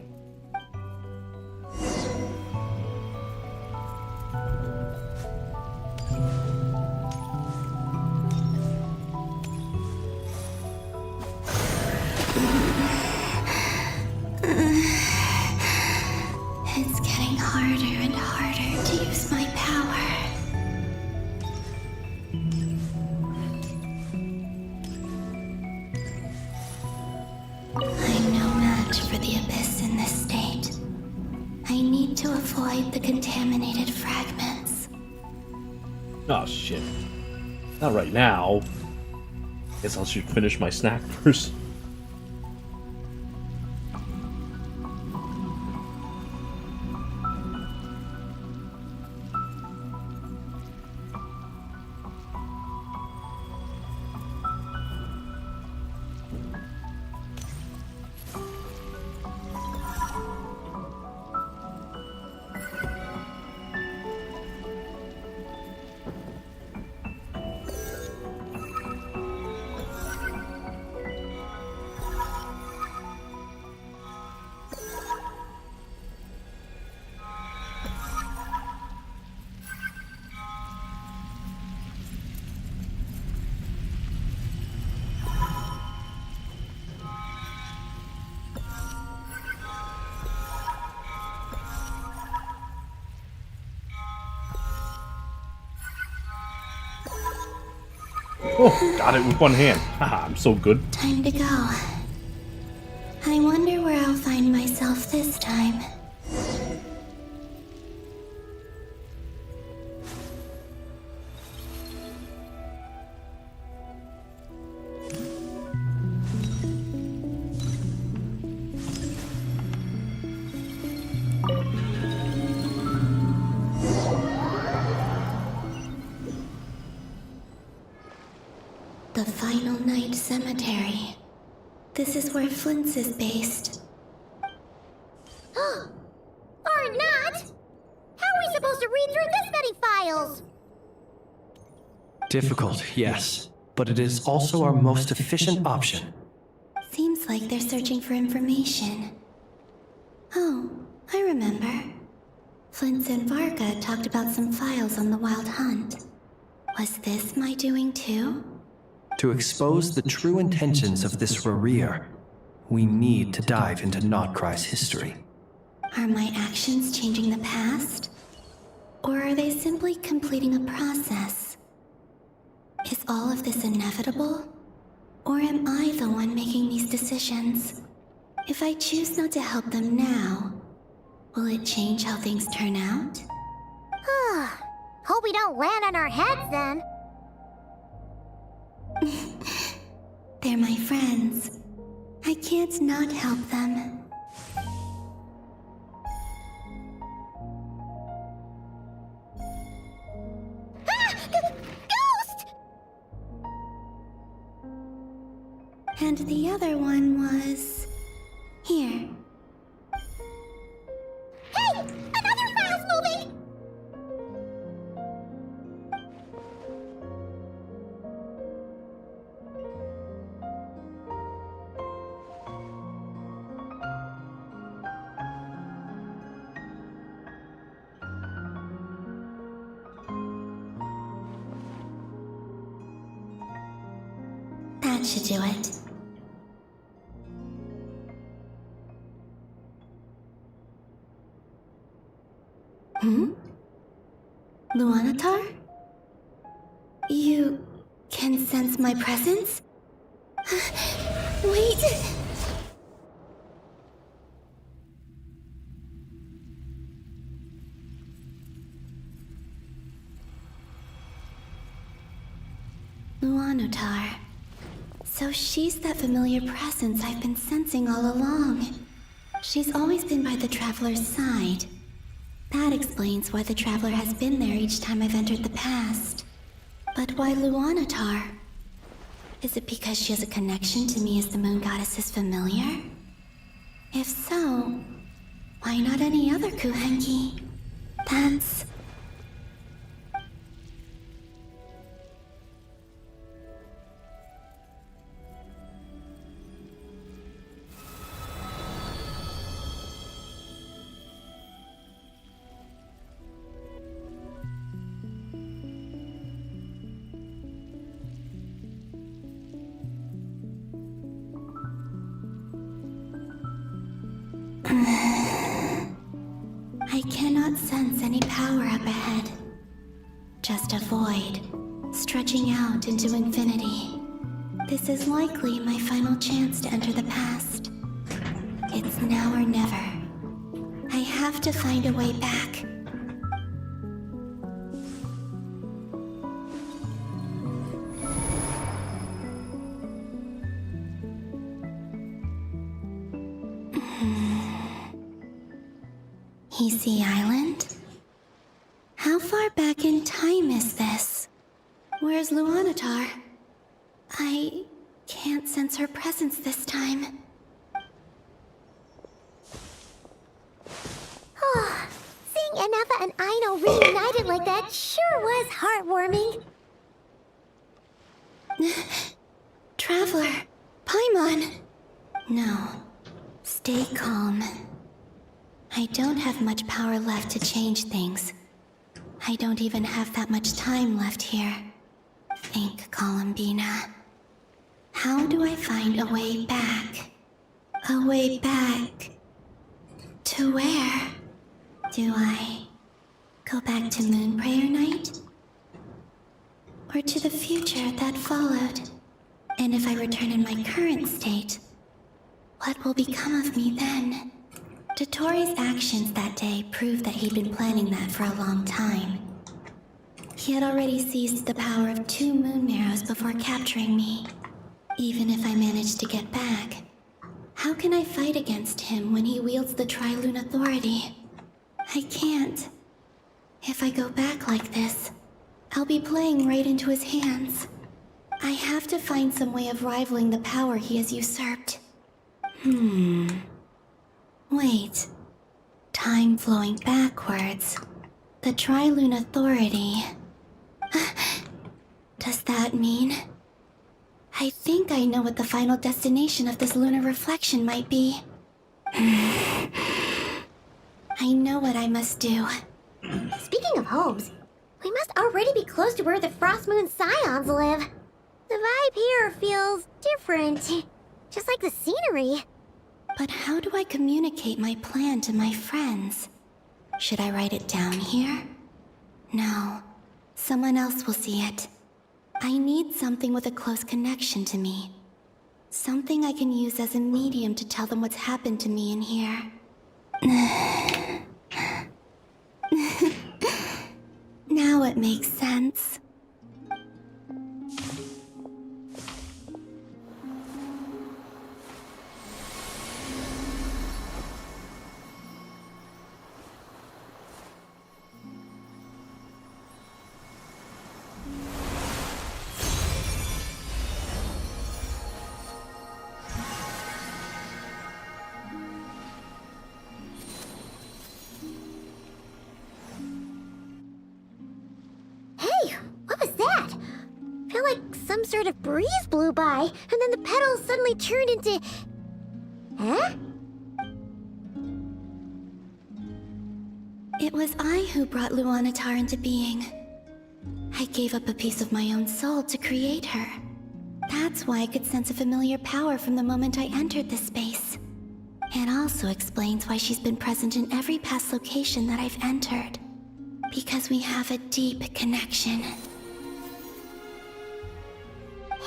It's getting harder and harder to use my power. I'm no match for the Abyss in this state. I need to avoid the contaminated fragments. Oh shit. Not right now. Guess I should finish my snack first. Oh, got it with one hand. Haha, I'm so good. Time to go. I wonder where I'll find myself this time. The Final Night Cemetery. This is where Flint's is based. Or not! How are we supposed to read through this many files? Difficult, yes, but it is also our most efficient option. Seems like they're searching for information. Oh, I remember. Flint's and Varga talked about some files on the Wild Hunt. Was this my doing too? To expose the true intentions of this Rarir, we need to dive into Nod Krai's history. Are my actions changing the past? Or are they simply completing a process? Is all of this inevitable? Or am I the one making these decisions? If I choose not to help them now, will it change how things turn out? Hope we don't land on our heads then. They're my friends. I can't not help them. Ghost! And the other one was... here. Hey! Another file's moving! That should do it. Luanatar? You can sense my presence? Wait! Luanotar. So she's that familiar presence I've been sensing all along. She's always been by the Traveler's side. That explains why the Traveler has been there each time I've entered the past. But why Luanotar? Is it because she has a connection to me as the Moon Goddess's familiar? If so, why not any other Kuhenki? That's... I cannot sense any power up ahead. Just a void, stretching out into infinity. This is likely my final chance to enter the past. It's now or never. I have to find a way back. Hisi Island? How far back in time is this? Where's Luanotar? I can't sense her presence this time. Oh, seeing Anafa and Aino reunited like that sure was heartwarming. Traveler, Paimon. No, stay calm. I don't have much power left to change things. I don't even have that much time left here. Think, Columbina. How do I find a way back? A way back... to where? Do I go back to Moon Prayer Night? Or to the future that followed? And if I return in my current state, what will become of me then? Dotori's actions that day proved that he'd been planning that for a long time. He had already seized the power of 2 moon marrows before capturing me. Even if I managed to get back, how can I fight against him when he wields the Tri-Lune Authority? I can't. If I go back like this, I'll be playing right into his hands. I have to find some way of rivaling the power he has usurped. Wait. Time flowing backwards. The Tri-Lune Authority. Does that mean... I think I know what the final destination of this lunar reflection might be. I know what I must do. Speaking of homes, we must already be close to where the Frost Moon Scions live. The vibe here feels different, just like the scenery. But how do I communicate my plan to my friends? Should I write it down here? No. Someone else will see it. I need something with a close connection to me. Something I can use as a medium to tell them what's happened to me in here. Now it makes sense. Some sort of breeze blew by, and then the petals suddenly turned into... Huh? It was I who brought Luanatar into being. I gave up a piece of my own soul to create her. That's why I could sense a familiar power from the moment I entered this space. It also explains why she's been present in every past location that I've entered. Because we have a deep connection.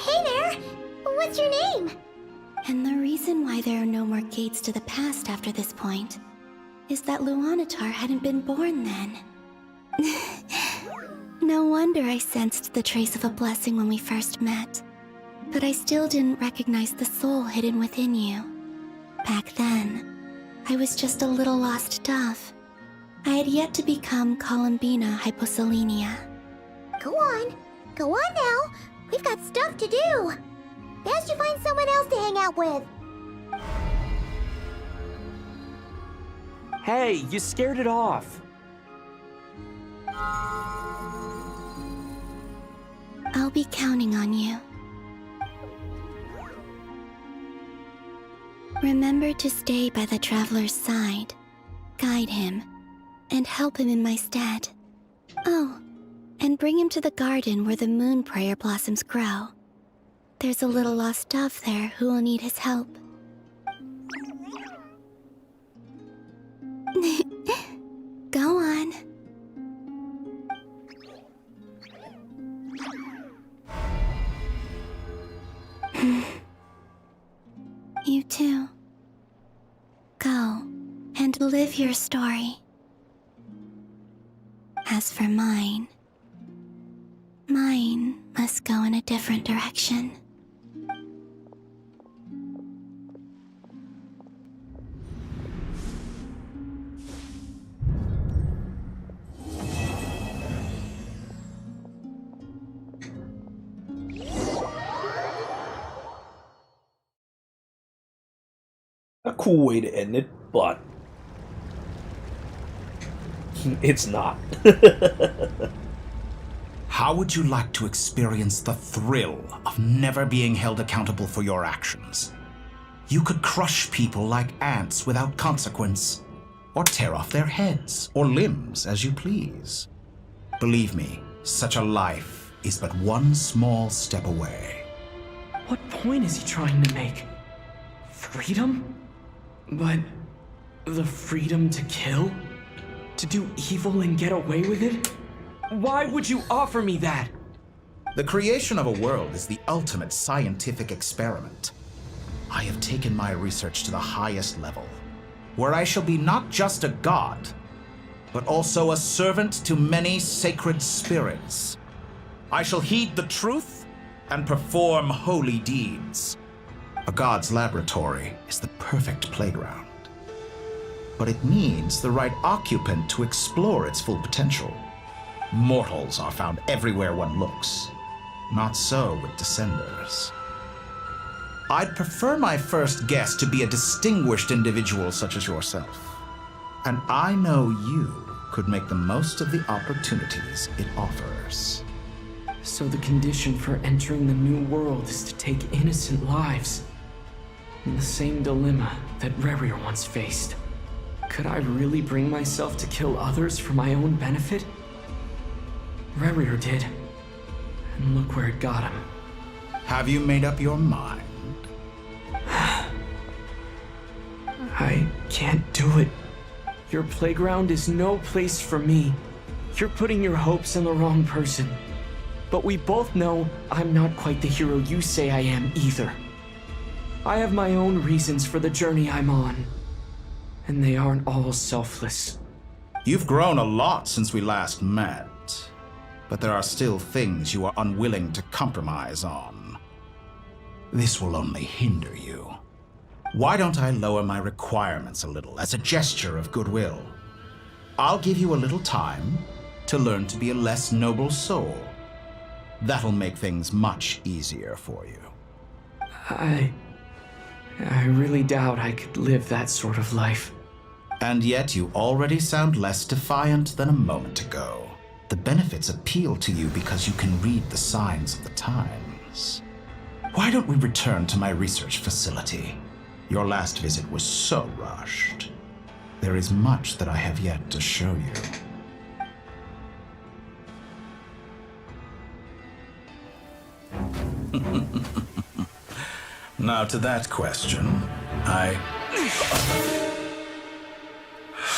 Hey there! What's your name? And the reason why there are no more gates to the past after this point is that Luanatar hadn't been born then. No wonder I sensed the trace of a blessing when we first met. But I still didn't recognize the soul hidden within you. Back then, I was just a little lost dove. I had yet to become Columbina Hyposelenia. Go on now. We've got stuff to do. Best you find someone else to hang out with. Hey, you scared it off. I'll be counting on you. Remember to stay by the traveler's side, guide him, and help him in my stead. Oh, and bring him to the garden where the moon prayer blossoms grow. There's a little lost dove there who will need his help. Go on. You too. Go and live your story. As for mine must go in a different direction. A cool way to end it, but it's not. How would you like to experience the thrill of never being held accountable for your actions? You could crush people like ants without consequence, or tear off their heads or limbs as you please. Believe me, such a life is but one small step away. What point is he trying to make? Freedom? But the freedom to kill? To do evil and get away with it? Why would you offer me that? The creation of a world is the ultimate scientific experiment. I have taken my research to the highest level, where I shall be not just a god, but also a servant to many sacred spirits. I shall heed the truth and perform holy deeds. A god's laboratory is the perfect playground, but it needs the right occupant to explore its full potential. Mortals are found everywhere one looks. Not so with Descenders. I'd prefer my first guest to be a distinguished individual such as yourself. And I know you could make the most of the opportunities it offers. So the condition for entering the new world is to take innocent lives. In the same dilemma that Rerir once faced. Could I really bring myself to kill others for my own benefit? Rerir did. And look where it got him. Have you made up your mind? I can't do it. Your playground is no place for me. You're putting your hopes in the wrong person. But we both know I'm not quite the hero you say I am either. I have my own reasons for the journey I'm on. And they aren't all selfless. You've grown a lot since we last met. But there are still things you are unwilling to compromise on. This will only hinder you. Why don't I lower my requirements a little as a gesture of goodwill? I'll give you a little time to learn to be a less noble soul. That'll make things much easier for you. I really doubt I could live that sort of life. And yet you already sound less defiant than a moment ago. The benefits appeal to you because you can read the signs of the times. Why don't we return to my research facility? Your last visit was so rushed. There is much that I have yet to show you. Now to that question,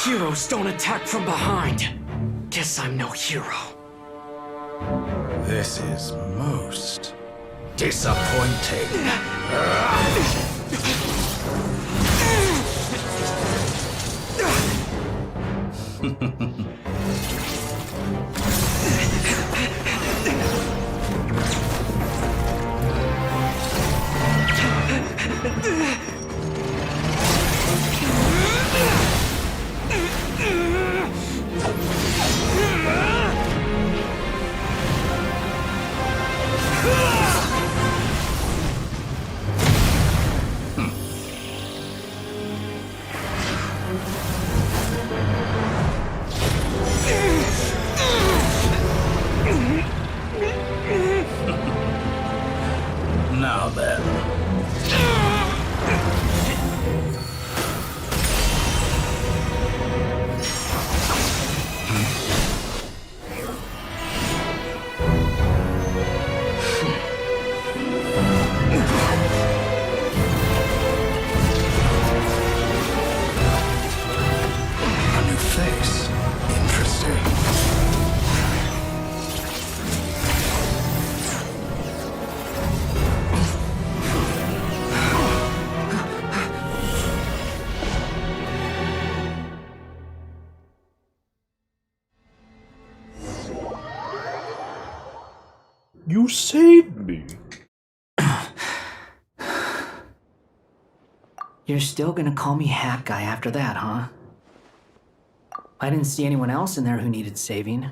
Heroes don't attack from behind. Guess I'm no hero. This is most disappointing. You saved me. You're still gonna call me Hat Guy after that, huh? I didn't see anyone else in there who needed saving.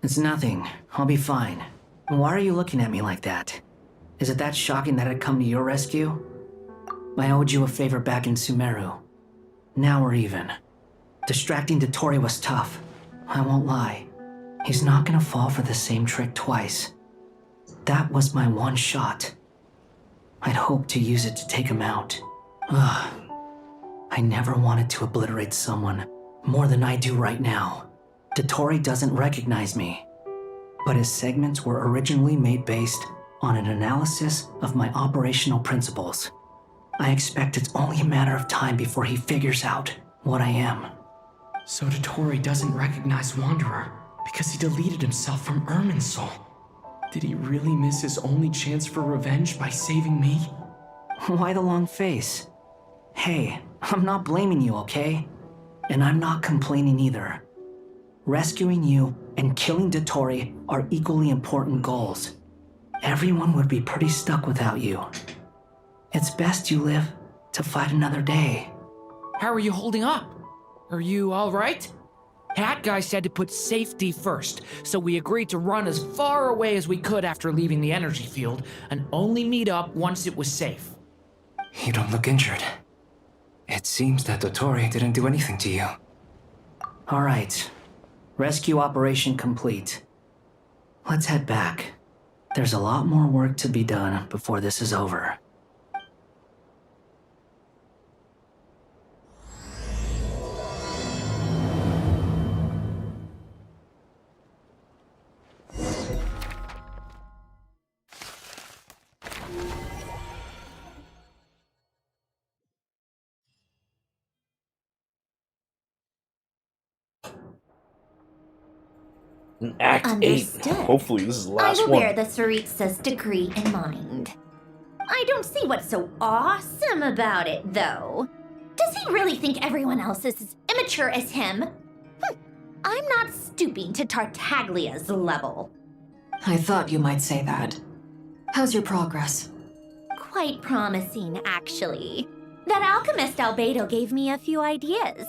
It's nothing. I'll be fine. Why are you looking at me like that? Is it that shocking that I'd come to your rescue? I owed you a favor back in Sumeru. Now we're even. Distracting Dotori was tough. I won't lie. He's not gonna fall for the same trick twice. That was my one shot. I'd hoped to use it to take him out. Ugh. I never wanted to obliterate someone more than I do right now. Dotori doesn't recognize me, but his segments were originally made based on an analysis of my operational principles. I expect it's only a matter of time before he figures out what I am. So Dotori doesn't recognize Wanderer because he deleted himself from Irminsul. Did he really miss his only chance for revenge by saving me? Why the long face? Hey, I'm not blaming you, okay? And I'm not complaining either. Rescuing you and killing Dotori are equally important goals. Everyone would be pretty stuck without you. It's best you live to fight another day. How are you holding up? Are you alright? Hat Guy said to put safety first, so we agreed to run as far away as we could after leaving the energy field and only meet up once it was safe. You don't look injured. It seems that Dotori didn't do anything to you. Alright. Rescue operation complete. Let's head back. There's a lot more work to be done before this is over. Act 8. Understood. Hopefully this is the last I will one. bear the Tsaritsa's decree in mind. I don't see what's so awesome about it, though. Does he really think everyone else is as immature as him? I'm not stooping to Tartaglia's level. I thought you might say that. How's your progress? Quite promising, actually. That alchemist Albedo gave me a few ideas.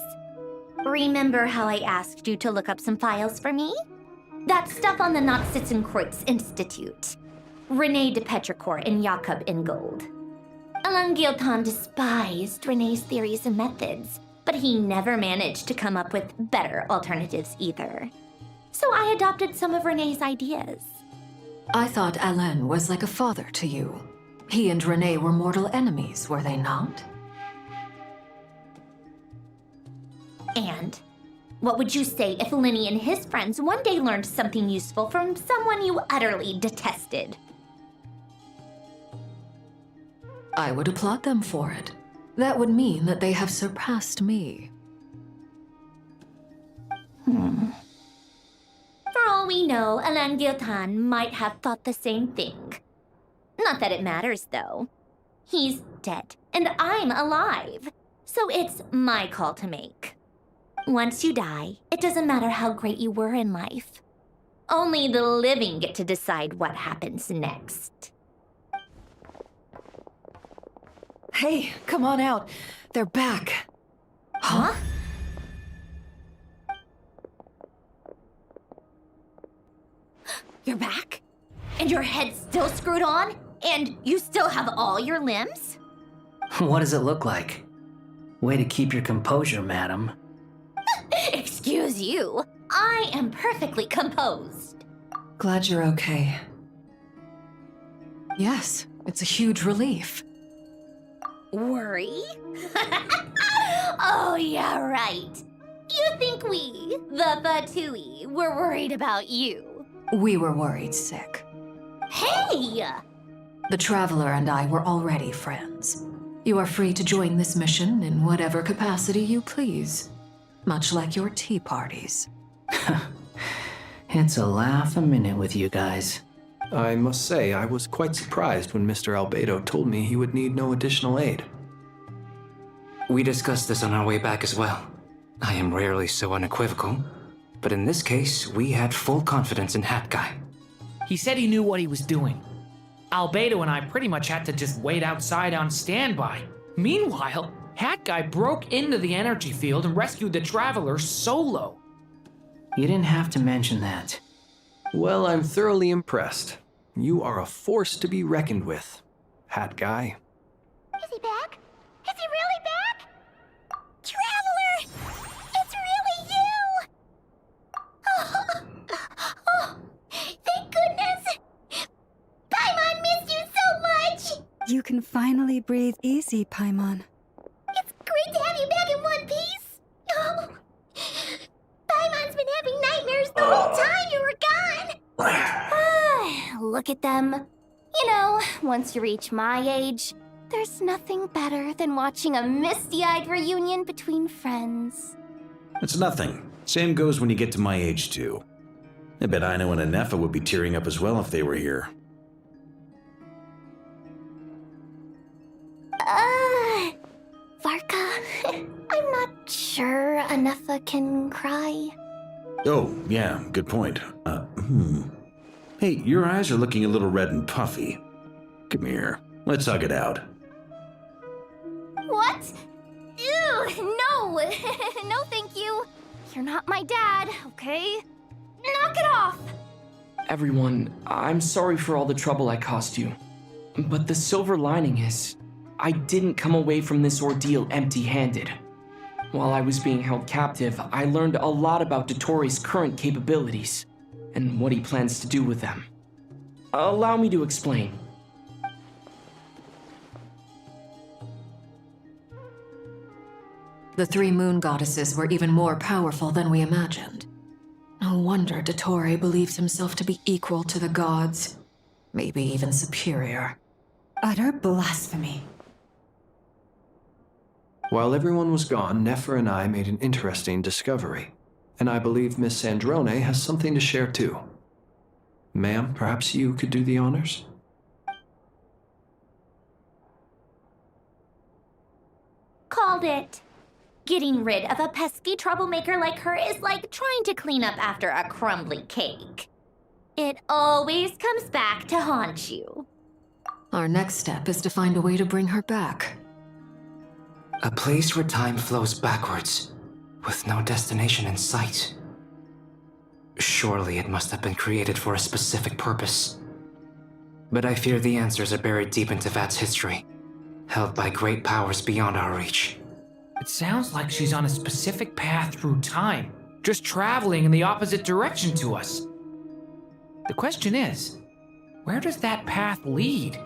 Remember how I asked you to look up some files for me? That stuff on the Nachtschitzenkreuz Institute. René de Petrichor and Jakob Ingold. Alain Guillotin despised René's theories and methods, but he never managed to come up with better alternatives either. So I adopted some of René's ideas. I thought Alain was like a father to you. He and René were mortal enemies, were they not? And what would you say if Lenny and his friends one day learned something useful from someone you utterly detested? I would applaud them for it. That would mean that they have surpassed me. For all we know, Alain Guillotin might have thought the same thing. Not that it matters, though. He's dead, and I'm alive. So it's my call to make. Once you die, it doesn't matter how great you were in life. Only the living get to decide what happens next. Hey, come on out. They're back. Huh? You're back? And your head's still screwed on? And you still have all your limbs? What does it look like? Way to keep your composure, madam. Excuse you. I am perfectly composed. Glad you're okay. Yes, it's a huge relief. Worry? Oh, yeah, right. You think we, the Fatui, were worried about you? We were worried sick. Hey! The Traveler and I were already friends. You are free to join this mission in whatever capacity you please. Much like your tea parties. It's a laugh a minute with you guys. I must say, I was quite surprised when Mr. Albedo told me he would need no additional aid. We discussed this on our way back as well. I am rarely so unequivocal. But in this case, we had full confidence in Hat Guy. He said he knew what he was doing. Albedo and I pretty much had to just wait outside on standby. Meanwhile, Hat Guy broke into the energy field and rescued the Traveler solo. You didn't have to mention that. Well, I'm thoroughly impressed. You are a force to be reckoned with, Hat Guy. Is he back? Is he really back? Traveler! It's really you! Oh, thank goodness! Paimon missed you so much! You can finally breathe easy, Paimon. It's great to have you back in one piece! Oh, Paimon's been having nightmares the whole time you were gone! Look at them. You know, once you reach my age, there's nothing better than watching a misty-eyed reunion between friends. It's nothing. Same goes when you get to my age, too. I bet Aino and Anefa would be tearing up as well if they were here. Varka, I'm not sure Anefa can cry. Oh, yeah, good point. Hey, your eyes are looking a little red and puffy. Come here. Let's hug it out. What? Ew, no! No, thank you. You're not my dad, okay? Knock it off! Everyone, I'm sorry for all the trouble I caused you. But the silver lining is, I didn't come away from this ordeal empty-handed. While I was being held captive, I learned a lot about Dotori's current capabilities, and what he plans to do with them. Allow me to explain. The three moon goddesses were even more powerful than we imagined. No wonder Dottore believes himself to be equal to the gods, maybe even superior. Utter blasphemy. While everyone was gone, Nefer and I made an interesting discovery, and I believe Miss Sandrone has something to share too. Ma'am, perhaps you could do the honors? Called it. Getting rid of a pesky troublemaker like her is like trying to clean up after a crumbly cake. It always comes back to haunt you. Our next step is to find a way to bring her back. A place where time flows backwards, with no destination in sight. Surely it must have been created for a specific purpose. But I fear the answers are buried deep into Vat's history, held by great powers beyond our reach. It sounds like she's on a specific path through time, just traveling in the opposite direction to us. The question is, where does that path lead?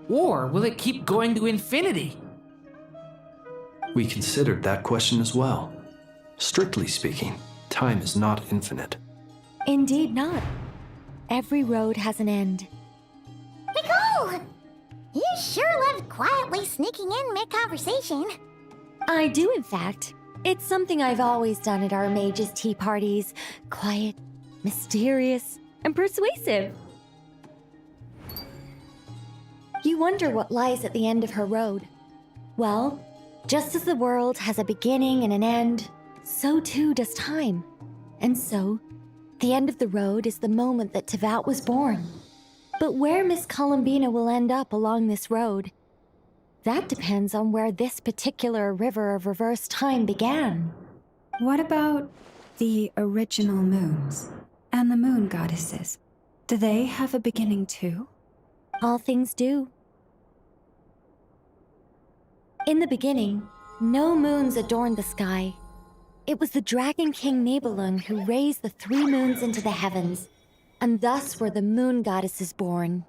Or will it keep going to infinity? We considered that question as well. Strictly speaking, time is not infinite. Indeed not. Every road has an end. Nicole! You sure loved quietly sneaking in mid-conversation. I do, in fact. It's something I've always done at our mages' tea parties. Quiet, mysterious, and persuasive. You wonder what lies at the end of her road. Well, just as the world has a beginning and an end, so too does time. And so, the end of the road is the moment that Tevat was born. But where Miss Columbina will end up along this road, that depends on where this particular river of reverse time began. What about the original moons and the moon goddesses? Do they have a beginning too? All things do. In the beginning, no moons adorned the sky. It was the Dragon King Nibelung who raised the three moons into the heavens, and thus were the moon goddesses born.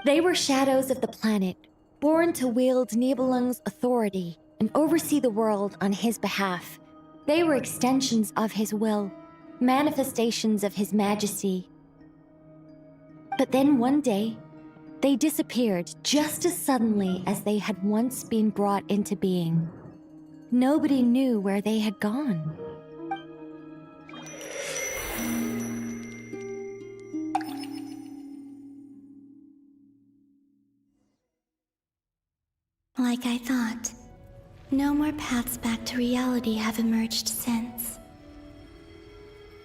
They were shadows of the planet, born to wield Nibelung's authority and oversee the world on his behalf. They were extensions of his will, manifestations of his majesty. But then one day, they disappeared just as suddenly as they had once been brought into being. Nobody knew where they had gone. Like I thought, no more paths back to reality have emerged since.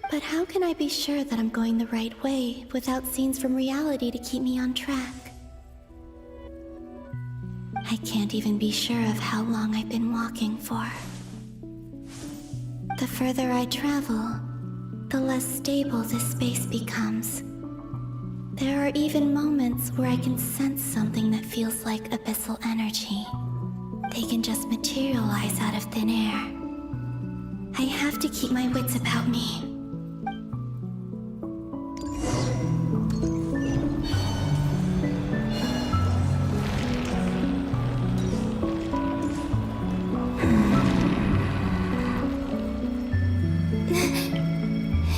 But how can I be sure that I'm going the right way without scenes from reality to keep me on track? I can't even be sure of how long I've been walking for. The further I travel, the less stable this space becomes. There are even moments where I can sense something that feels like abyssal energy. They can just materialize out of thin air. I have to keep my wits about me.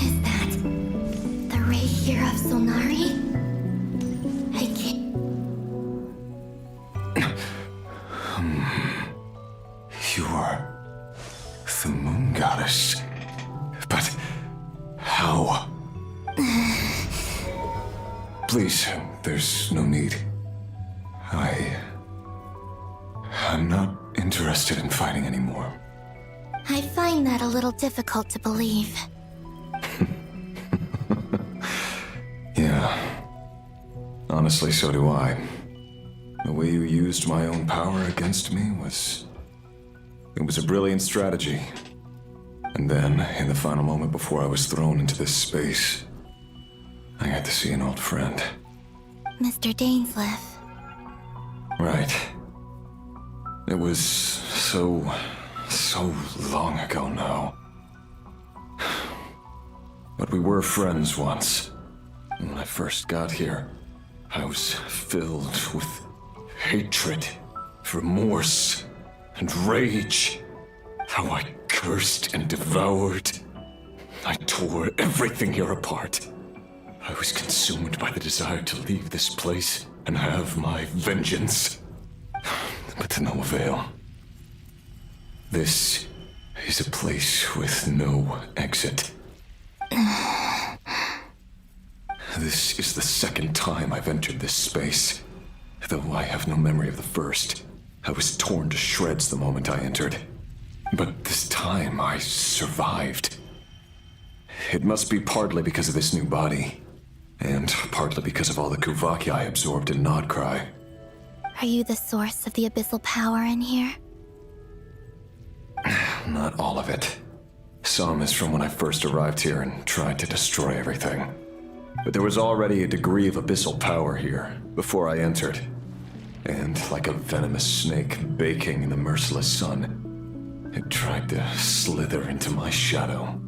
Is that the ray here of Solnari? I can't. You are the moon goddess. But how? Please, there's no need. I'm not interested in fighting anymore. I find that a little difficult to believe. Yeah. Honestly, so do I. The way you used my own power against me was... It was a brilliant strategy. And then, in the final moment before I was thrown into this space, I got to see an old friend. Mr. Dainsleif. Right. It was so long ago now. But we were friends once. And when I first got here, I was filled with hatred, remorse, and rage. How I cursed and devoured. I tore everything here apart. I was consumed by the desire to leave this place and have my vengeance. But to no avail. This is a place with no exit. This is the second time I've entered this space. Though I have no memory of the first. I was torn to shreds the moment I entered. But this time I survived. It must be partly because of this new body. And partly because of all the Kuvaki I absorbed in Nod Krai. Are you the source of the abyssal power in here? Not all of it. Some is from when I first arrived here and tried to destroy everything. But there was already a degree of abyssal power here before I entered. And like a venomous snake baking in the merciless sun, it tried to slither into my shadow.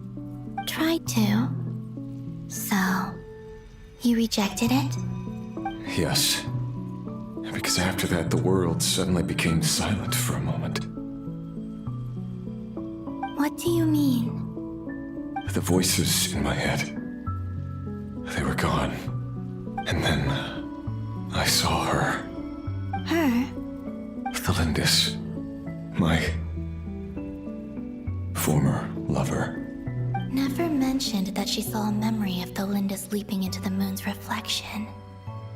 Tried to? So, you rejected it? Yes. Because after that, the world suddenly became silent for a moment. What do you mean? The voices in my head, they were gone. And then I saw her. Her? The Lindis. My former lover. Never mentioned that she saw a memory of the Lindis leaping into the moon's reflection.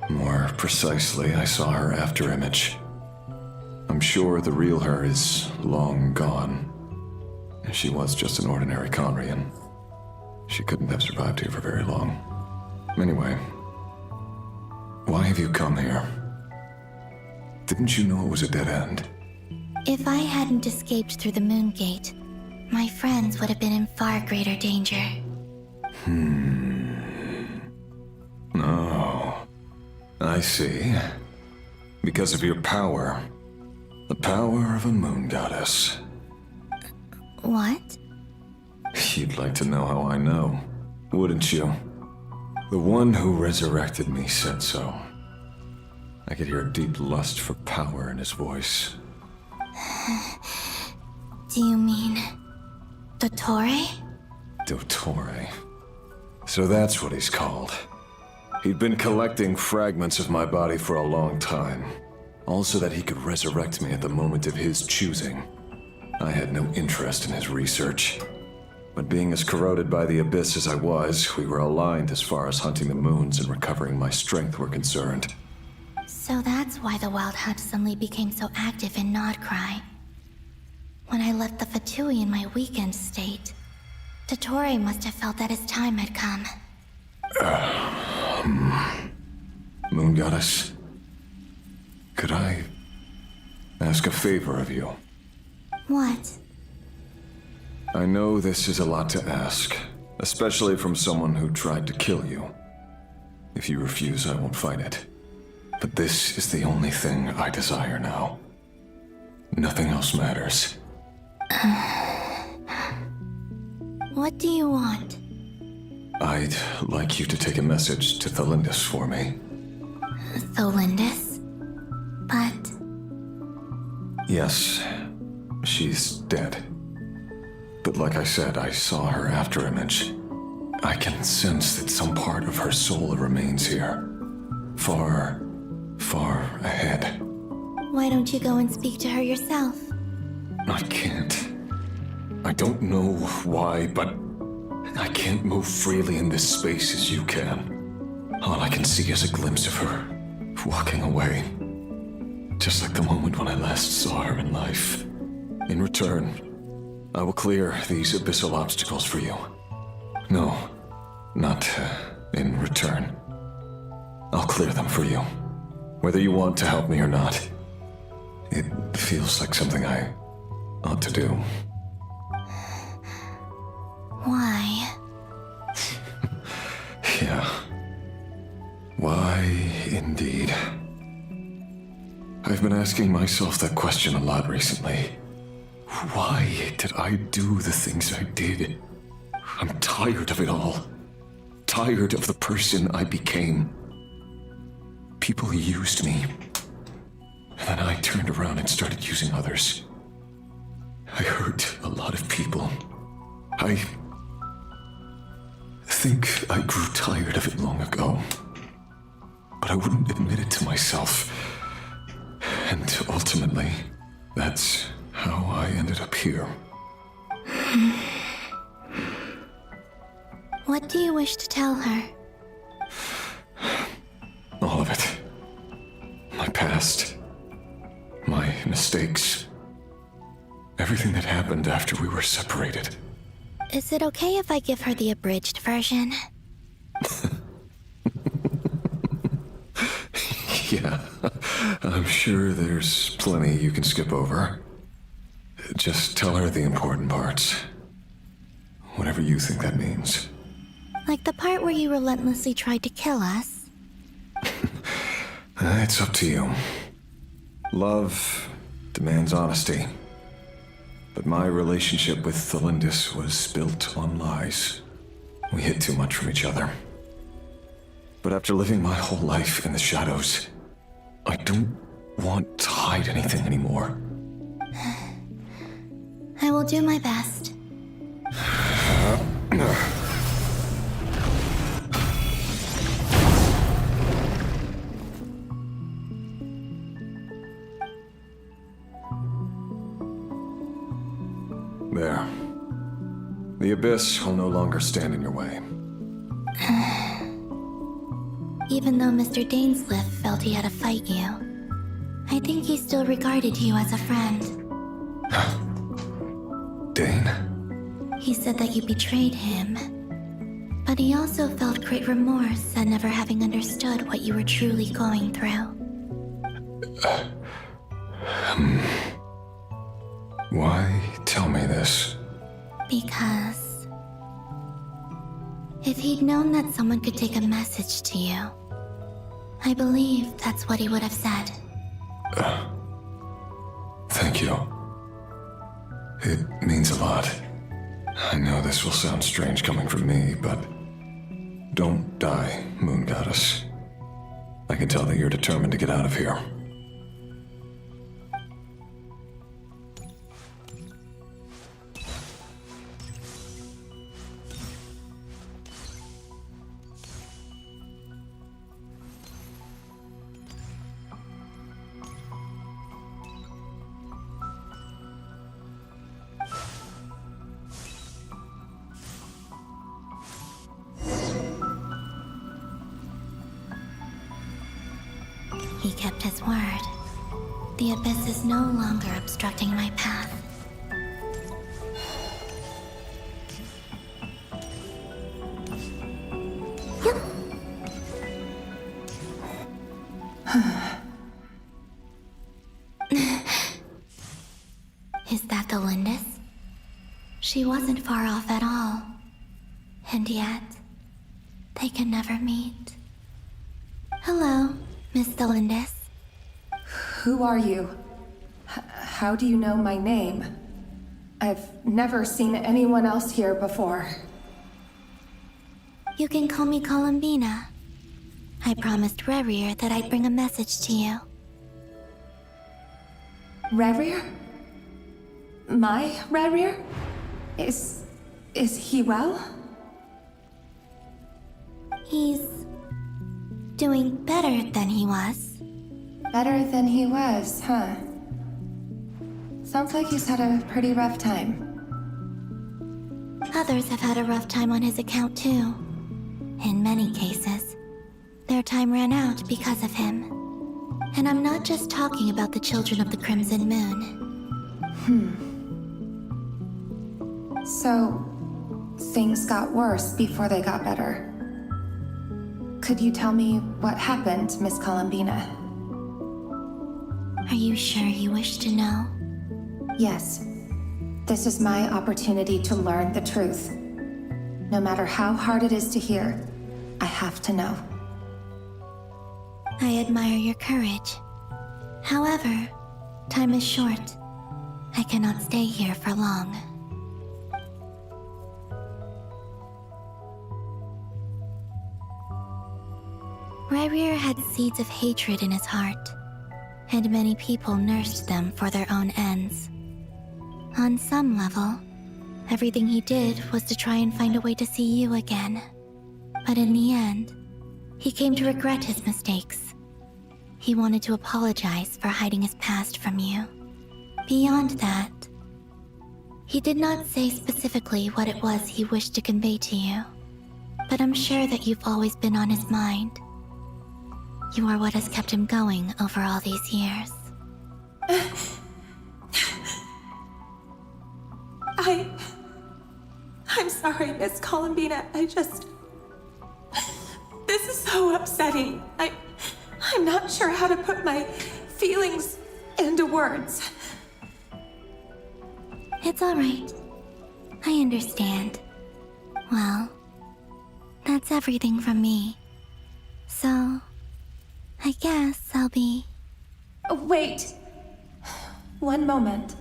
More precisely, I saw her afterimage. I'm sure the real her is long gone. She was just an ordinary Conrian. She couldn't have survived here for very long. Anyway, why have you come here? Didn't you know it was a dead end? If I hadn't escaped through the moon gate, my friends would have been in far greater danger. Oh, I see. Because of your power. The power of a moon goddess. What? You'd like to know how I know, wouldn't you? The one who resurrected me said so. I could hear a deep lust for power in his voice. Do you mean... Dottore? Dottore. So that's what he's called. He'd been collecting fragments of my body for a long time. All so that he could resurrect me at the moment of his choosing. I had no interest in his research. But being as corroded by the abyss as I was, we were aligned as far as hunting the moons and recovering my strength were concerned. So that's why the Wild Hunt suddenly became so active in Nod Krai. When I left the Fatui in my weakened state, Dottore must have felt that his time had come. Moon Goddess, could I ask a favor of you? What? I know this is a lot to ask, especially from someone who tried to kill you. If you refuse, I won't fight it. But this is the only thing I desire now. Nothing else matters. What do you want? I'd like you to take a message to Thelindis for me. Thelindis? But... Yes, she's dead. But like I said, I saw her after image. I can sense that some part of her soul remains here. Far, far ahead. why don't you go and speak to her yourself? I can't. I don't know why, but I can't move freely in this space as you can. All I can see is a glimpse of her, walking away. Just like the moment when I last saw her in life. In return, I will clear these abyssal obstacles for you. No, not in return. I'll clear them for you, whether you want to help me or not. It feels like something I ought to do. Why? Yeah. Why, indeed. I've been asking myself that question a lot recently. Why did I do the things I did? I'm tired of it all. Tired of the person I became. People used me. And then I turned around and started using others. I hurt a lot of people. I think I grew tired of it long ago. But I wouldn't admit it to myself. And ultimately, that's how I ended up here. What do you wish to tell her? All of it. My past. My mistakes. Everything that happened after we were separated. Is it okay if I give her the abridged version? Yeah, I'm sure there's plenty you can skip over. Just tell her the important parts. Whatever you think that means. Like the part where you relentlessly tried to kill us? It's up to you. Love demands honesty. But my relationship with Thelindis was built on lies. We hid too much from each other. But after living my whole life in the shadows, I don't want to hide anything anymore. I will do my best. There. The abyss will no longer stand in your way. Even though Mr. Dainsliff felt he had to fight you, I think he still regarded you as a friend. Dane? He said that you betrayed him, but he also felt great remorse at never having understood what you were truly going through. Why tell me this? Because if he'd known that someone could take a message to you, I believe that's what he would have said. Thank you. It means a lot. I know this will sound strange coming from me, but don't die, Moon Goddess. I can tell that you're determined to get out of here. He kept his word. The abyss is no longer obstructing my path. She wasn't far off at all. And yet, they can never meet. Hello, Miss Delindis. Who are you? How do you know my name? I've never seen anyone else here before. You can call me Columbina. I promised Rerir that I'd bring a message to you. Rerir? My Rerir? Is he well? He's doing better than he was. Better than he was, huh? Sounds like he's had a pretty rough time. Others have had a rough time on his account too. In many cases, their time ran out because of him. And I'm not just talking about the children of the Crimson Moon. So, things got worse before they got better. Could you tell me what happened, Miss Columbina? Are you sure you wish to know? Yes. This is my opportunity to learn the truth. No matter how hard it is to hear, I have to know. I admire your courage. However, time is short. I cannot stay here for long. Rerir had seeds of hatred in his heart, and many people nursed them for their own ends. On some level, everything he did was to try and find a way to see you again. But in the end, he came to regret his mistakes. He wanted to apologize for hiding his past from you. Beyond that, he did not say specifically what it was he wished to convey to you, but I'm sure that you've always been on his mind. You are what has kept him going over all these years. I'm sorry, Miss Columbina. This is so upsetting. I'm not sure how to put my feelings into words. It's all right. I understand. Well, that's everything from me. So, I guess I'll be... Wait. One moment.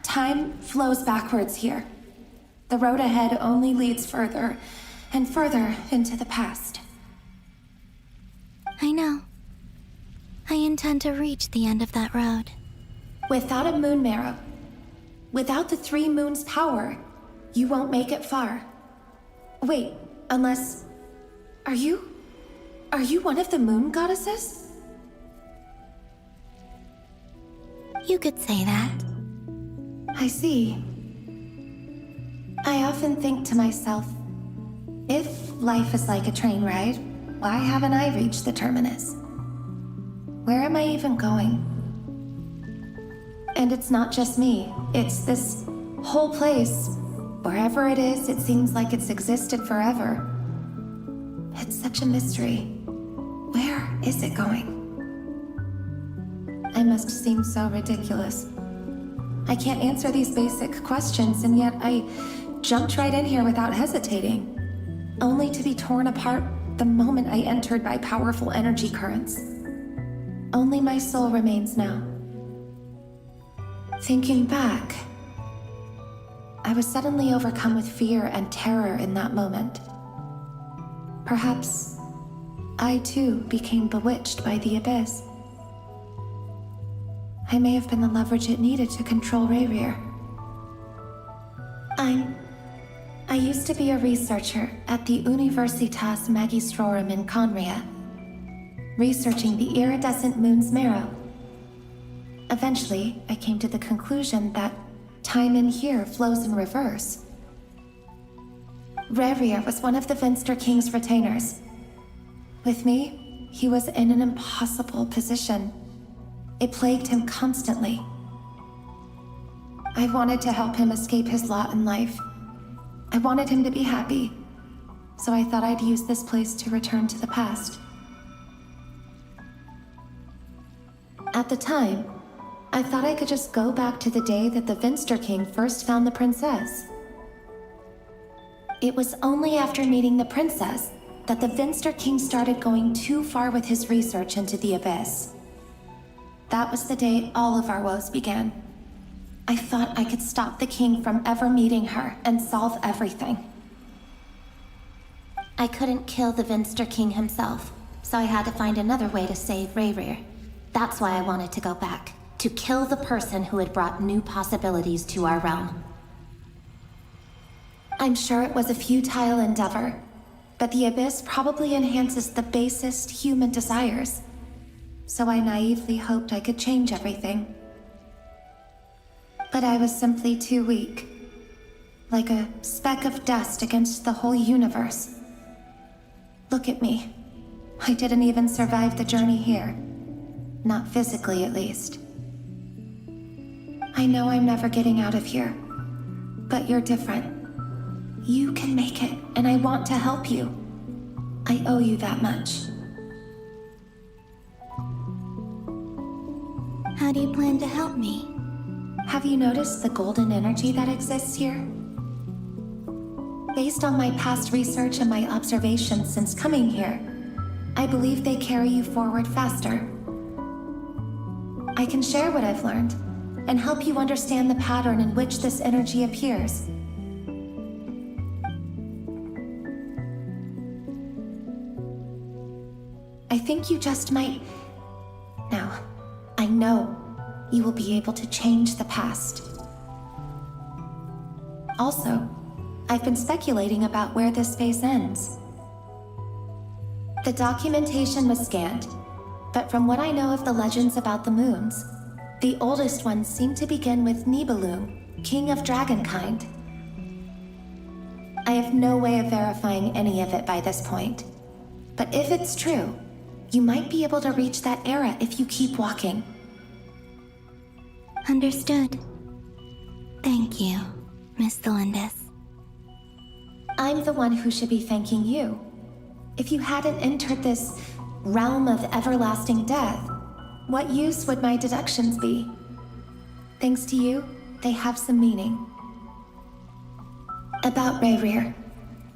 Time flows backwards here. The road ahead only leads further and further into the past. I know. I intend to reach the end of that road. Without a moon marrow, without the 3 moons' power, you won't make it far. Wait, unless... Are you one of the moon goddesses? You could say that. I see. I often think to myself, if life is like a train ride, why haven't I reached the terminus? Where am I even going? And it's not just me, it's this whole place. Wherever it is, it seems like it's existed forever. It's such a mystery. Where is it going? I must seem so ridiculous. I can't answer these basic questions, and yet I jumped right in here without hesitating, only to be torn apart the moment I entered by powerful energy currents. Only my soul remains now. Thinking back, I was suddenly overcome with fear and terror in that moment. Perhaps I too became bewitched by the abyss. I may have been the leverage it needed to control Rerir. I used to be a researcher at the Universitas Magistrorum in Conria, researching the iridescent moon's marrow. Eventually, I came to the conclusion that time in here flows in reverse. Rerir was one of the Vinster King's retainers. With me, he was in an impossible position. It plagued him constantly. I wanted to help him escape his lot in life. I wanted him to be happy, so I thought I'd use this place to return to the past. At the time, I thought I could just go back to the day that the Vinster King first found the princess. It was only after meeting the princess that the Vinster King started going too far with his research into the Abyss. That was the day all of our woes began. I thought I could stop the king from ever meeting her and solve everything. I couldn't kill the Vinster King himself, so I had to find another way to save Rayrir. That's why I wanted to go back, to kill the person who had brought new possibilities to our realm. I'm sure it was a futile endeavor, but the Abyss probably enhances the basest human desires. So I naively hoped I could change everything. But I was simply too weak. Like a speck of dust against the whole universe. Look at me. I didn't even survive the journey here. Not physically, at least. I know I'm never getting out of here. But you're different. You can make it, and I want to help you. I owe you that much. How do you plan to help me? Have you noticed the golden energy that exists here? Based on my past research and my observations since coming here, I believe they carry you forward faster. I can share what I've learned and help you understand the pattern in which this energy appears. I think you just might... Now, I know you will be able to change the past. Also, I've been speculating about where this space ends. The documentation was scanned, but from what I know of the legends about the moons, the oldest ones seem to begin with Nibelung, king of dragonkind. I have no way of verifying any of it by this point, but if it's true, you might be able to reach that era if you keep walking. Understood. Thank you, Miss Thelindis. I'm the one who should be thanking you. If you hadn't entered this realm of everlasting death, what use would my deductions be? Thanks to you, they have some meaning. About Rayrir,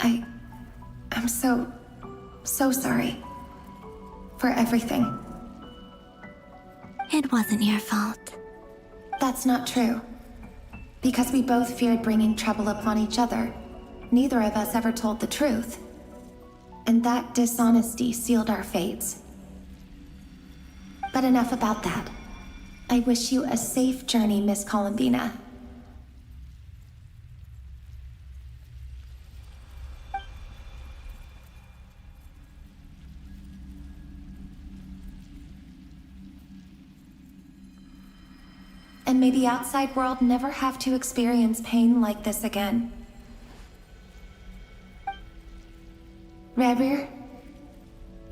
I'm so sorry. For everything. It wasn't your fault. That's not true. Because we both feared bringing trouble upon each other, neither of us ever told the truth. And that dishonesty sealed our fates. But enough about that. I wish you a safe journey, Miss Columbina. And may the outside world never have to experience pain like this again. Rayrir,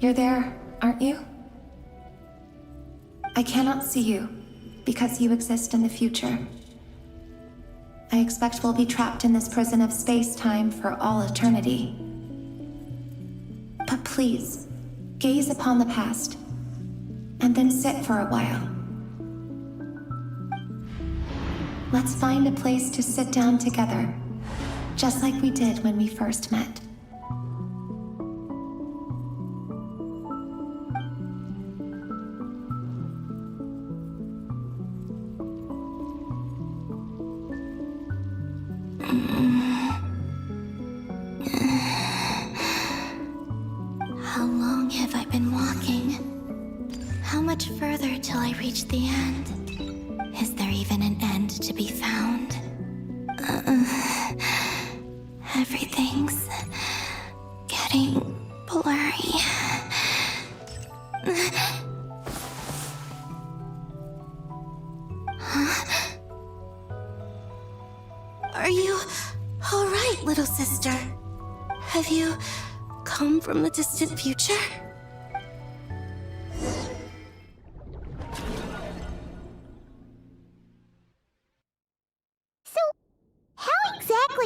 you're there, aren't you? I cannot see you, because you exist in the future. I expect we'll be trapped in this prison of space-time for all eternity. But please, gaze upon the past, and then sit for a while. Let's find a place to sit down together, just like we did when we first met. How long have I been walking? How much further till I reach the end? Is there even an end to be found? Everything's getting blurry. Huh? Are you all right, little sister? Have you come from the distant future?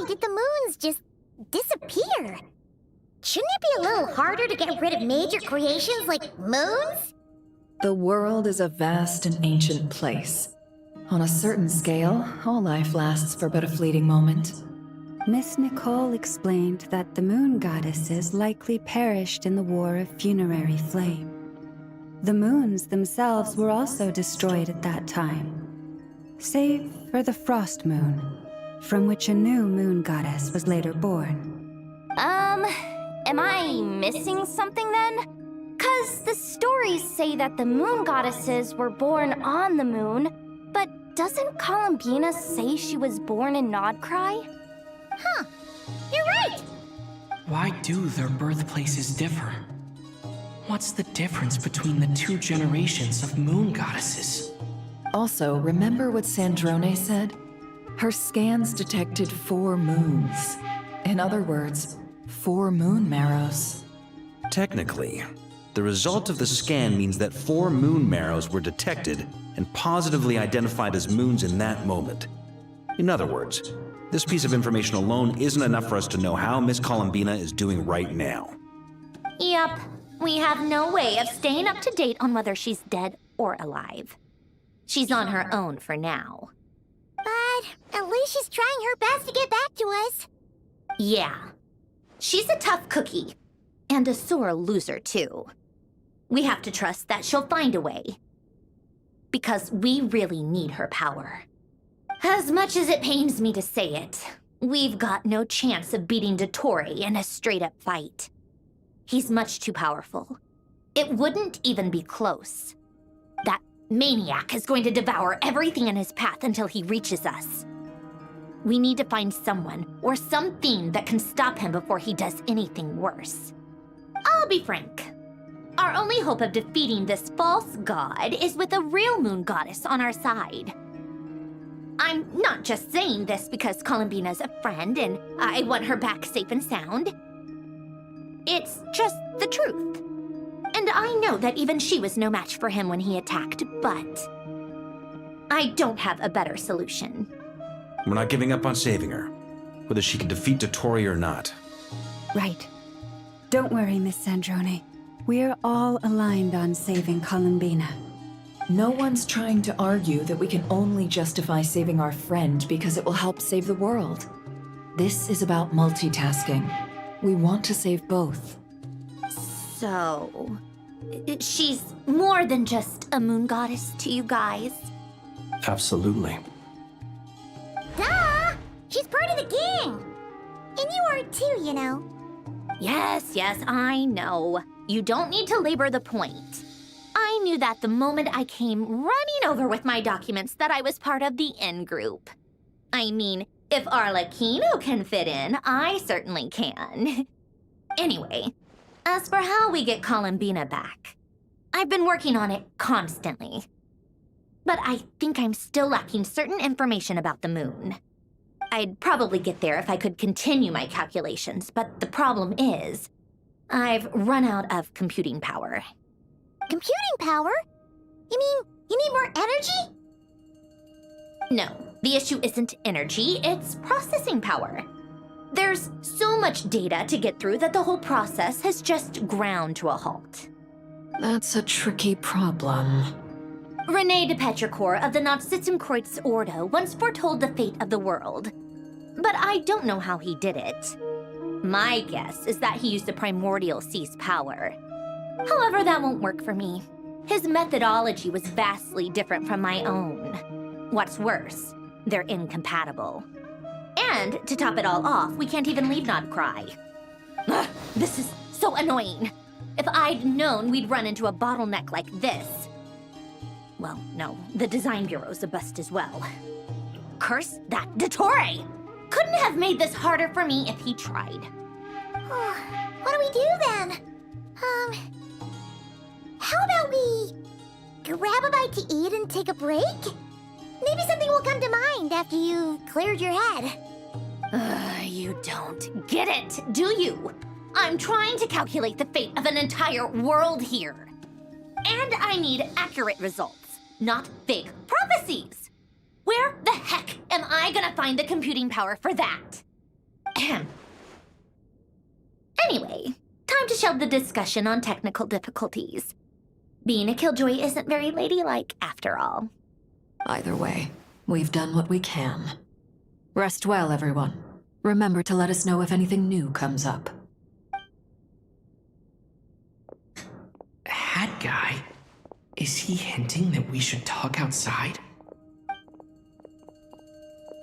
Did the moons just disappear? Shouldn't it be a little harder to get rid of major creations like moons? The world is a vast and ancient place. On a certain scale, all life lasts for but a fleeting moment. Miss Nicole explained that the moon goddesses likely perished in the War of Funerary Flame. The moons themselves were also destroyed at that time, save for the Frost Moon, from which a new moon goddess was later born. Am I missing something then? 'Cause the stories say that the moon goddesses were born on the moon, but doesn't Columbina say she was born in Nod Krai? Huh, you're right! Why do their birthplaces differ? What's the difference between the two generations of moon goddesses? Also, remember what Sandrone said? Her scans detected 4 moons. In other words, 4 moon marrows. Technically, the result of the scan means that 4 moon marrows were detected and positively identified as moons in that moment. In other words, this piece of information alone isn't enough for us to know how Miss Columbina is doing right now. Yep, we have no way of staying up to date on whether she's dead or alive. She's on her own for now. But at least she's trying her best to get back to us. Yeah. She's a tough cookie. And a sore loser, too. We have to trust that she'll find a way. Because we really need her power. As much as it pains me to say it, we've got no chance of beating Dottore in a straight-up fight. He's much too powerful. It wouldn't even be close. That maniac is going to devour everything in his path until he reaches us. We need to find someone or something that can stop him before he does anything worse. I'll be frank. Our only hope of defeating this false god is with a real moon goddess on our side. I'm not just saying this because Columbina's a friend and I want her back safe and sound. It's just the truth. And I know that even she was no match for him when he attacked, but I don't have a better solution. We're not giving up on saving her, whether she can defeat Dottore or not. Right. Don't worry, Miss Sandrone. We're all aligned on saving Columbina. No one's trying to argue that we can only justify saving our friend because it will help save the world. This is about multitasking. We want to save both. So, she's more than just a moon goddess to you guys? Absolutely. Duh! She's part of the gang! And you are too, you know. Yes, I know. You don't need to labor the point. I knew that the moment I came running over with my documents that I was part of the in-group. I mean, if Arlecchino can fit in, I certainly can. Anyway, as for how we get Columbina back, I've been working on it constantly. But I think I'm still lacking certain information about the moon. I'd probably get there if I could continue my calculations, but the problem is, I've run out of computing power. Computing power? You mean you need more energy? No, the issue isn't energy, it's processing power. There's so much data to get through that the whole process has just ground to a halt. That's a tricky problem. René de Petrichor of the Novsitzenkreuz Ordo once foretold the fate of the world. But I don't know how he did it. My guess is that he used the primordial sea's power. However, that won't work for me. His methodology was vastly different from my own. What's worse, they're incompatible. And to top it all off, we can't even leave Nod Krai. Ugh, this is so annoying. If I'd known we'd run into a bottleneck like this. Well, no, the design bureau's a bust as well. Curse that Dottore! Couldn't have made this harder for me if he tried. What do we do then? How about we grab a bite to eat and take a break? Maybe something will come to mind after you've cleared your head. You don't get it, do you? I'm trying to calculate the fate of an entire world here. And I need accurate results, not fake prophecies. Where the heck am I gonna find the computing power for that? Anyway, time to shelve the discussion on technical difficulties. Being a killjoy isn't very ladylike, after all. Either way, we've done what we can. Rest well, everyone. Remember to let us know if anything new comes up. Hat guy? Is he hinting that we should talk outside?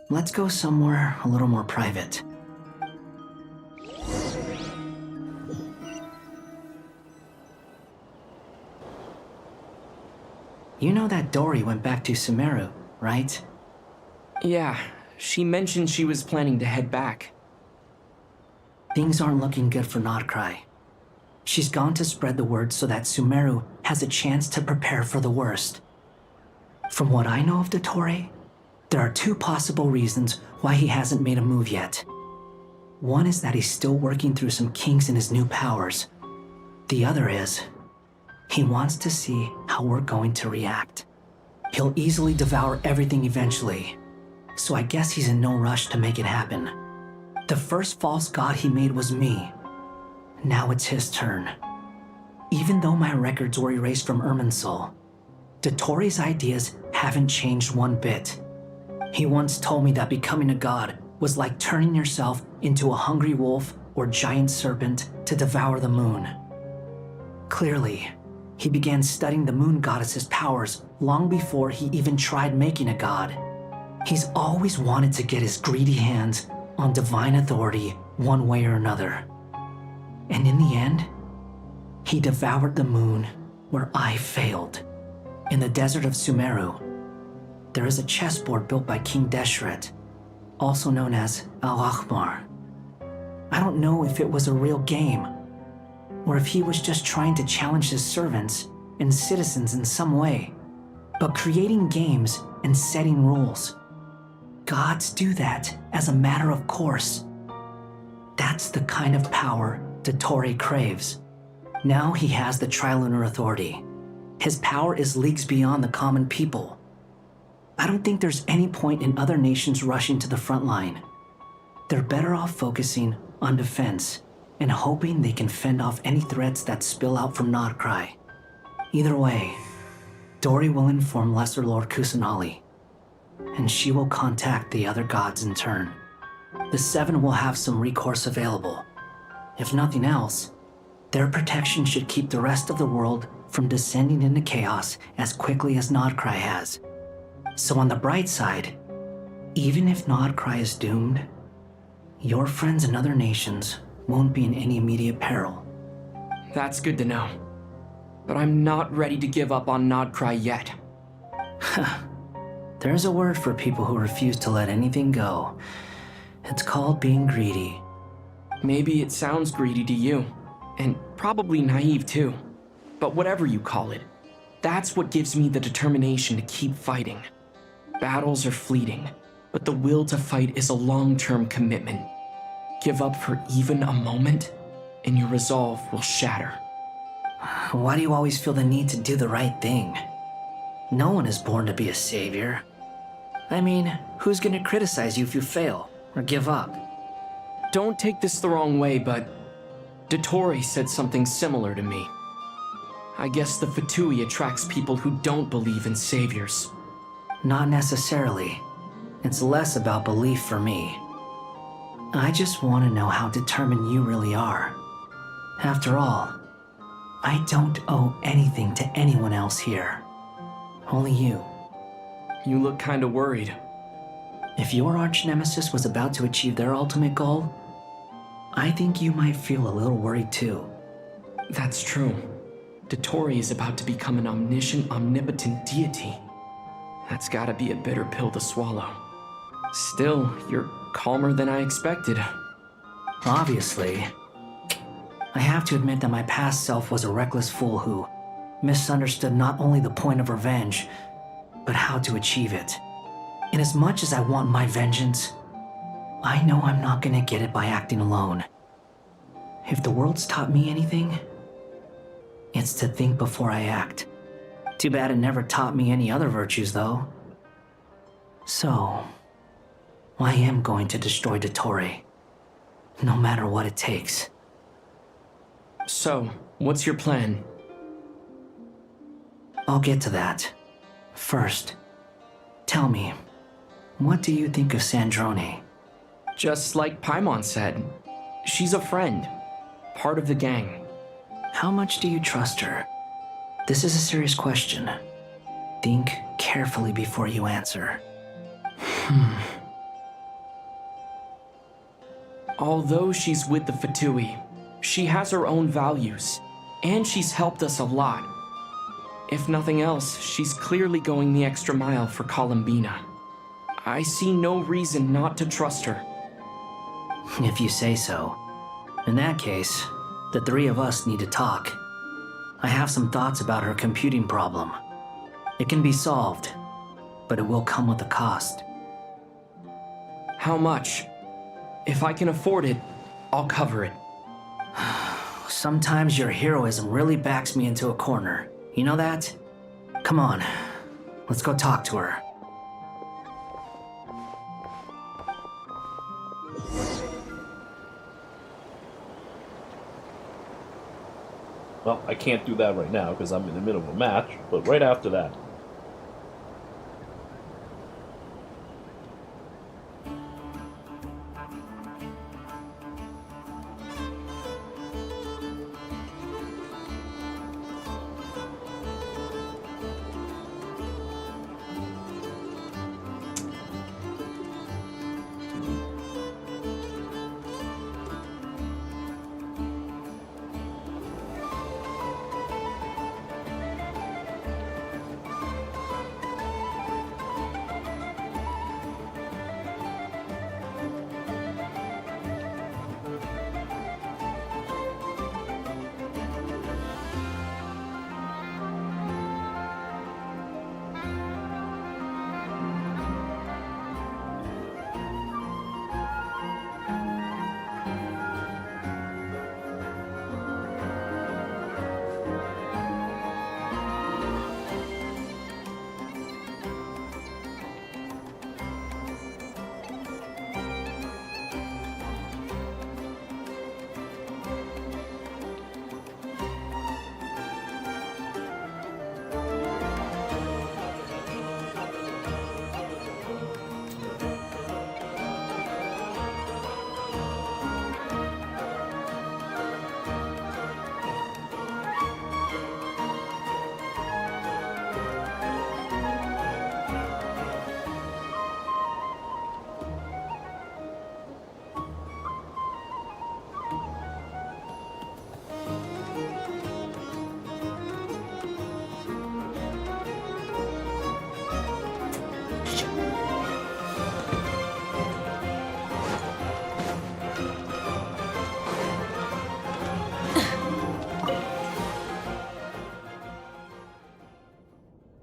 Let's go somewhere a little more private. You know that Dory went back to Sumeru, right? Yeah, she mentioned she was planning to head back. Things aren't looking good for Nod Krai. She's gone to spread the word so that Sumeru has a chance to prepare for the worst. From what I know of Dottore, there are two possible reasons why he hasn't made a move yet. One is that he's still working through some kinks in his new powers. The other is, he wants to see how we're going to react. He'll easily devour everything eventually, so I guess he's in no rush to make it happen. The first false god he made was me. Now it's his turn. Even though my records were erased from Irminsul, Dottore's ideas haven't changed one bit. He once told me that becoming a god was like turning yourself into a hungry wolf or giant serpent to devour the moon. Clearly, he began studying the moon goddess's powers long before he even tried making a god. He's always wanted to get his greedy hands on divine authority one way or another. And in the end, he devoured the moon where I failed. In the desert of Sumeru, there is a chessboard built by King Deshret, also known as Al-Ahmar. I don't know if it was a real game, or if he was just trying to challenge his servants and citizens in some way. But creating games and setting rules, gods do that as a matter of course. That's the kind of power Dottore craves. Now he has the Trilunar Authority. His power is leagues beyond the common people. I don't think there's any point in other nations rushing to the front line. They're better off focusing on defense and hoping they can fend off any threats that spill out from Nod Krai. Either way, Dory will inform Lesser Lord Kusanali, and she will contact the other gods in turn. The Seven will have some recourse available. If nothing else, their protection should keep the rest of the world from descending into chaos as quickly as Nod Krai has. So on the bright side, even if Nod Krai is doomed, your friends in other nations won't be in any immediate peril. That's good to know. But I'm not ready to give up on Nod Krai yet. There's a word for people who refuse to let anything go. It's called being greedy. Maybe it sounds greedy to you, and probably naive too. But whatever you call it, that's what gives me the determination to keep fighting. Battles are fleeting, but the will to fight is a long-term commitment. Give up for even a moment, and your resolve will shatter. Why do you always feel the need to do the right thing? No one is born to be a savior. I mean, who's gonna criticize you if you fail or give up? Don't take this the wrong way, but Dottore said something similar to me. I guess the Fatui attracts people who don't believe in saviors. Not necessarily. It's less about belief for me. I just want to know how determined you really are. After all, I don't owe anything to anyone else here. Only you. You look kinda worried. If your arch-nemesis was about to achieve their ultimate goal, I think you might feel a little worried too. That's true. Dottore is about to become an omniscient, omnipotent deity. That's gotta be a bitter pill to swallow. Still, you're calmer than I expected. Obviously. I have to admit that my past self was a reckless fool who misunderstood not only the point of revenge, but how to achieve it. And as much as I want my vengeance, I know I'm not gonna get it by acting alone. If the world's taught me anything, it's to think before I act. Too bad it never taught me any other virtues, though. So, I am going to destroy Dottore, no matter what it takes. So, what's your plan? I'll get to that. First, Tell me, what do you think of Sandrone? Just like Paimon said, she's a friend, part of the gang. How much do you trust her? This is a serious question. Think carefully before you answer. Although she's with the Fatui, she has her own values, and she's helped us a lot. If nothing else, she's clearly going the extra mile for Columbina. I see no reason not to trust her. If you say so. In that case, the three of us need to talk. I have some thoughts about her computing problem. It can be solved, but it will come with a cost. How much? If I can afford it, I'll cover it. Sometimes your heroism really backs me into a corner. You know that? Come on, let's go talk to her. Well, I can't do that right now because I'm in the middle of a match, but right after that.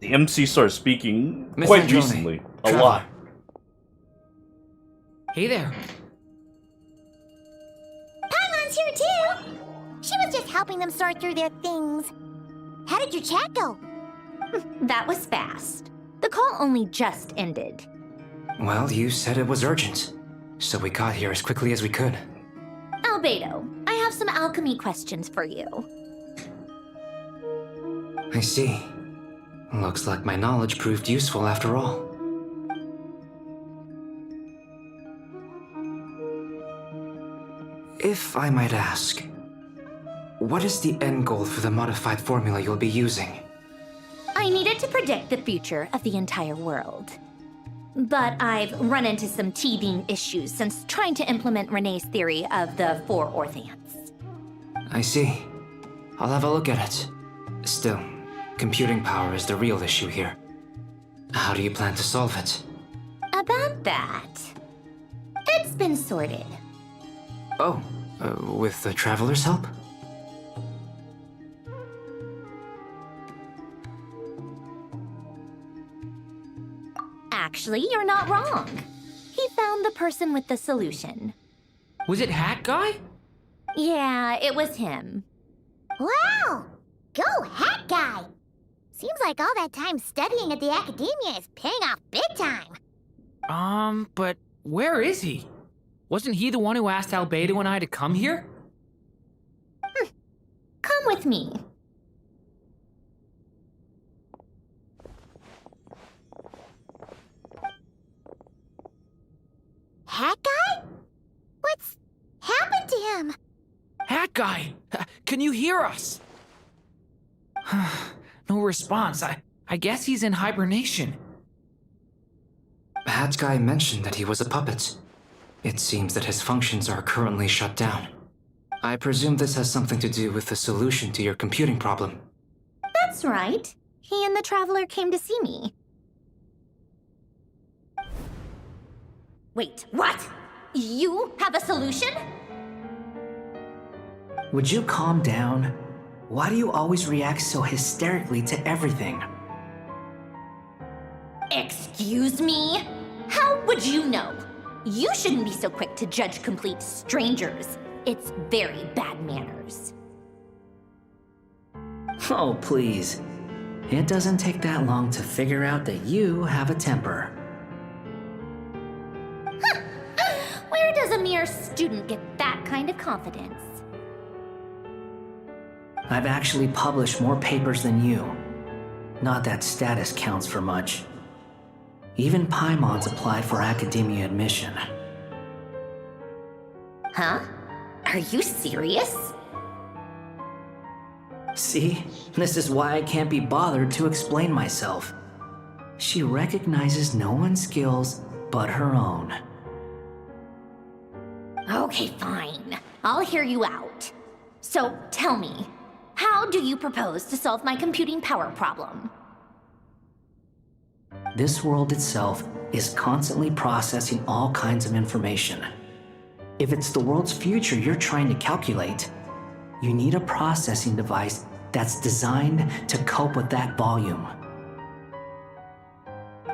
The MC started speaking Miss quite Androne, recently. A traveler. lot. Hey there. Paimon's here too! She was just helping them sort through their things. How did your chat go? That was fast. The call only just ended. Well, you said it was urgent, so we got here as quickly as we could. Albedo, I have some alchemy questions for you. I see. Looks like my knowledge proved useful after all. If I might ask, what is the end goal for the modified formula you'll be using? I needed to predict the future of the entire world. But I've run into some teething issues since trying to implement Renee's theory of the four Orthants. I see. I'll have a look at it. Still, computing power is the real issue here. How do you plan to solve it? About that, it's been sorted. Oh, with the Traveler's help? Actually, you're not wrong. He found the person with the solution. Was it Hat Guy? Yeah, it was him. Wow! Go Hat Guy! Seems like all that time studying at the academia is paying off big time. But where is he? Wasn't he the one who asked Albedo and I to come here? Come with me. Hat Guy? What's happened to him? Hat Guy, can you hear us? No response. I guess he's in hibernation. Hat Guy mentioned that he was a puppet. It seems that his functions are currently shut down. I presume this has something to do with the solution to your computing problem. That's right. He and the Traveler came to see me. Wait, what? You have a solution? Would you calm down? Why do you always react so hysterically to everything? Excuse me? How would you know? You shouldn't be so quick to judge complete strangers. It's very bad manners. Oh, please. It doesn't take that long to figure out that you have a temper. Where does a mere student get that kind of confidence? I've actually published more papers than you. Not that status counts for much. Even Paimons applied for academia admission. Huh? Are you serious? See? This is why I can't be bothered to explain myself. She recognizes no one's skills but her own. Okay, fine. I'll hear you out. So, tell me, how do you propose to solve my computing power problem? This world itself is constantly processing all kinds of information. If it's the world's future you're trying to calculate, you need a processing device that's designed to cope with that volume.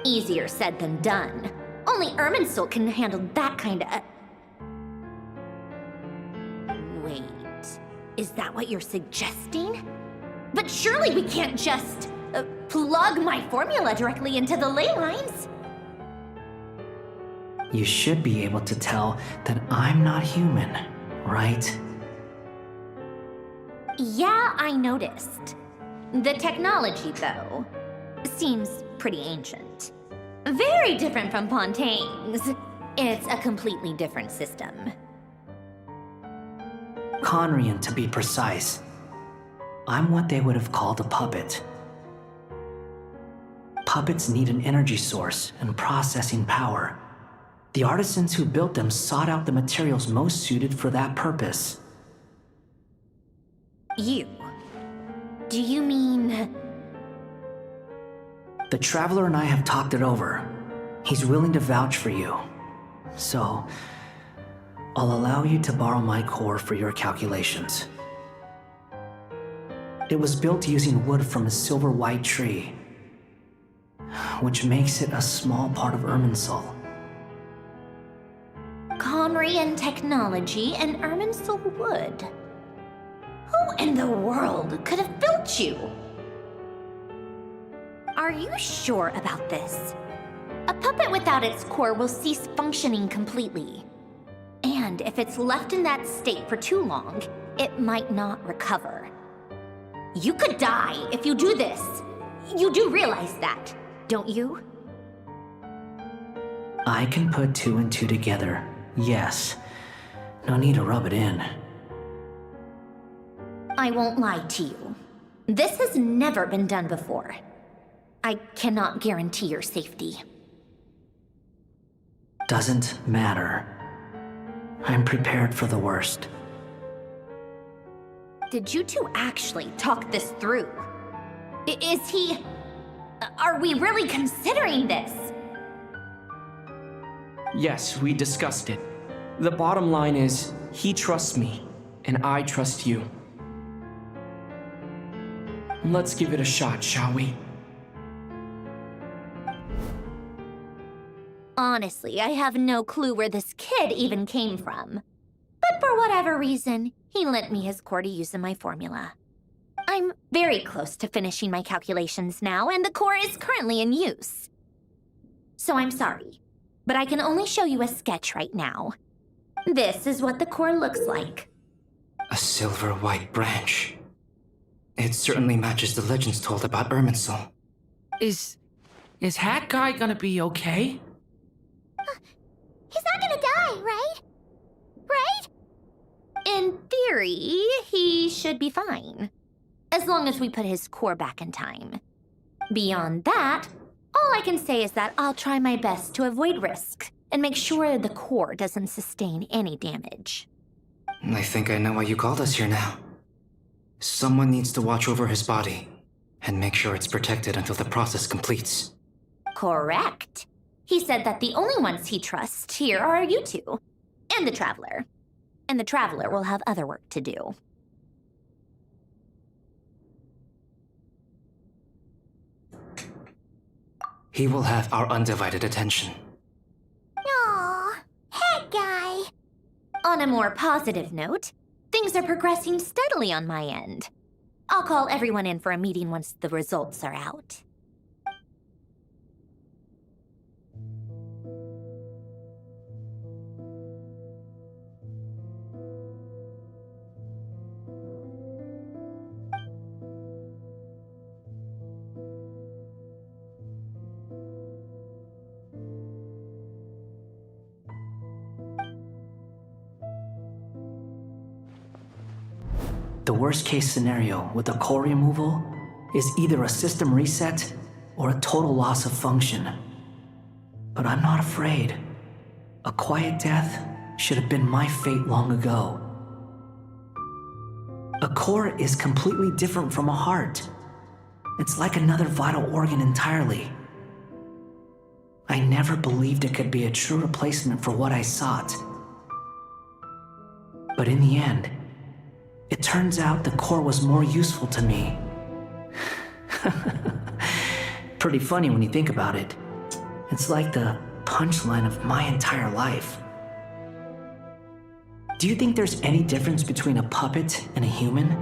Easier said than done. Only Irminsul can handle that kind of... Wait, is that what you're suggesting? But surely we can't just plug my formula directly into the ley lines. You should be able to tell that I'm not human, right? Yeah, I noticed. The technology, though, seems pretty ancient. Very different from Fontaine's. It's a completely different system. Conrian, to be precise. I'm what they would have called a puppet. Puppets need an energy source and processing power. The artisans who built them sought out the materials most suited for that purpose. You? Do you mean... The Traveler and I have talked it over. He's willing to vouch for you. So, I'll allow you to borrow my core for your calculations. It was built using wood from a silver white tree, which makes it a small part of Irminsul. Conrian technology and Irminsul wood. Who in the world could have built you? Are you sure about this? A puppet without its core will cease functioning completely. And if it's left in that state for too long, it might not recover. You could die if you do this. You do realize that, don't you? I can put two and two together, yes. No need to rub it in. I won't lie to you. This has never been done before. I cannot guarantee your safety. Doesn't matter. I'm prepared for the worst. Did you two actually talk this through? Is he... Are we really considering this? Yes, we discussed it. The bottom line is, he trusts me, and I trust you. Let's give it a shot, shall we? Honestly, I have no clue where this kid even came from. But for whatever reason, he lent me his core to use in my formula. I'm very close to finishing my calculations now, and the core is currently in use. So I'm sorry, but I can only show you a sketch right now. This is what the core looks like. A silver white branch. It certainly matches the legends told about Irminsul. Is Hat Guy gonna be okay? He's not gonna theory, he should be fine. As long as we put his core back in time. Beyond that, all I can say is that I'll try my best to avoid risks and make sure the core doesn't sustain any damage. I think I know why you called us here now. Someone needs to watch over his body and make sure it's protected until the process completes. Correct. He said that the only ones he trusts here are you two, and the Traveler. And the Traveler will have other work to do. He will have our undivided attention. Aww, head guy. On a more positive note, things are progressing steadily on my end. I'll call everyone in for a meeting once the results are out. The worst case scenario with the core removal is either a system reset or a total loss of function. But I'm not afraid. A quiet death should have been my fate long ago. A core is completely different from a heart. It's like another vital organ entirely. I never believed it could be a true replacement for what I sought. But in the end, it turns out the core was more useful to me. Pretty funny when you think about it. It's like the punchline of my entire life. Do you think there's any difference between a puppet and a human?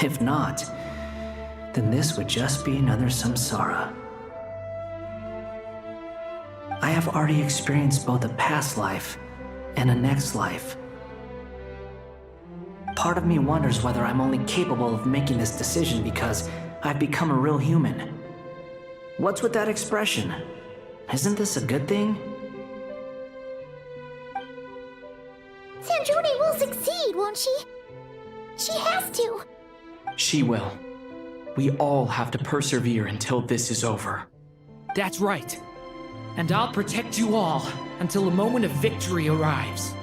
If not, then this would just be another samsara. I have already experienced both a past life and a next life. Part of me wonders whether I'm only capable of making this decision because I've become a real human. What's with that expression? Isn't this a good thing? Sandrone will succeed, won't she? She has to. She will. We all have to persevere until this is over. That's right. And I'll protect you all until a moment of victory arrives.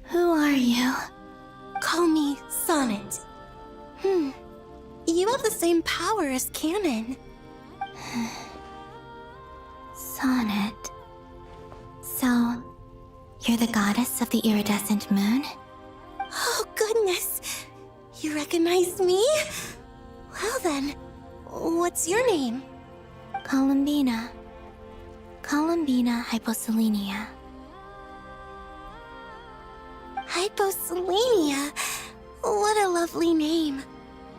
Who are you? Call me Sonnet. You have the same power as Canon. Sonnet. So, you're the goddess of the iridescent moon? Oh, goodness. You recognize me? Well then, what's your name? Columbina. Columbina Hyposelenia. Hyposelenia? What a lovely name.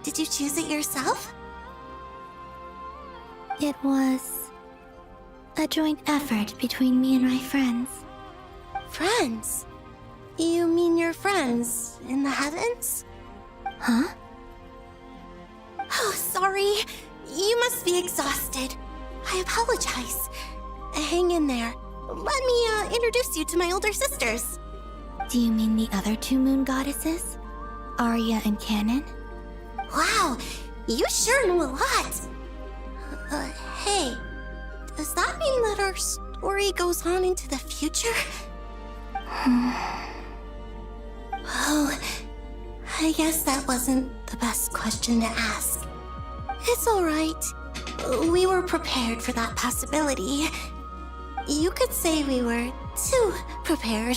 Did you choose it yourself? It was a joint effort between me and my friends. Friends? You mean your friends in the heavens? Huh? Oh, sorry. You must be exhausted. I apologize. Hang in there. Let me introduce you to my older sisters. Do you mean the other two moon goddesses? Arya and Canon? Wow, you sure know a lot. Hey, does that mean that our story goes on into the future? Oh, I guess that wasn't the best question to ask. It's all right. We were prepared for that possibility. You could say we were too prepared.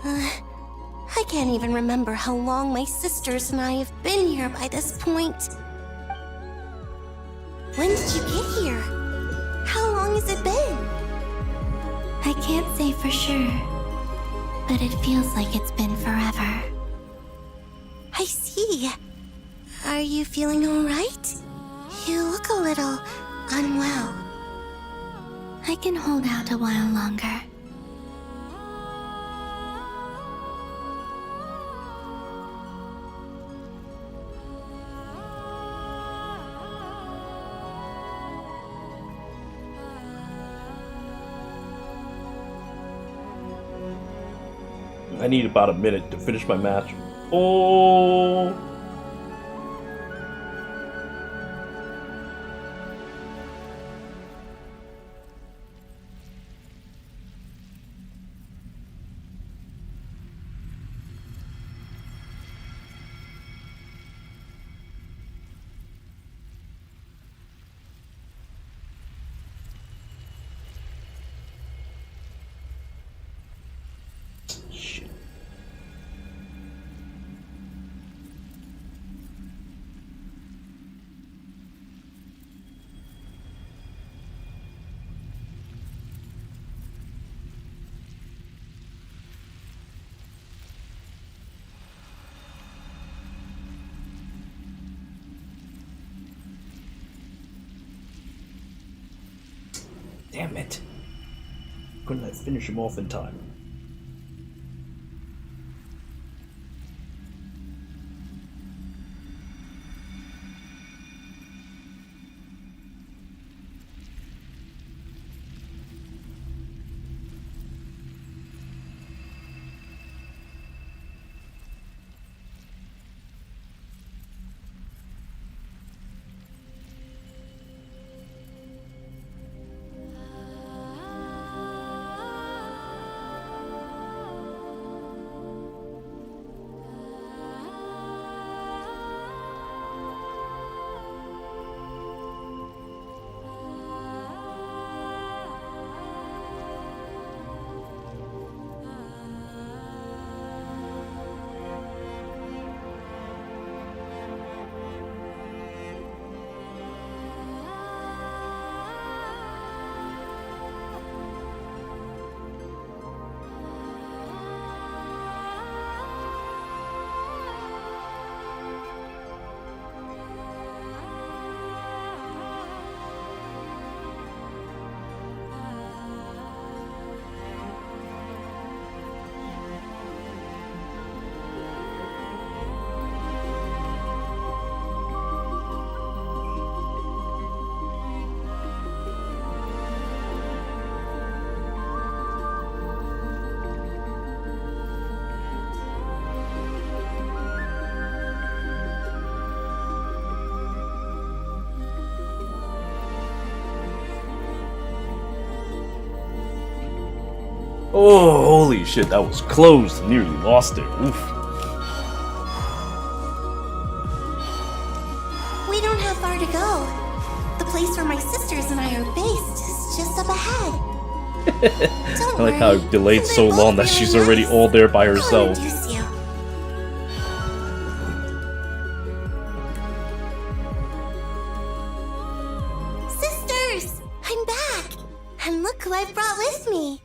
I I can't even remember how long my sisters and I have been here by this point. When did you get here? How long has it been? I can't say for sure, but it feels like it's been forever. I see. Are you feeling all right? You look a little unwell. I can hold out a while longer. I need about a minute to finish my match. Oh! Damn it. Couldn't I finish him off in time? Oh, holy shit, that was close. Nearly lost it. Oof. We don't have far to go. The place where my sisters and I are based is just up ahead. I like how it delayed so long that she's already all there by herself. I'll introduce you. Sisters! I'm back! And look who I've brought with me.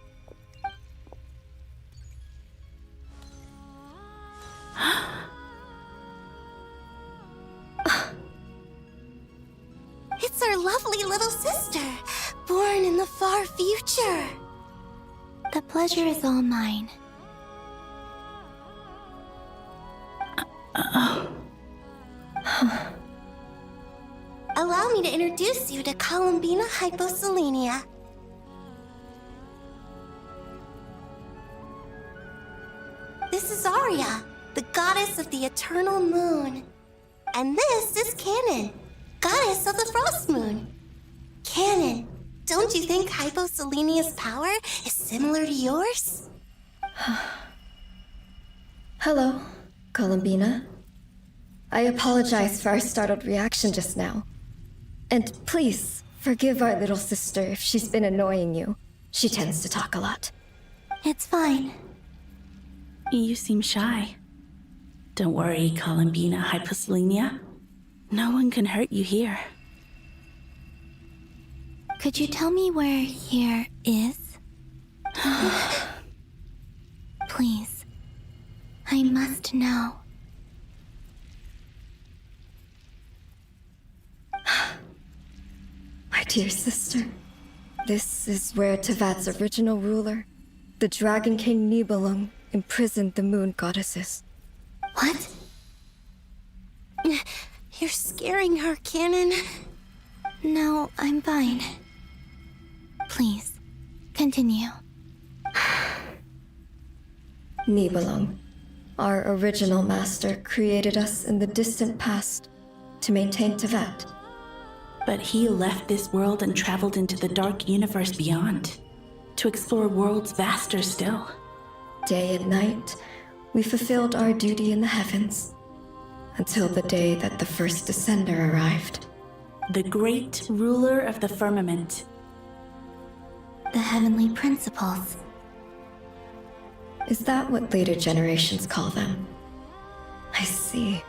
It's our lovely little sister, born in the far future. The pleasure is all mine. Allow me to introduce you to Columbina Hyposelenia. This is Arya, the goddess of the eternal moon. And this is Canon, goddess of the frost moon. Canon, don't you think Hyposelenia's power is similar to yours? Hello, Columbina. I apologize for our startled reaction just now. And please, forgive our little sister if she's been annoying you. She tends to talk a lot. It's fine. You seem shy. Don't worry, Columbina Hyposelenia. No one can hurt you here. Could you tell me where here is? Please. I must know. My dear sister, this is where Tevat's original ruler, the Dragon King Nibelung, imprisoned the moon goddesses. What? You're scaring her, Canon. No, I'm fine. Please, continue. Nibelung, our original master, created us in the distant past to maintain Tevat. But he left this world and traveled into the dark universe beyond, to explore worlds vaster still. Day and night, we fulfilled our duty in the heavens, until the day that the first descender arrived. The great ruler of the firmament. The heavenly principles. Is that what later generations call them? I see.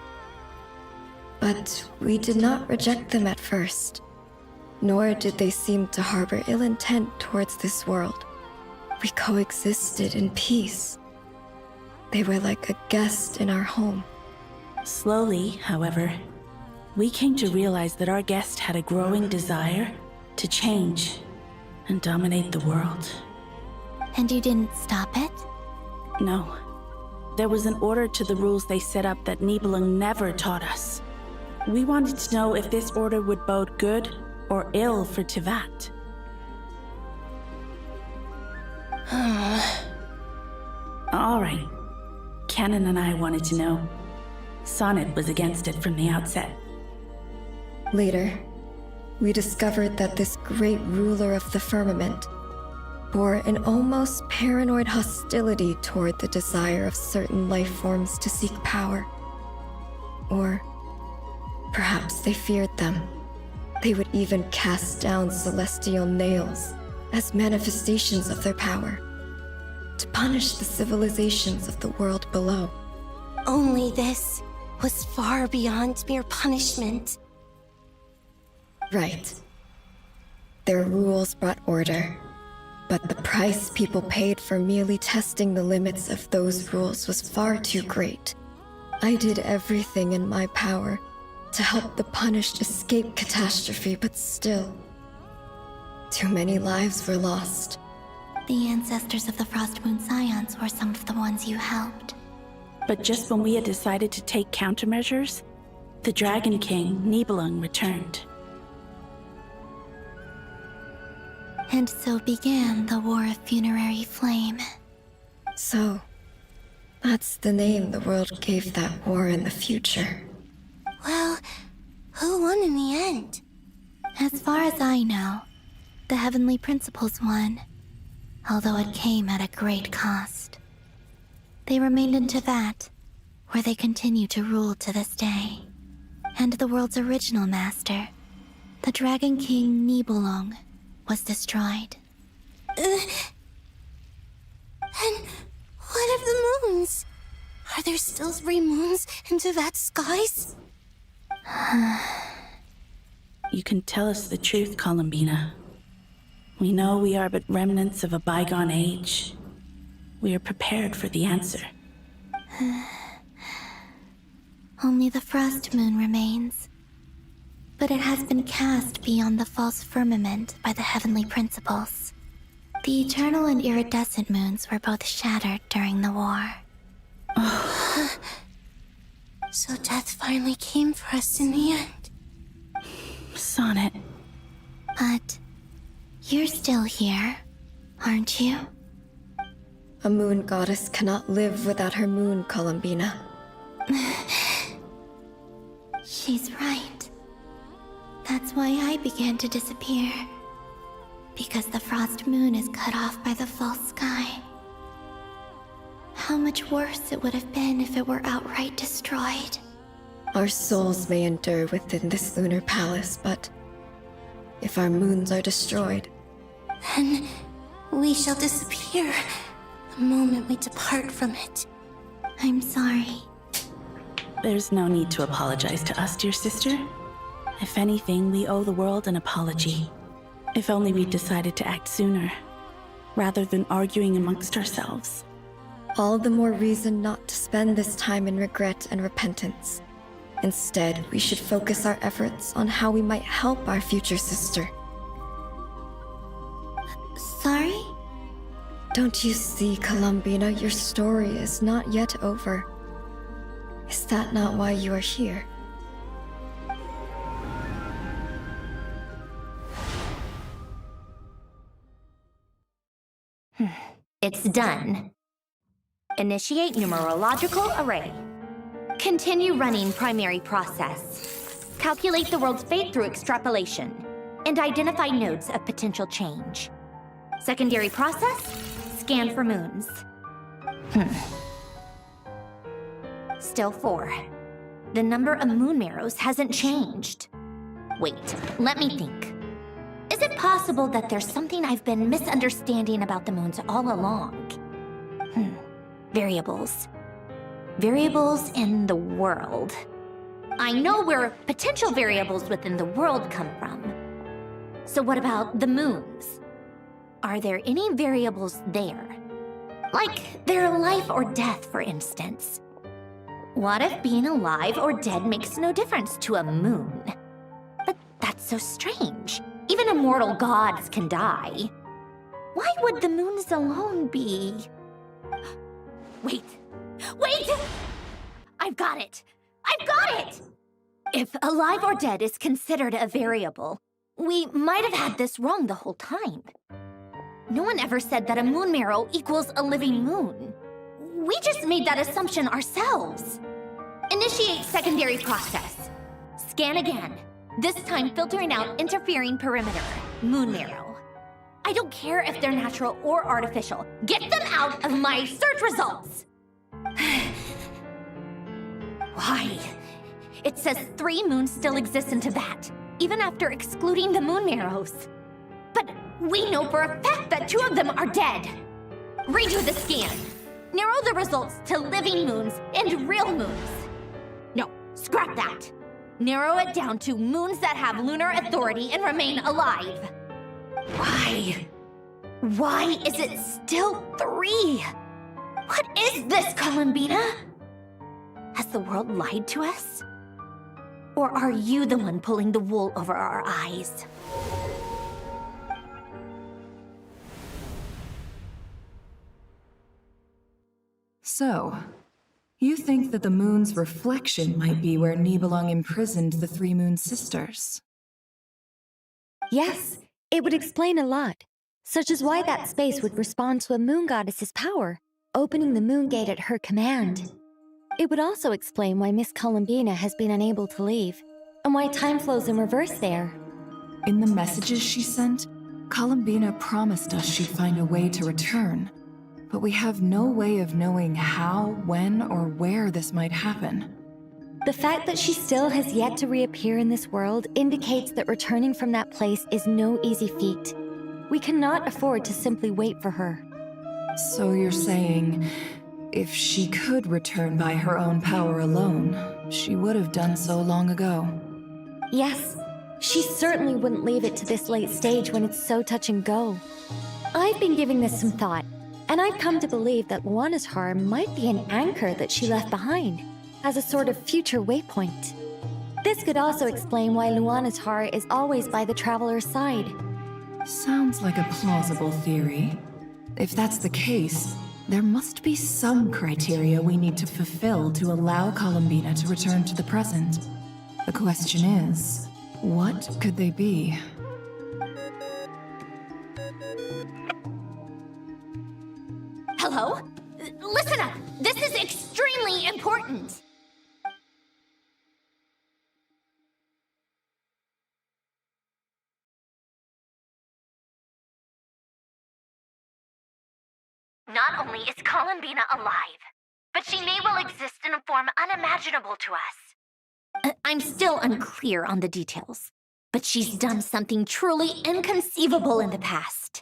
But we did not reject them at first, nor did they seem to harbor ill intent towards this world. We coexisted in peace. They were like a guest in our home. Slowly, however, we came to realize that our guest had a growing desire to change and dominate the world. And you didn't stop it? No. There was an order to the rules they set up that Nibelung never taught us. We wanted to know if this order would bode good or ill for Tevat. All right. Canon and I wanted to know. Sonnet was against it from the outset. Later, we discovered that this great ruler of the firmament bore an almost paranoid hostility toward the desire of certain life forms to seek power. Or perhaps they feared them. They would even cast down celestial nails as manifestations of their power, to punish the civilizations of the world below. Only this was far beyond mere punishment. Right. Their rules brought order, but the price people paid for merely testing the limits of those rules was far too great. I did everything in my power to help the punished escape catastrophe, but still, too many lives were lost. The ancestors of the Frost Moon Scions were some of the ones you helped. But just when we had decided to take countermeasures, the Dragon King, Nibelung, returned. And so began the War of Funerary Flame. So, that's the name the world gave that war in the future. Well, who won in the end? As far as I know, the Heavenly Principles won, although it came at a great cost. They remained in Tevat, where they continue to rule to this day. And the world's original master, the Dragon King Nibelung, was destroyed. And what of the moons? Are there still 3 moons in Tevat's skies? You can tell us the truth, Columbina. We know we are but remnants of a bygone age. We are prepared for the answer. Only the Frost Moon remains. But it has been cast beyond the false firmament by the Heavenly Principles. The eternal and iridescent moons were both shattered during the war. So death finally came for us in the end. Sonnet. But you're still here, aren't you? A moon goddess cannot live without her moon, Columbina. She's right. That's why I began to disappear. Because the Frost Moon is cut off by the false sky. How much worse it would have been if it were outright destroyed. Our souls may endure within this lunar palace, but if our moons are destroyed, then we shall disappear the moment we depart from it. I'm sorry. There's no need to apologize to us, dear sister. If anything, we owe the world an apology. If only we decided to act sooner, rather than arguing amongst ourselves. All the more reason not to spend this time in regret and repentance. Instead, we should focus our efforts on how we might help our future sister. Sorry? Don't you see, Columbina, your story is not yet over. Is that not why you are here? It's done. Initiate numerological array. Continue running primary process. Calculate the world's fate through extrapolation. And identify nodes of potential change. Secondary process, scan for moons. Still 4. The number of moon marrows hasn't changed. Wait, let me think. Is it possible that there's something I've been misunderstanding about the moons all along? Variables. Variables in the world. I know where potential variables within the world come from. So what about the moons? Are there any variables there? Like their life or death, for instance. What if being alive or dead makes no difference to a moon? But that's so strange. Even immortal gods can die. Why would the moons alone be? Wait! I've got it! If alive or dead is considered a variable, we might have had this wrong the whole time. No one ever said that a moon marrow equals a living moon. We just made that assumption ourselves. Initiate secondary process. Scan again. This time filtering out interfering perimeter, moon marrow. I don't care if they're natural or artificial. Get them out of my search results! Why? It says 3 moons still exist in Tibet, even after excluding the moon marrows. But we know for a fact that 2 of them are dead. Redo the scan. Narrow the results to living moons and real moons. No, scrap that. Narrow it down to moons that have lunar authority and remain alive. Why? Why is it still 3? What is this, Columbina? Has the world lied to us? Or are you the one pulling the wool over our eyes? So, you think that the moon's reflection might be where Nibelung imprisoned the 3 moon sisters? Yes, it would explain a lot, such as why that space would respond to a moon goddess's power, opening the moon gate at her command. It would also explain why Miss Columbina has been unable to leave, and why time flows in reverse there. In the messages she sent, Columbina promised us she'd find a way to return, but we have no way of knowing how, when, or where this might happen. The fact that she still has yet to reappear in this world indicates that returning from that place is no easy feat. We cannot afford to simply wait for her. So you're saying, if she could return by her own power alone, she would have done so long ago? Yes, she certainly wouldn't leave it to this late stage when it's so touch and go. I've been giving this some thought, and I've come to believe that Luana's harm might be an anchor that she left behind, as a sort of future waypoint. This could also explain why Luana's heart is always by the traveler's side. Sounds like a plausible theory. If that's the case, there must be some criteria we need to fulfill to allow Columbina to return to the present. The question is, what could they be? Hello? Listen up! This is extremely important! Not only is Columbina alive, but she may well exist in a form unimaginable to us. I'm still unclear on the details, but she's done something truly inconceivable in the past.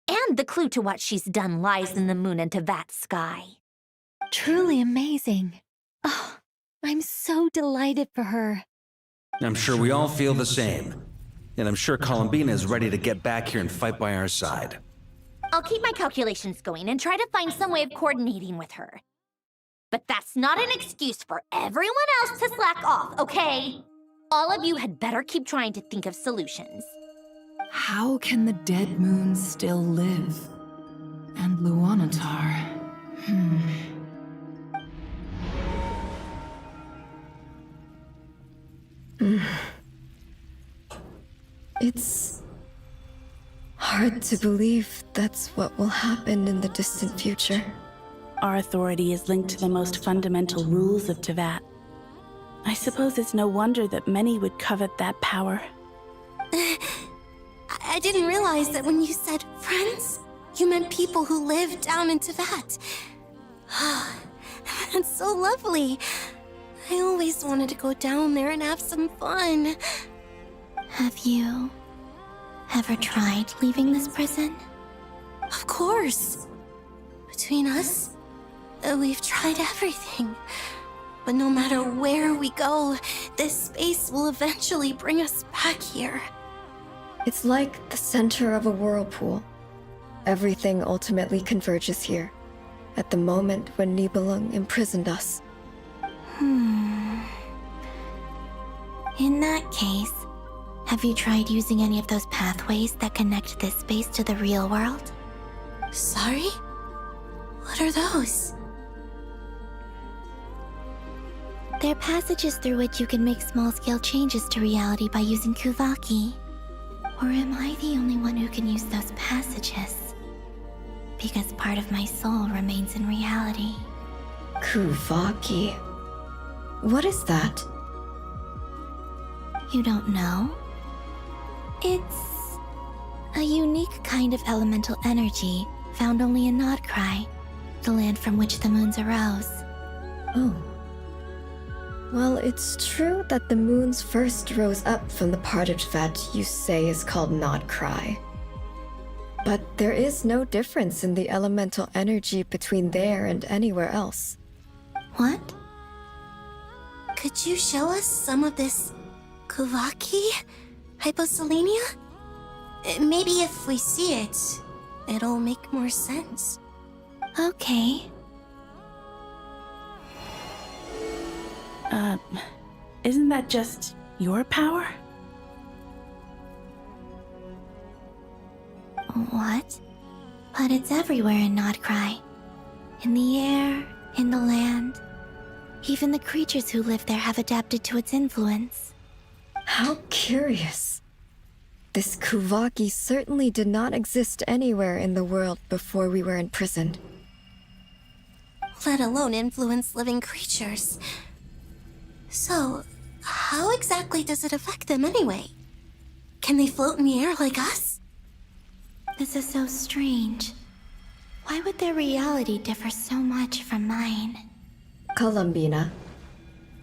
And the clue to what she's done lies in the moon and Tibet sky. Truly amazing. Oh, I'm so delighted for her. I'm sure we all feel the same. And I'm sure Columbina is ready to get back here and fight by our side. I'll keep my calculations going and try to find some way of coordinating with her. But that's not an excuse for everyone else to slack off, okay? All of you had better keep trying to think of solutions. How can the dead moon still live? And Luanatar? It's hard to believe that's what will happen in the distant future. Our authority is linked to the most fundamental rules of Teyvat. I suppose it's no wonder that many would covet that power. I didn't realize that when you said friends, you meant people who live down in Teyvat. That's so lovely. I always wanted to go down there and have some fun. Have you ever tried leaving this prison? Of course. Between us, we've tried everything. But no matter where we go, this space will eventually bring us back here. It's like the center of a whirlpool. Everything ultimately converges here, at the moment when Nibelung imprisoned us. In that case, have you tried using any of those pathways that connect this space to the real world? Sorry? What are those? They're passages through which you can make small-scale changes to reality by using Kuvaki. Or am I the only one who can use those passages? Because part of my soul remains in reality. Kuvaki. What is that? You don't know? It's a unique kind of elemental energy found only in Nod Krai, the land from which the moons arose. Oh. Well, it's true that the moons first rose up from the part of Teyvat you say is called Nod Krai. But there is no difference in the elemental energy between there and anywhere else. What? Could you show us some of this Kuvaki hyposelenia? Maybe if we see it, it'll make more sense. Okay. Isn't that just your power? What? But it's everywhere in Nod Krai. In the air, in the land. Even the creatures who live there have adapted to its influence. How curious. This Kuvaki certainly did not exist anywhere in the world before we were imprisoned. Let alone influence living creatures. So, how exactly does it affect them anyway? Can they float in the air like us? This is so strange. Why would their reality differ so much from mine? Columbina,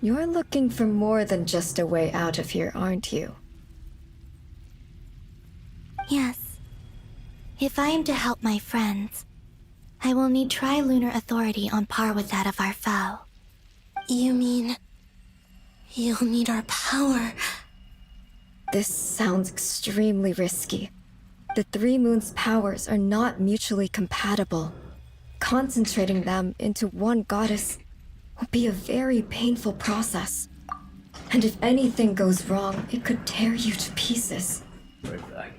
you're looking for more than just a way out of here, aren't you? Yes. If I am to help my friends, I will need tri-lunar authority on par with that of our foe. You mean... you'll need our power? This sounds extremely risky. The three moons' powers are not mutually compatible. Concentrating them into one goddess will be a very painful process. And if anything goes wrong, it could tear you to pieces. Right back.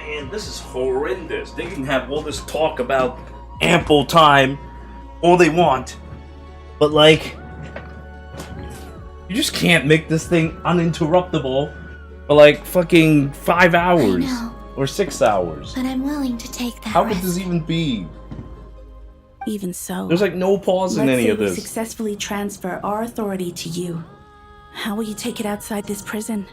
man, this is horrendous. They can have all this talk about ample time, all they want, but like, you just can't make this thing uninterruptible for like fucking 5 hours or 6 hours. But I'm willing to take that How could risk. this even be? Even so, There's like no pause in let's any say of we this. successfully transfer our authority to you. How will you take it outside this prison?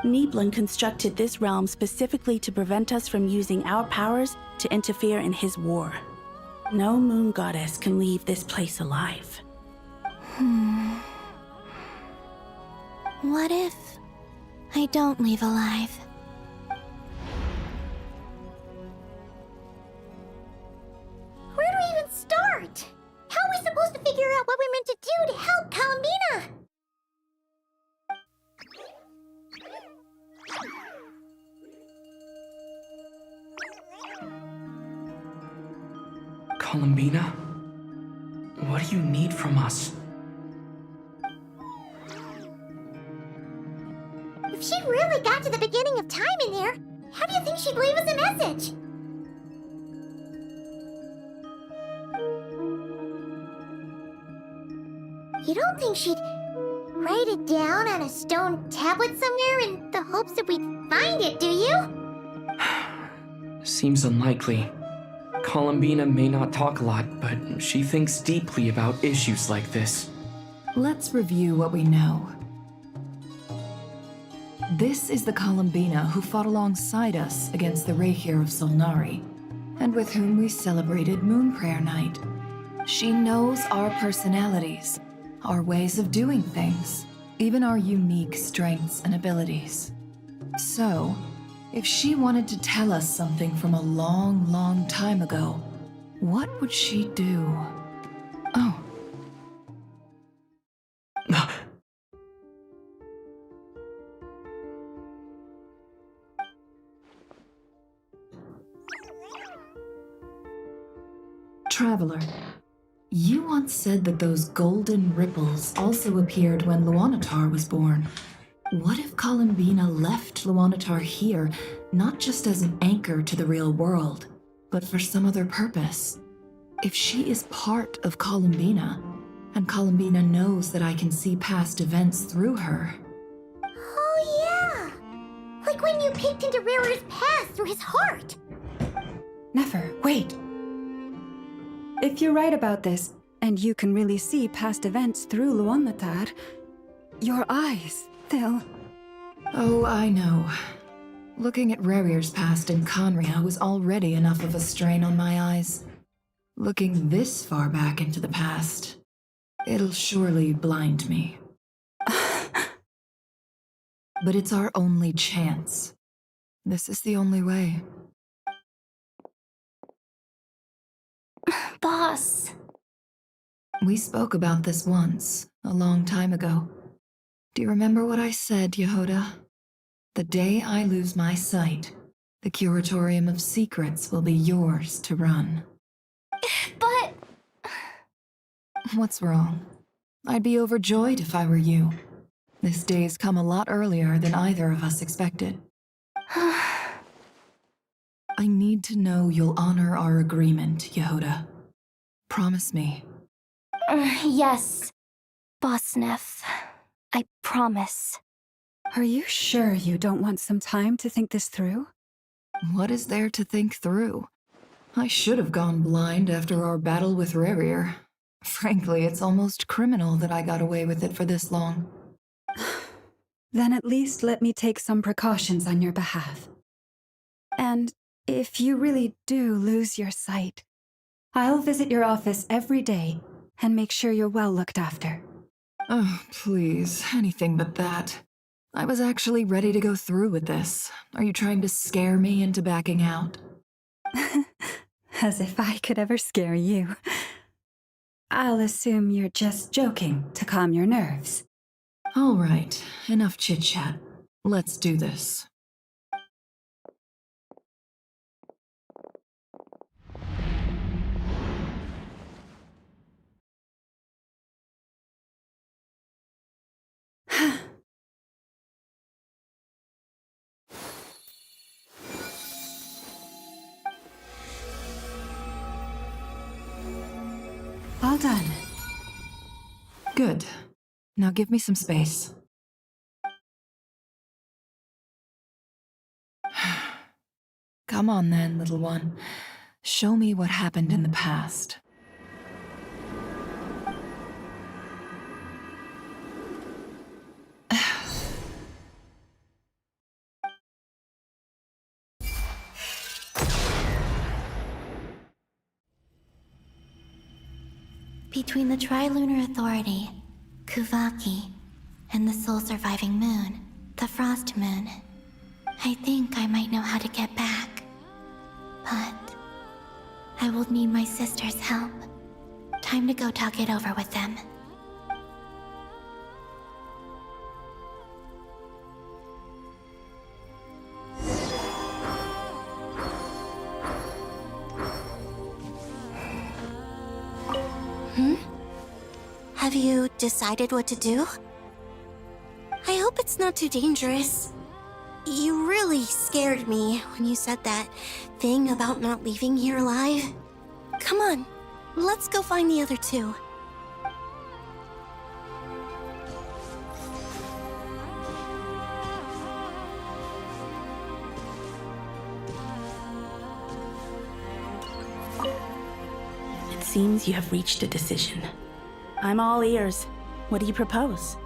Niblin constructed this realm specifically to prevent us from using our powers to interfere in his war. No moon goddess can leave this place alive. What if I don't leave alive? Where do we even start? How are we supposed to figure out what we're meant to do to help Columbina? Columbina? What do you need from us? If she really got to the beginning of time in there, how do you think she'd leave us a message? You don't think she'd write it down on a stone tablet somewhere in the hopes that we'd find it, do you? Seems unlikely. Columbina may not talk a lot, but she thinks deeply about issues like this. Let's review what we know. This is the Columbina who fought alongside us against the Rahir of Solnari, and with whom we celebrated Moon Prayer Night. She knows our personalities, our ways of doing things, even our unique strengths and abilities. So, if she wanted to tell us something from a long, long time ago, what would she do? Oh. Traveler, you once said that those golden ripples also appeared when Luanatar was born. What if Columbina left Luanatar here, not just as an anchor to the real world, but for some other purpose? If she is part of Columbina, and Columbina knows that I can see past events through her. Oh yeah! Like when you peeked into Rare's past through his heart! Never, wait. If you're right about this, and you can really see past events through Luanatar, your eyes, they'll... Oh, I know. Looking at Rare's past in Conria was already enough of a strain on my eyes. Looking this far back into the past, it'll surely blind me. But it's our only chance. This is the only way. Boss. We spoke about this once, a long time ago. Do you remember what I said, Yehoda? The day I lose my sight, the Curatorium of Secrets will be yours to run. But... What's wrong? I'd be overjoyed if I were you. This day's come a lot earlier than either of us expected. I need to know you'll honor our agreement, Yehoda. Promise me. Yes, Boss Neff. I promise. Are you sure you don't want some time to think this through? What is there to think through? I should have gone blind after our battle with Rarier. Frankly, it's almost criminal that I got away with it for this long. Then at least let me take some precautions on your behalf. And if you really do lose your sight, I'll visit your office every day and make sure you're well looked after. Oh, please, anything but that. I was actually ready to go through with this. Are you trying to scare me into backing out? As if I could ever scare you. I'll assume you're just joking to calm your nerves. All right, enough chit-chat. Let's do this. All done. Good. Now give me some space. Come on then, little one. Show me what happened in the past. Between the Trilunar Authority, Kuvaki, and the sole-surviving moon, the Frost Moon, I think I might know how to get back. But I will need my sister's help. Time to go talk it over with them. Have you decided what to do? I hope it's not too dangerous. You really scared me when you said that thing about not leaving here alive. Come on, let's go find the other two. It seems you have reached a decision. I'm all ears. What do you propose?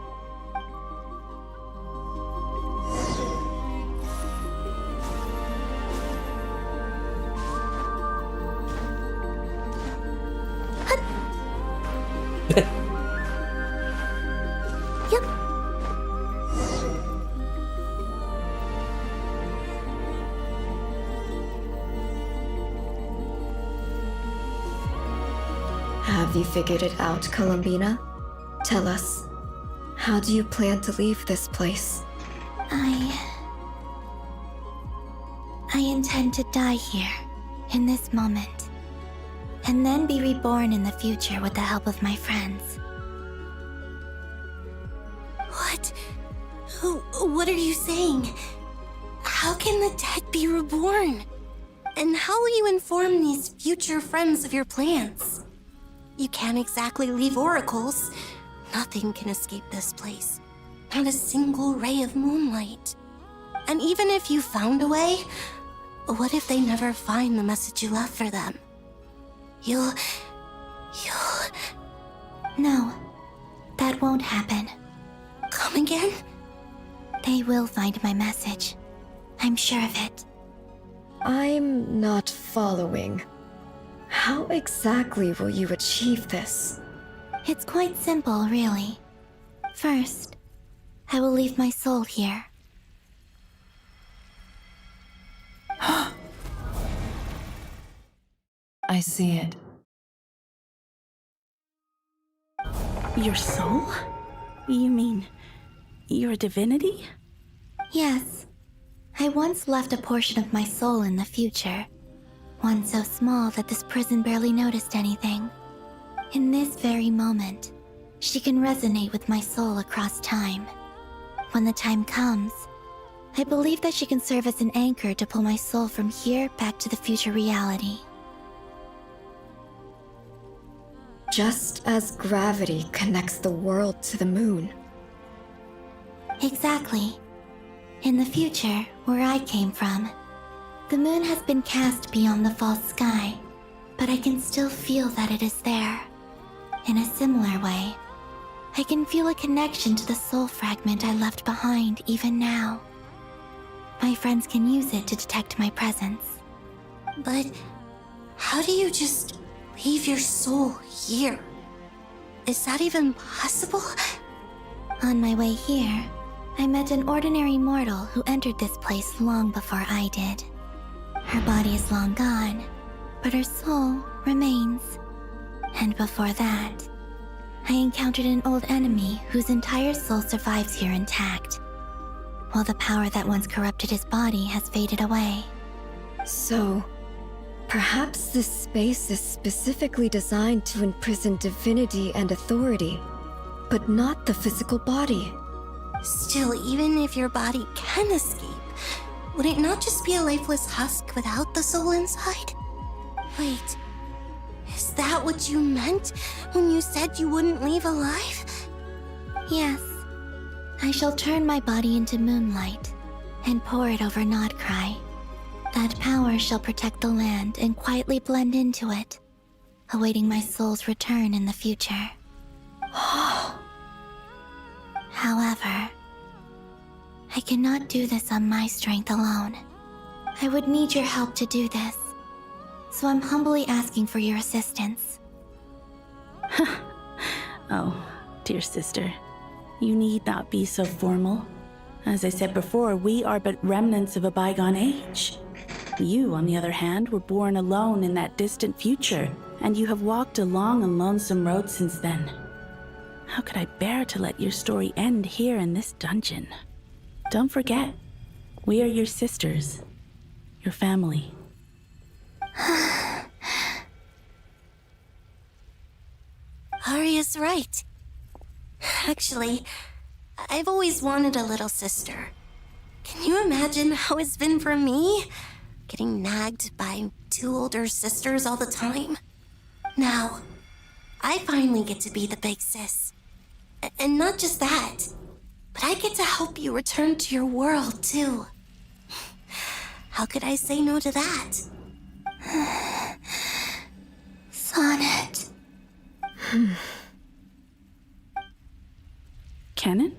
Have you figured it out, Columbina? Tell us, how do you plan to leave this place? I intend to die here, in this moment, and then be reborn in the future with the help of my friends. What? What are you saying? How can the dead be reborn? And how will you inform these future friends of your plans? You can't exactly leave oracles. Nothing can escape this place. Not a single ray of moonlight. And even if you found a way, what if they never find the message you left for them? You'll... No, that won't happen. Come again? They will find my message. I'm sure of it. I'm not following. How exactly will you achieve this? It's quite simple, really. First, I will leave my soul here. I see it. Your soul? You mean you're a divinity? Yes. I once left a portion of my soul in the future. One so small that this prison barely noticed anything. In this very moment, she can resonate with my soul across time. When the time comes, I believe that she can serve as an anchor to pull my soul from here back to the future reality. Just as gravity connects the world to the moon. Exactly. In the future, where I came from, the moon has been cast beyond the false sky, but I can still feel that it is there. In a similar way, I can feel a connection to the soul fragment I left behind even now. My friends can use it to detect my presence. But how do you just leave your soul here? Is that even possible? On my way here, I met an ordinary mortal who entered this place long before I did. Her body is long gone, but her soul remains. And before that, I encountered an old enemy whose entire soul survives here intact, while the power that once corrupted his body has faded away. So, perhaps this space is specifically designed to imprison divinity and authority, but not the physical body. Still, even if your body can escape, would it not just be a lifeless husk without the soul inside? Wait, Is that what you meant when you said you wouldn't leave alive? Yes. I shall turn my body into moonlight and pour it over Nod Krai. That power shall protect the land and quietly blend into it, awaiting my soul's return in the future. However, I cannot do this on my strength alone. I would need your help to do this, so I'm humbly asking for your assistance. Oh, dear sister, you need not be so formal. As I said before, we are but remnants of a bygone age. You, on the other hand, were born alone in that distant future, and you have walked a long and lonesome road since then. How could I bear to let your story end here in this dungeon? Don't forget, we are your sisters, your family. Arya's right. Actually, I've always wanted a little sister. Can you imagine how it's been for me? Getting nagged by 2 older sisters all the time. Now, I finally get to be the big sis. And not just that, but I get to help you return to your world, too. How could I say no to that? Sonnet. Canon?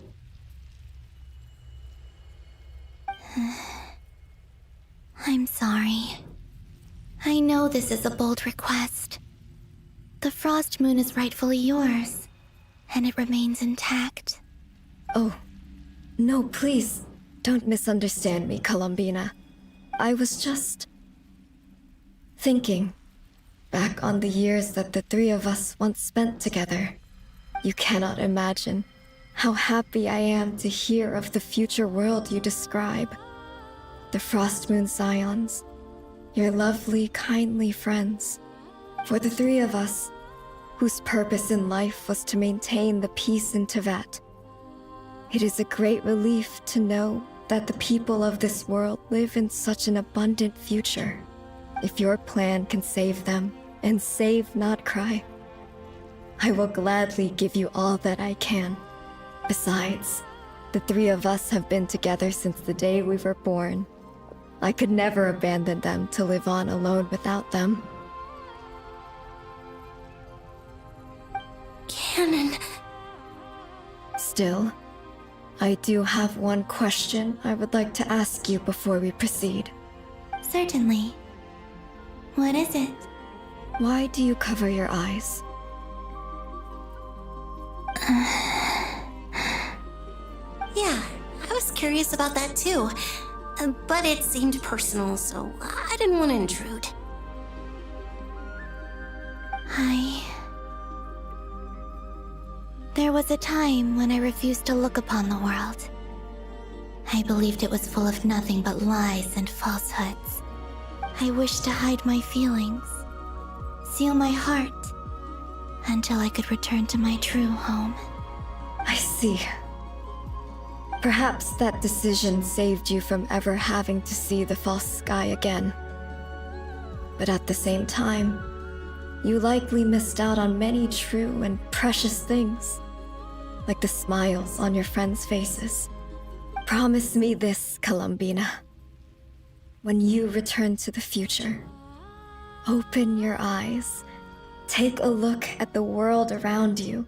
I'm sorry. I know this is a bold request. The Frost Moon is rightfully yours, and it remains intact. Oh, no, please, don't misunderstand me, Columbina. I was just thinking back on the years that the 3 of us once spent together. You cannot imagine how happy I am to hear of the future world you describe. The Frost Moon Scions, your lovely, kindly friends. For the 3 of us, whose purpose in life was to maintain the peace in Teyvat. It is a great relief to know that the people of this world live in such an abundant future. If your plan can save them and save Nod Krai, I will gladly give you all that I can. Besides, the 3 of us have been together since the day we were born. I could never abandon them to live on alone without them. Canon. Still, I do have one question I would like to ask you before we proceed. Certainly. What is it? Why do you cover your eyes? Yeah, I was curious about that too. But it seemed personal, so I didn't want to intrude. There was a time when I refused to look upon the world. I believed it was full of nothing but lies and falsehoods. I wished to hide my feelings, seal my heart, until I could return to my true home. I see. Perhaps that decision saved you from ever having to see the false sky again. But at the same time, you likely missed out on many true and precious things, like the smiles on your friends' faces. Promise me this, Columbina. When you return to the future, open your eyes, take a look at the world around you,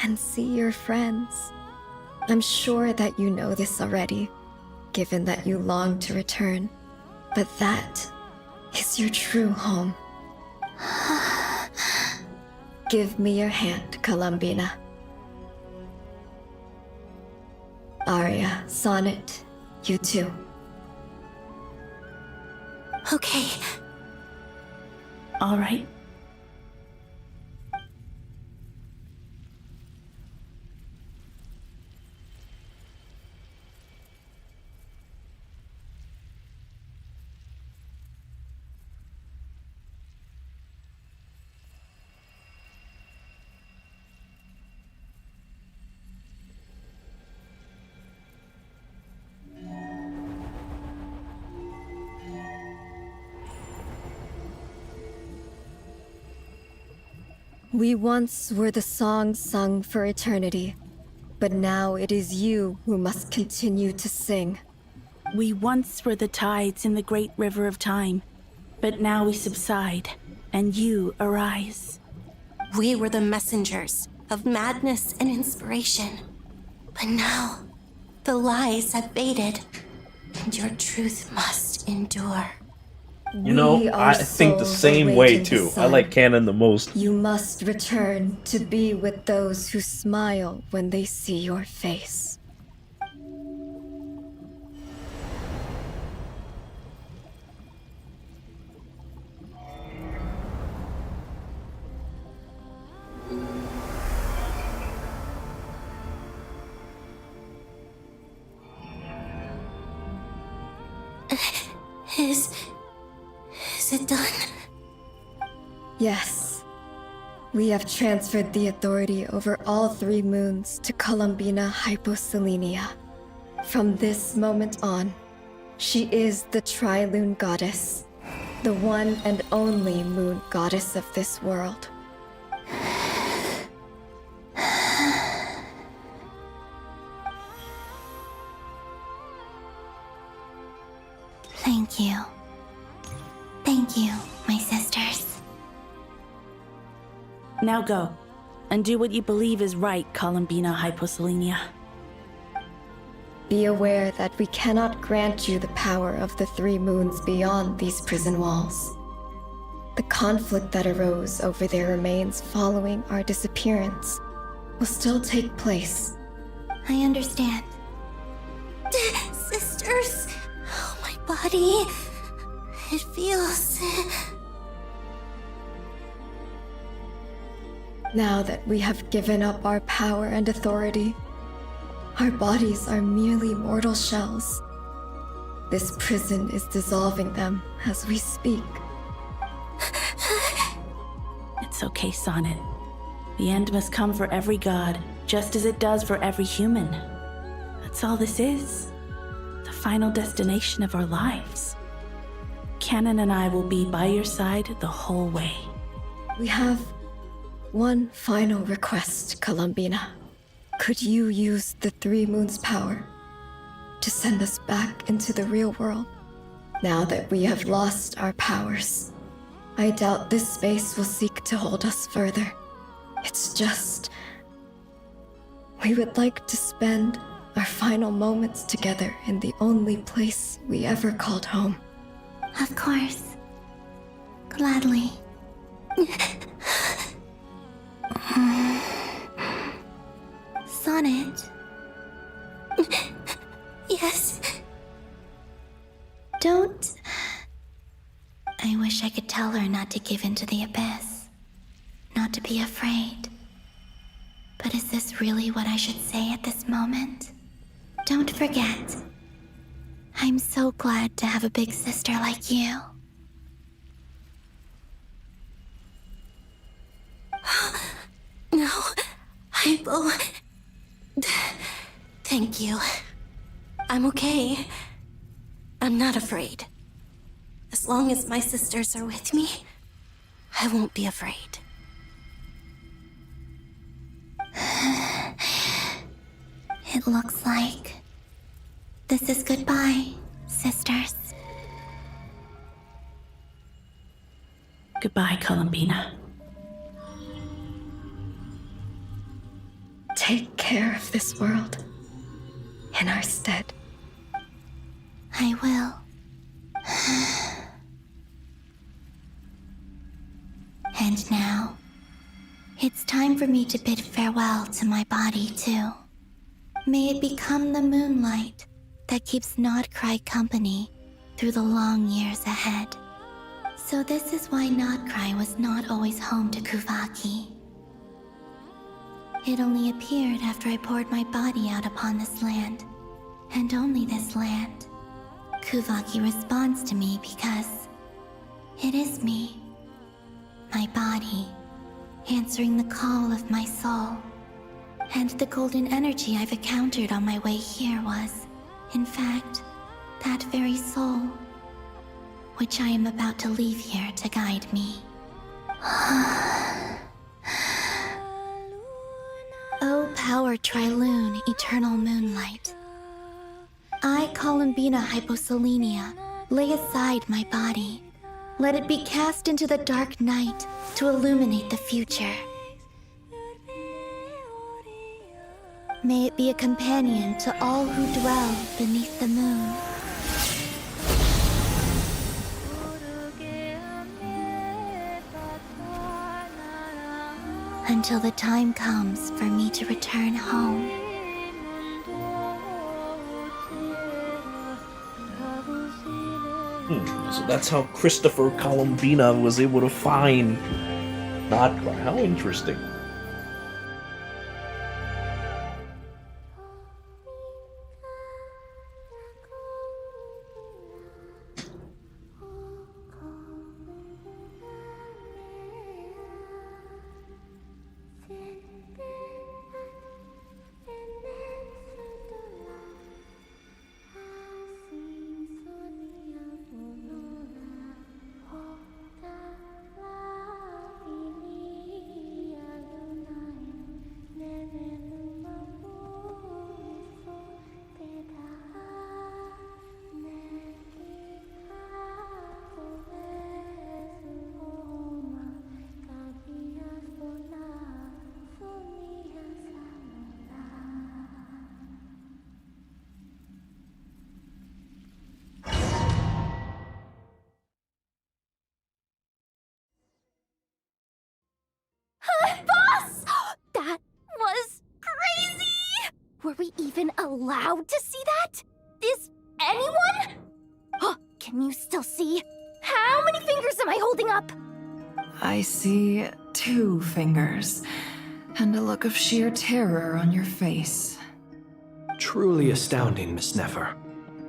and see your friends. I'm sure that you know this already, given that you long to return, but that is your true home. Give me your hand, Columbina. Arya, Sonnet, you too. Okay. All right. We once were the song sung for eternity, but now it is you who must continue to sing. We once were the tides in the great river of time, but now we subside, and you arise. We were the messengers of madness and inspiration. But now, the lies have faded, and your truth must endure. You know, I think the same way too. I like canon the most. You must return to be with those who smile when they see your face. Is it done? Yes. We have transferred the authority over all 3 moons to Columbina Hyposelenia. From this moment on, she is the Tri-Lune Goddess, the one and only moon goddess of this world. Thank you. Thank you, my sisters. Now go, and do what you believe is right, Columbina Hyposelenia. Be aware that we cannot grant you the power of the 3 moons beyond these prison walls. The conflict that arose over their remains following our disappearance will still take place. I understand. Sisters, oh, my body. It feels... Now that we have given up our power and authority, our bodies are merely mortal shells. This prison is dissolving them as we speak. It's okay, Sonnet. The end must come for every god, just as it does for every human. That's all this is. The final destination of our lives. Canon and I will be by your side the whole way. We have one final request, Columbina. Could you use the 3 moons' power to send us back into the real world? Now that we have lost our powers, I doubt this space will seek to hold us further. It's just... we would like to spend our final moments together in the only place we ever called home. Of course. Gladly. Sonnet. Yes. Don't... I wish I could tell her not to give in to the abyss. Not to be afraid. But is this really what I should say at this moment? Don't forget. I'm so glad to have a big sister like you. No, Hypo. Thank you. I'm okay. I'm not afraid. As long as my sisters are with me, I won't be afraid. It looks like this is goodbye, sisters. Goodbye, Columbina. Take care of this world in our stead. I will. And now, it's time for me to bid farewell to my body, too. May it become the moonlight that keeps Nod Krai company through the long years ahead. So this is why Nod Krai was not always home to Kuvaki. It only appeared after I poured my body out upon this land, and only this land. Kuvaki responds to me because it is me, my body, answering the call of my soul. And the golden energy I've encountered on my way here was, in fact, that very soul, which I am about to leave here to guide me. power Trilune, eternal moonlight. I, Columbina Hyposelenia, lay aside my body. Let it be cast into the dark night to illuminate the future. May it be a companion to all who dwell beneath the moon. Until the time comes for me to return home. So that's how Christopher Columbina was able to find Nod Krai. How interesting. Boss! That was crazy! Were we even allowed to see that? Is anyone? Oh, can you still see? How many fingers am I holding up? I see 2 fingers, and a look of sheer terror on your face. Truly astounding, Miss Nefer.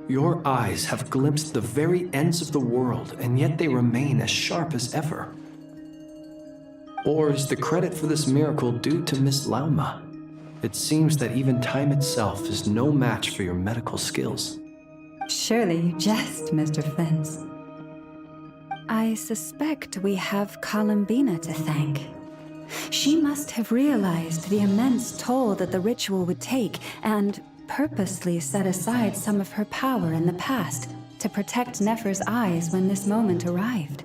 Your eyes have glimpsed the very ends of the world, and yet they remain as sharp as ever. Or is the credit for this miracle due to Miss Lauma? It seems that even time itself is no match for your medical skills. Surely you jest, Mr. Flins. I suspect we have Columbina to thank. She must have realized the immense toll that the ritual would take and purposely set aside some of her power in the past to protect Nefer's eyes when this moment arrived.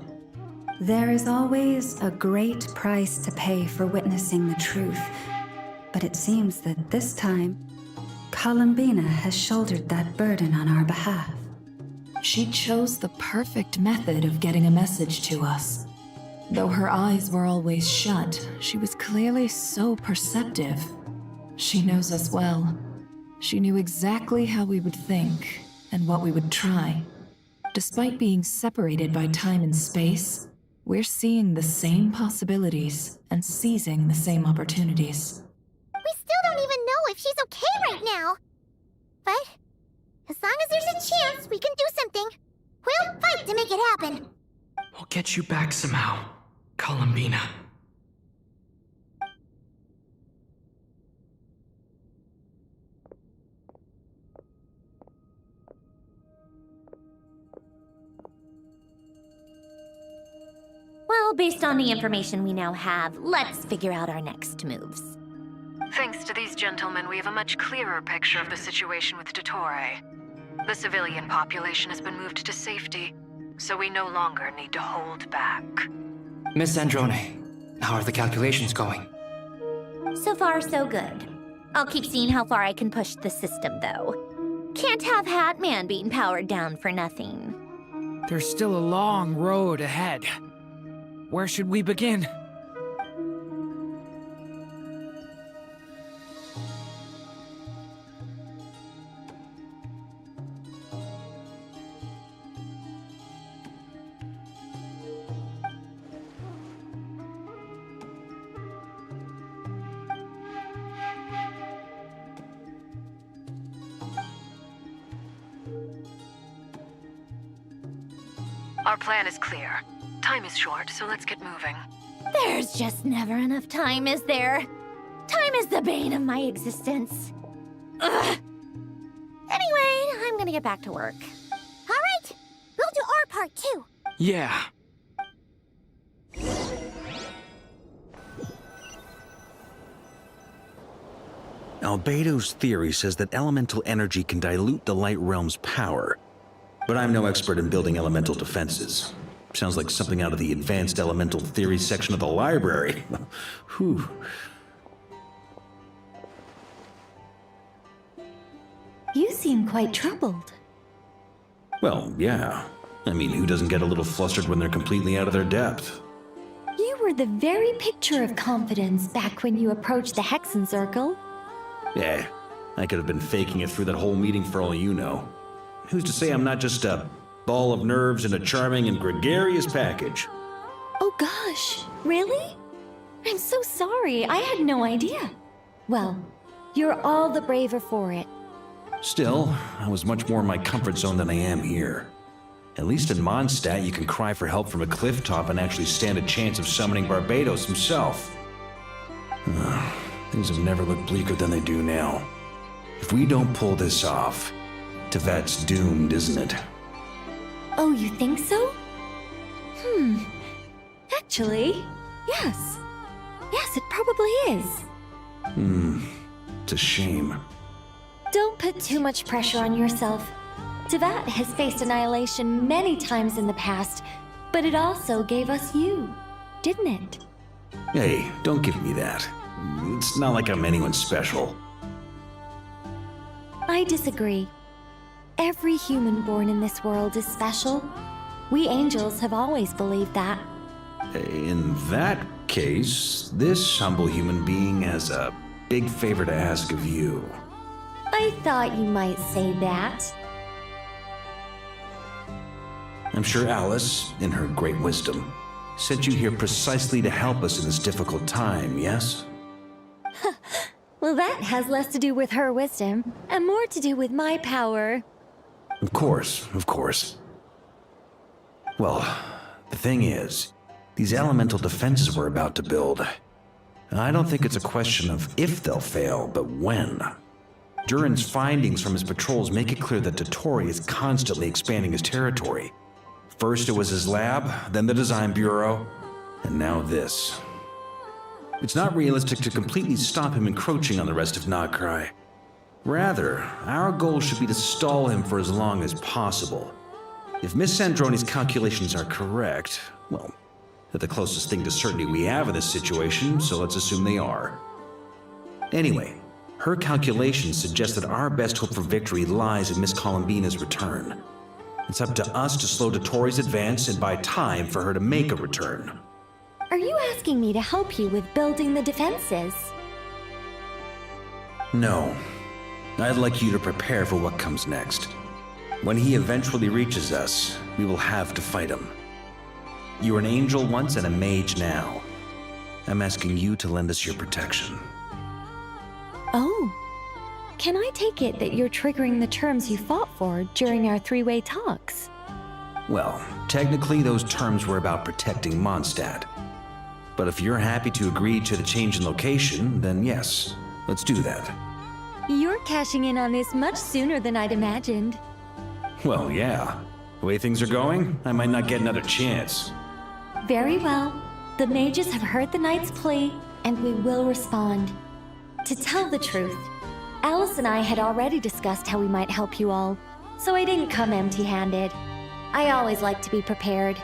There is always a great price to pay for witnessing the truth, but it seems that this time, Columbina has shouldered that burden on our behalf. She chose the perfect method of getting a message to us. Though her eyes were always shut, she was clearly so perceptive. She knows us well. She knew exactly how we would think and what we would try. Despite being separated by time and space, we're seeing the same possibilities and seizing the same opportunities. We still don't even know if she's okay right now. But as long as there's a chance we can do something, we'll fight to make it happen. We'll get you back somehow, Columbina. Well, based on the information we now have, let's figure out our next moves. Thanks to these gentlemen, we have a much clearer picture of the situation with Dottore. The civilian population has been moved to safety, so we no longer need to hold back. Miss Androne, how are the calculations going? So far, so good. I'll keep seeing how far I can push the system, though. Can't have Hatman being powered down for nothing. There's still a long road ahead. Where should we begin? Our plan is clear. Time is short, so let's get moving. There's just never enough time, is there? Time is the bane of my existence. Ugh. Anyway, I'm gonna get back to work. All right, we'll do our part too. Yeah. Albedo's theory says that elemental energy can dilute the light realm's power, but I'm no expert in building elemental defenses. Sounds like something out of the advanced elemental theory section of the library. Whew. You seem quite troubled. Well, yeah. I mean, who doesn't get a little flustered when they're completely out of their depth? You were the very picture of confidence back when you approached the Hexen Circle. Yeah, I could have been faking it through that whole meeting for all you know. Who's to say I'm not just a ball of nerves in a charming and gregarious package? Oh gosh, really? I'm so sorry, I had no idea. Well, you're all the braver for it. Still, I was much more in my comfort zone than I am here. At least in Mondstadt, you can cry for help from a cliff top and actually stand a chance of summoning Barbados himself. Things have never looked bleaker than they do now. If we don't pull this off, Tevat's doomed, isn't it? Oh, you think so? Actually, yes. Yes, it probably is. It's a shame. Don't put too much pressure on yourself. Tevat has faced annihilation many times in the past, but it also gave us you, didn't it? Hey, don't give me that. It's not like I'm anyone special. I disagree. Every human born in this world is special. We angels have always believed that. In that case, this humble human being has a big favor to ask of you. I thought you might say that. I'm sure Alice, in her great wisdom, sent you here precisely to help us in this difficult time, yes? Well, that has less to do with her wisdom, and more to do with my power. Of course, of course. Well, the thing is, these elemental defenses we're about to build, I don't think it's a question of if they'll fail, but when. Durin's findings from his patrols make it clear that Totori is constantly expanding his territory. First it was his lab, then the design bureau, and now this. It's not realistic to completely stop him encroaching on the rest of Nod Krai. Rather, our goal should be to stall him for as long as possible. If Miss Sandroni's calculations are correct, well, they're the closest thing to certainty we have in this situation, so let's assume they are. Anyway, her calculations suggest that our best hope for victory lies in Miss Columbina's return. It's up to us to slow Totori's advance and buy time for her to make a return. Are you asking me to help you with building the defenses? No. I'd like you to prepare for what comes next. When he eventually reaches us, we will have to fight him. You were an angel once and a mage now. I'm asking you to lend us your protection. Oh. Can I take it that you're triggering the terms you fought for during our three-way talks? Well, technically those terms were about protecting Mondstadt. But if you're happy to agree to the change in location, then yes, let's do that. You're cashing in on this much sooner than I'd imagined. Well, yeah. The way things are going, I might not get another chance. Very well. The mages have heard the knight's plea, and we will respond. To tell the truth, Alice and I had already discussed how we might help you all, so I didn't come empty-handed. I always like to be prepared.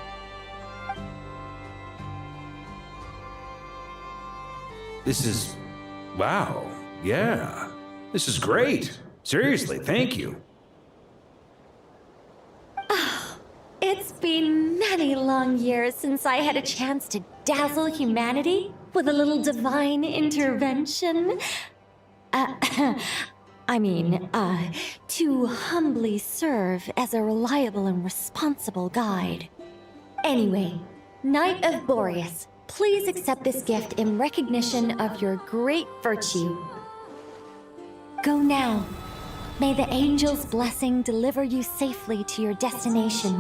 This is... wow. Yeah. This is great. Seriously, thank you. It's been many long years since I had a chance to dazzle humanity with a little divine intervention. To humbly serve as a reliable and responsible guide. Anyway, Knight of Boreas, please accept this gift in recognition of your great virtue. Go now. May the angel's blessing deliver you safely to your destination.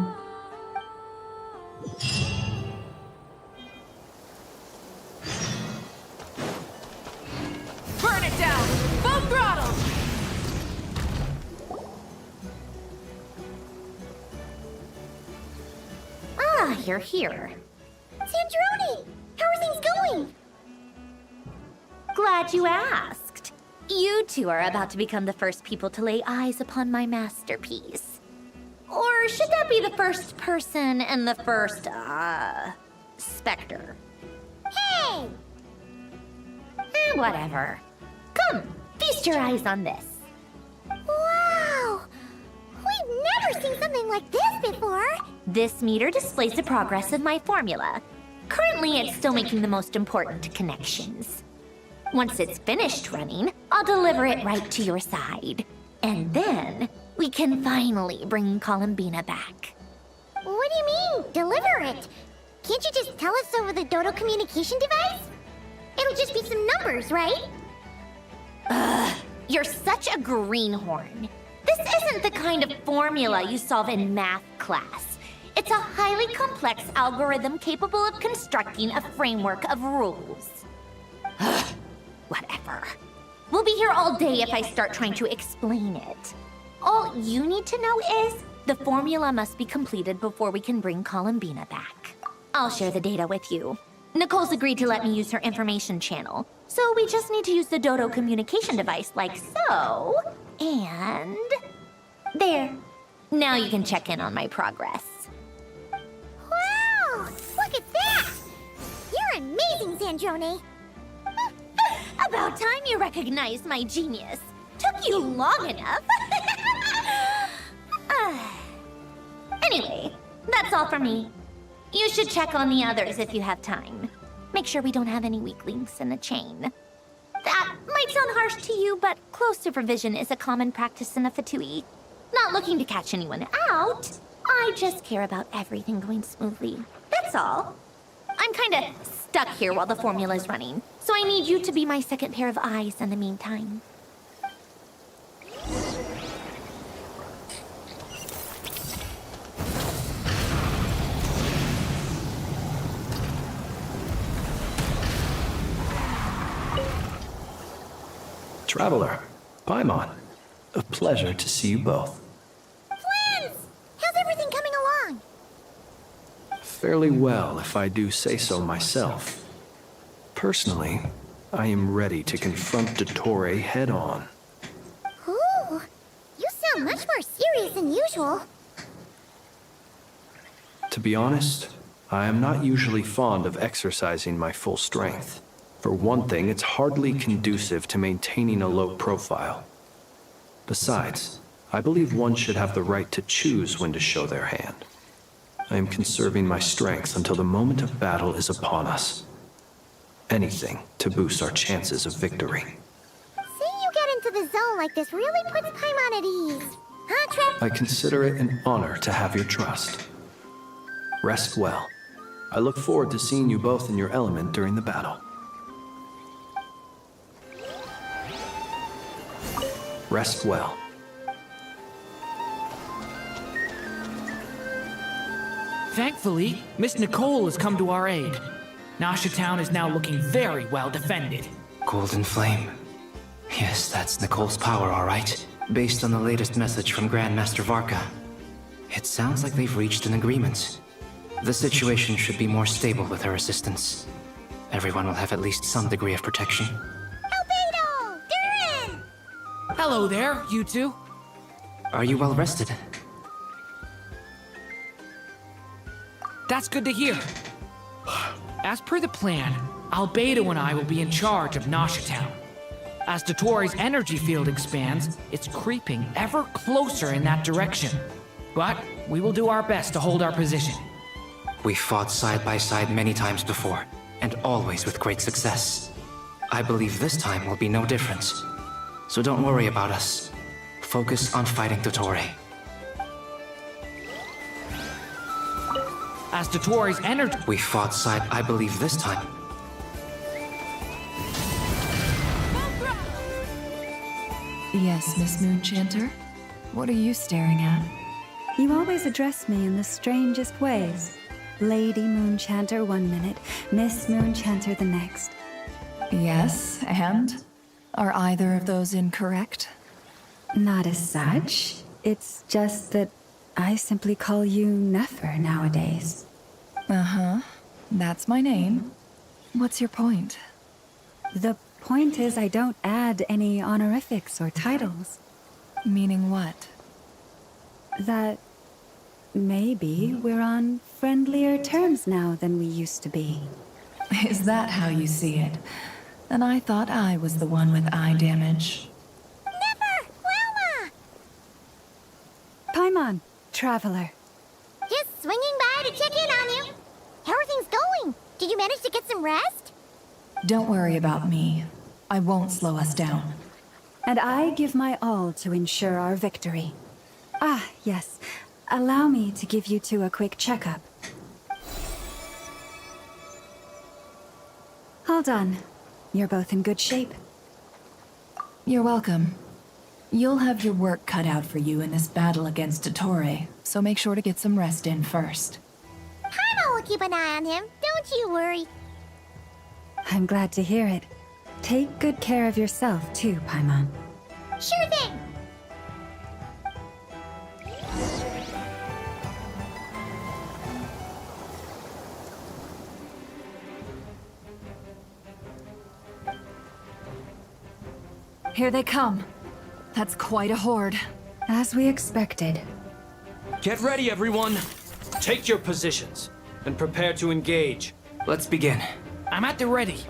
Burn it down! Full throttle! Ah, you're here. Sandroni! How are things going? Glad you asked. You two are about to become the first people to lay eyes upon my masterpiece. Or should that be the first person and the first, specter? Hey! Whatever. Come, feast your eyes on this. Wow! We've never seen something like this before! This meter displays the progress of my formula. Currently, it's still making the most important connections. Once it's finished running, I'll deliver it right to your side. And then, we can finally bring Columbina back. What do you mean, deliver it? Can't you just tell us over the Dodo communication device? It'll just be some numbers, right? Ugh, you're such a greenhorn. This isn't the kind of formula you solve in math class. It's a highly complex algorithm capable of constructing a framework of rules. Ugh, whatever. We'll be here all day if I start trying to explain it. All you need to know is the formula must be completed before we can bring Columbina back. I'll share the data with you. Nicole's agreed to let me use her information channel, so we just need to use the Dodo communication device like so. And there. Now you can check in on my progress. Wow! Look at that! You're amazing, Zandrone! About time you recognized my genius. Took you long enough. Anyway, that's all for me. You should check on the others if you have time. Make sure we don't have any weak links in the chain. That might sound harsh to you, but close supervision is a common practice in the Fatui. Not looking to catch anyone out. I just care about everything going smoothly. That's all. I'm kinda stuck here while the formula's running, so I need you to be my second pair of eyes in the meantime. Traveler, Paimon, a pleasure to see you both. Twins! How's everything coming along? Fairly well, if I do say so myself. Personally, I am ready to confront Dottore head-on. Ooh, you sound much more serious than usual. To be honest, I am not usually fond of exercising my full strength. For one thing, it's hardly conducive to maintaining a low profile. Besides, I believe one should have the right to choose when to show their hand. I am conserving my strength until the moment of battle is upon us. Anything to boost our chances of victory. Seeing you get into the zone like this really puts Paimon at ease. Huh, Trev? I consider it an honor to have your trust. Rest well. I look forward to seeing you both in your element during the battle. Rest well. Thankfully, Miss Nicole has come to our aid. Nasha Town is now looking very well defended. Golden Flame. Yes, that's Nicole's power, all right. Based on the latest message from Grandmaster Varka. It sounds like they've reached an agreement. The situation should be more stable with her assistance. Everyone will have at least some degree of protection. Albedo! Durin! Hello there, you two. Are you well rested? That's good to hear. As per the plan, Albedo and I will be in charge of Nasha Town. As Dottore's energy field expands, it's creeping ever closer in that direction. But we will do our best to hold our position. We fought side by side many times before, and always with great success. I believe this time will be no different. So don't worry about us. Focus on fighting Dottore. As Dottore's energy... We fought side, I believe this time. Yes, Miss Moonchanter? What are you staring at? You always address me in the strangest ways. Lady Moonchanter one minute, Miss Moonchanter the next. Yes, and? Are either of those incorrect? Not as such. It's just that I simply call you Nefer nowadays. Uh-huh. That's my name. What's your point? The Point is, I don't add any honorifics or titles. Meaning what? That maybe we're on friendlier terms now than we used to be. Is that how you see it? Then I thought I was the one with eye damage. Paimon, traveler. Just swinging by to check in on you. How are things going? Did you manage to get some rest? Don't worry about me. I won't slow us down. And I give my all to ensure our victory. Ah, yes. Allow me to give you two a quick checkup. All done. You're both in good shape. You're welcome. You'll have your work cut out for you in this battle against Dottore, so make sure to get some rest in first. Paimon will keep an eye on him. Don't you worry. I'm glad to hear it. Take good care of yourself, too, Paimon. Sure thing. Here they come. That's quite a horde. As we expected. Get ready, everyone. Take your positions and prepare to engage. Let's begin. I'm at the ready.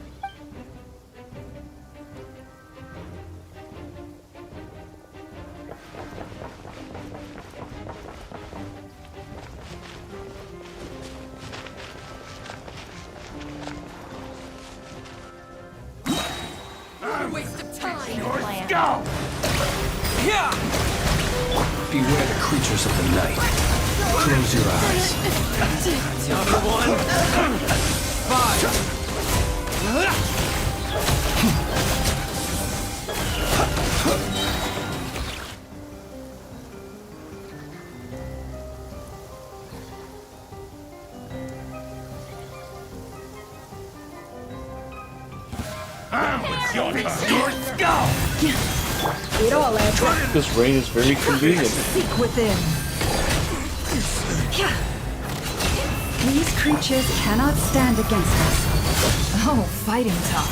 Waste of time. Let's go. Yeah. Beware the creatures of the night. Close your eyes. Number 1. 5. It's your turn. Let's go. It all adds up. This rain is very convenient. Seek within. These creatures cannot stand against us. Oh, fighting talk.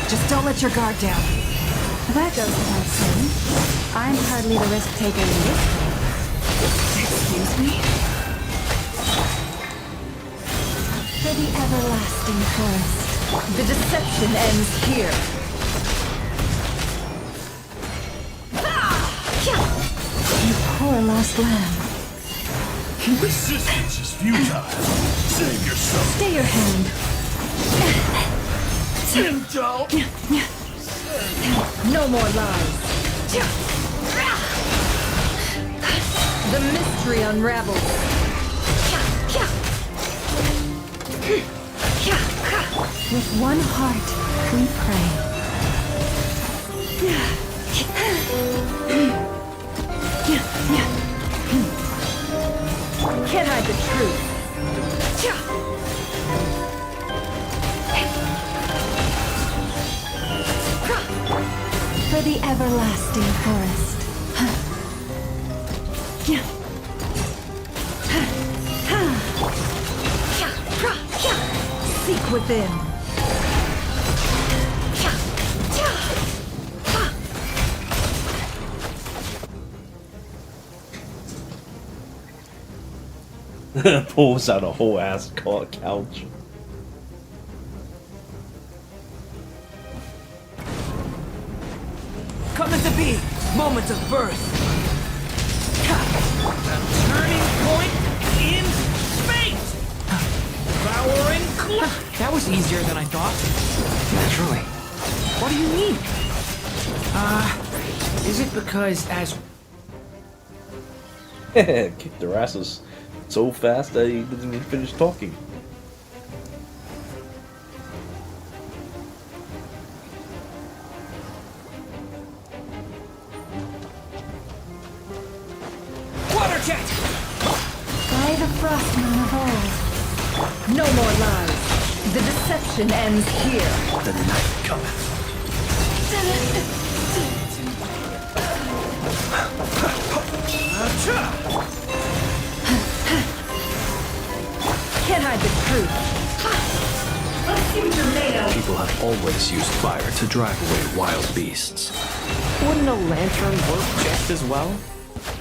Just don't let your guard down. That goes without saying. I'm hardly the risk taker in this. Excuse me? For the everlasting forest. The deception ends here. You poor lost lamb. Resistance is futile. Save yourself. Stay your hand. No more lies. The mystery unravels. With one heart, we pray. Can't hide the truth. For the everlasting forest. Seek within. Pulls out a whole ass couch. Come to be. Moments of birth. Turning point in space! Power and that was easier than I thought. Naturally. What do you mean? Is it because as... Kicked their asses so fast that he didn't even finish talking. Water jet! By the frost moon of old. No more lies. The deception ends here. The night cometh. Can't hide the truth. Let's see what you're made of. People have always used fire to drive away wild beasts. Wouldn't a lantern work just as well?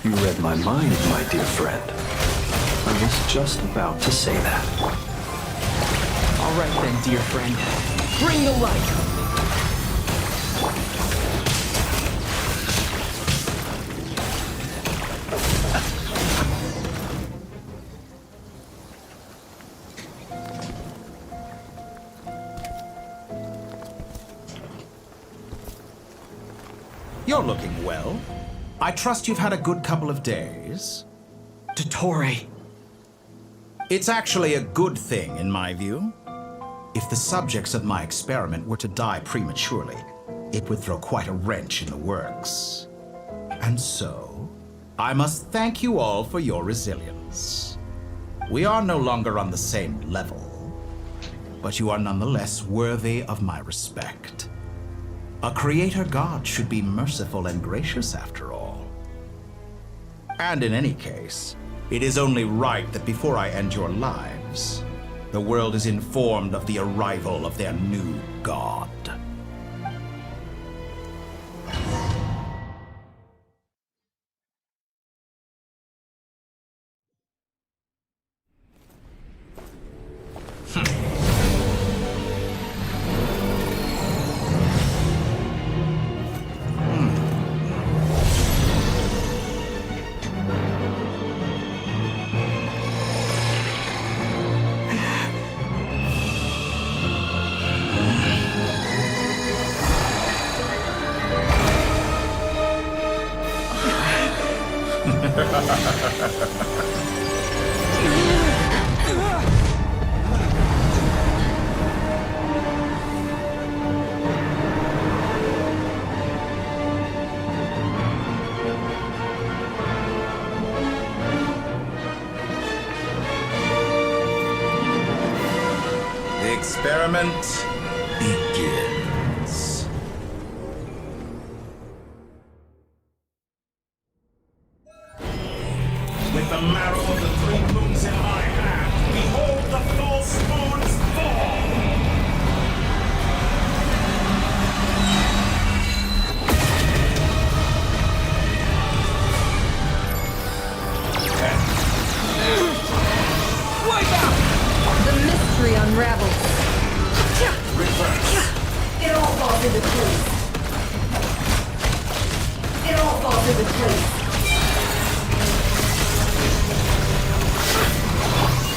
You read my mind, my dear friend. I was just about to say that. All right then, dear friend. Bring the light! You're looking well. I trust you've had a good couple of days. Dottore. It's actually a good thing, in my view. If the subjects of my experiment were to die prematurely, it would throw quite a wrench in the works. And so, I must thank you all for your resilience. We are no longer on the same level, but you are nonetheless worthy of my respect. A creator god should be merciful and gracious after all. And in any case, it is only right that before I end your lives, the world is informed of the arrival of their new god. The experiment begins. With the marrow of the three moons in my hand, behold the false moons fall! Wipe out! The mystery unravels. Reverse. It all falls into place. It all falls into place.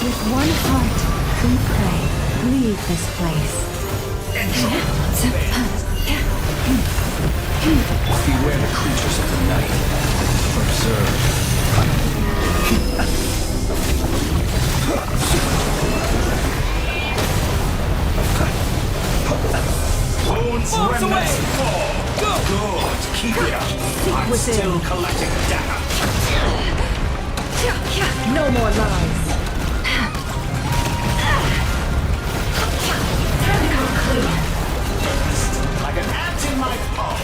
With one heart, we pray, leave this place. Beware the creatures of the night. Observe. Moon's remnants fall! Good, keep it up. I'm still collecting data. No more lies. Time to come clean. Like an ant in my palm.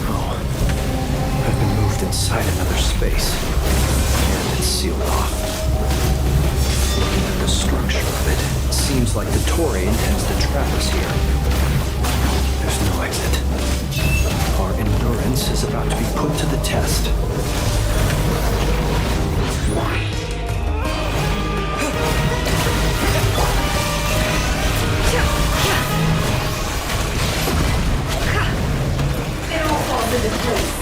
Oh, I've been moved inside another space, and it's sealed off. Looking at the structure of it, it seems like the Tory intends to trap us here. There's no exit. Our endurance is about to be put to the test. It all falls into place.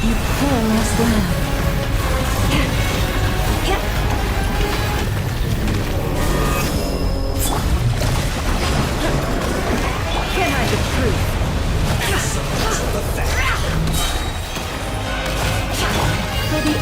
You poor lost lamb. Can't hide the truth. For the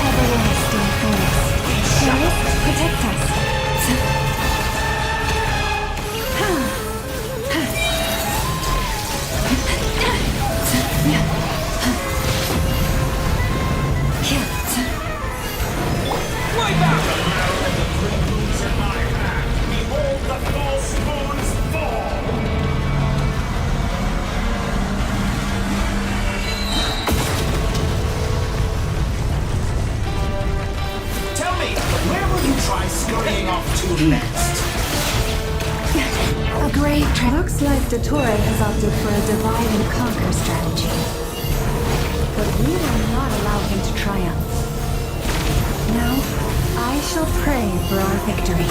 try scurrying off to next. A great looks like Dottore has opted for a divide and conquer strategy. But we will not allow him to triumph. Now, I shall pray for our victory.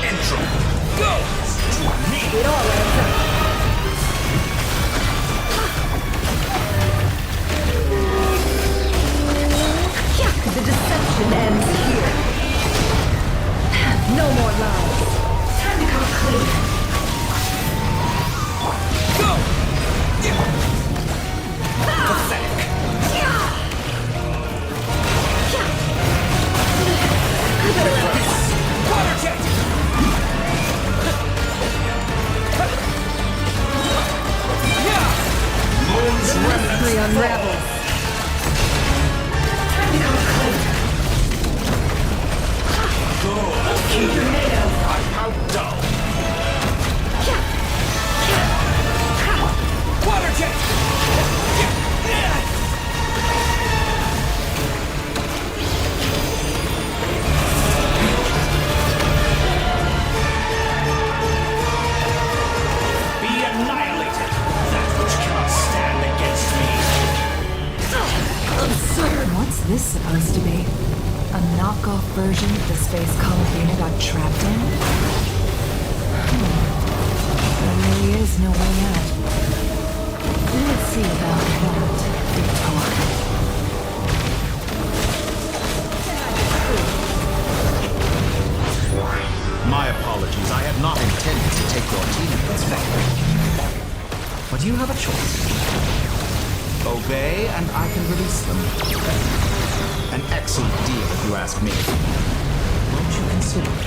Intro. Go! To me! It all ends up. The deception ends here. No more lies. Time to come clean. Go! Pathetic. Water jet! Moon's Mystery unravels. Time to come clean. Keep your nails. How dull. Water jet! Be annihilated, that which cannot stand against me. Absurd. What's this supposed to be? A knockoff version of the space Columbina got trapped in? There really is no way out. Let's see about that, Victor. My apologies, I had not intended to take your teammates back. But you have a choice. Obey and I can release them. An excellent deal if you ask me. Won't you consider it?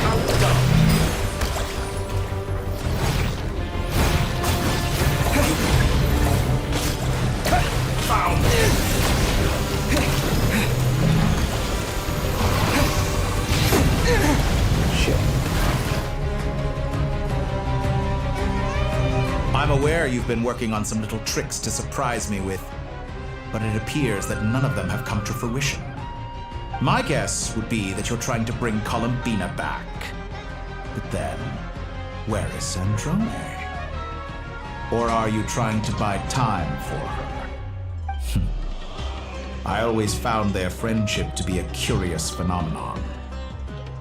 How dumb! Found it! I'm aware you've been working on some little tricks to surprise me with, but it appears that none of them have come to fruition. My guess would be that you're trying to bring Columbina back. But then, where is Sandrone? Or are you trying to buy time for her? I always found their friendship to be a curious phenomenon.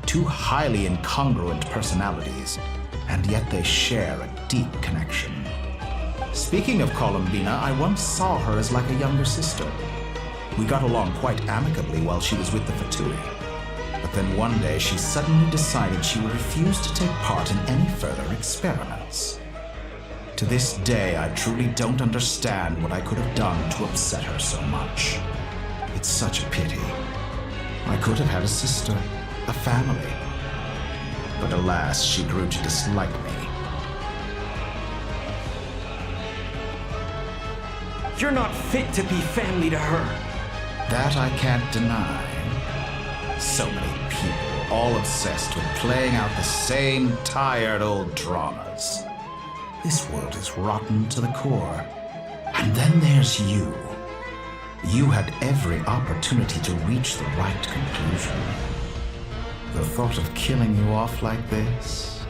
Two highly incongruent personalities, and yet they share a deep connection. Speaking of Columbina, I once saw her as like a younger sister. We got along quite amicably while she was with the Fatui. But then one day she suddenly decided she would refuse to take part in any further experiments. To this day, I truly don't understand what I could have done to upset her so much. It's such a pity. I could have had a sister, a family. But alas, she grew to dislike me. You're not fit to be family to her. That I can't deny. So many people, all obsessed with playing out the same tired old dramas. This world is rotten to the core. And then there's you. You had every opportunity to reach the right conclusion. The thought of killing you off like this?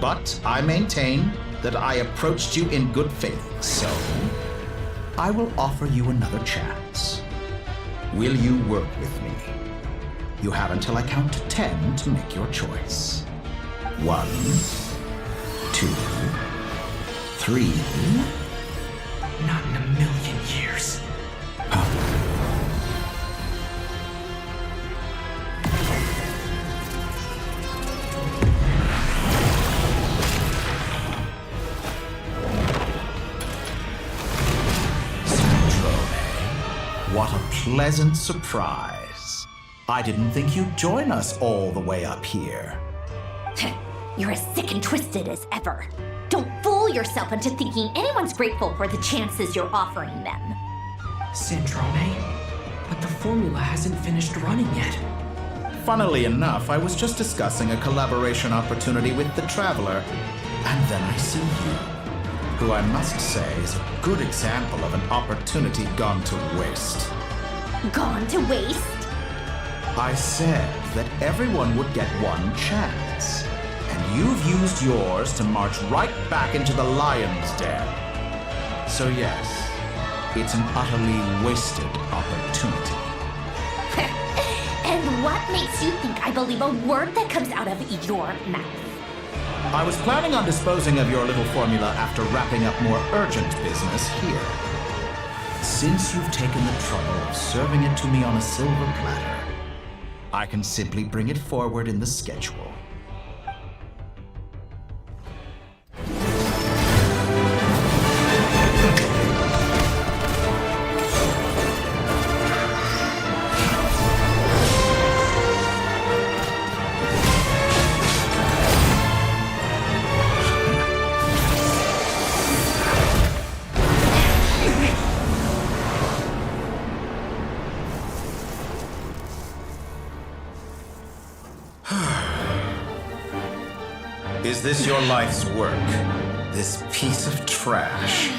But I maintain that I approached you in good faith, so I will offer you another chance. Will you work with me? You have until I count to 10 to make your choice. 1, 2, 3. Not in a million years. What a pleasant surprise. I didn't think you'd join us all the way up here. You're as sick and twisted as ever. Don't fool yourself into thinking anyone's grateful for the chances you're offering them. Sandrone, but the formula hasn't finished running yet. Funnily enough, I was just discussing a collaboration opportunity with the Traveler. And then I see you, who I must say is a good example of an opportunity gone to waste. Gone to waste? I said that everyone would get one chance, and you've used yours to march right back into the lion's den. So yes, it's an utterly wasted opportunity. And what makes you think I believe a word that comes out of your mouth? I was planning on disposing of your little formula after wrapping up more urgent business here. Since you've taken the trouble of serving it to me on a silver platter, I can simply bring it forward in the schedule. Is this your life's work? This piece of trash?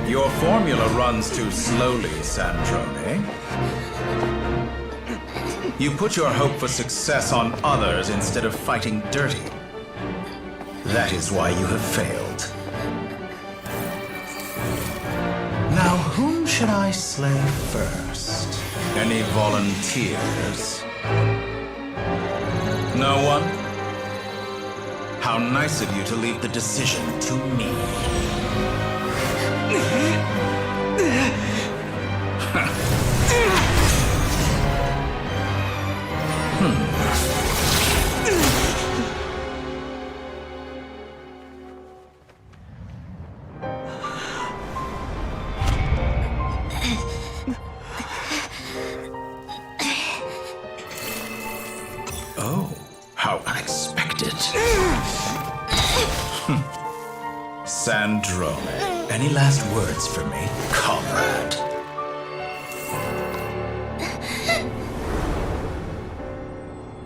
Your formula runs too slowly, Sandrone. You put your hope for success on others instead of fighting dirty. That is why you have failed. Now, whom should I slay first? Any volunteers? No one? How nice of you to leave the decision to me. Oh, how unexpected. Sandrone, any last words for me, comrade?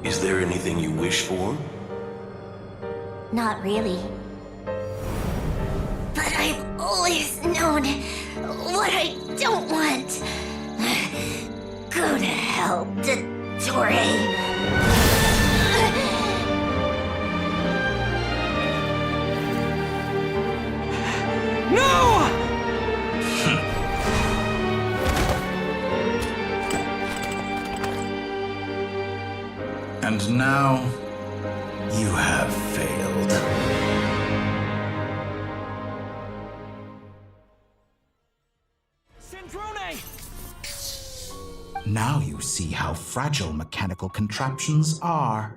Is there anything you wish for? Not really. But I've always known what I don't want. Go to hell, Dottore. No! And now, you have failed. Sandrone! Now you see how fragile mechanical contraptions are.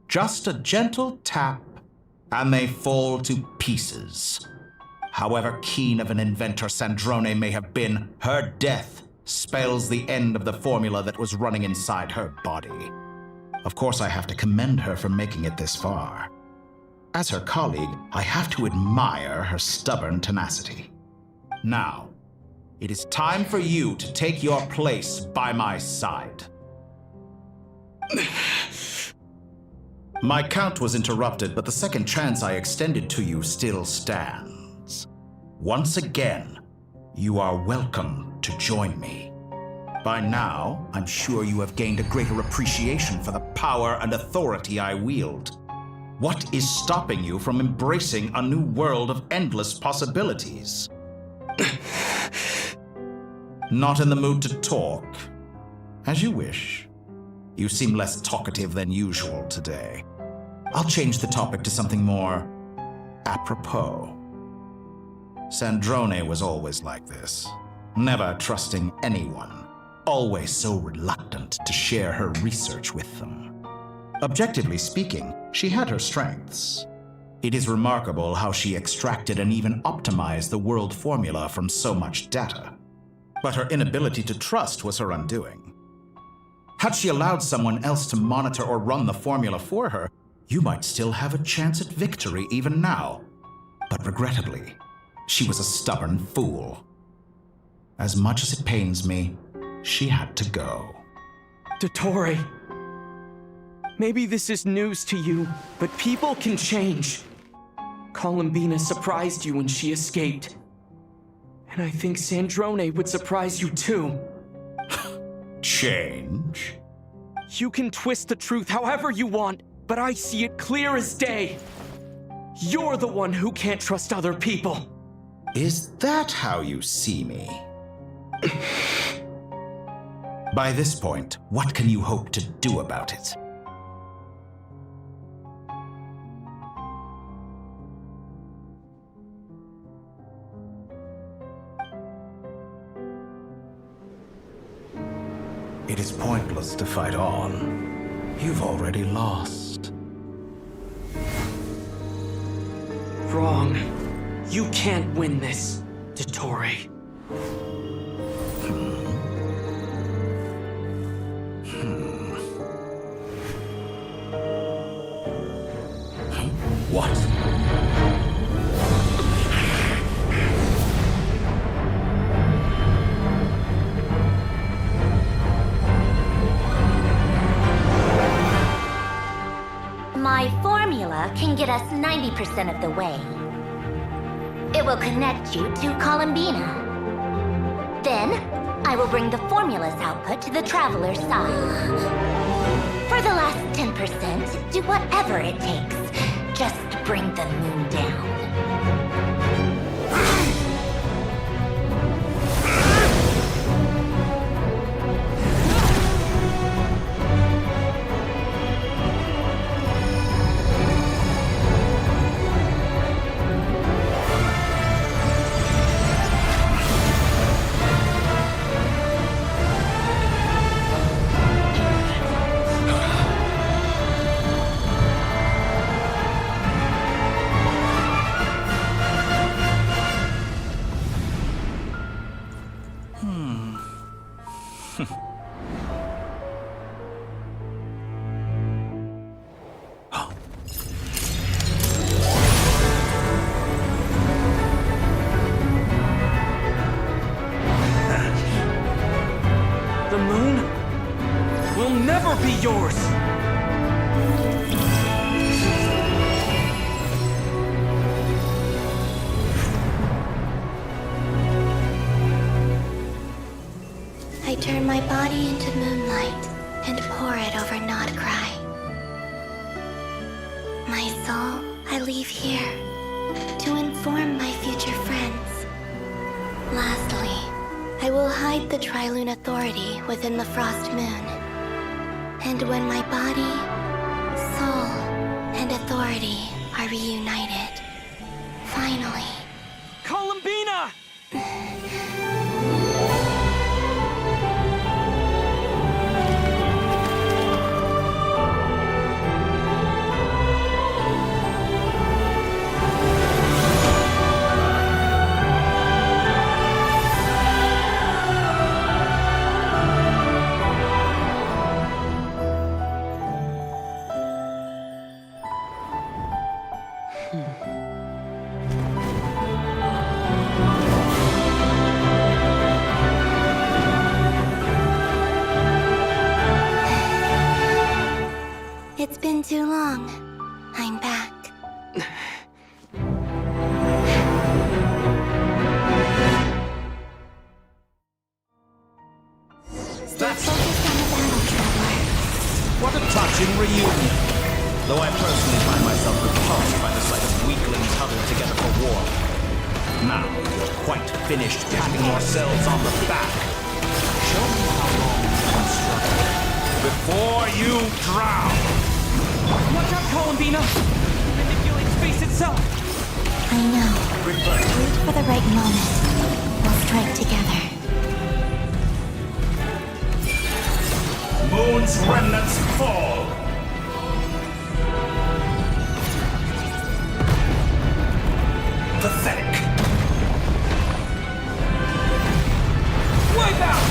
Just a gentle tap, and they fall to pieces. However keen of an inventor Sandrone may have been, her death spells the end of the formula that was running inside her body. Of course, I have to commend her for making it this far. As her colleague, I have to admire her stubborn tenacity. Now, it is time for you to take your place by my side. My count was interrupted, but the second chance I extended to you still stands. Once again, you are welcome to join me. By now, I'm sure you have gained a greater appreciation for the power and authority I wield. What is stopping you from embracing a new world of endless possibilities? Not in the mood to talk? As you wish. You seem less talkative than usual today. I'll change the topic to something more apropos. Sandrone was always like this, never trusting anyone, always so reluctant to share her research with them. Objectively speaking, she had her strengths. It is remarkable how she extracted and even optimized the world formula from so much data. But her inability to trust was her undoing. Had she allowed someone else to monitor or run the formula for her, you might still have a chance at victory even now. But regrettably, she was a stubborn fool. As much as it pains me, she had to go. Dottore, maybe this is news to you, but people can change. Columbina surprised you when she escaped. And I think Sandrone would surprise you too. Change? You can twist the truth however you want, but I see it clear as day. You're the one who can't trust other people. Is that how you see me? By this point, what can you hope to do about it? It is pointless to fight on. You've already lost. Wrong. You can't win this, Dottore. What? My formula can get us 90% of the way. It will connect you to Columbina. Then, I will bring the formula's output to the Traveler's side. For the last 10%, do whatever it takes. Just bring the moon down. The moon will never be yours! I turn my body into moonlight and pour it over Nod Krai. My soul, I leave here to inform my future friends. Lastly, I will hide the Trilune Authority within the Frost Moon. And when my body, soul, and authority are reunited, finally... Columbina! It's been too long. I'm back. Stay focused on the battle, Traveler. What a touching reunion! Though I personally find myself repulsed by the sight of weaklings huddled together for war. Now you're quite finished patting yourselves on the back. Show me how long you can struggle before you drown! Watch out, Columbina! Manipulate space itself! I know. Wait for the right moment. We'll strike together. Moon's remnants fall! Pathetic! Wipe out!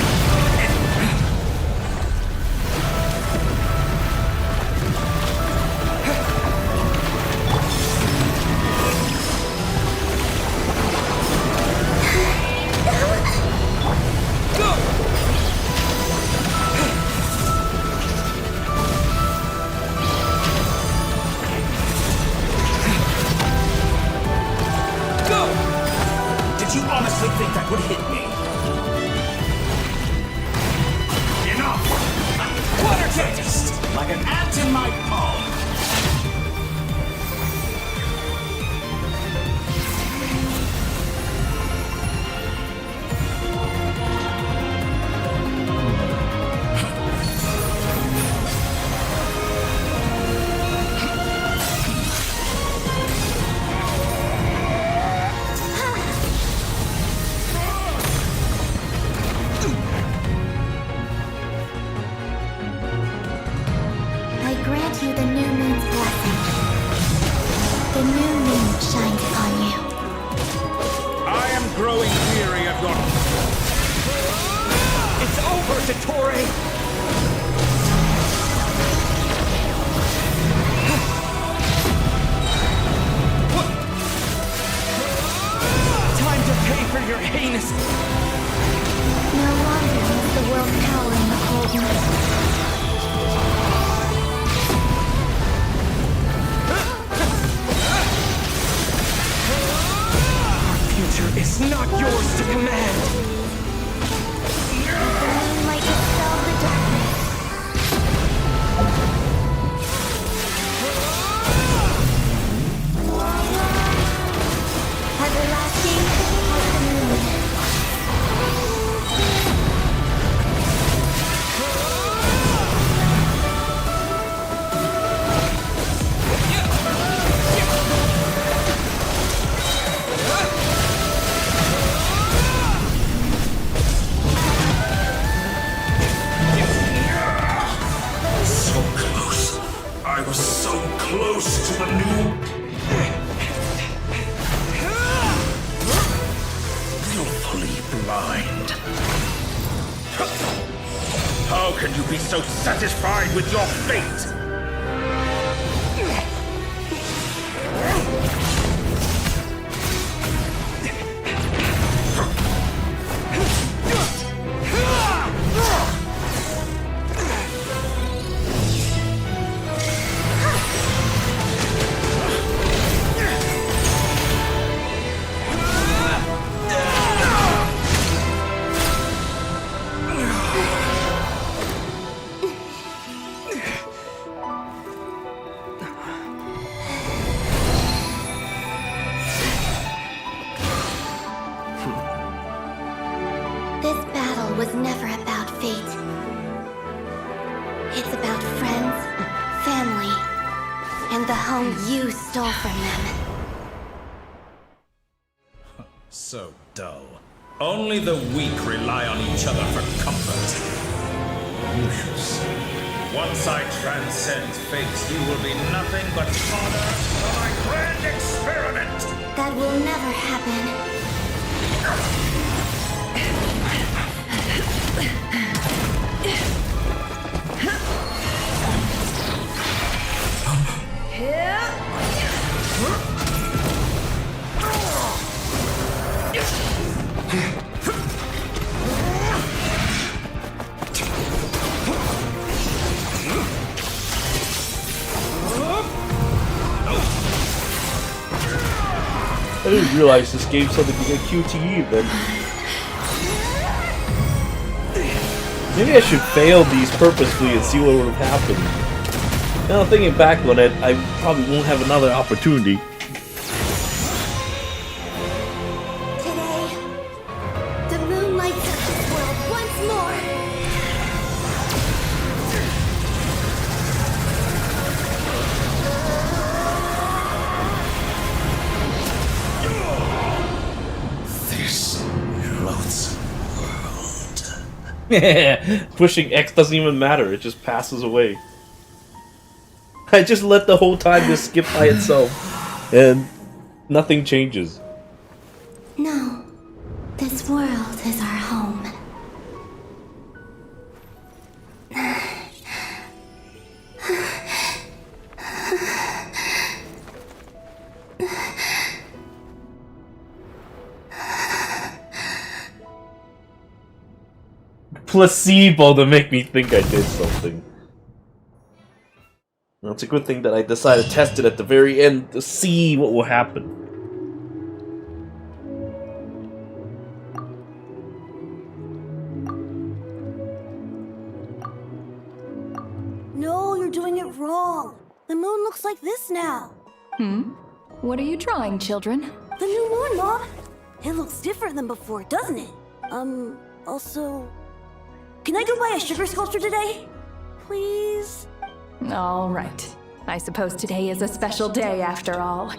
worth it, Torre! Time to pay for your heinous... No longer is the world power in the coldness. Future is not yours to command! The moonlight dispelled the darkness. Everlasting was the moon. So close. I was so close to the new... Willfully blind. How can you be so satisfied with your fate? This battle was never about fate. It's about friends, family, and the home you stole from them. So dull. Only the weak rely on each other for comfort. You shall see. Once I transcend fate, you will be nothing but fodder for my grand experiment! That will never happen. I didn't realize this game said to be a QTE then. Maybe I should fail these purposefully and see what would have happened. Now thinking back on it, I probably won't have another opportunity. Today, the moon lights up this world once more. This loathsome Pushing X doesn't even matter, it just passes away. I just let the whole time just skip by itself, and nothing changes. No, this world is our home. Placebo to make me think I did something. Well, it's a good thing that I decided to test it at the very end to see what will happen. No, you're doing it wrong. The moon looks like this now. What are you drawing, children? The new moon, Mom. It looks different than before, doesn't it? Also... Can I go buy a sugar sculpture today? Please? All right. I suppose today is a special day after all.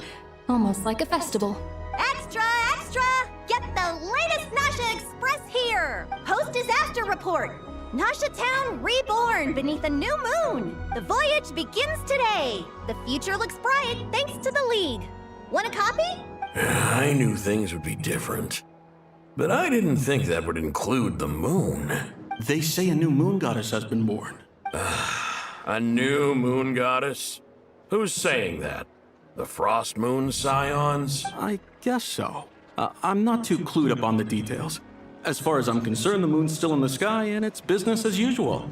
Almost like a festival. Extra, extra! Get the latest Nasha Express here! Post-disaster report! Nasha Town reborn beneath a new moon! The voyage begins today! The future looks bright thanks to the League. Want a copy? I knew things would be different, but I didn't think that would include the moon. They say a new moon goddess has been born. A new moon goddess? Who's saying that? The Frost Moon Scions? I guess so. I'm not too clued up on the details. As far as I'm concerned, the moon's still in the sky and it's business as usual.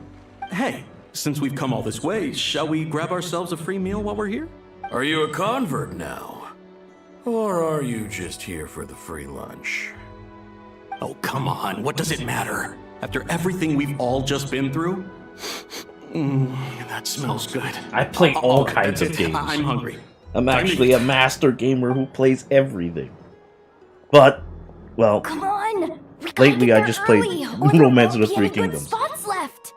Hey, since we've come all this way, shall we grab ourselves a free meal while we're here? Are you a convert now? Or are you just here for the free lunch? Oh, come on, what does it matter? After everything we've all just been through? That smells good. I play all kinds of games. I'm hungry. I'm actually a master gamer who plays everything. But, well, Come on! lately I just played Romance of the Three Good Kingdoms. spots left.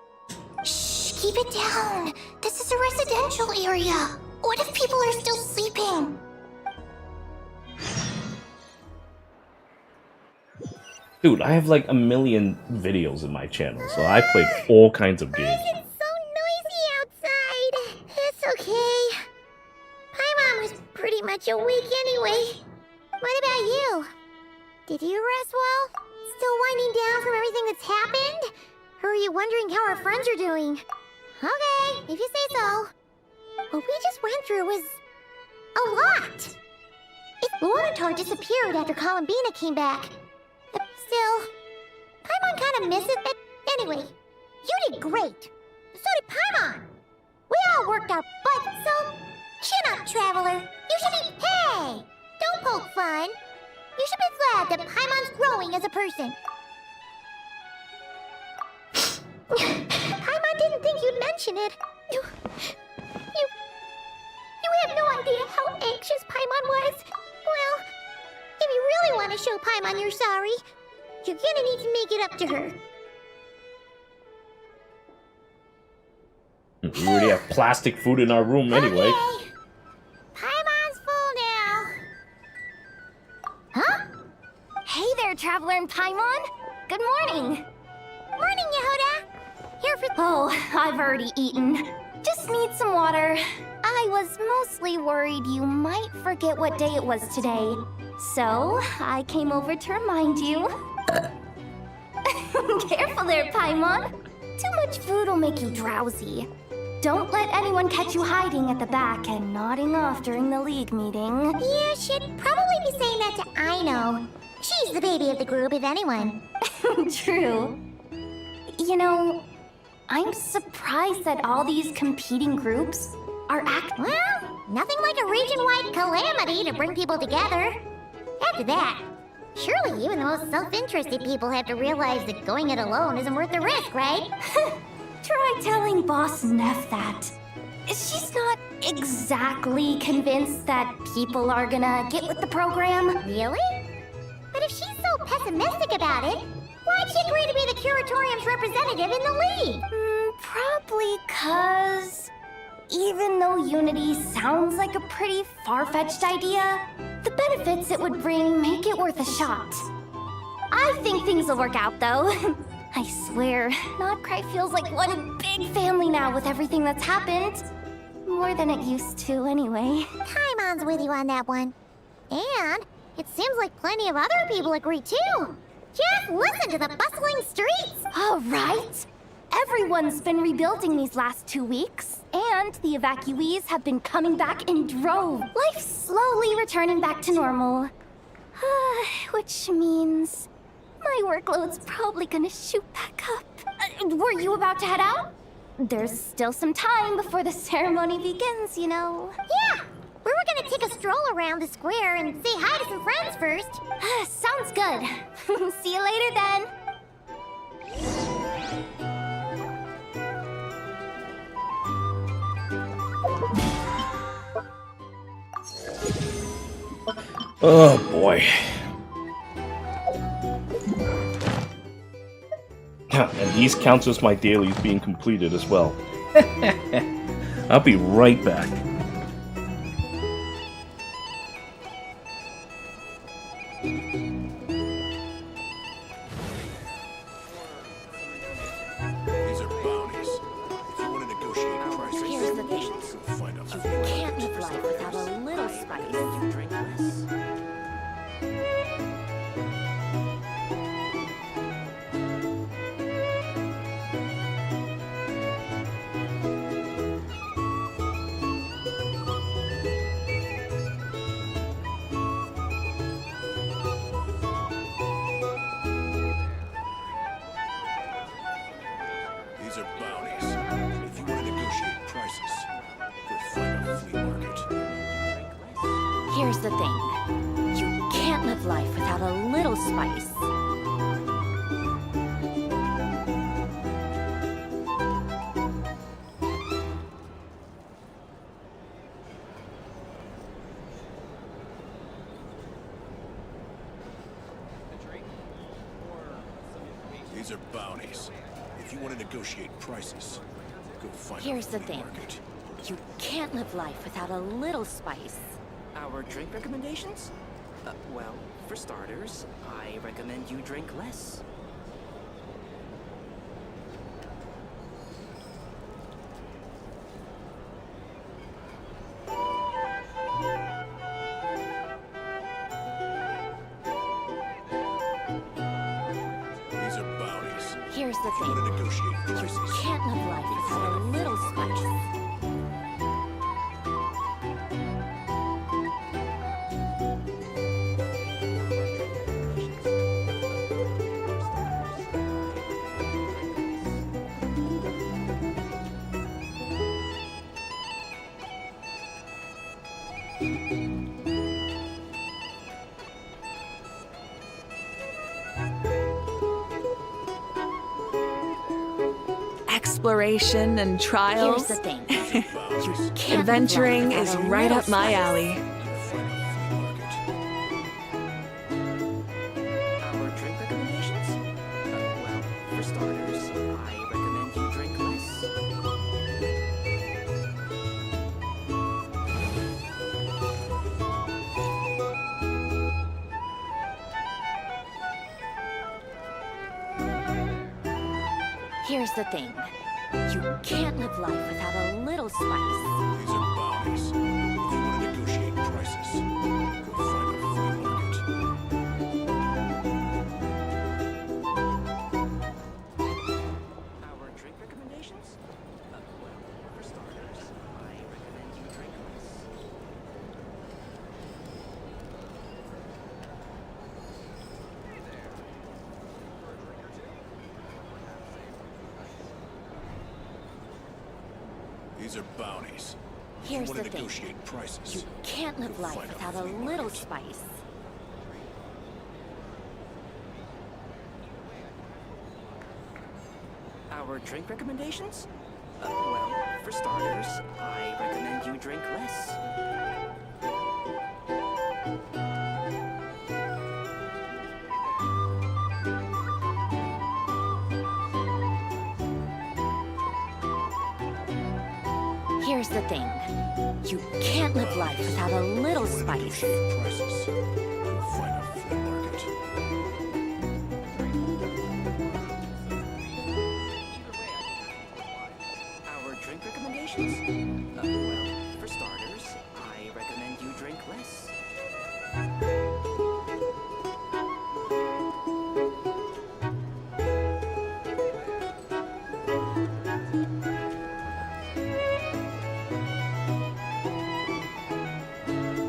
Shh, keep it down. This is a residential area. What if people are still sleeping? Dude, I have like a million videos in my channel, so I play all kinds of games. It's so noisy outside. It's okay. Paimon was pretty much awake anyway. What about you? Did you rest well? Still winding down from everything that's happened? Or are you wondering how our friends are doing? Okay, if you say so. What we just went through was a lot. Lonatar disappeared after Columbina came back. Still, Paimon kind of misses it. Anyway, you did great. So did Paimon. We all worked our butts, so chin up, Traveler. You should be... Hey! Don't poke fun. You should be glad that Paimon's growing as a person. Paimon didn't think you'd mention it. You have no idea how anxious Paimon was. Well, if you really want to show Paimon you're sorry, you're gonna need to make it up to her. We already have plastic food in our room anyway. Okay. Paimon's full now. Huh? Hey there, Traveler and Paimon. Good morning. Morning, Yehuda. Here for... Oh, I've already eaten. Just need some water. I was mostly worried you might forget what day it was today. So, I came over to remind you. Careful there, Paimon. Too much food will make you drowsy. Don't let anyone catch you hiding at the back and nodding off during the league meeting. You should probably be saying that to Aino. She's the baby of the group, if anyone. True. You know, I'm surprised that all these competing groups are Well, nothing like a region-wide calamity to bring people together. After that, surely even the most self-interested people have to realize that going it alone isn't worth the risk, right? Try telling Boss Neff that. She's not exactly convinced that people are gonna get with the program. Really? But if she's so pessimistic about it, why'd she agree to be the Curatorium's representative in the league? Probably 'cause even though Unity sounds like a pretty far-fetched idea, the benefits it would bring make it worth a shot. I think things will work out, though. I swear, Nod Krai feels like one big family now with everything that's happened. More than it used to, anyway. Paimon's with you on that one. And it seems like plenty of other people agree, too. Just listen to the bustling streets. All right. Everyone's been rebuilding these last 2 weeks, and the evacuees have been coming back in droves. Life's slowly returning back to normal. Which means my workload's probably gonna shoot back up. Were you about to head out? There's still some time before the ceremony begins, you know. Yeah, we were gonna take a stroll around the square and say hi to some friends first. Sounds good. See you later then. Oh boy. And these counts as my dailies being completed as well. I'll be right back. These are bounties. If you want to negotiate prices, Here's the thing. go find out. You can't live life without a little spice. You drink this. Here's the thing. You can't live life without a little spice. These are bounties. If you want to negotiate prices, go find Here's the thing. You can't live life without a little spice. Our drink recommendations? Well, for starters, I recommend you drink less. These are bounties. Here's the If you thing. want to negotiate prices, You can't live life without a little spice. Exploration and trials. Here's the thing. You can't Adventuring live life is without a right little up my spice. alley. Our drink recommendations? Well, for starters, I recommend you drink less. Here's the thing. You can't live life without a little spice. these are bounties. If you want to negotiate prices, go find a flea market. Our drink recommendations? Well, for starters, I recommend you drink less. These are bounties. If Here's you the want to thing. negotiate prices, You can't live go life find without a flea little market. spice. Our drink recommendations? Well, for starters, I recommend you drink less. Here's the thing. You can't live life without a little spice. Prices, go find a flea market. Our drink recommendations? Well, for starters, I recommend you drink less.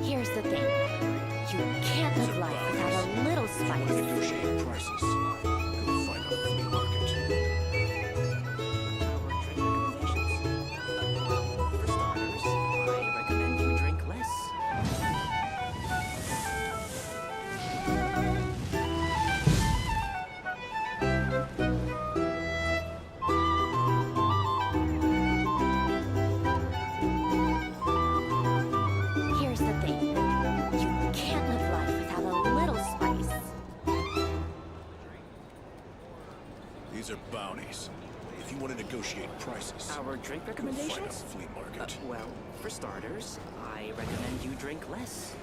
Here's the thing. You can't live life without a little If you want to spice. negotiate prices, go find a flea market. Our drink recommendations? Well, for starters, I recommend you drink less. Here's the thing. You can't live life without a little spice. These are bounties. If you want to negotiate prices, Our drink go find a recommendations? flea market. Well, for starters, I recommend you drink less.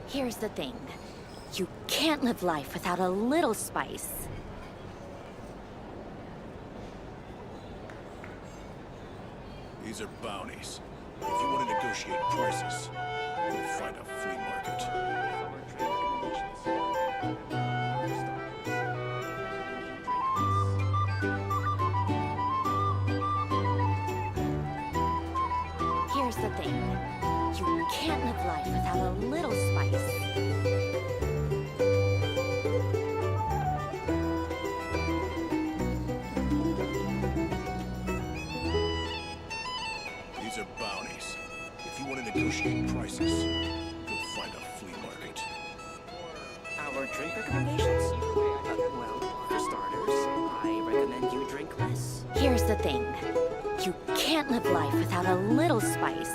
Here's the thing. You can't live life without a little spice. These are bounties. If you want to negotiate prices, go find a flea market. Here's the thing. You can't live life without a little spice. negotiate prices, go find a flea market. Our drink recommendations? Well, for starters, I recommend you drink less. Here's the thing. You can't live life without a little spice.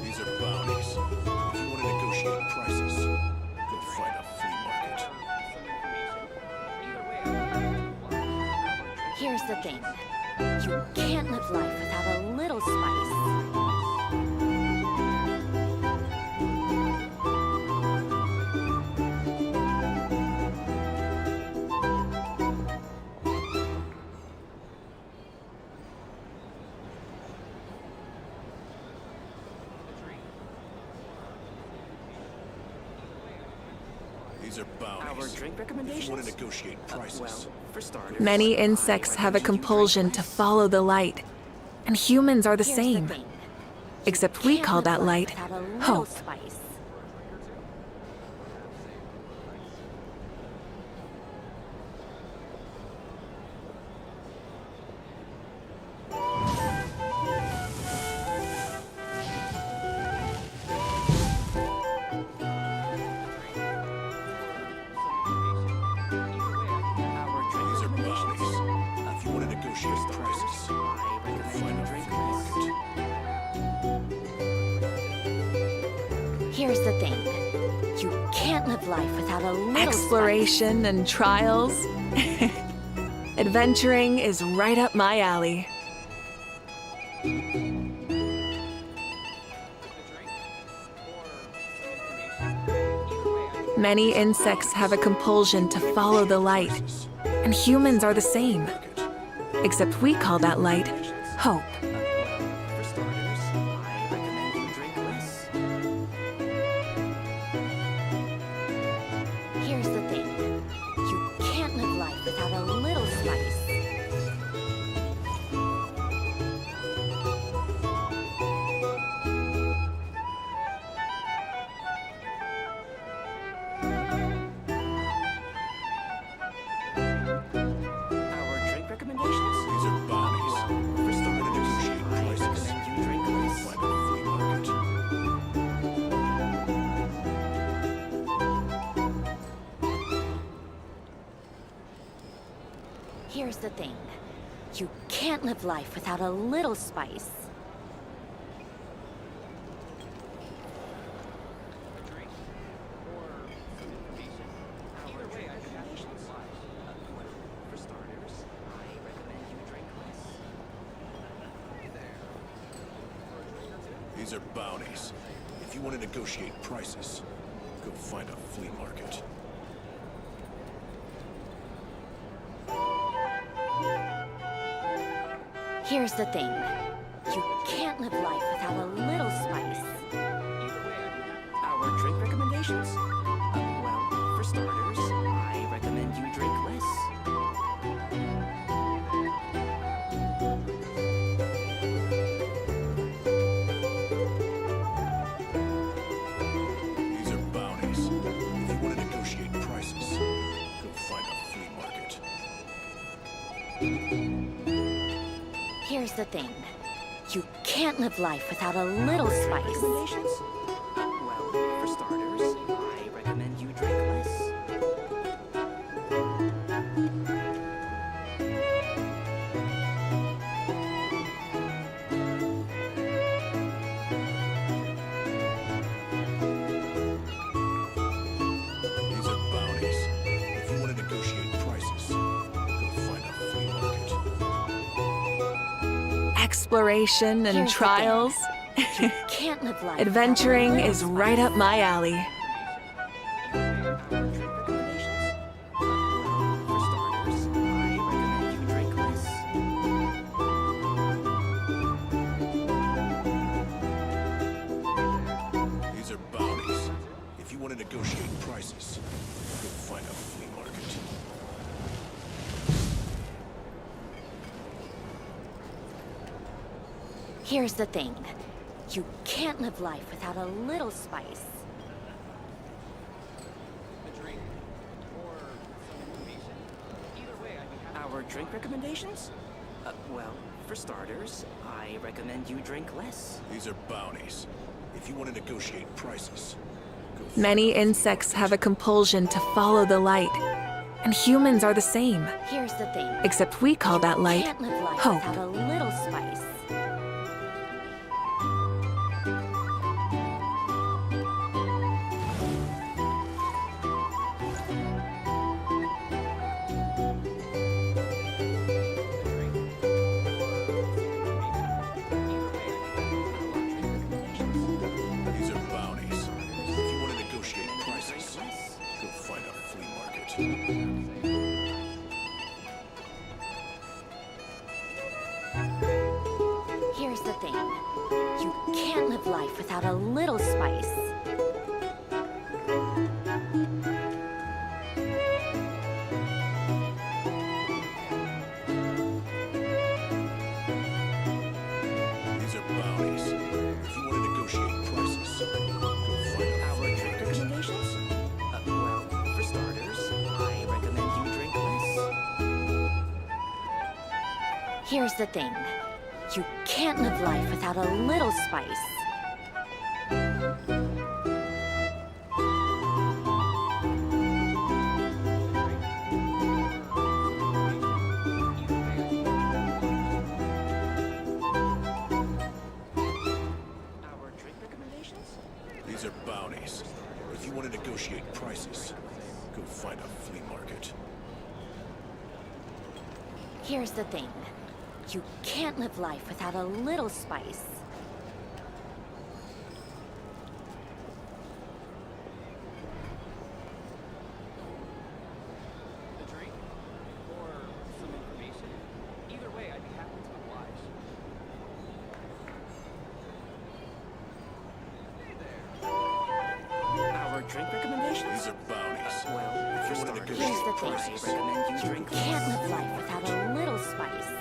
These are bounties. If you want to negotiate prices, go find a flea market. Here's the thing. You can't live life without a little spice. These are bounties. Our drink recommendations? If you want to negotiate prices. Well, for starters, Many insects have a compulsion to follow the light, and humans are the Here's same. thing. Except we Can't call live that life light without a little hope. spice. These are bounties. If you want to negotiate prices, go find a flea market. Here's the thing. You can't live life without a little Exploration and trials. Adventuring is right up my alley. Many insects have a compulsion to follow the light, and humans are the same. Except we call that light hope. for starters, I recommend you drink less. Here's the thing. You can't live life without a little spice. Our drink recommendations? These are bounties. For If you want to starters, negotiate I prices, recommend you drink less. find a flea market. Here's the thing. You can't live life without a little spice. For starters, I recommend you drink less. These are bounties. If you want to negotiate prices, go find a flea market. Here's the thing. You can't live life without a little spice. Our drink recommendations? Well, for starters, I recommend you drink less. These are bounties. If you want to negotiate prices, go find a flea market. Here's the thing. You can't live life without a little spice. Recommendations? Well, for starters, I recommend you drink less. These are bounties. If you want to negotiate prices, go find a flea market. Exploration and Here's the trials. You can't live life. Adventuring without a is little right up my alley. Our drink recommendations? Well, for starters, I recommend you drink less. These are bounties. If you want to negotiate prices, go find a flea market. Here's the thing. You can't live life without a little spice. Our drink recommendations? Well, for starters, I recommend you drink less. These are bounties. If you want to negotiate prices, Many insects have a compulsion to follow the light, and humans are the same. Here's the thing. Except we call that light Can't live life hope. without a little spice. these are bounties. If you want to negotiate prices, go find a flea market. Here's the thing. You can't live life without a little spice. These are bounties. If you want to negotiate prices, go find a flea market. Recommendations? Well, for starters, I recommend you drink less. Here's the thing. You can't live life without a little spice. Our drink recommendations? These are bounties. If you want to negotiate prices, go find a flea market. Here's the thing. You can't live life without a little spice. A drink? Or some information? Either way, I'd be happy to oblige. Our drink recommendations? These are bounties. Well, If for you want to starters, Here's the negotiate thing. I recommend you You drink can't less. live life without a little spice.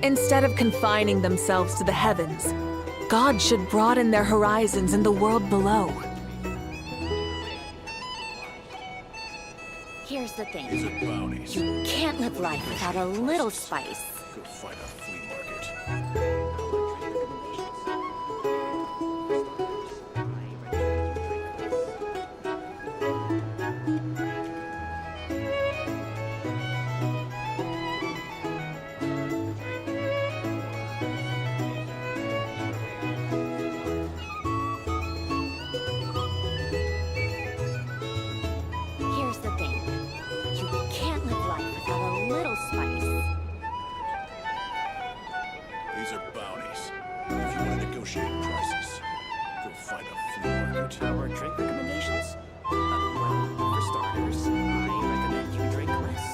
Instead of confining themselves to the heavens, God should broaden their horizons in the world below. Here's the thing. These are bounties. You can't live life without a little spice. Go find a flea market. Here's the thing. You can't live life without a little spice. These are bounties. If you want to negotiate prices, go find a flea market. Our drink recommendations? Well, for starters, I recommend you drink less.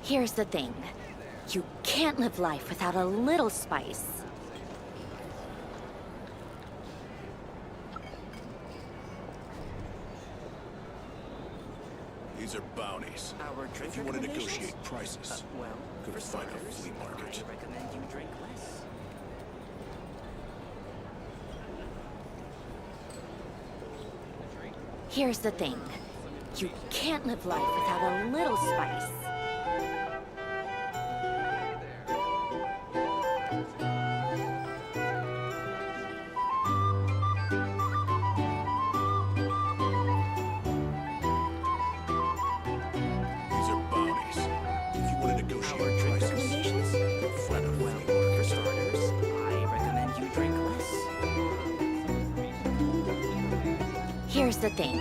Here's the thing. You can't live life without a little spice. These are bounties. Our drink If you want to recommendations? negotiate prices, Well, go for find a starters, flea market. I recommend you drink less. Here's the thing. You can't live life without a little spice. These are bounties. If you want to negotiate Our drink prices, recommendations? go find a Well, flea market. for starters, I recommend you drink less. Here's the thing.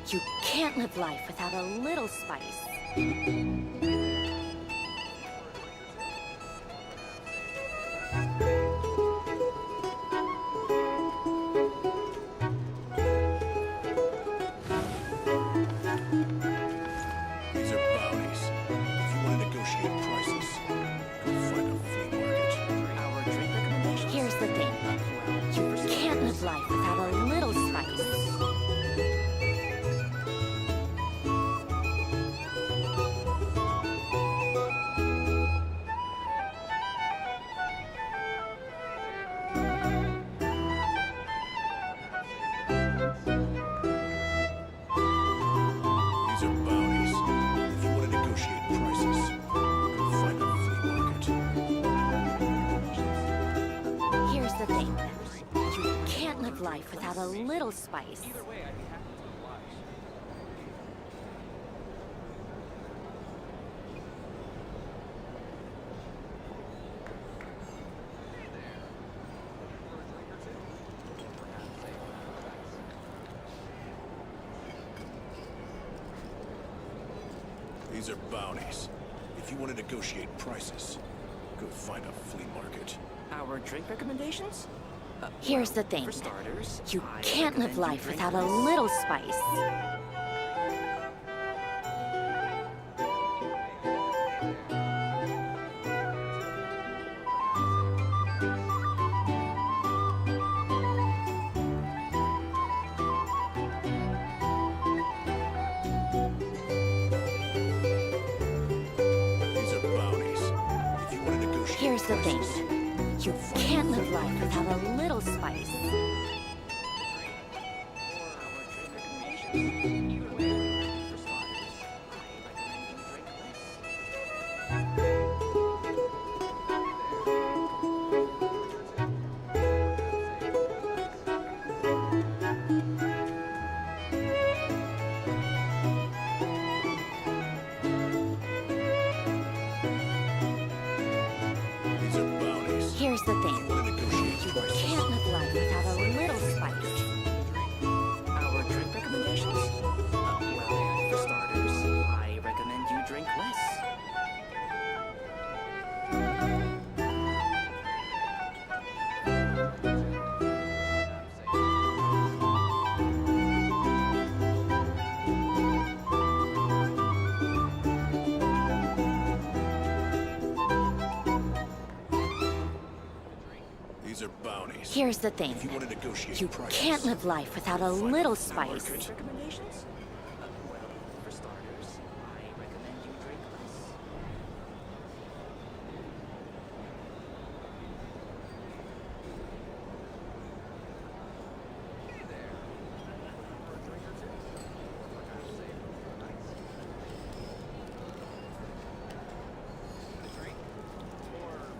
You can't live life without a little spice. These are bounties. the thing. You can't live life without a little spice. These are bounties. If you want to negotiate prices, go find a flea market. Our drink recommendations? Here's the thing. For starters, You I can't live recommend you life drink without a less. little spice. These are bounties. If you want to negotiate Here's the thing. prices, You can't live life without a little spice. these are bounties. Here's the thing. You want to negotiate You prices, can't live life without a little spice. Our drink recommendations? Well, for starters, I recommend you drink less. these are bounties. Here's the thing. If you want to negotiate You prices, can't live life without a go find little flea spice. market. Recommendations? Well, for starters, I recommend you drink less.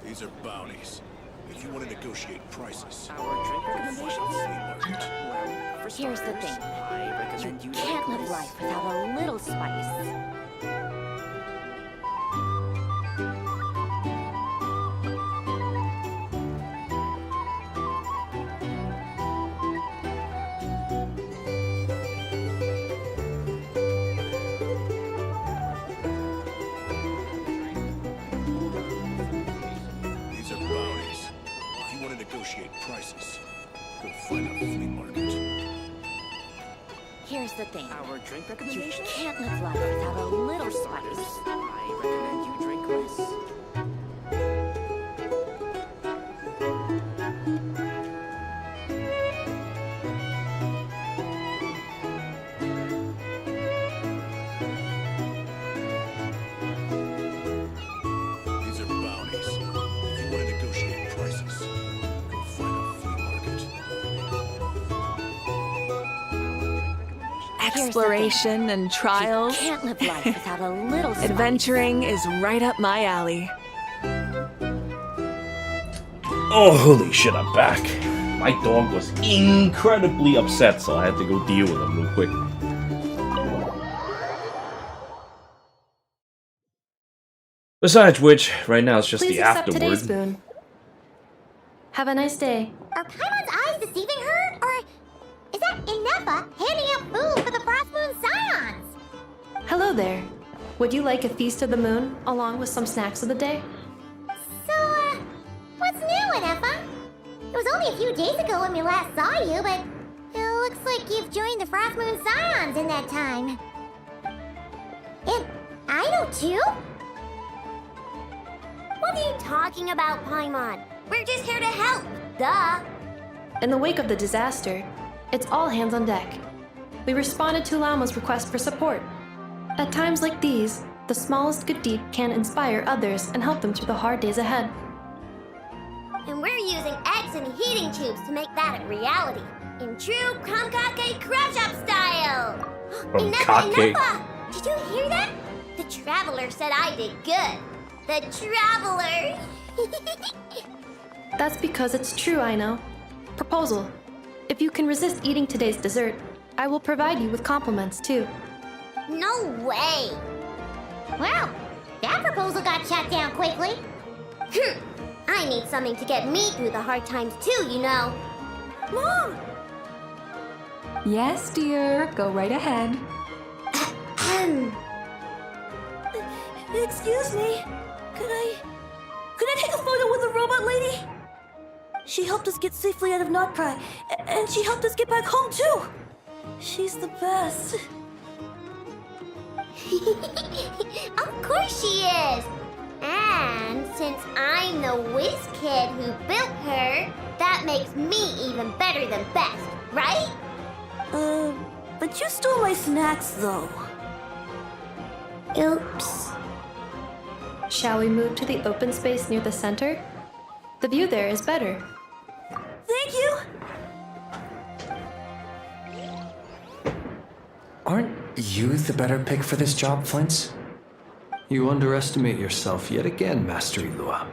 These are bounties. If you want to negotiate prices, Our drink go find a recommendations? flea market. Well, for Here's the starters, thing. I You recommend you can't drink live less. life without a little spice. These are bounties. If you want to negotiate prices, go find a flea market. Here's the thing. Our drink You recommendations? can't live life without a little For starters, spice. I recommend you drink less. These are bounties. If you want to negotiate prices, go find a flea market. Exploration and trials. You can't live life without a little spice. Adventuring is right up my alley. Oh, holy shit, I'm back. My dog was incredibly upset, so I had to go deal with him real quick. Besides which, right now it's just Please the accept afterword. today's boon. Have a nice day. Are Paimon's eyes deceiving her? Or is that Inepa handing out food for the Frost Moon Scions? Hello there. Would you like a feast of the moon along with some snacks of the day? So, what's new, Inepa? It was only a few days ago when we last saw you, but it looks like you've joined the Frost Moon Scions in that time. And I know too? What are you talking about, Paimon? We're just here to help, duh. In the wake of the disaster, it's all hands on deck. We responded to Lama's request for support. At times like these, the smallest good deed can inspire others and help them through the hard days ahead. And we're using eggs and heating tubes to make that a reality. In true Kamkake Crush Up style! Kamkake. Inepa! Did you hear that? The Traveler said I did good. The Traveler! That's because it's true, I know. Proposal. If you can resist eating today's dessert, I will provide you with compliments, too. No way! Well, that proposal got shut down quickly. I need something to get me through the hard times too, you know. Mom! Yes, dear. Go right ahead. Excuse me. Could I take a photo with the robot lady? She helped us get safely out of Nod Krai, and she helped us get back home too. She's the best. Of course she is. And since I'm the whiz kid who built her, that makes me even better than best, right? But you stole my snacks though. Oops. Shall we move to the open space near the center? The view there is better. Thank you! Aren't you the better pick for this job, Flint's? You underestimate yourself yet again, Master Ilua.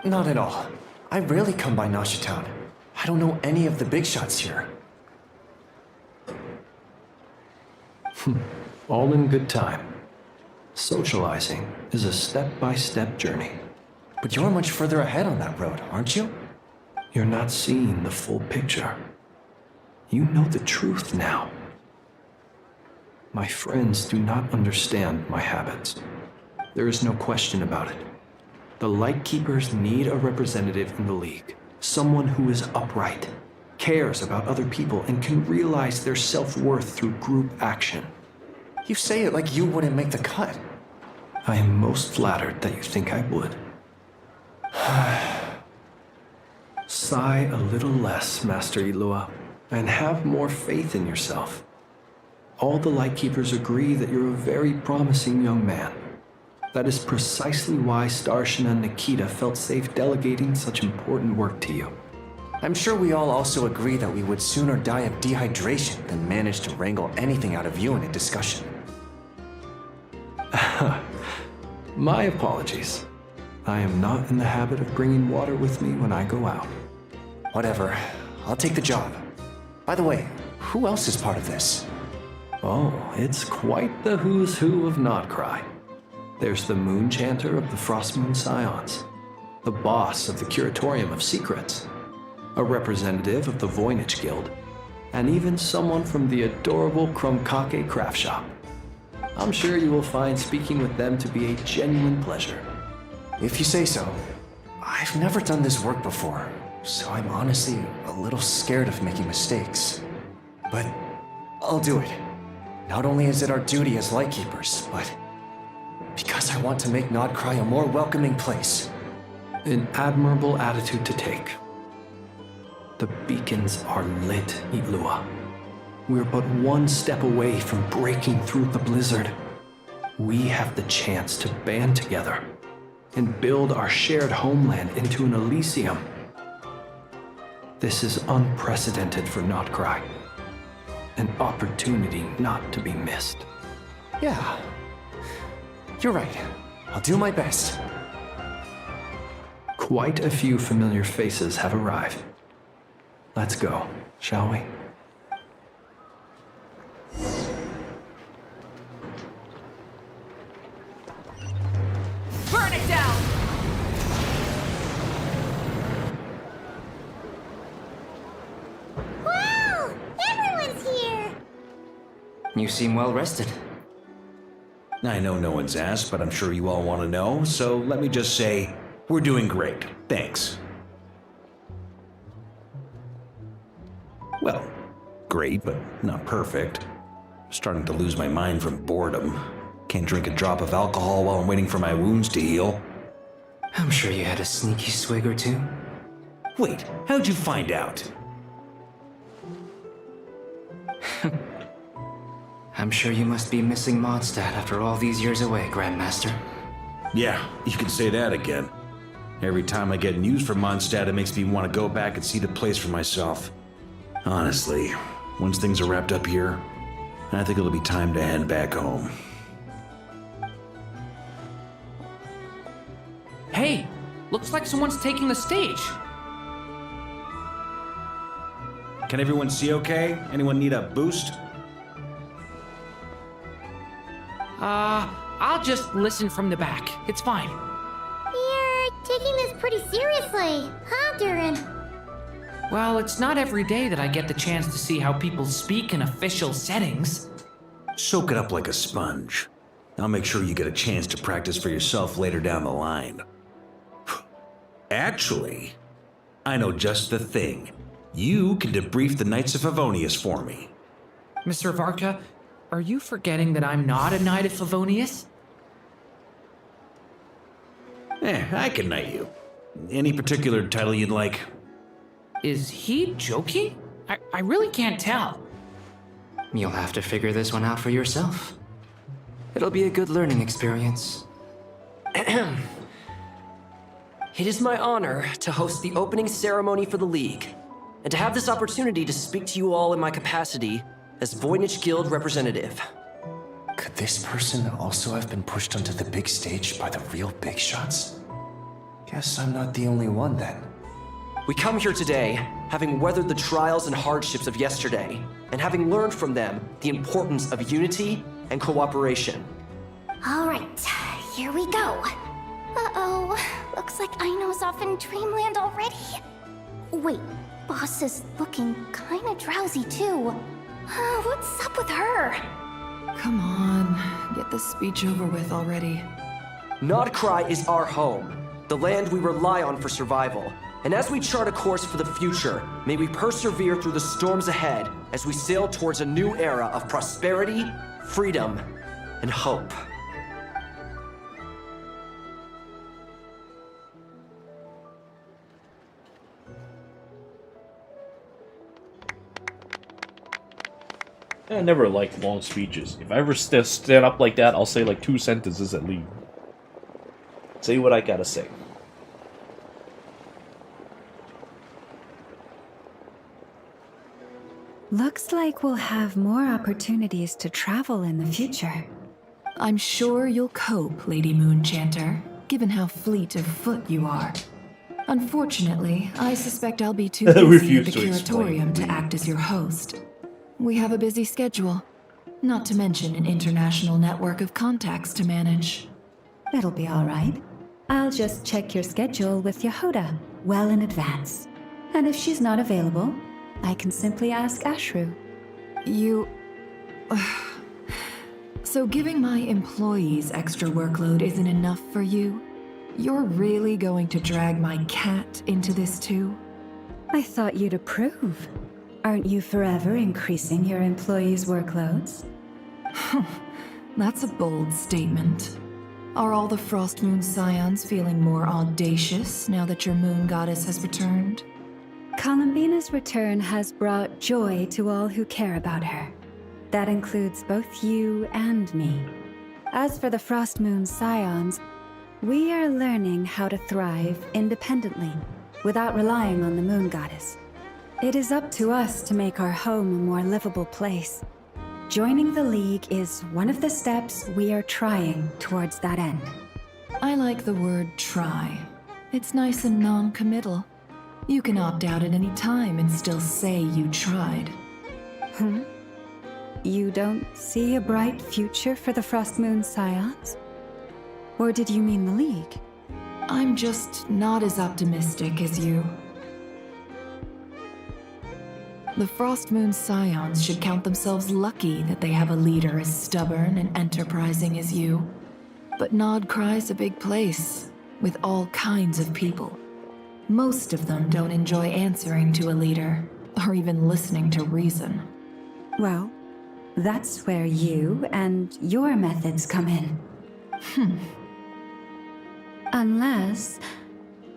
Not at all. I rarely come by Nasha Town. I don't know any of the big shots here. All in good time. Socializing is a step-by-step journey. But you're much further ahead on that road, aren't you? You're not seeing the full picture. You know the truth now. My friends do not understand my habits. There is no question about it. The Lightkeepers need a representative in the League. Someone who is upright, cares about other people, and can realize their self-worth through group action. You say it like you wouldn't make the cut. I am most flattered that you think I would. Sigh a little less, Master Ilua, and have more faith in yourself. All the Lightkeepers agree that you're a very promising young man. That is precisely why Starshina and Nikita felt safe delegating such important work to you. I'm sure we all also agree that we would sooner die of dehydration than manage to wrangle anything out of you in a discussion. My apologies. I am not in the habit of bringing water with me when I go out. Whatever. I'll take the job. By the way, who else is part of this? Oh, it's quite the who's who of Nod Krai. There's the Moon Chanter of the Frost Moon Scions, the boss of the Curatorium of Secrets, a representative of the Voynich Guild, and even someone from the adorable Krumkake craft shop. I'm sure you will find speaking with them to be a genuine pleasure. If you say so. I've never done this work before, so I'm honestly a little scared of making mistakes. But I'll do it. Not only is it our duty as Lightkeepers, but because I want to make Nod Krai a more welcoming place. An admirable attitude to take. The beacons are lit, Ilua. We're but one step away from breaking through the blizzard. We have the chance to band together and build our shared homeland into an Elysium. This is unprecedented for Nod Krai. An opportunity not to be missed. Yeah. You're right. I'll do my best. Quite a few familiar faces have arrived. Let's go, shall we? Burn it down! Wow! Everyone's here! You seem well rested. I know no one's asked, but I'm sure you all want to know, so let me just say, we're doing great. Thanks. Well, great, but not perfect. Starting to lose my mind from boredom. Can't drink a drop of alcohol while I'm waiting for my wounds to heal. I'm sure you had a sneaky swig or two. Wait, how'd you find out? I'm sure you must be missing Mondstadt after all these years away, Grandmaster. Yeah, you can say that again. Every time I get news from Mondstadt, it makes me want to go back and see the place for myself. Honestly, once things are wrapped up here, I think it'll be time to head back home. Hey, looks like someone's taking the stage. Can everyone see okay? Anyone need a boost? I'll just listen from the back. It's fine. You're taking this pretty seriously, huh, Durin? Well, it's not every day that I get the chance to see how people speak in official settings. Soak it up like a sponge. I'll make sure you get a chance to practice for yourself later down the line. Actually, I know just the thing. You can debrief the Knights of Favonius for me. Mr. Varka, are you forgetting that I'm not a Knight of Favonius? I can knight you. Any particular title you'd like? Is he joking? I really can't tell. You'll have to figure this one out for yourself. It'll be a good learning experience. It is my honor to host the opening ceremony for the League, and to have this opportunity to speak to you all in my capacity as Voynich Guild representative. Could this person also have been pushed onto the big stage by the real big shots? Guess I'm not the only one then. We come here today, having weathered the trials and hardships of yesterday, and having learned from them the importance of unity and cooperation. All right, here we go. Uh-oh, looks like Aino's off in Dreamland already. Wait, Boss is looking kinda drowsy too. What's up with her? Come on, get this speech over with already. Nod Krai is our home, the land we rely on for survival. And as we chart a course for the future, may we persevere through the storms ahead as we sail towards a new era of prosperity, freedom, and hope. I never liked long speeches. If I ever stand up like that, I'll say like 2 sentences at least. Say what I gotta say. Looks like we'll have more opportunities to travel in the future. I'm sure you'll cope, Lady Moonchanter, given how fleet of foot you are. Unfortunately, I suspect I'll be too busy at the Curatorium to act as your host. We have a busy schedule, not to mention an international network of contacts to manage. It'll be all right. I'll just check your schedule with Yehoda well in advance. And if she's not available, I can simply ask Ashru. You... So giving my employees extra workload isn't enough for you? You're really going to drag my cat into this too? I thought you'd approve. Aren't you forever increasing your employees' workloads? That's a bold statement. Are all the Frost Moon Scions feeling more audacious now that your moon goddess has returned? Columbina's return has brought joy to all who care about her. That includes both you and me. As for the Frost Moon Scions, we are learning how to thrive independently, without relying on the moon goddess. It is up to us to make our home a more livable place. Joining the League is one of the steps we are trying towards that end. I like the word try. It's nice and non-committal. You can opt out at any time and still say you tried. You don't see a bright future for the Frost Moon Scions? Or did you mean the League? I'm just not as optimistic as you. The Frost Moon Scions should count themselves lucky that they have a leader as stubborn and enterprising as you. But Nod Krai's a big place, with all kinds of people. Most of them don't enjoy answering to a leader, or even listening to reason. Well, that's where you and your methods come in. Unless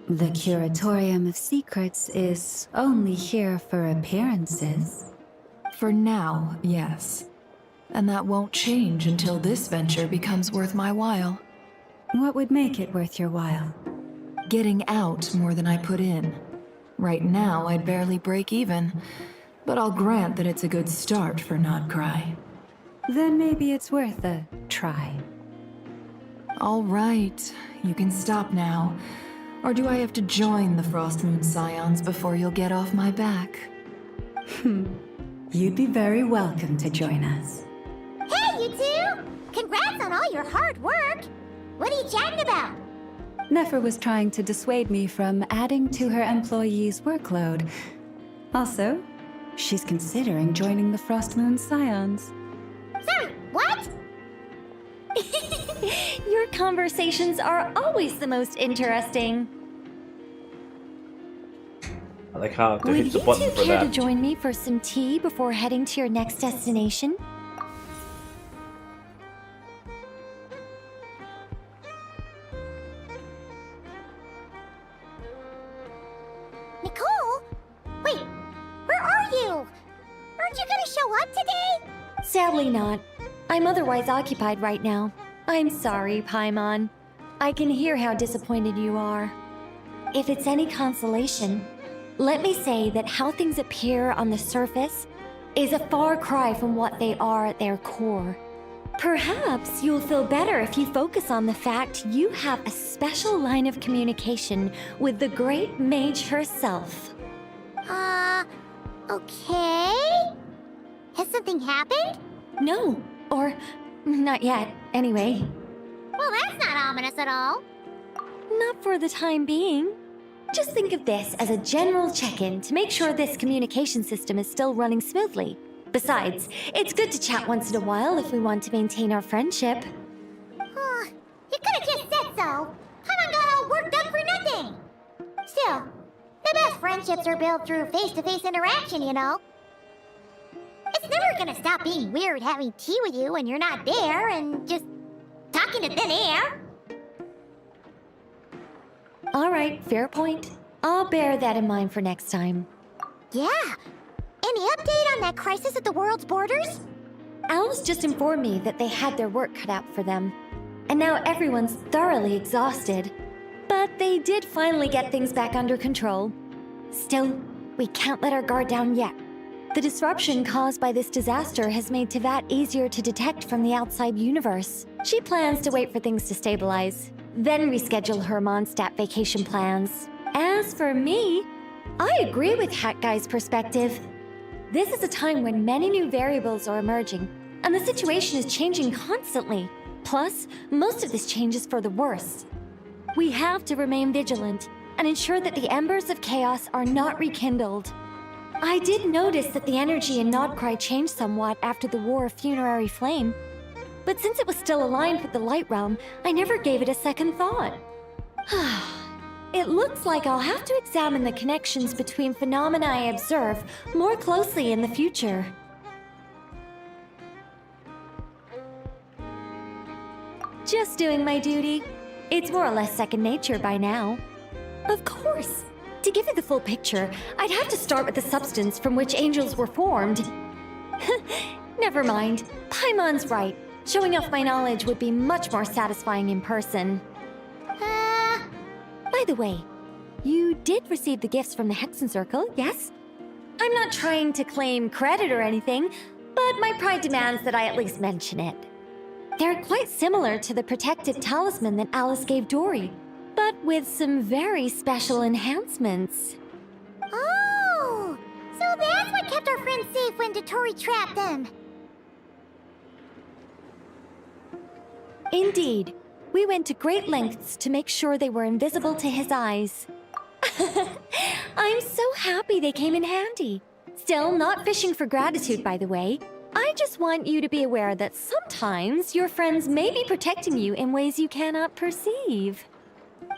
the Curatorium of Secrets is only here for appearances. For now, yes. And that won't change until this venture becomes worth my while. What would make it worth your while? Getting out more than I put in. Right now, I'd barely break even, but I'll grant that it's a good start for Nod Krai. Then maybe it's worth a try. All right, you can stop now. Or do I have to join the Frost Moon Scions before you'll get off my back? You'd be very welcome to join us. Hey, you two! Congrats on all your hard work! What are you chatting about? Nefer was trying to dissuade me from adding to her employees' workload. Also, she's considering joining the Frost Moon Scions. Sorry, what? Your conversations are always the most interesting. I like how to Would hit you the button two for care to that. join me for some tea before heading to your next destination? Nicole? Wait, where are you? Aren't you gonna show up today? Sadly not. I'm otherwise occupied right now. I'm sorry, Paimon. I can hear how disappointed you are. If it's any consolation, let me say that how things appear on the surface is a far cry from what they are at their core. Perhaps you'll feel better if you focus on the fact you have a special line of communication with the great mage herself. Okay? Has something happened? No, or not yet, anyway. Well, that's not ominous at all. Not for the time being. Just think of this as a general check-in to make sure this communication system is still running smoothly. Besides, it's good to chat once in a while if we want to maintain our friendship. You could've just said so. Paimon got all worked up for nothing. Still, the best friendships are built through face-to-face interaction, you know. It's never gonna stop being weird having tea with you when you're not there and just talking to thin air. All right, fair point. I'll bear that in mind for next time. Yeah. Any update on that crisis at the world's borders? Alice just informed me that they had their work cut out for them. And now everyone's thoroughly exhausted. But they did finally get things back under control. Still, we can't let our guard down yet. The disruption caused by this disaster has made Teyvat easier to detect from the outside universe. She plans to wait for things to stabilize, then reschedule her Mondstadt vacation plans. As for me, I agree with Hat Guy's perspective. This is a time when many new variables are emerging, and the situation is changing constantly. Plus, most of this change is for the worse. We have to remain vigilant and ensure that the embers of chaos are not rekindled. I did notice that the energy in Nod Krai changed somewhat after the War of Funerary Flame, but since it was still aligned with the Light Realm, I never gave it a second thought. It looks like I'll have to examine the connections between phenomena I observe more closely in the future. Just doing my duty. It's more or less second nature by now. Of course. To give you the full picture, I'd have to start with the substance from which angels were formed. Never mind. Paimon's right. Showing off my knowledge would be much more satisfying in person. By the way, you did receive the gifts from the Hexen Circle, yes? I'm not trying to claim credit or anything, but my pride demands that I at least mention it. They're quite similar to the protective talisman that Alice gave Dory, but with some very special enhancements. Oh! So that's what kept our friends safe when Dotori trapped them. Indeed. We went to great lengths to make sure they were invisible to his eyes. I'm so happy they came in handy. Still, not fishing for gratitude, by the way. I just want you to be aware that sometimes your friends may be protecting you in ways you cannot perceive.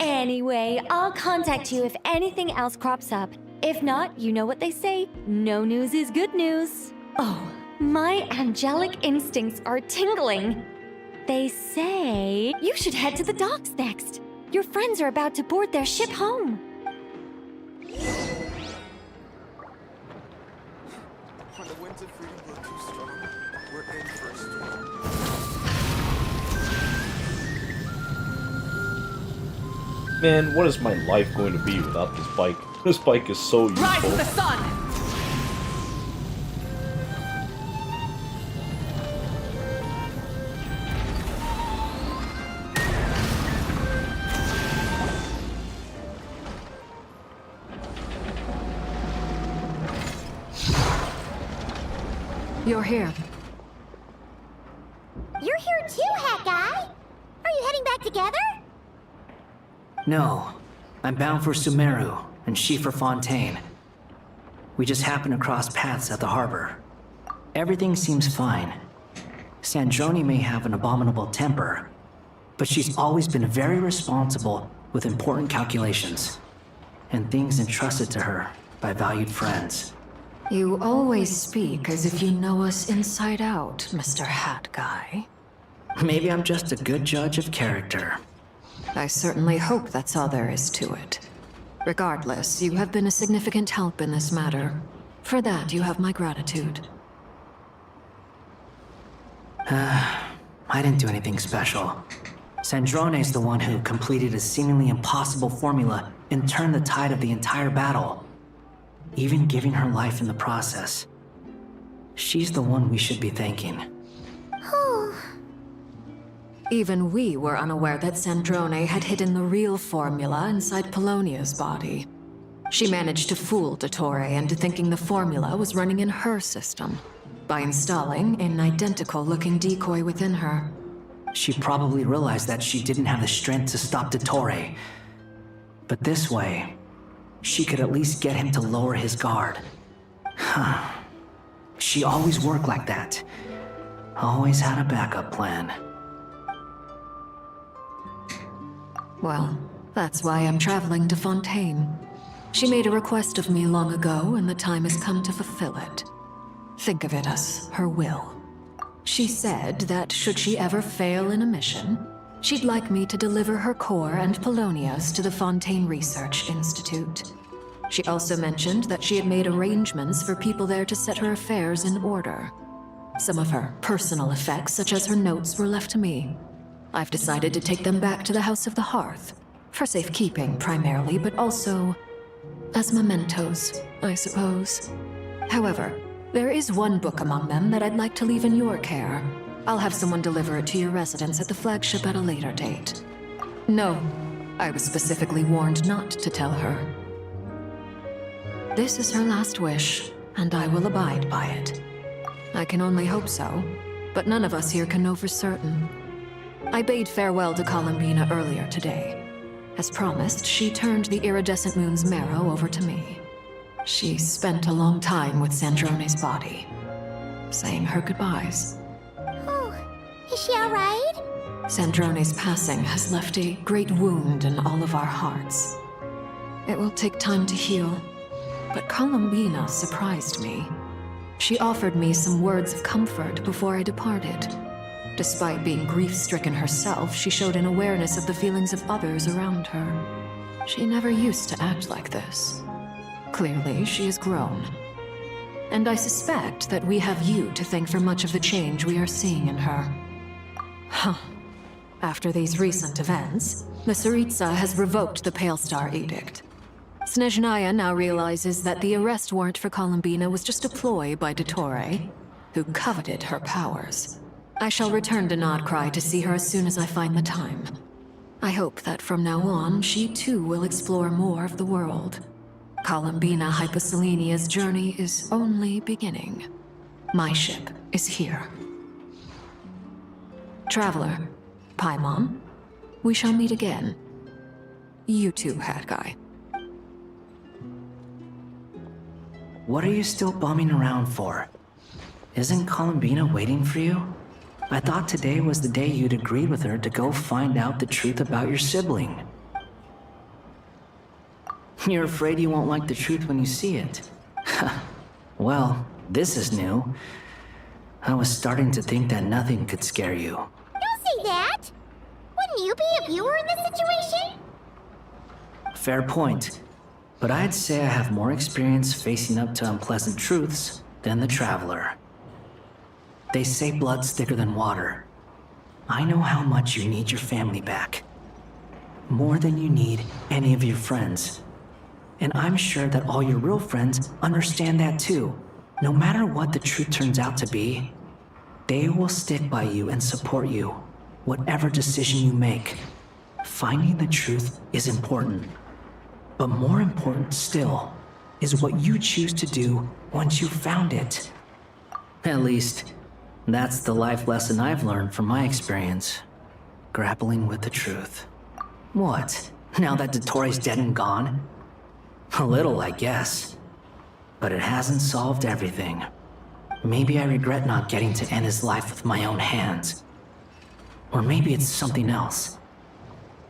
Anyway, I'll contact you if anything else crops up. If not, you know what they say, no news is good news. Oh, my angelic instincts are tingling. They say you should head to the docks next. Your friends are about to board their ship home. When the winds of freedom grow too strong, we're in for a storm. Man, what is my life going to be without this bike? This bike is so useful. Rise with the sun! You're here. You're here too, Hat Guy! Are you heading back together? No. I'm bound for Sumeru, and she for Fontaine. We just happened to cross paths at the harbor. Everything seems fine. Sandrone may have an abominable temper, but she's always been very responsible with important calculations, and things entrusted to her by valued friends. You always speak as if you know us inside out, Mr. Hat Guy. Maybe I'm just a good judge of character. I certainly hope that's all there is to it. Regardless, you have been a significant help in this matter. For that, you have my gratitude. I didn't do anything special. Sandrone's the one who completed a seemingly impossible formula and turned the tide of the entire battle, even giving her life in the process. She's the one we should be thanking. Even we were unaware that Sandrone had hidden the real formula inside Polonia's body. She managed to fool Dottore into thinking the formula was running in her system by installing an identical-looking decoy within her. She probably realized that she didn't have the strength to stop Dottore. But this way, she could at least get him to lower his guard. She always worked like that. Always had a backup plan. Well, that's why I'm traveling to Fontaine. She made a request of me long ago, and the time has come to fulfill it. Think of it as her will. She said that should she ever fail in a mission, she'd like me to deliver her core and Polonia's to the Fontaine Research Institute. She also mentioned that she had made arrangements for people there to set her affairs in order. Some of her personal effects, such as her notes, were left to me. I've decided to take them back to the House of the Hearth, for safekeeping primarily, but also as mementos, I suppose. However, there is one book among them that I'd like to leave in your care. I'll have someone deliver it to your residence at the flagship at a later date. No, I was specifically warned not to tell her. This is her last wish, and I will abide by it. I can only hope so, but none of us here can know for certain. I bade farewell to Columbina earlier today. As promised, she turned the iridescent moon's marrow over to me. She spent a long time with Sandrone's body, saying her goodbyes. Oh, is she alright? Sandrone's passing has left a great wound in all of our hearts. It will take time to heal, but Columbina surprised me. She offered me some words of comfort before I departed. Despite being grief-stricken herself, she showed an awareness of the feelings of others around her. She never used to act like this. Clearly, she has grown. And I suspect that we have you to thank for much of the change we are seeing in her. Huh. After these recent events, the Tsaritsa has revoked the Pale Star Edict. Snezhnaya now realizes that the arrest warrant for Columbina was just a ploy by Dottore, who coveted her powers. I shall return to Nod Krai to see her as soon as I find the time. I hope that from now on, she too will explore more of the world. Columbina Hyposelenia's journey is only beginning. My ship is here. Traveler, Paimon, we shall meet again. You too, Hat Guy. What are you still bumming around for? Isn't Columbina waiting for you? I thought today was the day you'd agreed with her to go find out the truth about your sibling. You're afraid you won't like the truth when you see it. Well, this is new. I was starting to think that nothing could scare you. Don't say that! Wouldn't you be if you were in this situation? Fair point. But I'd say I have more experience facing up to unpleasant truths than the Traveler. They say blood's thicker than water. I know how much you need your family back. More than you need any of your friends. And I'm sure that all your real friends understand that too. No matter what the truth turns out to be, they will stick by you and support you, whatever decision you make. Finding the truth is important. But more important still is what you choose to do once you've found it. At least, that's the life lesson I've learned from my experience. Grappling with the truth. What? Now that Dottoro's dead and gone? A little, I guess. But it hasn't solved everything. Maybe I regret not getting to end his life with my own hands. Or maybe it's something else.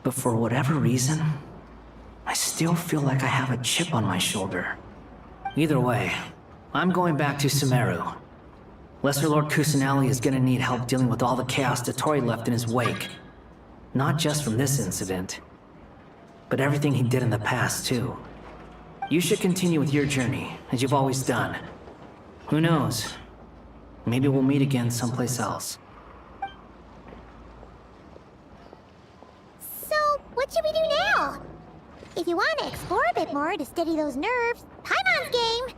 But for whatever reason, I still feel like I have a chip on my shoulder. Either way, I'm going back to Sumeru. Lesser Lord Kusanali is gonna need help dealing with all the chaos Dottori left in his wake. Not just from this incident, but everything he did in the past, too. You should continue with your journey, as you've always done. Who knows? Maybe we'll meet again someplace else. So, what should we do now? If you want to explore a bit more to steady those nerves, Paimon's game!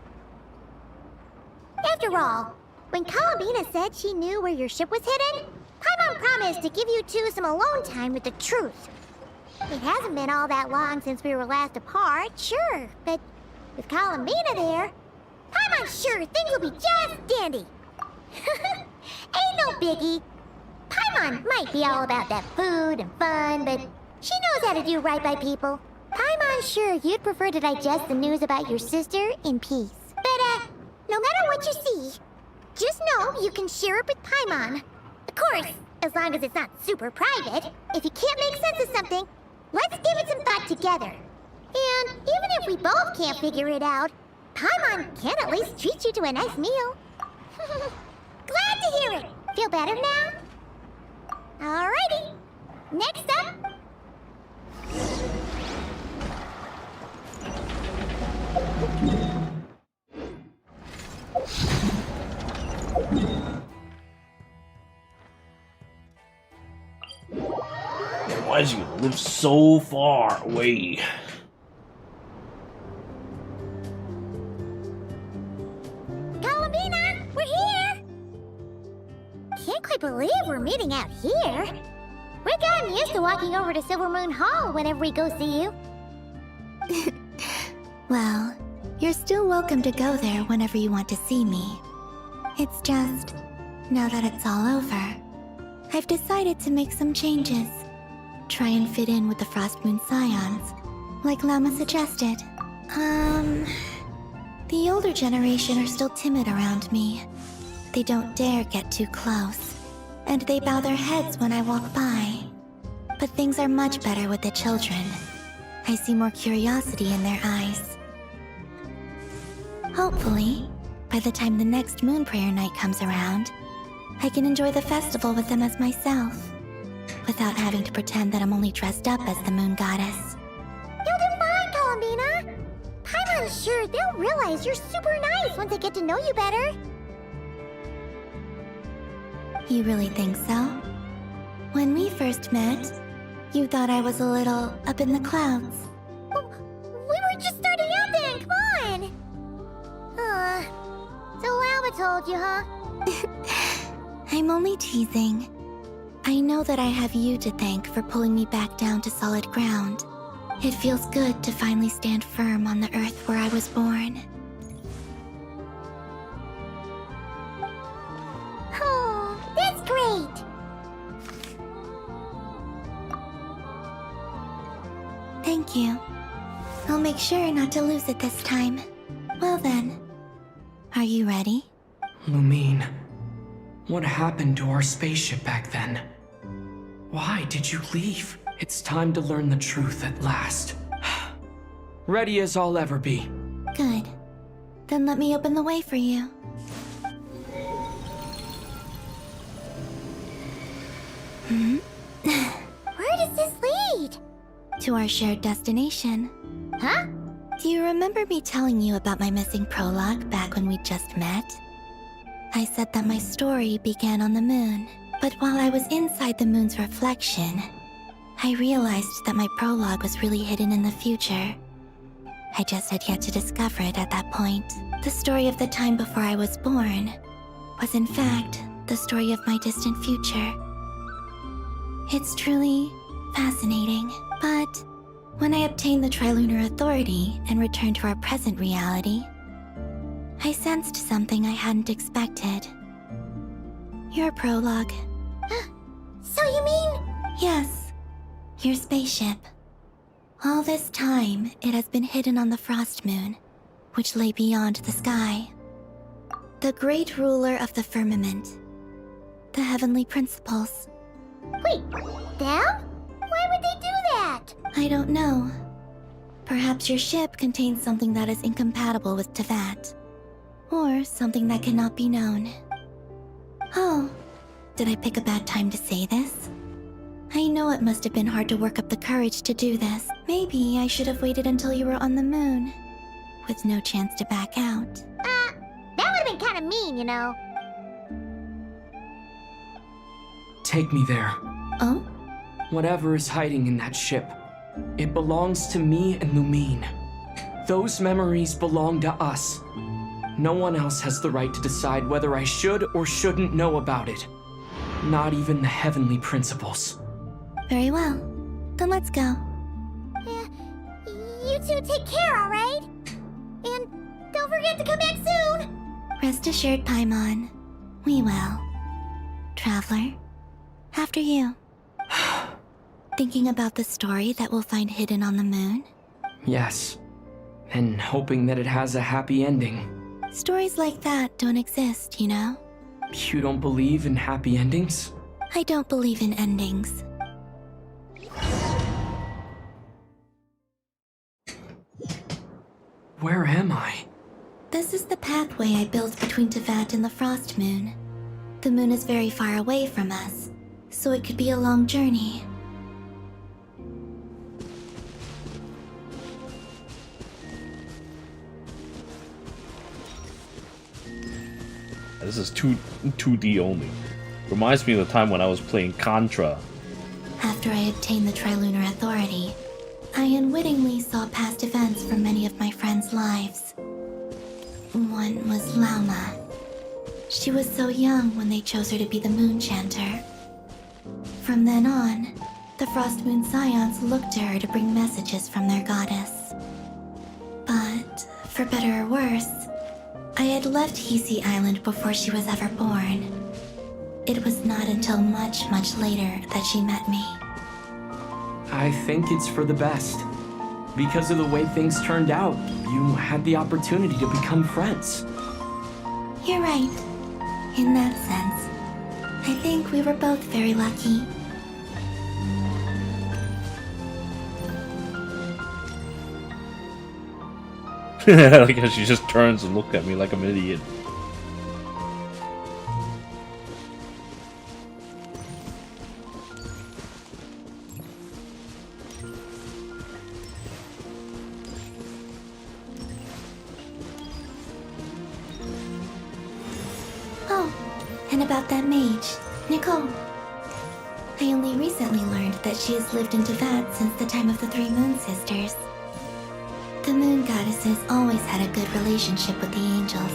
After all, when Columbina said she knew where your ship was hidden, Paimon promised to give you two some alone time with the truth. It hasn't been all that long since we were last apart, sure, but with Columbina there, Paimon's sure things will be just dandy. Ain't no biggie. Paimon might be all about that food and fun, but she knows how to do right by people. Paimon's sure you'd prefer to digest the news about your sister in peace. But, no matter what you see, just know you can share it with Paimon. Of course, as long as it's not super private. If you can't make sense of something, let's give it some thought together. And even if we both can't figure it out, Paimon can at least treat you to a nice meal. Glad to hear it. Feel better now? Alrighty. Next up... Why does you live so far away? Columbina, we're here! Can't quite believe we're meeting out here. We've gotten used to walking over to Silver Moon Hall whenever we go see you. Well, you're still welcome to go there whenever you want to see me. It's just, now that it's all over, I've decided to make some changes. Try and fit in with the Frost Moon Scions, like Lama suggested. The older generation are still timid around me. They don't dare get too close, and they bow their heads when I walk by. But things are much better with the children. I see more curiosity in their eyes. Hopefully, by the time the next Moon Prayer Night comes around, I can enjoy the festival with them as myself, without having to pretend that I'm only dressed up as the Moon Goddess. You'll do fine, Columbina! Paimon's sure they'll realize you're super nice once they get to know you better. You really think so? When we first met, you thought I was a little up in the clouds. We were just starting out then, come on! So Lama told you, huh? I'm only teasing. I know that I have you to thank for pulling me back down to solid ground. It feels good to finally stand firm on the earth where I was born. Oh, that's great! Thank you. I'll make sure not to lose it this time. Well then, are you ready? Lumine, what happened to our spaceship back then? Why did you leave? It's time to learn the truth at last. Ready as I'll ever be. Good. Then let me open the way for you. Where does this lead? To our shared destination. Huh? Do you remember me telling you about my missing prologue back when we just met? I said that my story began on the moon, but while I was inside the moon's reflection, I realized that my prologue was really hidden in the future. I just had yet to discover it at that point. The story of the time before I was born was in fact the story of my distant future. It's truly fascinating, but when I obtained the Trilunar Authority and returned to our present reality, I sensed something I hadn't expected. Your prologue. So you mean? Yes. Your spaceship. All this time, it has been hidden on the frost moon, which lay beyond the sky. The great ruler of the firmament. The heavenly principles. Wait, them? Why would they do that? I don't know. Perhaps your ship contains something that is incompatible with Tevat. Or something that cannot be known. Oh, did I pick a bad time to say this? I know it must have been hard to work up the courage to do this. Maybe I should have waited until you were on the moon, with no chance to back out. That would have been kind of mean, you know. Take me there. Oh? Whatever is hiding in that ship, it belongs to me and Lumine. Those memories belong to us. No one else has the right to decide whether I should or shouldn't know about it. Not even the heavenly principles. Very well. Then let's go. You two take care, alright? And don't forget to come back soon! Rest assured, Paimon. We will. Traveler, after you. Thinking about the story that we'll find hidden on the moon? Yes. And hoping that it has a happy ending. Stories like that don't exist, you know? You don't believe in happy endings? I don't believe in endings. Where am I? This is the pathway I built between Tevat and the Frost Moon. The moon is very far away from us, so it could be a long journey. This is 2D only. Reminds me of the time when I was playing Contra. After I obtained the Trilunar Authority, I unwittingly saw past events from many of my friends' lives. One was Lauma. She was so young when they chose her to be the Moon Chanter. From then on, the Frost Moon Scions looked to her to bring messages from their goddess. But, for better or worse, I had left Hisi Island before she was ever born. It was not until much, much later that she met me. I think it's for the best. Because of the way things turned out, you had the opportunity to become friends. You're right. In that sense, I think we were both very lucky. Like how she just turns and looks at me like I'm an idiot. Oh, and about that mage, Nicole. I only recently learned that she has lived in Tevat since the time of the Three Moon Sisters. The moon goddesses always had a good relationship with the angels.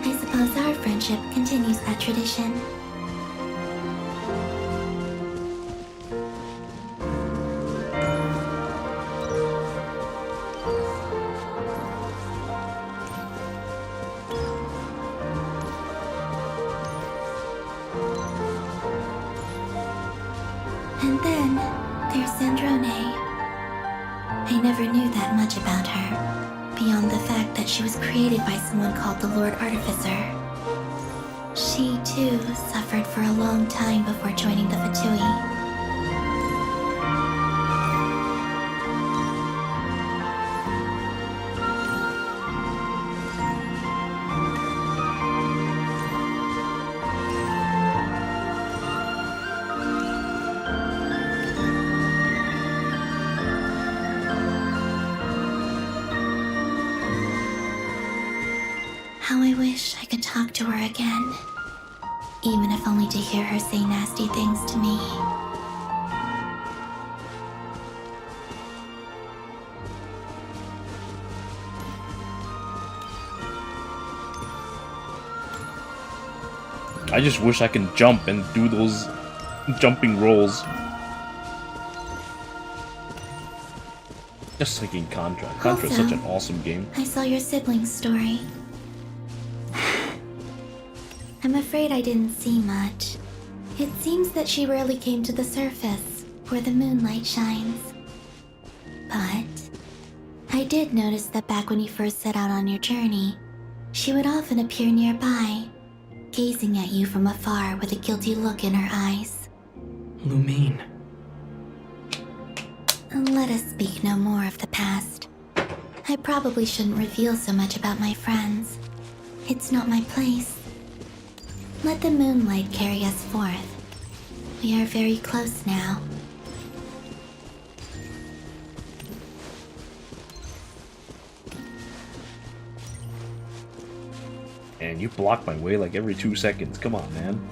I suppose our friendship continues that tradition. And then there's Sandrone. I never knew that much about her, beyond the fact that she was created by someone called the Lord Artificer. She, too, suffered for a long time before joining the Fatui. How I wish I could talk to her again. Even if only to hear her say nasty things to me. I just wish I can jump and do those jumping rolls. Just like in Contra. Contra is such an awesome game. I saw your sibling's story. I'm afraid I didn't see much. It seems that she rarely came to the surface, where the moonlight shines. But I did notice that back when you first set out on your journey, she would often appear nearby, gazing at you from afar with a guilty look in her eyes. Lumine. Let us speak no more of the past. I probably shouldn't reveal so much about my friends. It's not my place. Let the moonlight carry us forth. We are very close now. And you block my way like every 2 seconds. Come on, man.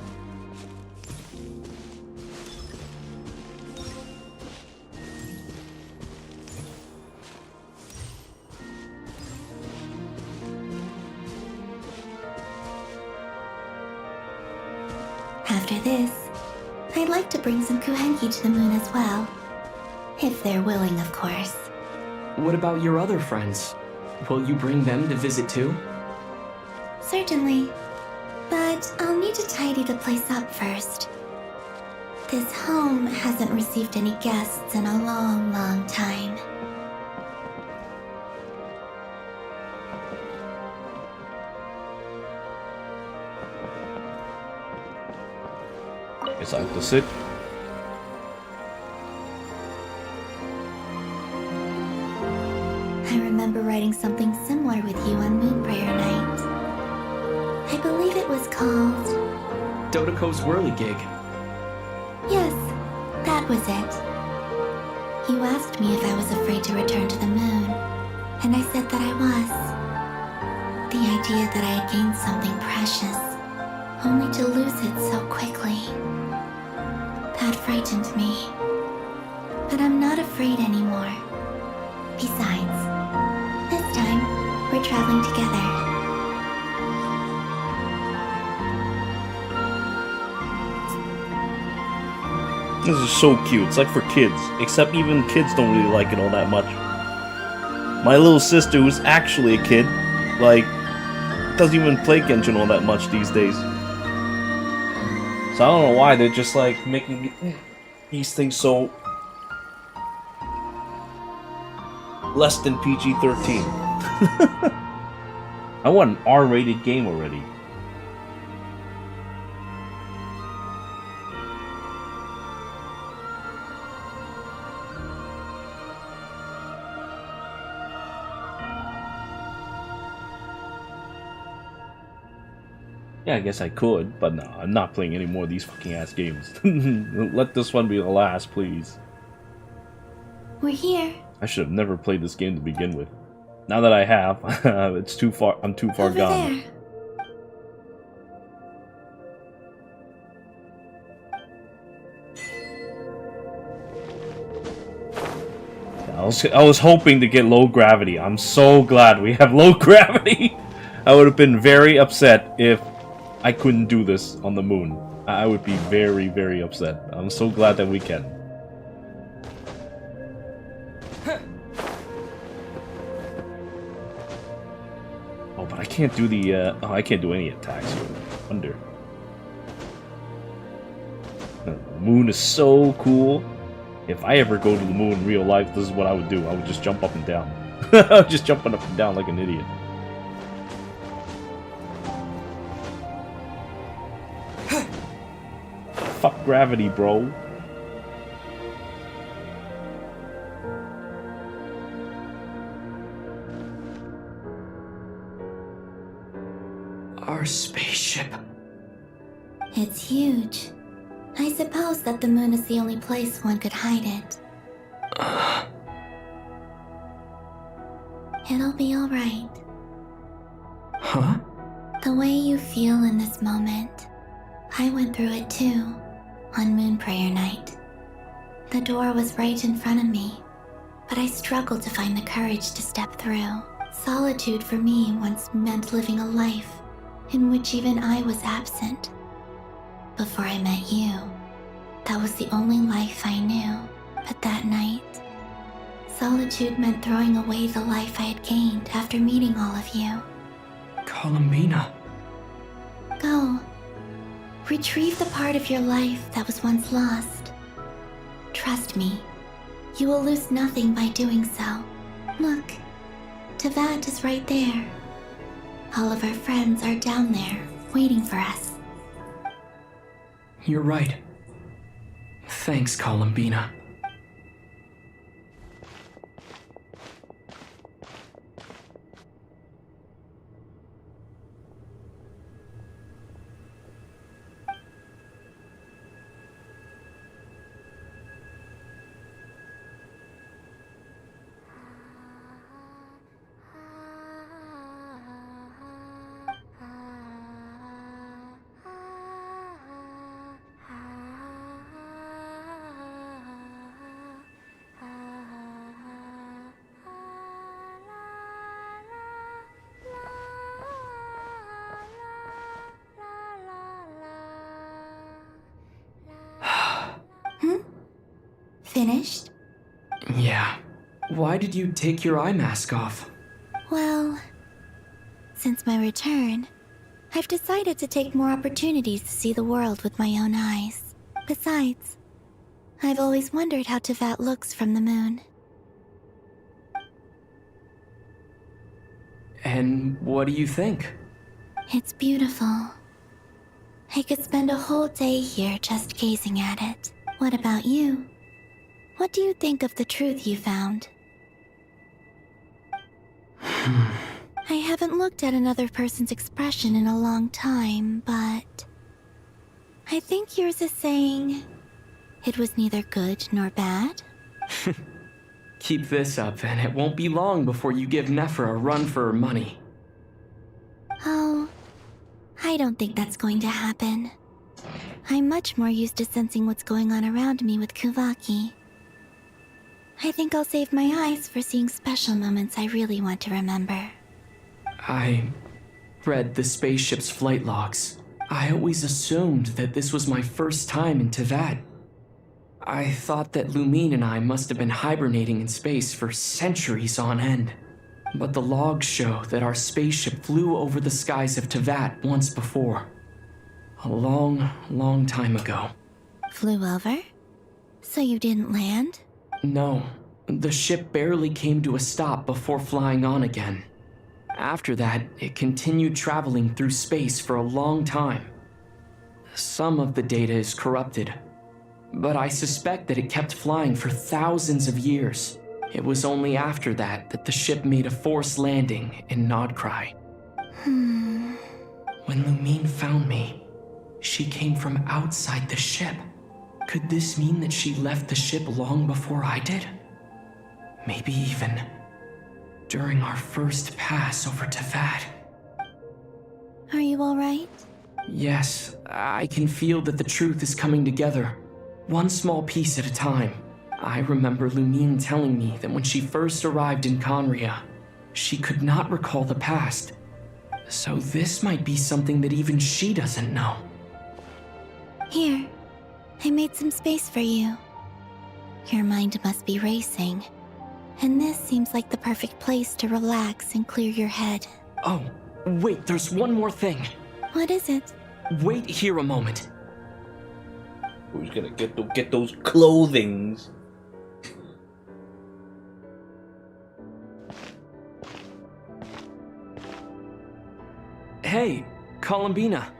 After this, I'd like to bring some Kuhenki to the moon as well. If they're willing, of course. What about your other friends? Will you bring them to visit too? Certainly. But I'll need to tidy the place up first. This home hasn't received any guests in a long, long time. Guess I have to sit. I remember writing something similar with you on Moon Prayer Night. I believe it was called... Dodoko's whirligig. Yes, that was it. You asked me if I was afraid to return to the moon, and I said that I was. The idea that I had gained something precious, only to lose it so quickly. That frightened me. But I'm not afraid anymore. Besides, this time, we're traveling together. This is so cute. It's like for kids. Except even kids don't really like it all that much. My little sister, who's actually a kid, like, doesn't even play Genshin all that much these days. So I don't know why they're just like making these things so less than PG-13. I want an R-rated game already. Yeah, I guess I could, but no, I'm not playing any more of these fucking ass games. Let this one be the last, please. We're here. I should have never played this game to begin with. Now that I have, it's too far. I'm too far Over gone. There. I was hoping to get low gravity. I'm so glad we have low gravity. I would have been very upset if I couldn't do this on the moon. I would be very, very upset. I'm so glad that we can. Oh, but I can't do the, I can't do any attacks here. Under. The moon is so cool. If I ever go to the moon in real life, this is what I would do. I would just jump up and down. I would just jump up and down like an idiot. Fuck gravity, bro. Our spaceship. It's huge. I suppose that the moon is the only place one could hide it. It'll be alright. Huh? The way you feel in this moment, I went through it too, on Moon Prayer Night. The door was right in front of me, but I struggled to find the courage to step through. Solitude for me once meant living a life in which even I was absent. Before I met you, that was the only life I knew. But that night, solitude meant throwing away the life I had gained after meeting all of you. Columbina. Go, Retrieve the part of your life that was once lost. Trust me, you will lose nothing by doing so. Look, Tevat is right there. All of our friends are down there, waiting for us. You're right. Thanks, Columbina. Finished? Yeah. Why did you take your eye mask off? Well, since my return, I've decided to take more opportunities to see the world with my own eyes. Besides, I've always wondered how Tevat looks from the moon. And what do you think? It's beautiful. I could spend a whole day here just gazing at it. What about you? What do you think of the truth you found? I haven't looked at another person's expression in a long time, but I think yours is saying it was neither good nor bad. Keep this up, and it won't be long before you give Nephra a run for her money. Oh, I don't think that's going to happen. I'm much more used to sensing what's going on around me with Kuvaki. I think I'll save my eyes for seeing special moments I really want to remember. I read the spaceship's flight logs. I always assumed that this was my first time in Tevat. I thought that Lumine and I must have been hibernating in space for centuries on end. But the logs show that our spaceship flew over the skies of Tevat once before. A long, long time ago. Flew over? So you didn't land? No, the ship barely came to a stop before flying on again. After that, it continued traveling through space for a long time. Some of the data is corrupted, but I suspect that it kept flying for thousands of years. It was only after that that the ship made a forced landing in Nod Krai. When Lumine found me, she came from outside the ship. Could this mean that she left the ship long before I did? Maybe even during our first pass over Tevat. Are you alright? Yes, I can feel that the truth is coming together, one small piece at a time. I remember Lumine telling me that when she first arrived in Conria, she could not recall the past. So this might be something that even she doesn't know. Here, I made some space for you. Your mind must be racing, and this seems like the perfect place to relax and clear your head. Oh, wait, there's one more thing. What is it? Wait here a moment. Who's gonna get those clothings? Hey, Columbina.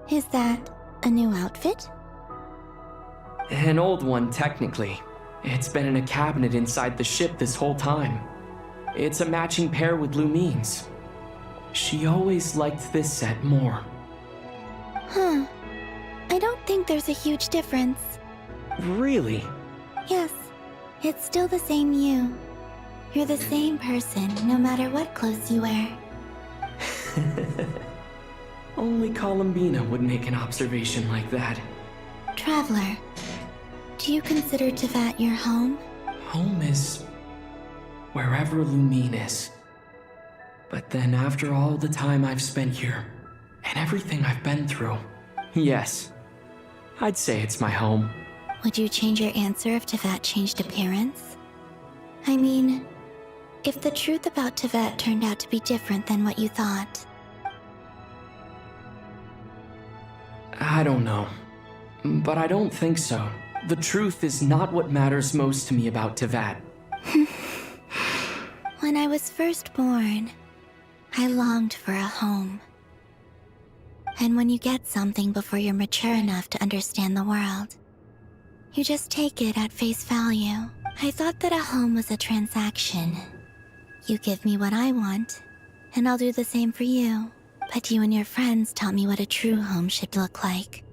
Is that a new outfit? An old one, technically. It's been in a cabinet inside the ship this whole time. It's a matching pair with Lumine's. She always liked this set more. Huh. I don't think there's a huge difference. Really? Yes, it's still the same you. You're the same person, no matter what clothes you wear. Only Columbina would make an observation like that. Traveler, do you consider Tevat your home? Home is wherever Lumine is. But then after all the time I've spent here, and everything I've been through, Yes. I'd say it's my home. Would you change your answer if Tevat changed appearance? I mean, if the truth about Tevat turned out to be different than what you thought. I don't know. But I don't think so. The truth is not what matters most to me about Tevat. When I was first born, I longed for a home. And when you get something before you're mature enough to understand the world, you just take it at face value. I thought that a home was a transaction. You give me what I want, and I'll do the same for you. But you and your friends taught me what a true home should look like.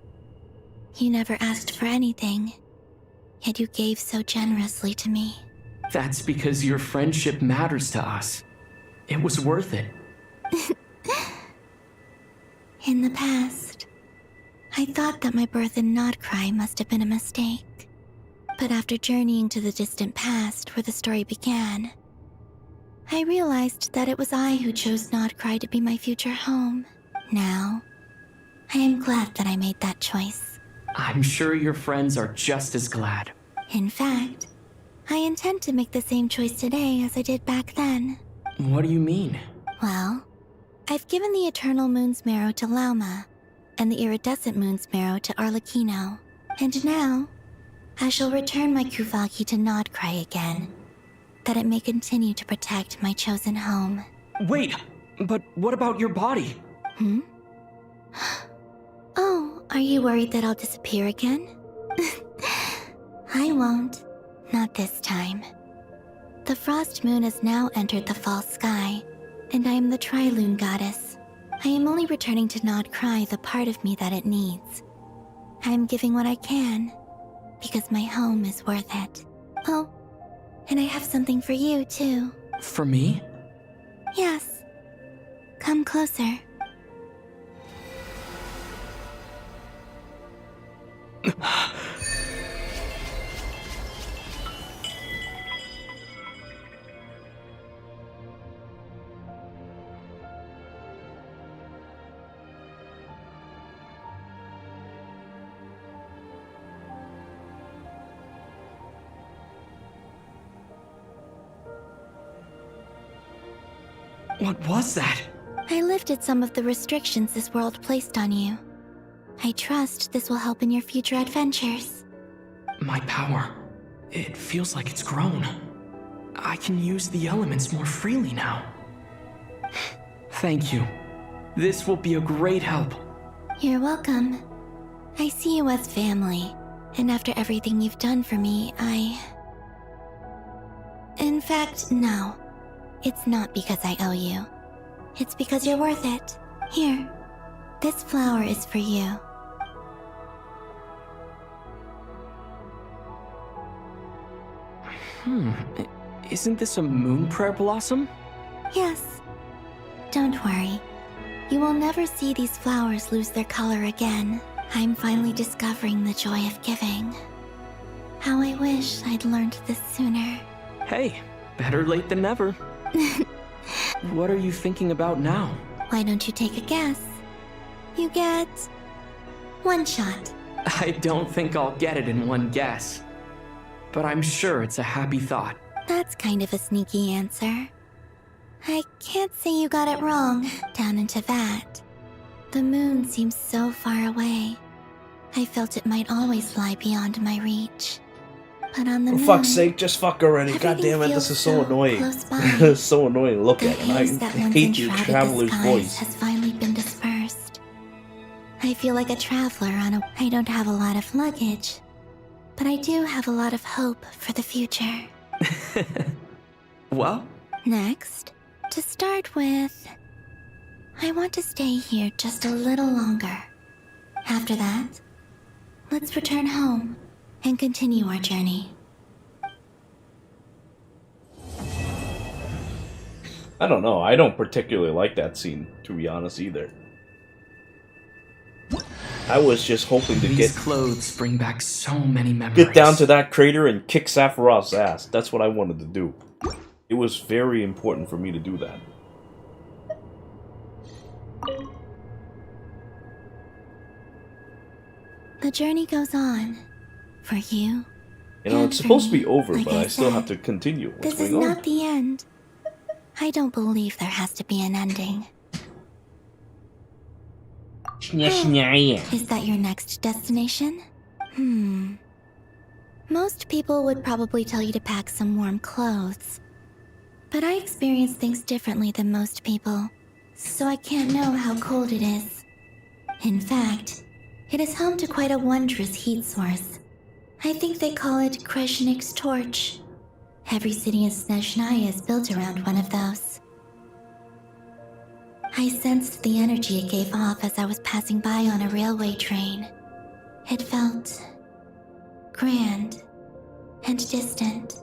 You never asked for anything, yet you gave so generously to me. That's because your friendship matters to us. It was worth it. In the past, I thought that my birth in Nod Krai must have been a mistake. But after journeying to the distant past where the story began, I realized that it was I who chose Nod Krai to be my future home. Now, I am glad that I made that choice. I'm sure your friends are just as glad. In fact, I intend to make the same choice today as I did back then. What do you mean? Well, I've given the Eternal Moon's Marrow to Lauma, and the Iridescent Moon's Marrow to Arlecchino. And now, I shall return my Kuvaki to Nod Krai again, that it may continue to protect my chosen home. Wait, but what about your body? Oh, are you worried that I'll disappear again? I won't. Not this time. The Frost Moon has now entered the false sky, and I am the Tri-Lune Goddess. I am only returning to Nod Krai the part of me that it needs. I am giving what I can, because my home is worth it. Oh, and I have something for you, too. For me? Yes. Come closer. What was that? I lifted some of the restrictions this world placed on you. I trust this will help in your future adventures. My power. It feels like it's grown. I can use the elements more freely now. Thank you. This will be a great help. You're welcome. I see you as family, and after everything you've done for me, In fact, no. It's not because I owe you. It's because you're worth it. Here, this flower is for you. Isn't this a moon prayer blossom? Yes. Don't worry. You will never see these flowers lose their color again. I'm finally discovering the joy of giving. How I wish I'd learned this sooner. Hey, better late than never. What are you thinking about now? Why don't you take a guess? You get one shot. I don't think I'll get it in one guess. But I'm sure it's a happy thought. That's kind of a sneaky answer. I can't say you got it wrong. Down into that. The moon seems so far away. I felt it might always lie beyond my reach. But on the For moon, fuck's sake, just fuck already. God everything damn it, feels this is so annoying. close by. It's so annoying to look at, and haze that I once hate your enshrouded traveler's the skies voice. has finally been dispersed. I feel like a traveler on a... I don't have a lot of luggage, but I do have a lot of hope for the future. Well? Next, to start with, I want to stay here just a little longer. After that, let's return home and continue our journey. I don't know. I don't particularly like that scene, to be honest, either. I was just hoping to These clothes bring back so many memories. get down to that crater and kick Sephiroth's ass. That's what I wanted to do. It was very important for me to do that. The journey goes on. For you. You know, and it's for supposed to me, be over, like but I still said, have to continue. What's This is going on? not the end. I don't believe there has to be an ending. Is that your next destination? Most people would probably tell you to pack some warm clothes. But I experience things differently than most people, so I can't know how cold it is. In fact, it is home to quite a wondrous heat source. I think they call it Kreshnik's torch. Every city in Snezhnaya is built around one of those. I sensed the energy it gave off as I was passing by on a railway train. It felt grand and distant.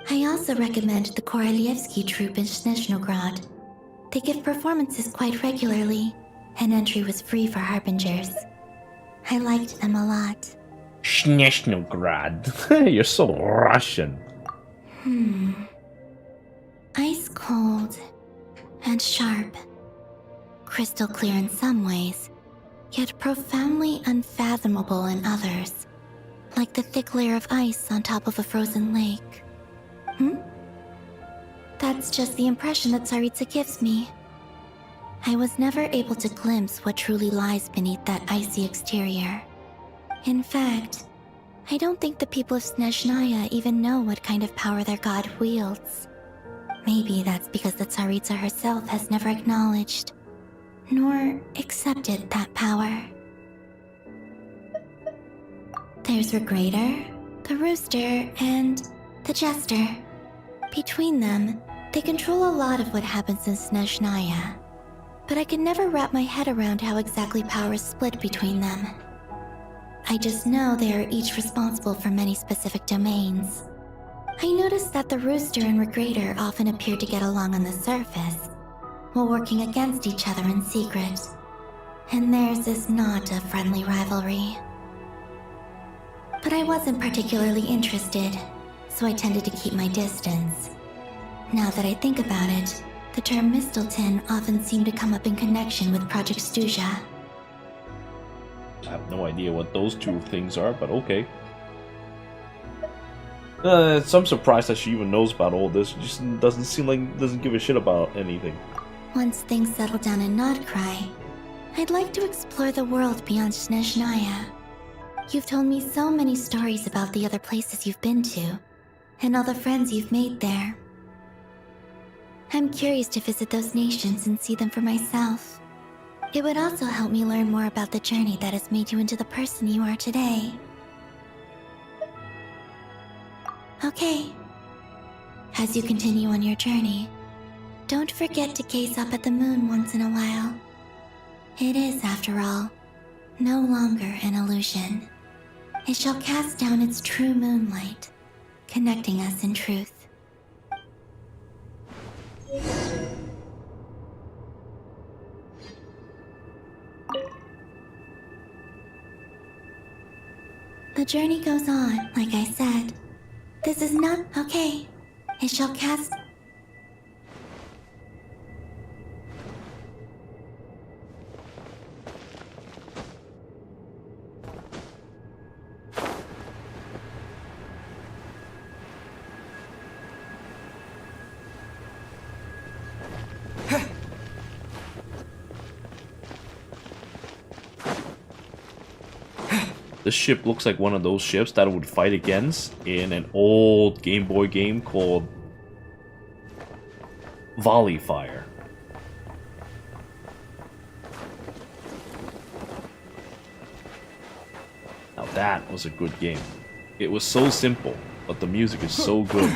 I also recommend the Korolievsky troupe in Snezhnograd. They give performances quite regularly, and entry was free for harbingers. I liked them a lot. Snezhnograd. You're so Russian. Ice cold and sharp. Crystal clear in some ways, yet profoundly unfathomable in others. Like the thick layer of ice on top of a frozen lake. That's just the impression that Tsaritsa gives me. I was never able to glimpse what truly lies beneath that icy exterior. In fact, I don't think the people of Snezhnaya even know what kind of power their god wields. Maybe that's because the Tsaritsa herself has never acknowledged, nor accepted that power. There's Regrator, the Rooster, and the Jester. Between them, they control a lot of what happens in Snezhnaya. But I can never wrap my head around how exactly power is split between them. I just know they are each responsible for many specific domains. I noticed that the Rooster and Regrator often appear to get along on the surface, while working against each other in secret. And theirs is not a friendly rivalry. But I wasn't particularly interested, so I tended to keep my distance. Now that I think about it, the term Mistelton often seemed to come up in connection with Project Stuja. I have no idea what those two things are, but okay. I'm surprised that she even knows about all this. She just doesn't seem like doesn't give a shit about anything. Once things settle down in Nod Krai, I'd like to explore the world beyond Snezhnaya. You've told me so many stories about the other places you've been to, and all the friends you've made there. I'm curious to visit those nations and see them for myself. It would also help me learn more about the journey that has made you into the person you are today. Okay. As you continue on your journey, don't forget to gaze up at the moon once in a while. It is, after all, no longer an illusion. It shall cast down its true moonlight, connecting us in truth. The journey goes on, like I said. This is not okay. It shall cast... This ship looks like one of those ships that I would fight against in an old Game Boy game called Volley Fire. Now that was a good game. It was so simple, but the music is so good.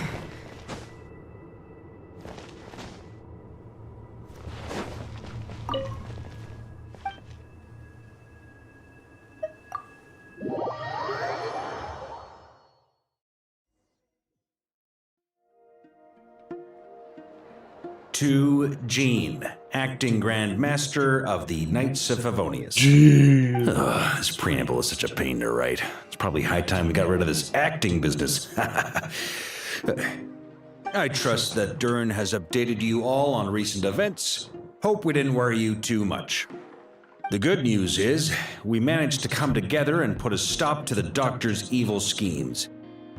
To Jean, acting Grand Master of the Knights of Favonius. This preamble is such a pain to write. It's probably high time we got rid of this acting business. I trust that Dern has updated you all on recent events. Hope we didn't worry you too much. The good news is, we managed to come together and put a stop to the Doctor's evil schemes.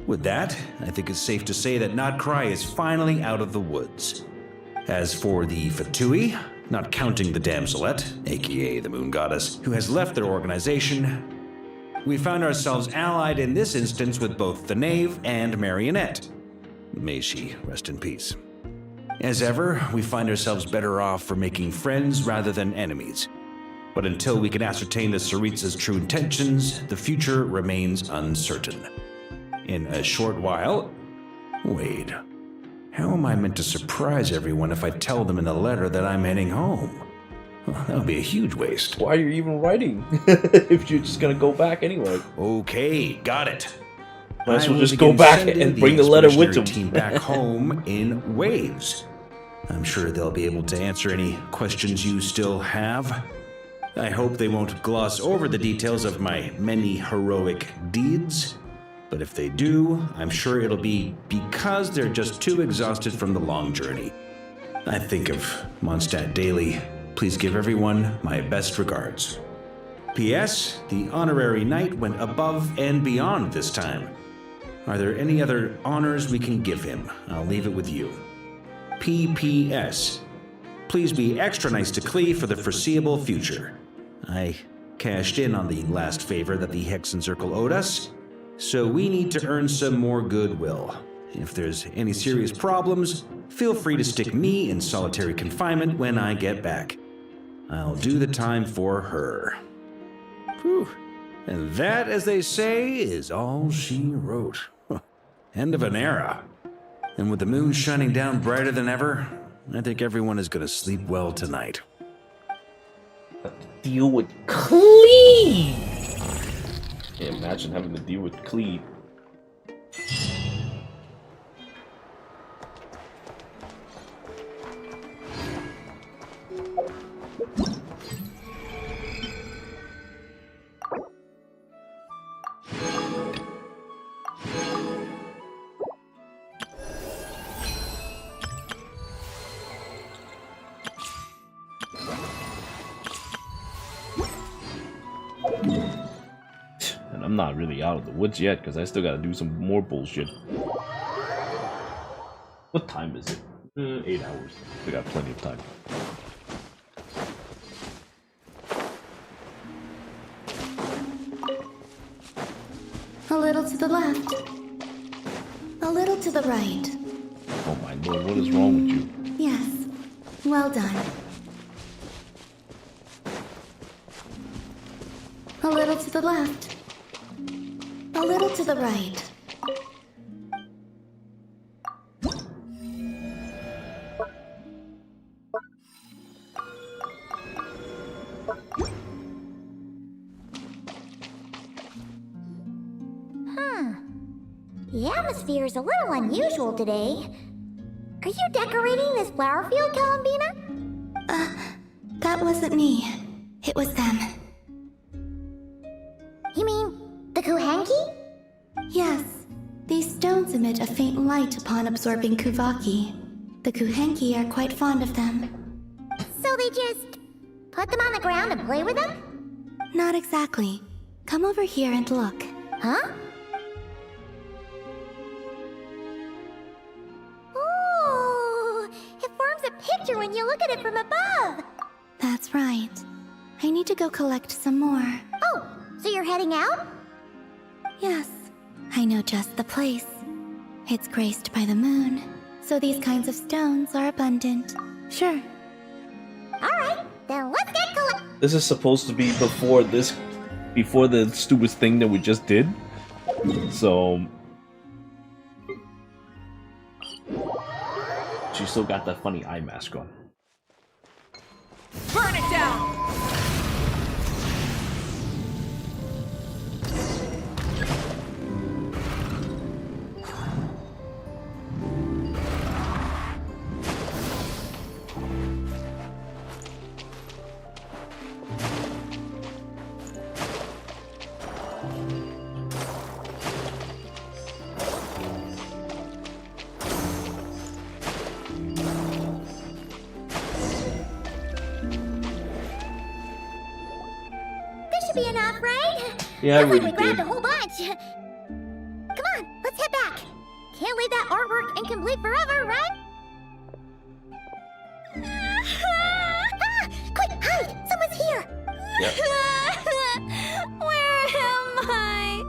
With that, I think it's safe to say that Nod Krai is finally out of the woods. As for the Fatui, not counting the Damselette, aka the Moon Goddess, who has left their organization, we found ourselves allied in this instance with both the Knave and Marionette. May she rest in peace. As ever, we find ourselves better off for making friends rather than enemies. But until we can ascertain the Tsaritsa's true intentions, the future remains uncertain. In a short while... Wait. How am I meant to surprise everyone if I tell them in the letter that I'm heading home? Well, that would be a huge waste. Why are you even writing if you're just gonna go back anyway? Okay, got it. Might as well I will just go begin back sending and bring the letter with expeditionary them. team back home in waves. I'm sure they'll be able to answer any questions you still have. I hope they won't gloss over the details of my many heroic deeds. But if they do, I'm sure it'll be because they're just too exhausted from the long journey. I think of Mondstadt daily. Please give everyone my best regards. P.S. The honorary knight went above and beyond this time. Are there any other honors we can give him? I'll leave it with you. P.P.S. Please be extra nice to Klee for the foreseeable future. I cashed in on the last favor that the Hexen Circle owed us, so we need to earn some more goodwill. If there's any serious problems, feel free to stick me in solitary confinement when I get back. I'll do the time for her. Whew. And that, as they say, is all she wrote. End of an era. And with the moon shining down brighter than ever, I think everyone is going to sleep well tonight. Deal with Klee! Yeah, imagine having to deal with Klee. And I'm not really out of the woods yet because I still gotta do some more bullshit. What time is it? 8 hours. We got plenty of time. A little to the left. A little to the right. Oh my lord, what is wrong with you? Yes. Well done. A little to the left. A little to the right. The atmosphere is a little unusual today. Are you decorating this flower field, Columbina? That wasn't me. It was them. You mean the Kuhanki? Yes. These stones emit a faint light upon absorbing Kuvaki. The Kuhanki are quite fond of them. So they just put them on the ground and play with them? Not exactly. Come over here and look. Huh? Ooh, it forms a picture when you look at it from above. That's right. I need to go collect some more. Oh, so you're heading out? Yes. I know just the place. It's graced by the moon, so these kinds of stones are abundant. Sure. Alright, then let's get collecting. This is supposed to be before the stupid thing that we just did. So she still got that funny eye mask on. Burn it down! should be enough, right? Yeah, I Looks like really we grabbed did. a whole bunch. Come on, let's head back. Can't leave that artwork incomplete forever, right? Quick, hide! Someone's here! Where am I?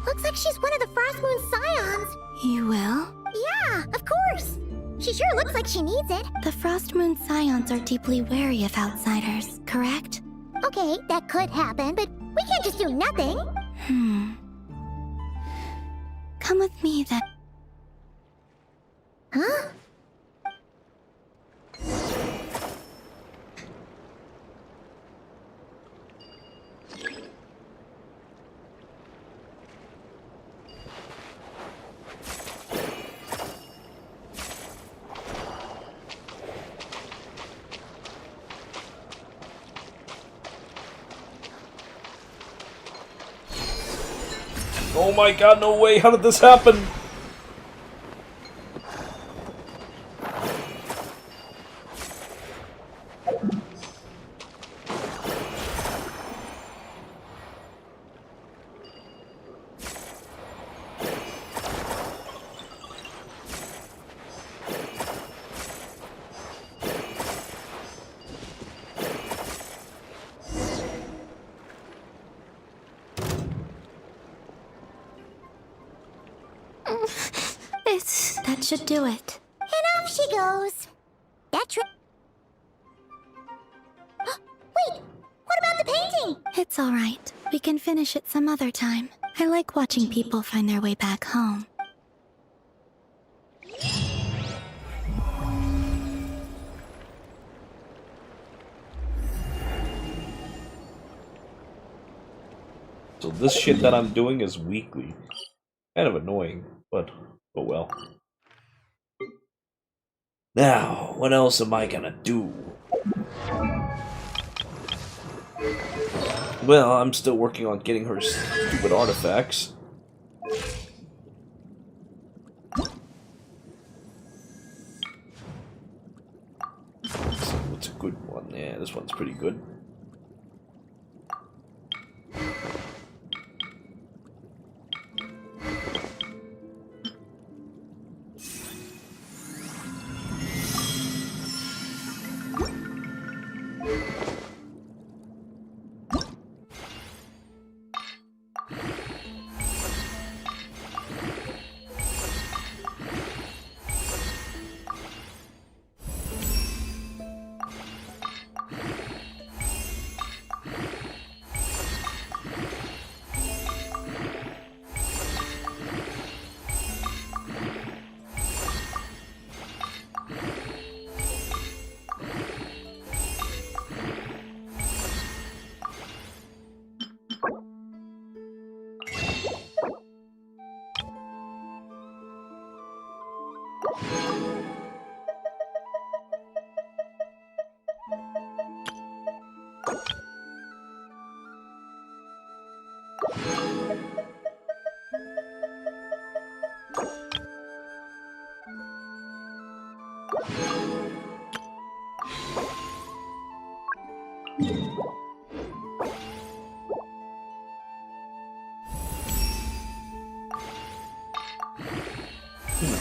Looks like she's one of the Frost Moon Scions. You will? Yeah, of course. She sure looks like she needs it. The Frost Moon Scions are deeply wary of outsiders, correct? Okay, that could happen, but we can't just do nothing. Come with me then. Huh? Oh my god, no way! How did this happen? That should do it. And off she goes. That's right. Wait, what about the painting? It's all right. We can finish it some other time. I like watching people find their way back home. So this shit that I'm doing is weekly. Kind of annoying, but oh well. Now, what else am I gonna do? Well, I'm still working on getting her stupid artifacts. So what's a good one? Yeah, this one's pretty good.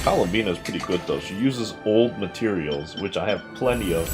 Columbina is pretty good though. She uses old materials, which I have plenty of.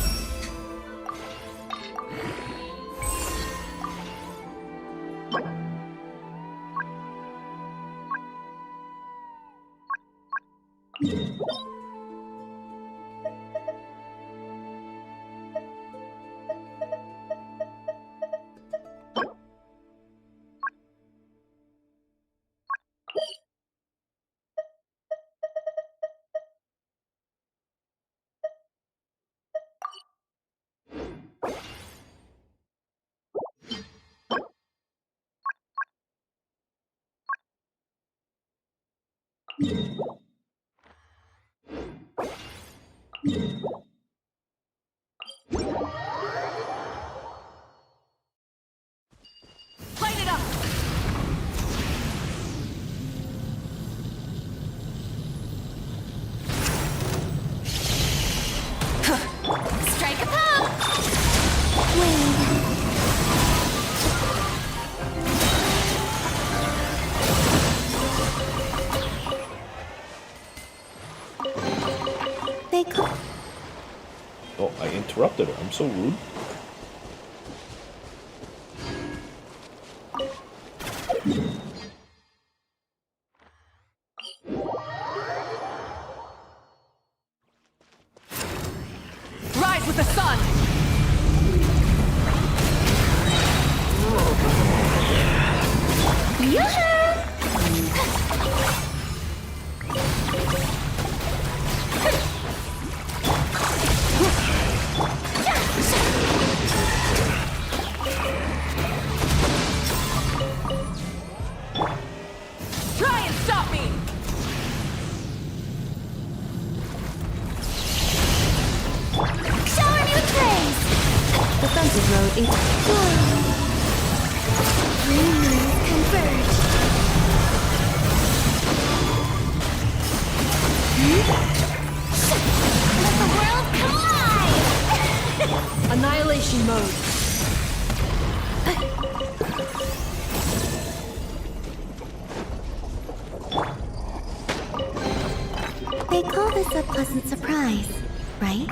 Light it up! Strike a pose! Wait. I interrupted her. I'm so rude. Rise with the sun! Try and stop me! Shower me with praise! Defensive mode engaged. Dreamers converge. Let the world collide! Annihilation mode. They call this a pleasant surprise, right?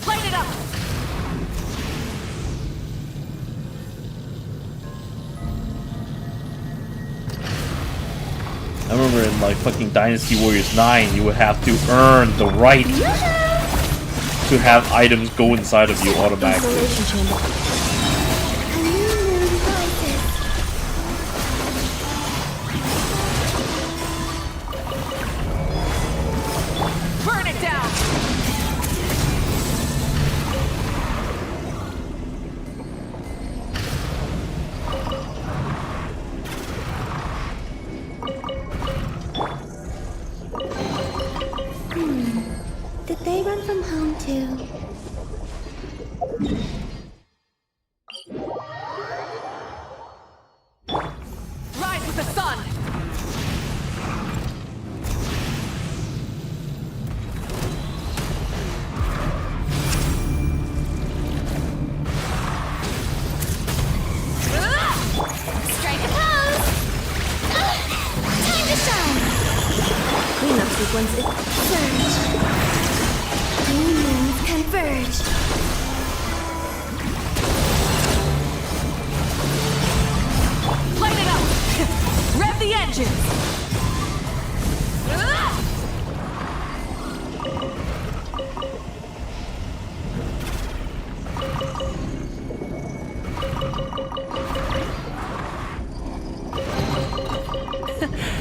Light it up! I remember in like fucking Dynasty Warriors 9, you would have to earn the right to have items go inside of you automatically. Installation chamber. A new moon rises. Burn it down! Did they run from home too? Rise with the sun! Strike a pose! Time to shine! Cleanup sequence. Surge! New moons converge! Light it up! Rev the engines!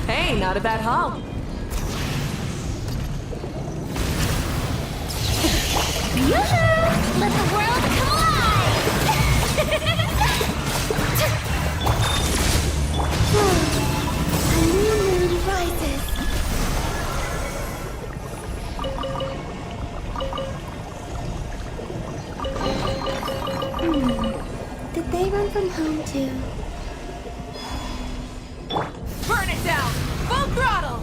Hey, not a bad haul. Yoo-hoo! Let the world collide! A new moon rises. Did they run from home too? Burn it down! Full throttle!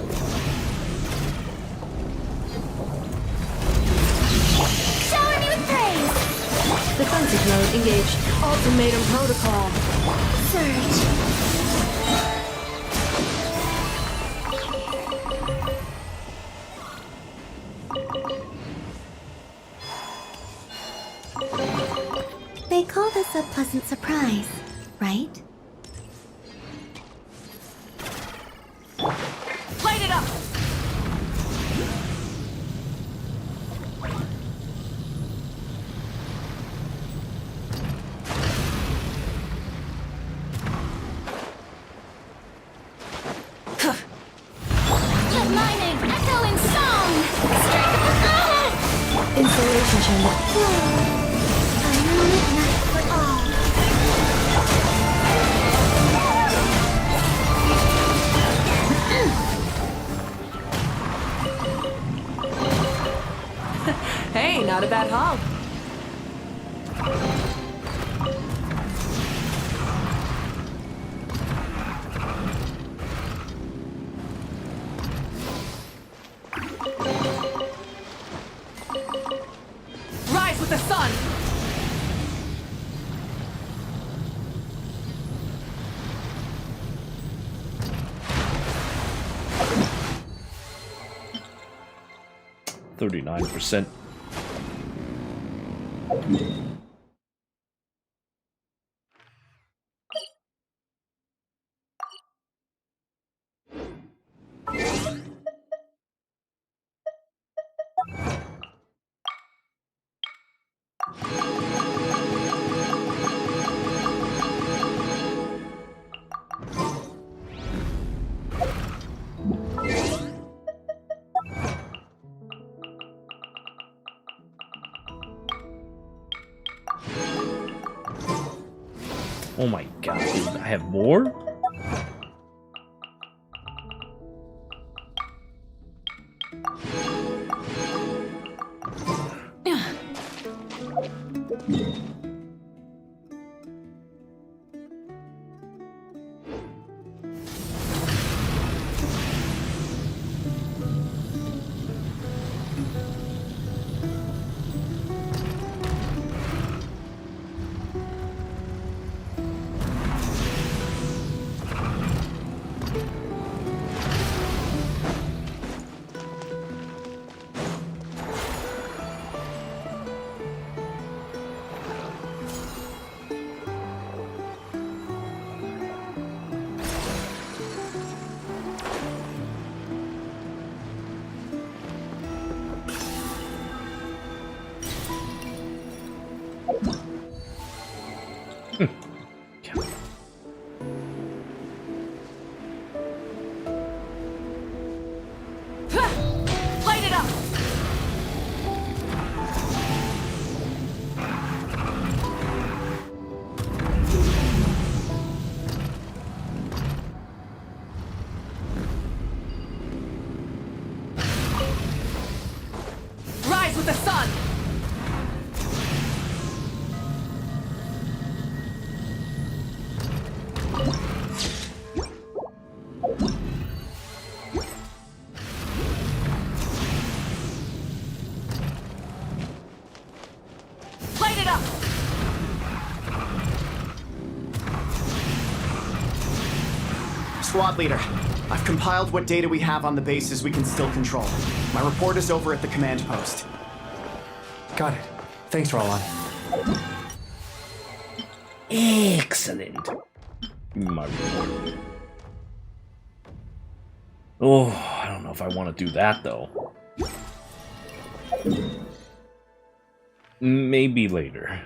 Shower me with praise! Defensive mode engaged. Ultimatum protocol. Surge! They call this a pleasant surprise, right? Light it up! Let my name echo in song! Strike at the Installation chamber. A moonlit night for all. Hey, not a bad haul. Rise with the the sun! %39%. Oh my god, dude, I have more? Light it up! Rise with the sun! Light it up! Squad leader, I've compiled what data we have on the bases we can still control. My report is over at the command post. Got it. Thanks, Roland. Excellent. My report. Oh, I don't know if I want to do that though. Maybe later.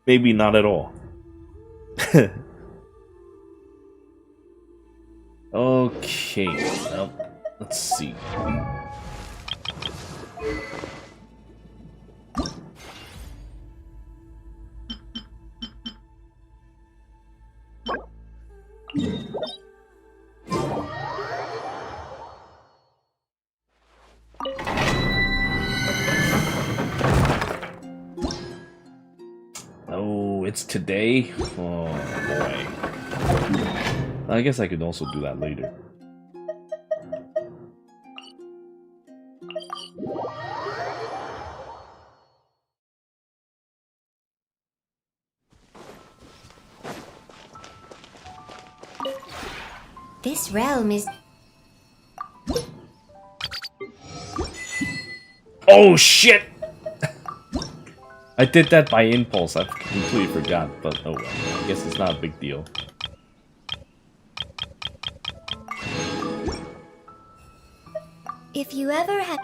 Maybe not at all. Okay, well, let's see. Oh, it's today? Oh boy. I guess I could also do that later. This realm is... Oh shit! I did that by impulse, I completely forgot, but oh well, I guess it's not a big deal. If you ever have...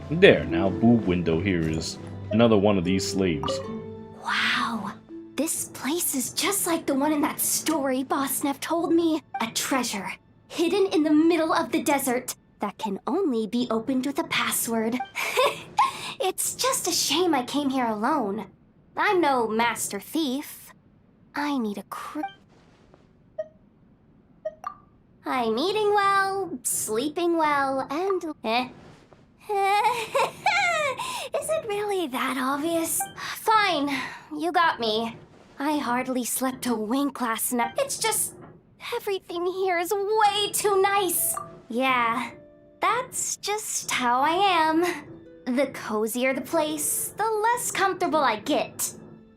There, now boob window here is Another one of these slaves. Wow. This place is just like the one in that story Boss Neff told me. A treasure, hidden in the middle of the desert, that can only be opened with a password. It's just a shame I came here alone. I'm no master thief. I need a I'm eating well, sleeping well, and... Is it really that obvious? Fine, you got me. I hardly slept a wink last night. It's just... everything here is way too nice. Yeah, that's just how I am. The cozier the place, the less comfortable I get.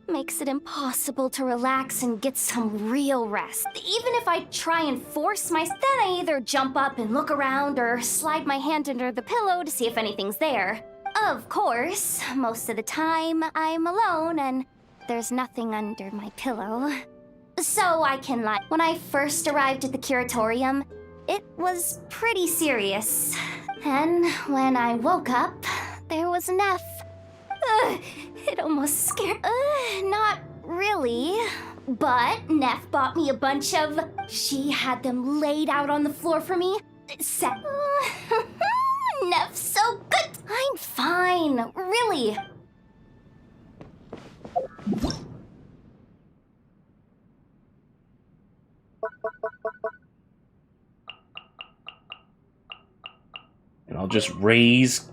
Makes it impossible to relax and get some real rest. Even if I try and force myself, then I either jump up and look around or slide my hand under the pillow to see if anything's there. Of course, most of the time I'm alone and there's nothing under my pillow. So I can lie. When I first arrived at the curatorium, it was pretty serious. And when I woke up, there was Neff. It almost scared... not really. But Neff bought me a bunch of... She had them laid out on the floor for me. Neff's so good. I'm fine, really. And I'll just raise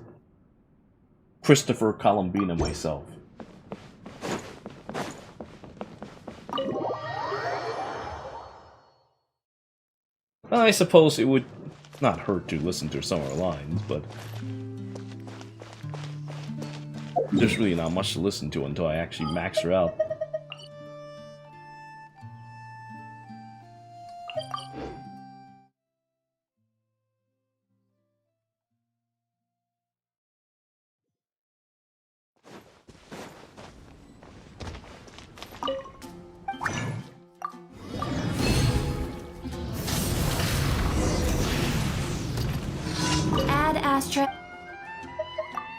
Christopher Columbina myself. Well, I suppose it would not hurt to listen to some of her lines, but there's really not much to listen to until I actually max her out.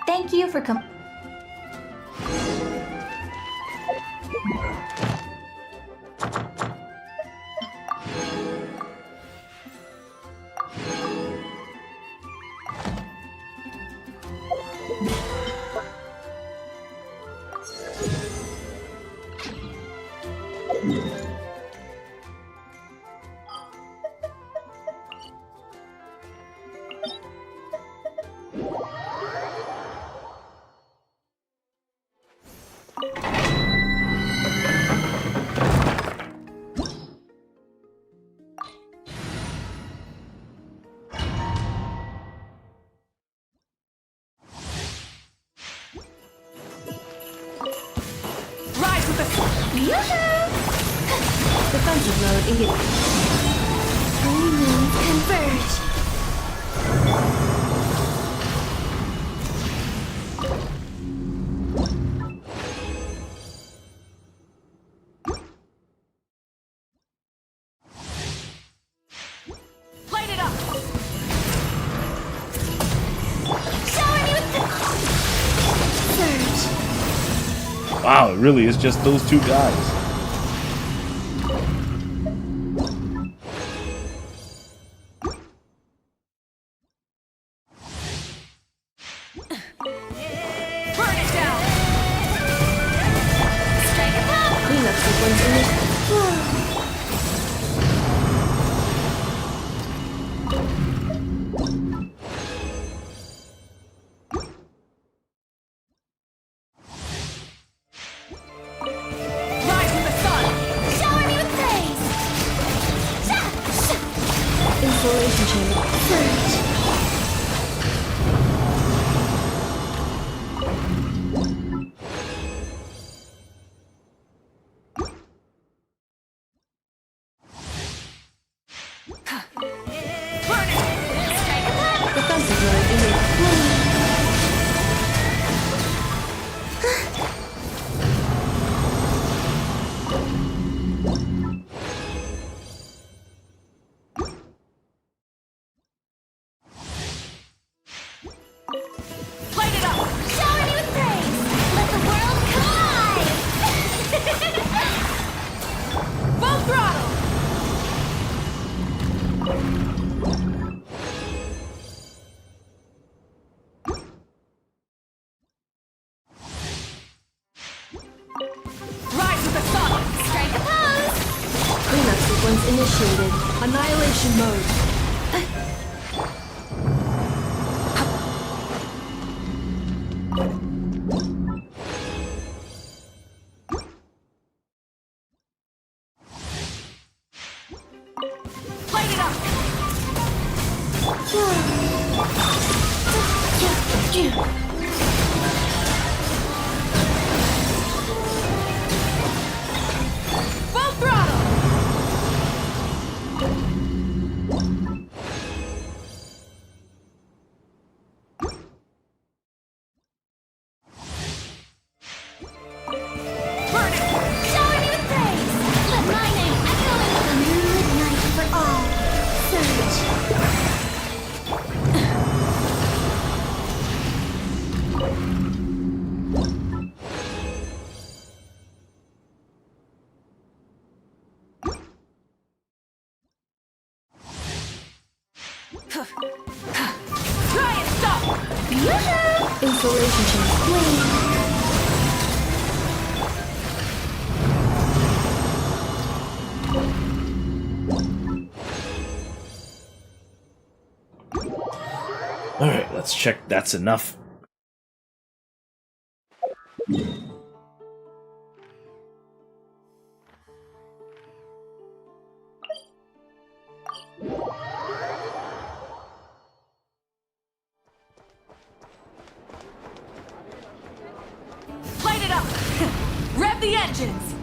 Thank you for coming. Defensive mode engaged. Three moons converge. Light it up! Shower me with the surge. Wow, it really is just those two guys. Insulation chamber. Surge. sequence initiated. Annihilation mode. Light it up! Full throttle! Burn it! Shower me with praise! Let my name echo into the moonlit night for all. Surge. Try and stop! Yoo-hoo! Insulation chamber. Alright, let's check that's enough. Light it up! Rev the engines!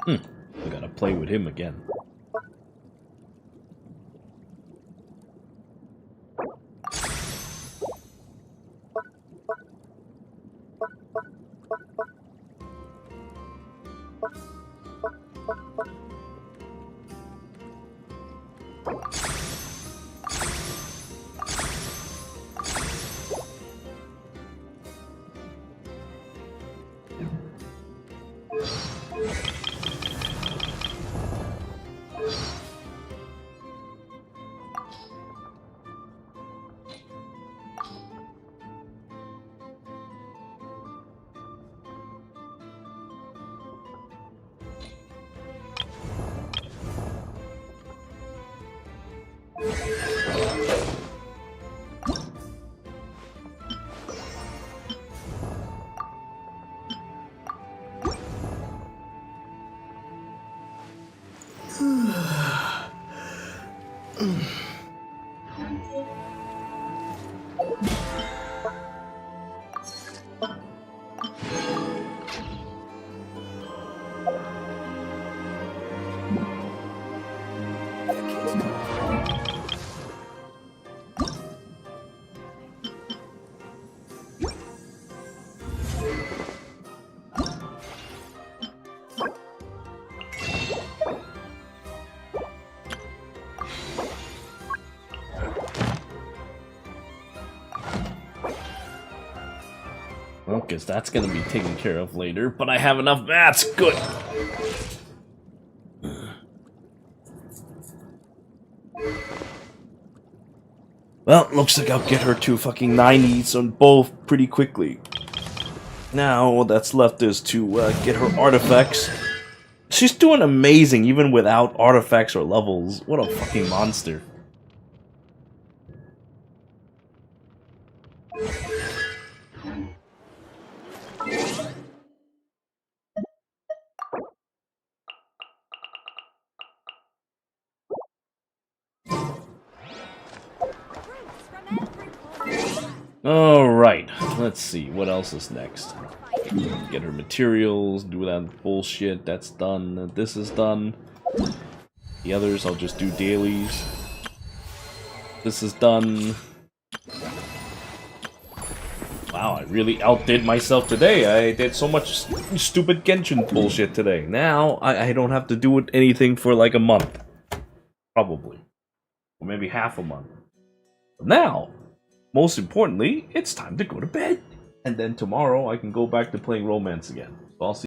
I gotta play with him again. Well, guess that's gonna be taken care of later, but I have enough mats! Good! Well, looks like I'll get her to fucking 90s on both pretty quickly. Now, all that's left is to get her artifacts. She's doing amazing even without artifacts or levels. What a fucking monster. Alright, let's see, what else is next? Get her materials, do that bullshit, that's done. This is done. The others I'll just do dailies. This is done. Wow, I really outdid myself today. I did so much stupid Genshin bullshit today. Now, I don't have to do anything for like a month. Probably. Or maybe half a month. But now, most importantly, it's time to go to bed. And then tomorrow I can go back to playing romance again. So I'll see